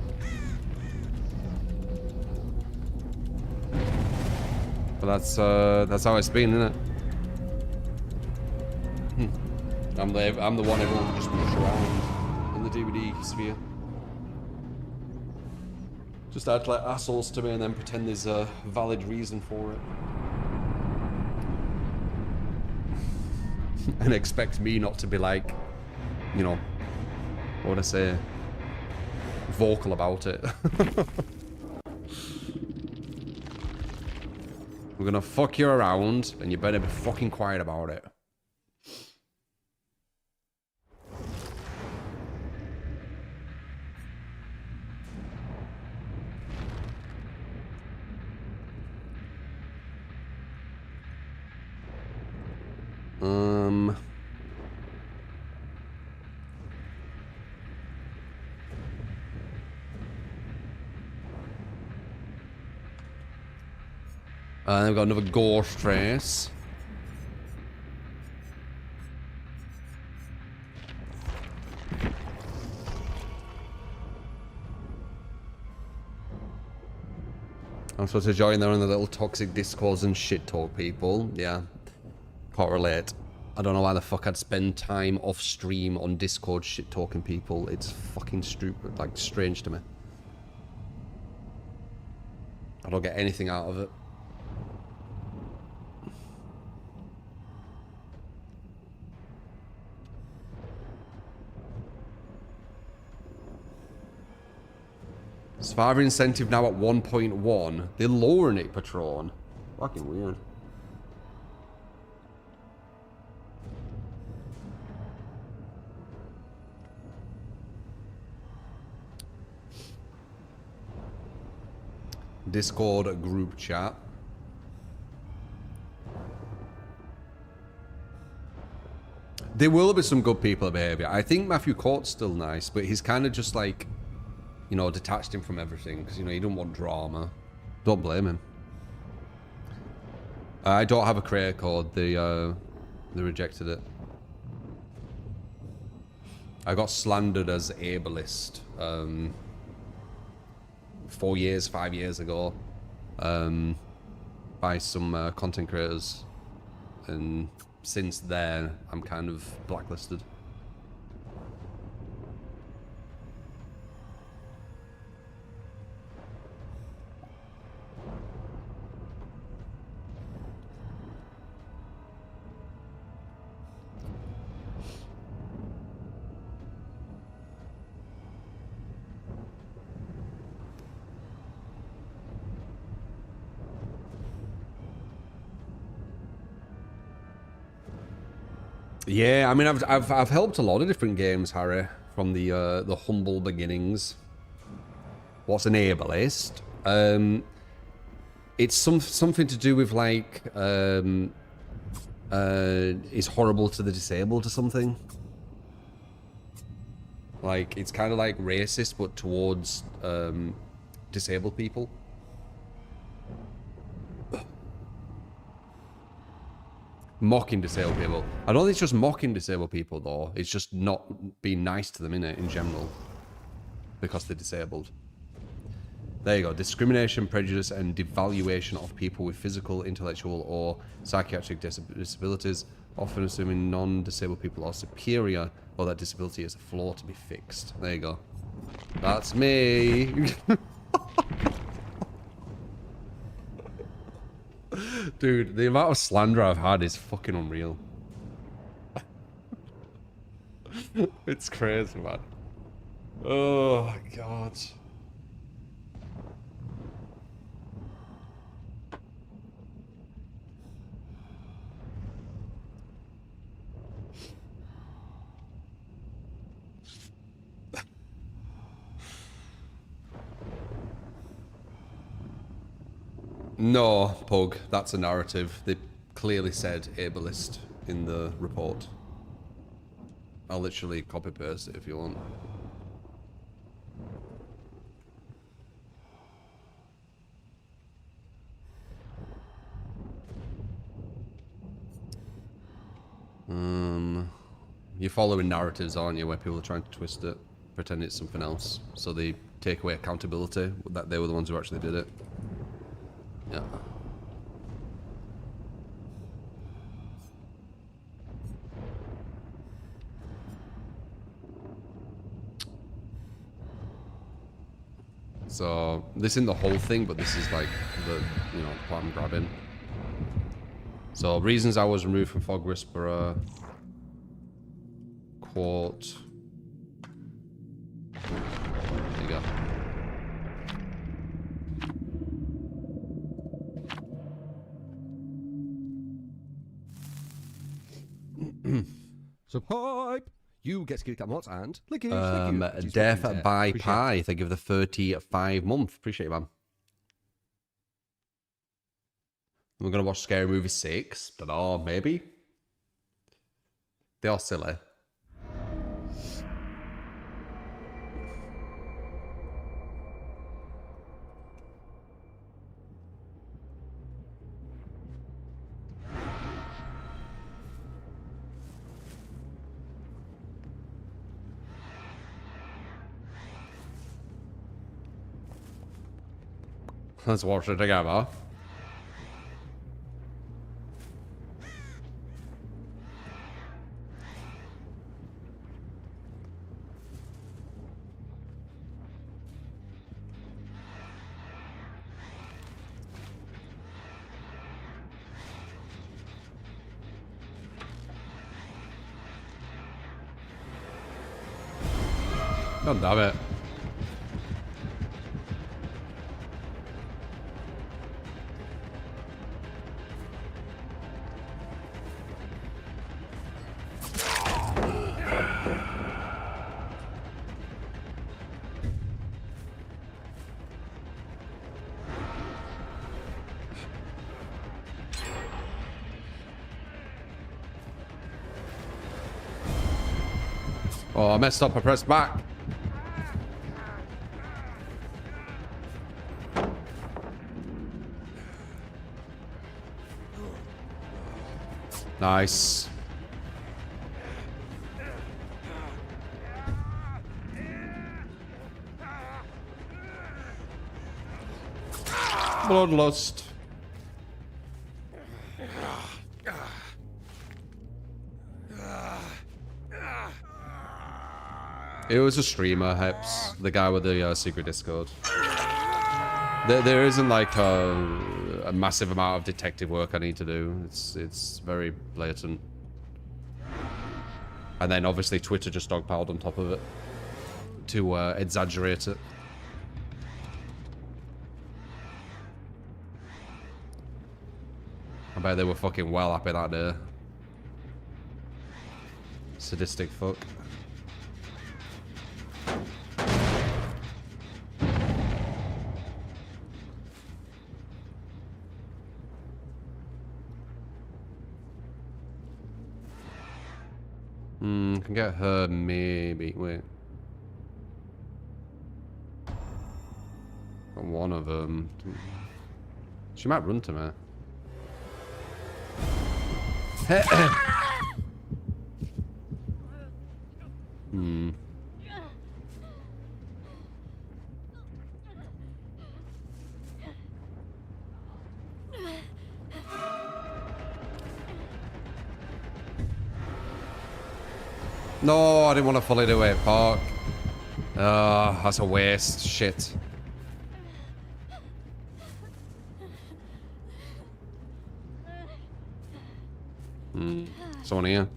But that's how it's been, isn't it? I'm the one everyone can just push around in the DVD sphere. Just act like assholes to me and then pretend there's a valid reason for it. And expect me not to be like, you know, what would I say, vocal about it. We're gonna fuck you around and you better be fucking quiet about it. And we've got another ghost trace. I'm supposed to join there on the little toxic discords and shit talk people. Yeah. Can't relate. I don't know why the fuck I'd spend time off stream on Discord shit talking people. It's fucking stupid, like strange to me. I don't get anything out of it. Survivor incentive now at 1.1. They're lowering it, Patron. Fucking weird. Discord group chat. There will be some good people behavior. I think Matthew Court's still nice, but he's kind of just like, you know, detached him from everything because, you know, he don't want drama. Don't blame him. I don't have a creator code. They rejected it. I got slandered as ableist 5 years ago by some content creators, and since then I'm kind of blacklisted. Yeah, I mean, I've helped a lot of different games, Harry, from the humble beginnings. What's an ableist? It's something to do with like is horrible to the disabled or something. Like it's kind of like racist, but towards disabled people. Mocking disabled people. I don't think it's just mocking disabled people though. It's just not being nice to them in general because they're disabled. There you go. Discrimination, prejudice, and devaluation of people with physical, intellectual, or psychiatric disabilities, often assuming non-disabled people are superior or that disability is a flaw to be fixed. There you go. That's me. Dude, the amount of slander I've had is fucking unreal. It's crazy, man. Oh, God. No, Pug, that's a narrative. They clearly said ableist in the report. I'll literally copy paste it if you want. You're following narratives, aren't you, where people are trying to twist it, pretend it's something else, so they take away accountability, that they were the ones who actually did it. Yeah. So, this isn't the whole thing, but this is like the, you know, the part I'm grabbing. So, reasons I was removed from Fog Whisperer. Quote. There you go. So pipe, you get to kick that mod and lick Death by Pie. Thank you for the 35 month. Appreciate it, man. We're gonna watch Scary Movie 6. Dunno, maybe. They are silly. Let's watch it together. God damn it. Oh, I messed up. I pressed back. Nice. Bloodlust. It was a streamer, Heps, the guy with the secret Discord. There isn't like a massive amount of detective work I need to do. It's very blatant. And then obviously Twitter just dogpiled on top of it to exaggerate it. I bet they were fucking well happy that day. Sadistic fuck. Can get her maybe. Wait. Got one of them. She might run to me. No, I didn't want to follow the way park. That's a waste. Shit. Someone here.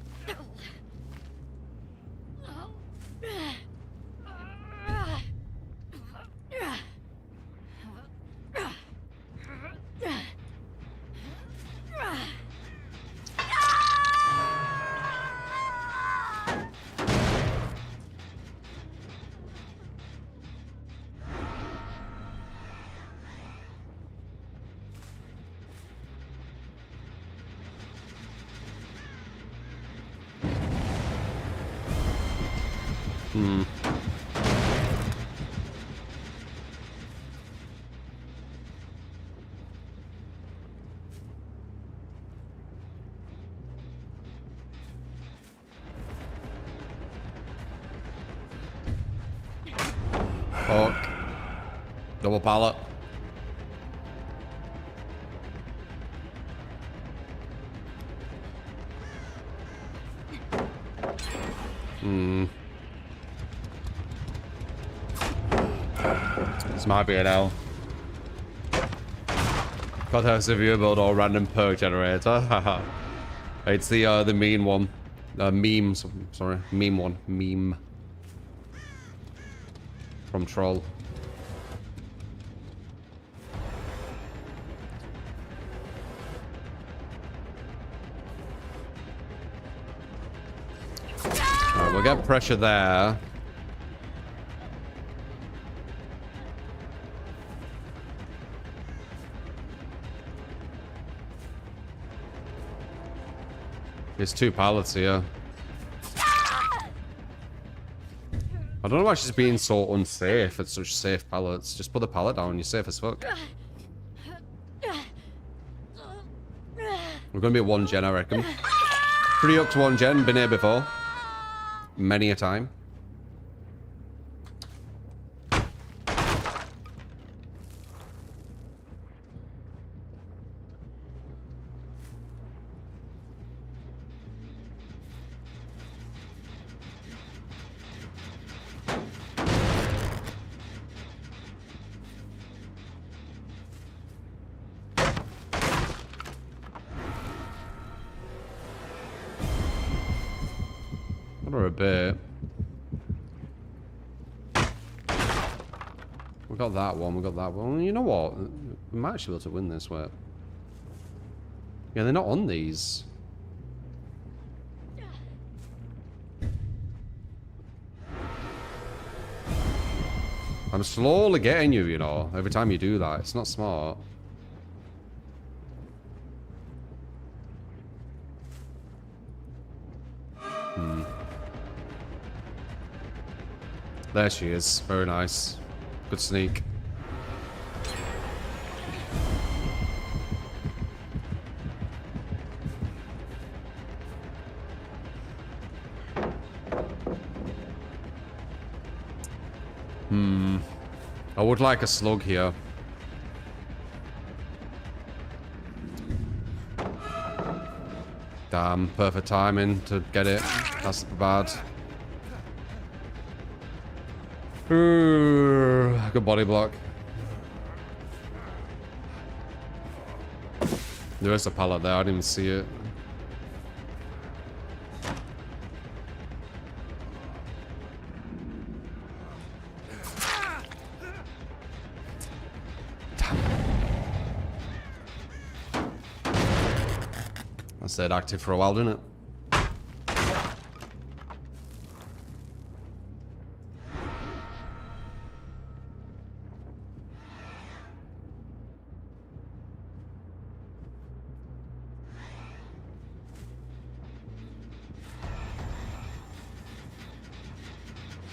Fuck. Double pallet. This might be an L. God have severe build or random perk generator. Haha. It's the mean one. Meme, sorry. Meme one. Meme. From Troll. Alright, we'll get pressure there. There's 2 pallets here. I don't know why she's being so unsafe at such safe pallets. Just put the pallet down, you're safe as fuck. We're gonna be at 1 gen, I reckon. Pretty up to 1 gen, been here before. Many a time. For a bit. We got that one, we got that one. You know what? We might actually be able to win this way. Yeah, they're not on these. I'm slowly getting you, you know, every time you do that. It's not smart. There she is. Very nice. Good sneak. I would like a slug here. Damn, perfect timing to get it. That's bad. Ooh, good body block. There is a pallet there, I didn't even see it. I stayed active for a while, didn't it?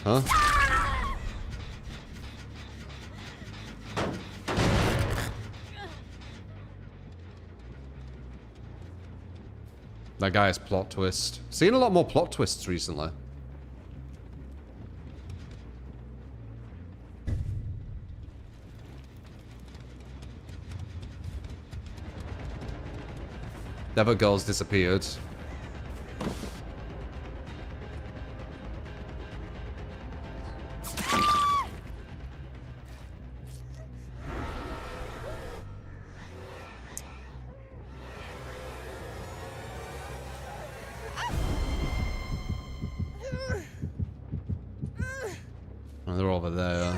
Huh? That guy's plot twist. Seen a lot more plot twists recently. Never girls disappeared. Oh, they're over there.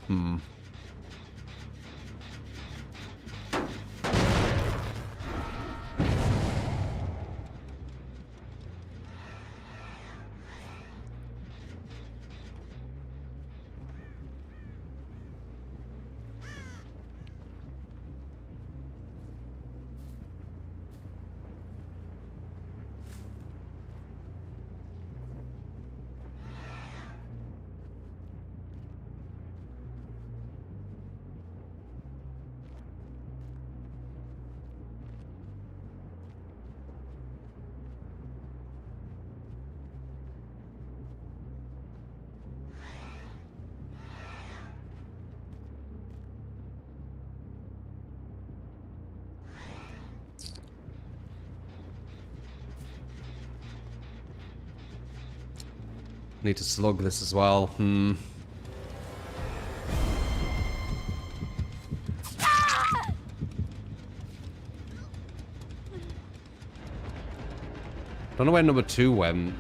Hmm. Need to slug this as well. Hmm. Don't know where number 2 went.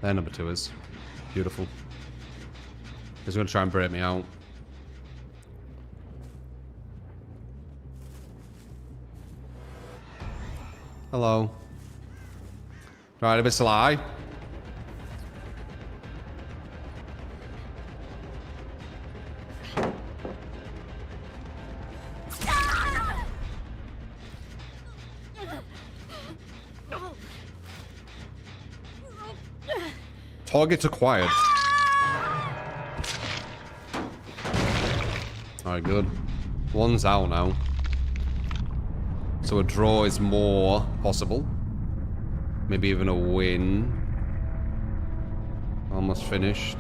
There number 2 is. Beautiful. He's going to try and break me out. Hello. Right, a bit sly. Target acquired. Alright, good. One's out now. So a draw is more possible. Maybe even a win. Almost finished.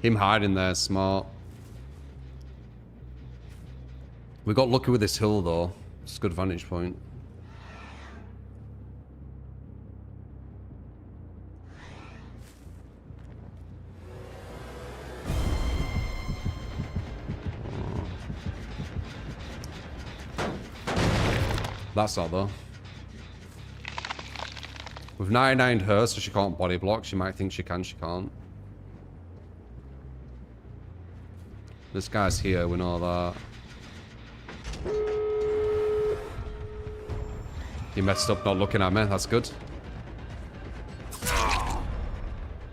Him hiding there, smart. We got lucky with this hill though. It's a good vantage point. That's not though. We've 99'd her, so she can't body block. She might think she can, she can't. This guy's here, we know that. He messed up not looking at me, that's good.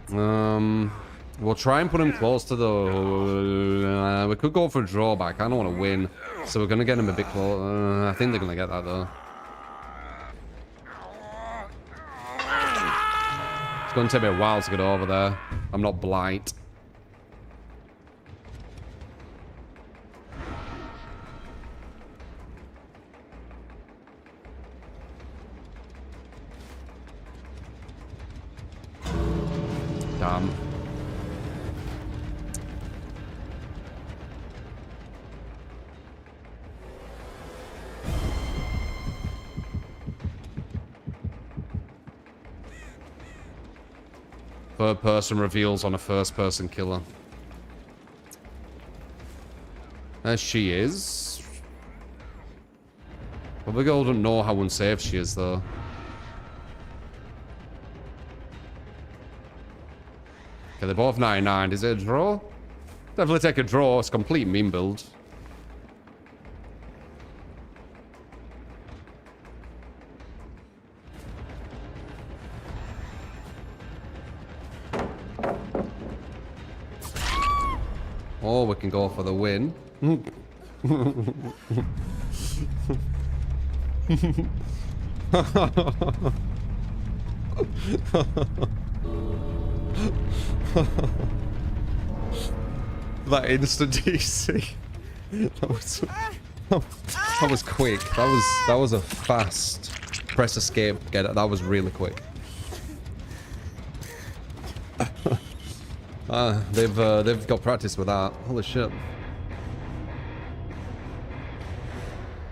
We'll try and put him close to the... we could go for a drawback, I don't want to win. So we're going to get him a bit close. I think they're going to get that though. It's going to take me a while to get over there. I'm not blight. Damn. Third person reveals on a first person killer. There she is. Probably girl don't know how unsafe she is though. Okay, they're both 99. Is it a draw? Definitely take a draw. It's a complete meme build. Or we can go for the win. That instant DC. That was quick. That was a fast press escape. Get it? That was really quick. They've got practice with that. Holy shit.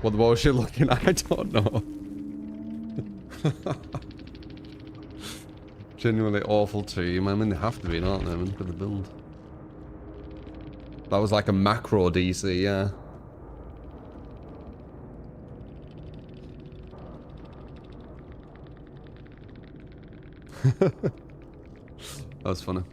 What was she looking at? I don't know. Genuinely awful team. I mean, they have to be, don't they? I mean, look at the build. That was like a macro DC, yeah. That was funny.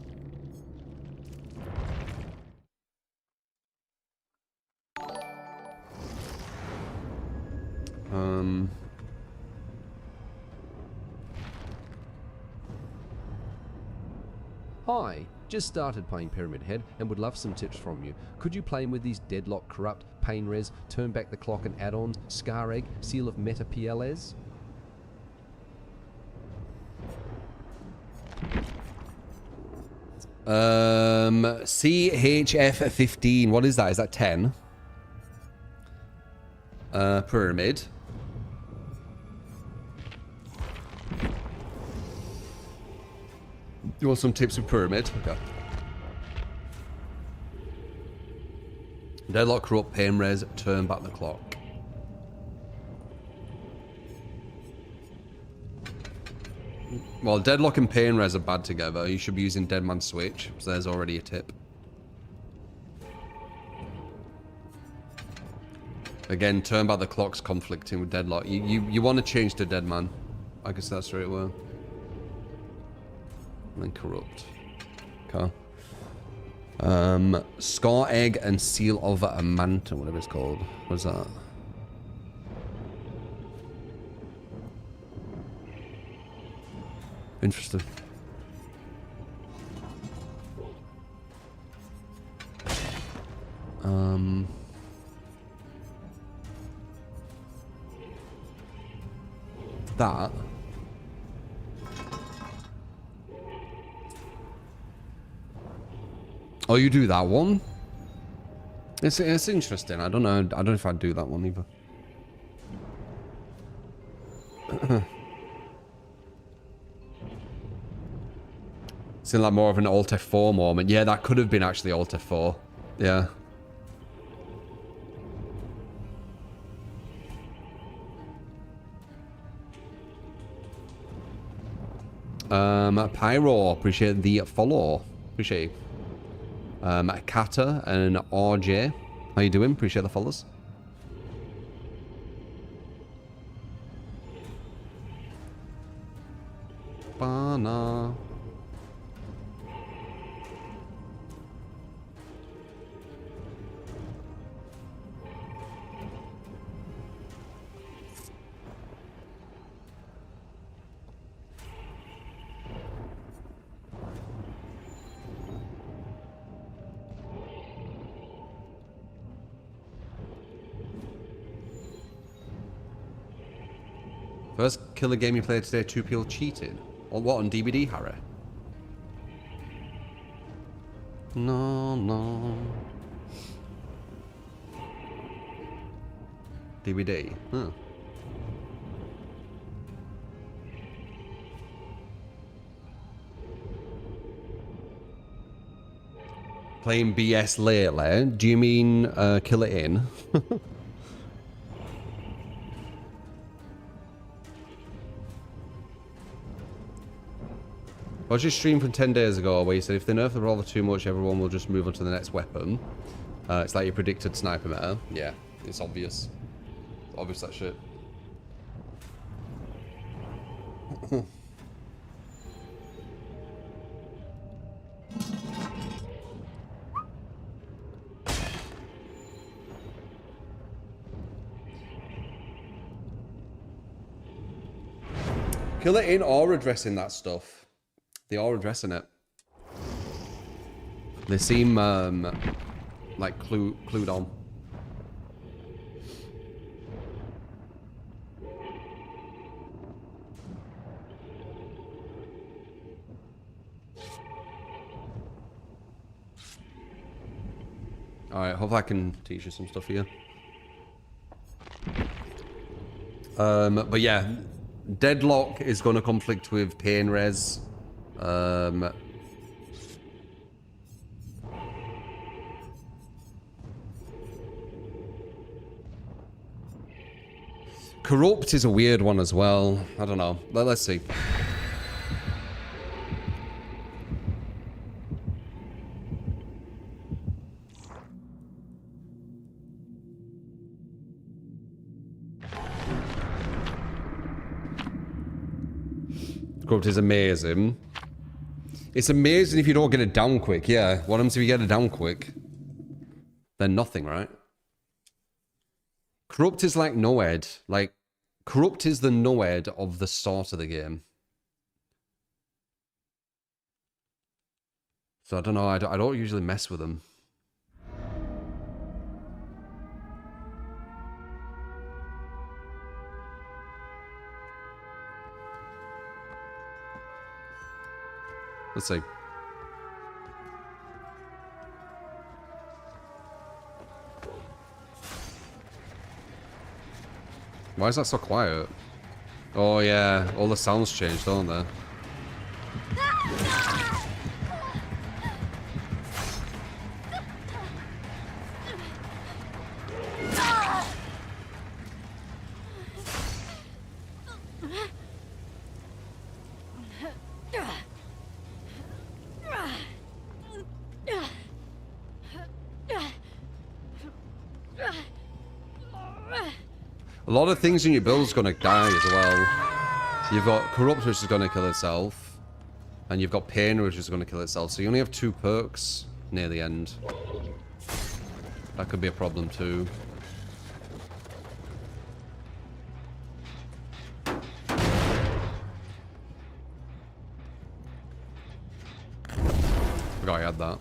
Hi, just started playing Pyramid Head and would love some tips from you. Could you play with these Deadlock, Corrupt, Pain Res, Turn Back the Clock and add-ons, Scar Egg, Seal of Meta PLS? CHF15. What is that? Is that 10? Pyramid. You want some tips with Pyramid? Okay. Deadlock, Corrupt, Pain Res, Turn Back the Clock. Well, Deadlock and Pain Res are bad together. You should be using Dead Man Switch. So there's already a tip. Again, Turn Back the Clock's conflicting with Deadlock. You want to change to Dead Man. I guess that's straight away. And then Corrupt. Okay. Scar Egg and Seal of a Manta, whatever it's called. What's that? Interesting. That. Oh, you do that one? It's interesting. I don't know. I don't know if I'd do that one either. It's in like more of an Alt F4 moment. Yeah, that could have been actually Alt F4. Yeah. Pyro, appreciate the follow. Appreciate you. Kata and RJ. How you doing? Appreciate the follows. Bana. First killer game you played today, 2 people cheated. On what, on DVD, Harry? No, no. DVD? Huh. Playing BS lately? Do you mean Kill It In? I was just streamed from 10 days ago where you said if they nerf the revolver too much, everyone will just move on to the next weapon. It's like your predicted sniper meta. Yeah, it's obvious. It's obvious that shit. Kill It In are addressing that stuff. They are addressing it. They seem like clued on. Alright, hopefully I can teach you some stuff here. But yeah, Deadlock is going to conflict with Pain Res. Corrupt is a weird one as well. I don't know. Let's see. Corrupt is amazing. It's amazing if you don't get it down quick. Yeah, what happens if you get it down quick? Then nothing, right? Corrupt is like Noed. Like, Corrupt is the Noed of the start of the game. So I don't know, I don't usually mess with them. Let's see. Why is that so quiet? Oh yeah, all the sounds changed, don't they? A lot of things in your build is going to die as well. You've got Corrupt, which is going to kill itself. And you've got Pain, which is going to kill itself. So you only have 2 perks near the end. That could be a problem too. Forgot I had that.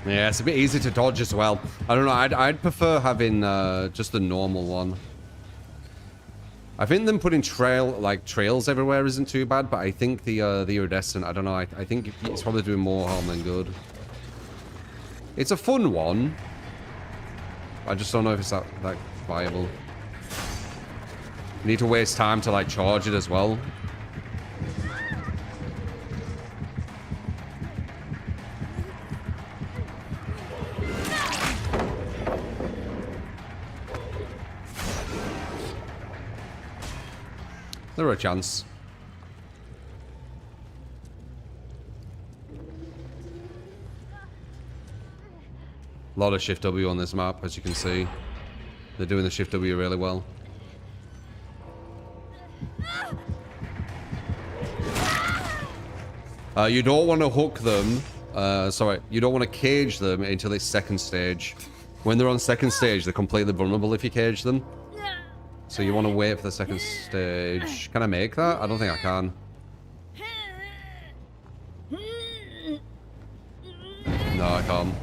Yeah, it's a bit easy to dodge as well. I don't know, I'd prefer having just the normal one. I think them putting trails everywhere isn't too bad, but I think the iridescent, I don't know, I think it's probably doing more harm than good. It's a fun one. I just don't know if it's that viable. You need to waste time to like charge it as well. There were a chance. A lot of Shift W on this map, as you can see. They're doing the Shift W really well. You don't want to hook them. Sorry, you don't want to cage them until it's second stage. When they're on second stage, they're completely vulnerable if you cage them. So you want to wait for the second stage. Can I make that? I don't think I can. No, I can't.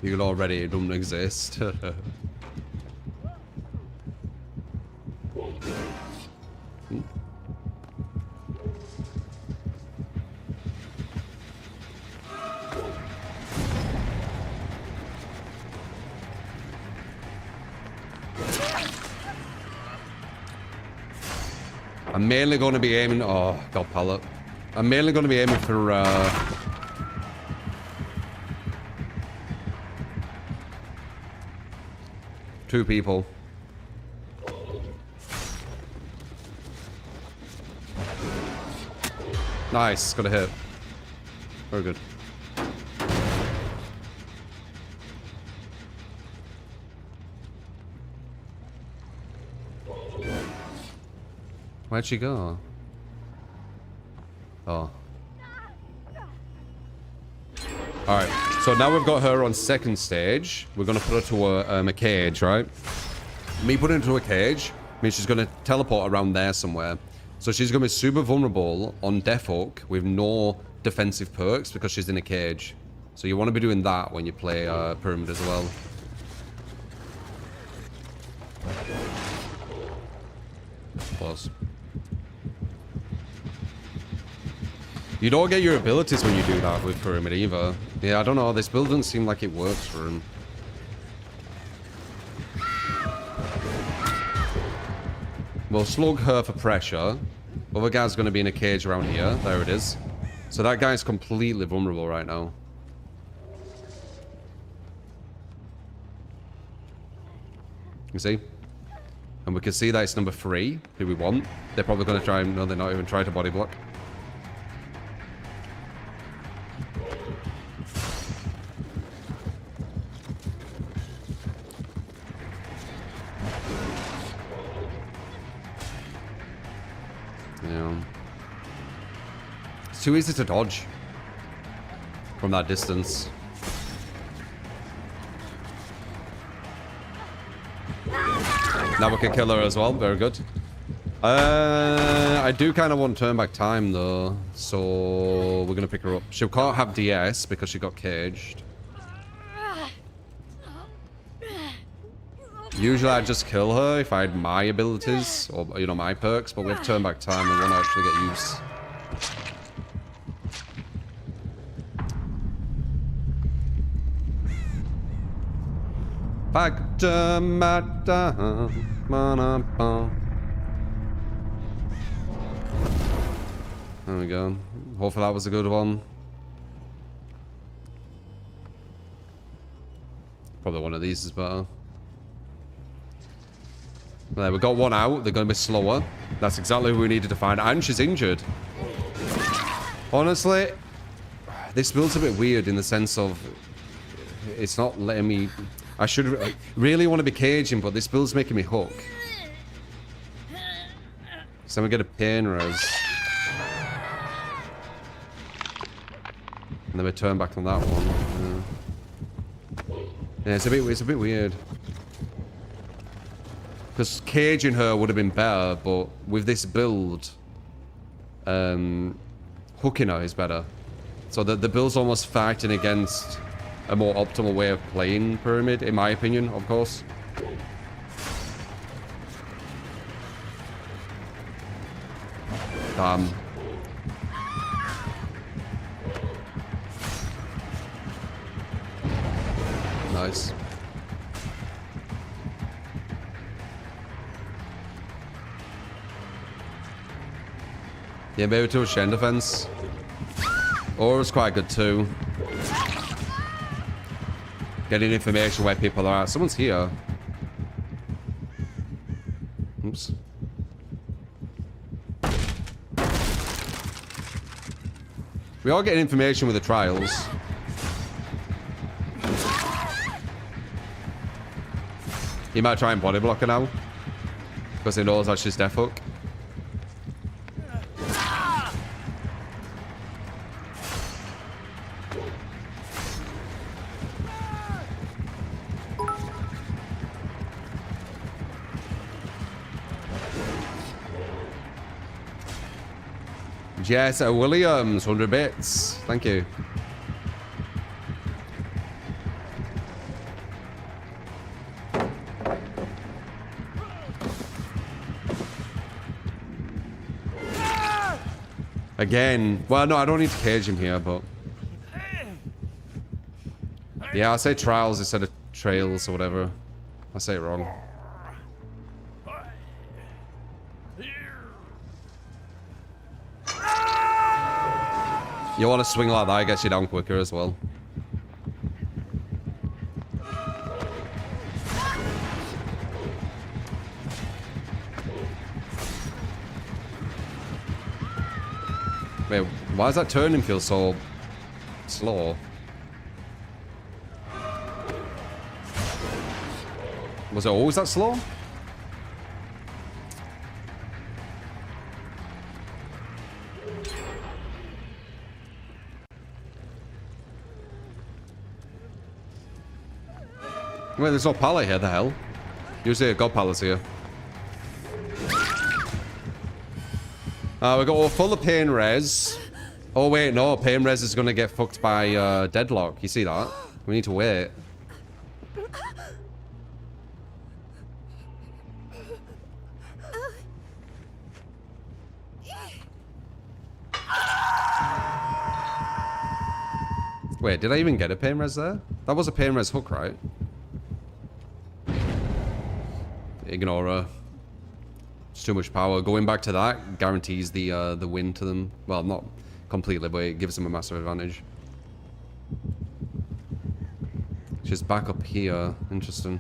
You can already, it doesn't exist. I'm mainly going to be aiming... Oh, God, pallet. I'm mainly going to be aiming for... 2 people. Nice, got a hit. Very good. Where'd she go? Oh. Alright, so now we've got her on second stage. We're going to put her to a cage, right? Me putting her to a cage means she's going to teleport around there somewhere. So she's going to be super vulnerable on Death Hook with no defensive perks because she's in a cage. So you want to be doing that when you play Pyramid as well. Pause. You don't get your abilities when you do that with Pyramid either. Yeah, I don't know. This build doesn't seem like it works for him. We'll slug her for pressure. Other guy's going to be in a cage around here. There it is. So that guy's completely vulnerable right now. You see? And we can see that it's number 3, who we want. They're probably going to try and... No, they're not even trying to body block. Yeah. It's too easy to dodge from that distance. Now we can kill her as well. Very good. I do kind of want turn back time though, so we're gonna pick her up. She can't have DS because she got caged. Usually I'd just kill her if I had my abilities or, you know, my perks, but we have turn back time and want to actually get use. There we go. Hopefully that was a good one. Probably one of these is better. There, we got one out. They're going to be slower. That's exactly who we needed to find. And she's injured. Honestly, this build's a bit weird in the sense of it's not letting me... I should really want to be caging, but this build's making me hook. So we get a pain res. And then we turn back on that one. Yeah, it's a bit weird. Because caging her would have been better, but with this build, hooking her is better. So the build's almost fighting against a more optimal way of playing Pyramid, in my opinion, of course. Damn. Nice. Yeah, maybe to a Shen defense. Or it's quite good too. Getting information where people are. Someone's here. Oops. We are getting information with the trials. He might try and body block her now. Because he knows that she's Death Hook. Jess Williams, 100 bits. Thank you. Again. Well, no, I don't need to cage him here, but... Yeah, I say trials instead of trails or whatever. I say it wrong. You want to swing like that, it gets you down quicker as well. Wait, why does that turning feel so slow? Was it always that slow? Wait, there's no pallet here, the hell? Usually a god pallet's here. We got all full of pain res. Oh wait, no, pain res is gonna get fucked by deadlock. You see that? We need to wait. Wait, did I even get a pain res there? That was a pain res hook, right? Ignore her. It's too much power. Going back to that guarantees the win to them. Well, not completely, but it gives them a massive advantage. She's back up here. Interesting.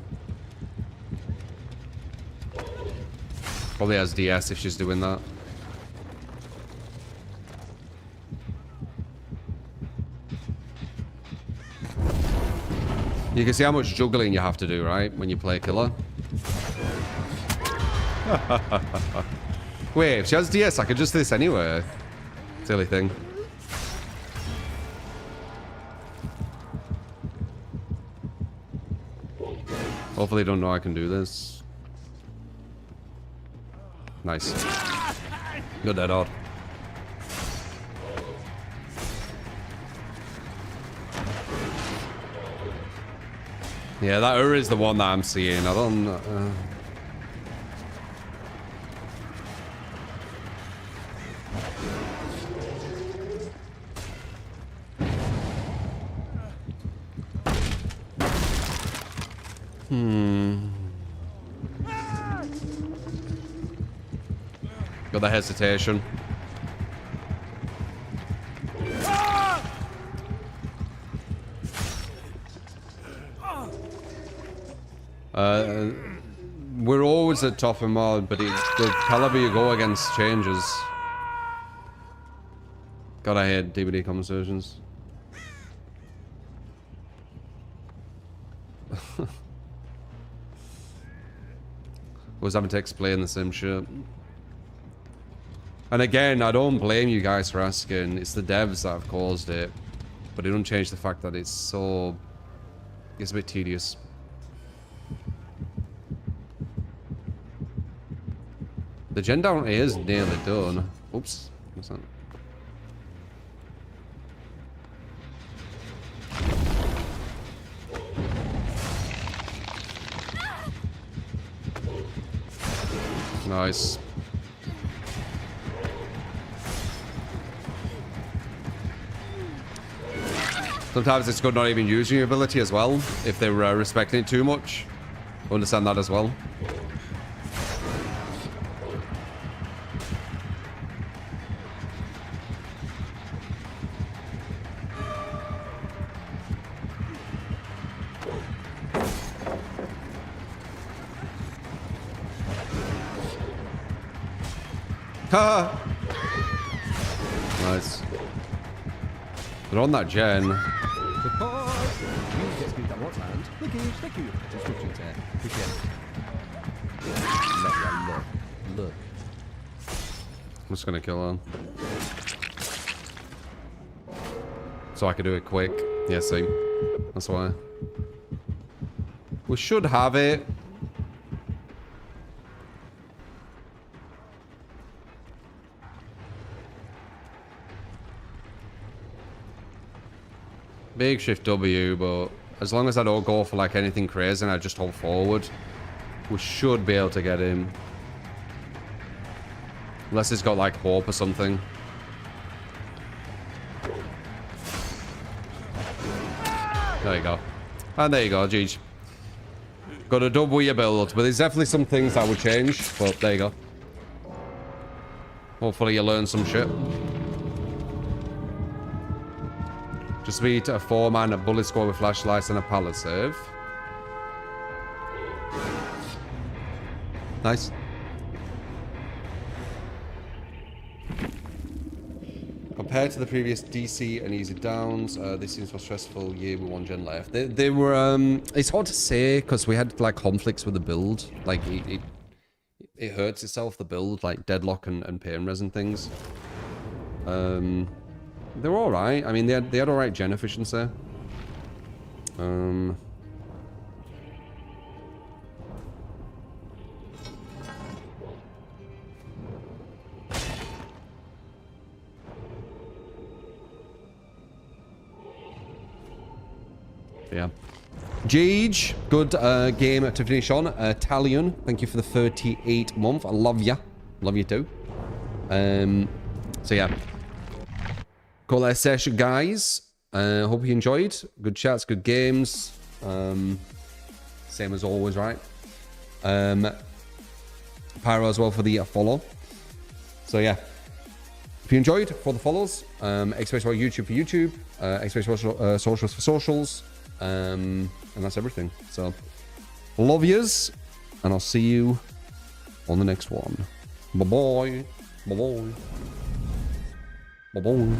Probably has DS if she's doing that. You can see how much juggling you have to do, right? When you play killer. Wait, if she has DS, I could just do this anyway. Silly thing. Hopefully they don't know I can do this. Nice. Good dead odd. Yeah, that Ur is the one that I'm seeing. I don't... Got the hesitation. We're always at top of mod, but the caliber you go against changes. God, I hate DVD conversations. Was having to explain the same shit. And again, I don't blame you guys for asking. It's the devs that have caused it. But it don't change the fact that it's so... It's a bit tedious. The gen down is nearly done. Oops. What's that? Nice. Sometimes it's good not even using your ability as well, if they're respecting it too much. Understand that as well. Ha! Nice. They're on that gen. You get speed that what hand? Thank you. Description tear. Look. I'm just gonna kill him. So I can do it quick. Yeah, see? That's why. We should have it. Big shift W, but as long as I don't go for like anything crazy and I just hold forward, we should be able to get him. Unless he's got like hope or something. There you go. And there you go, GG. Got a double your build, but there's definitely some things that would change, but there you go. Hopefully you learn some shit. Just beat a 4-man, a bullet squad with flashlights and a pallet save. Nice. Compared to the previous DC and easy downs, this seems more stressful year with 1 gen left. They were, it's hard to say because we had like conflicts with the build. Like it hurts itself, the build, like deadlock and pain res and things. They were alright. I mean, they had alright gen efficiency. Yeah. Jage, good game to finish on. Talion, thank you for the 38 month. I love ya. Love you too. So yeah. Call that a session, guys. Hope you enjoyed. Good chats, good games. Same as always, right? Pyro as well for the follow. So yeah. If you enjoyed, for the follows, X-Space for YouTube for YouTube, X-Space for socials for socials, and that's everything. So, love yous, and I'll see you on the next one. Bye-bye. Bye-bye. Bye-bye.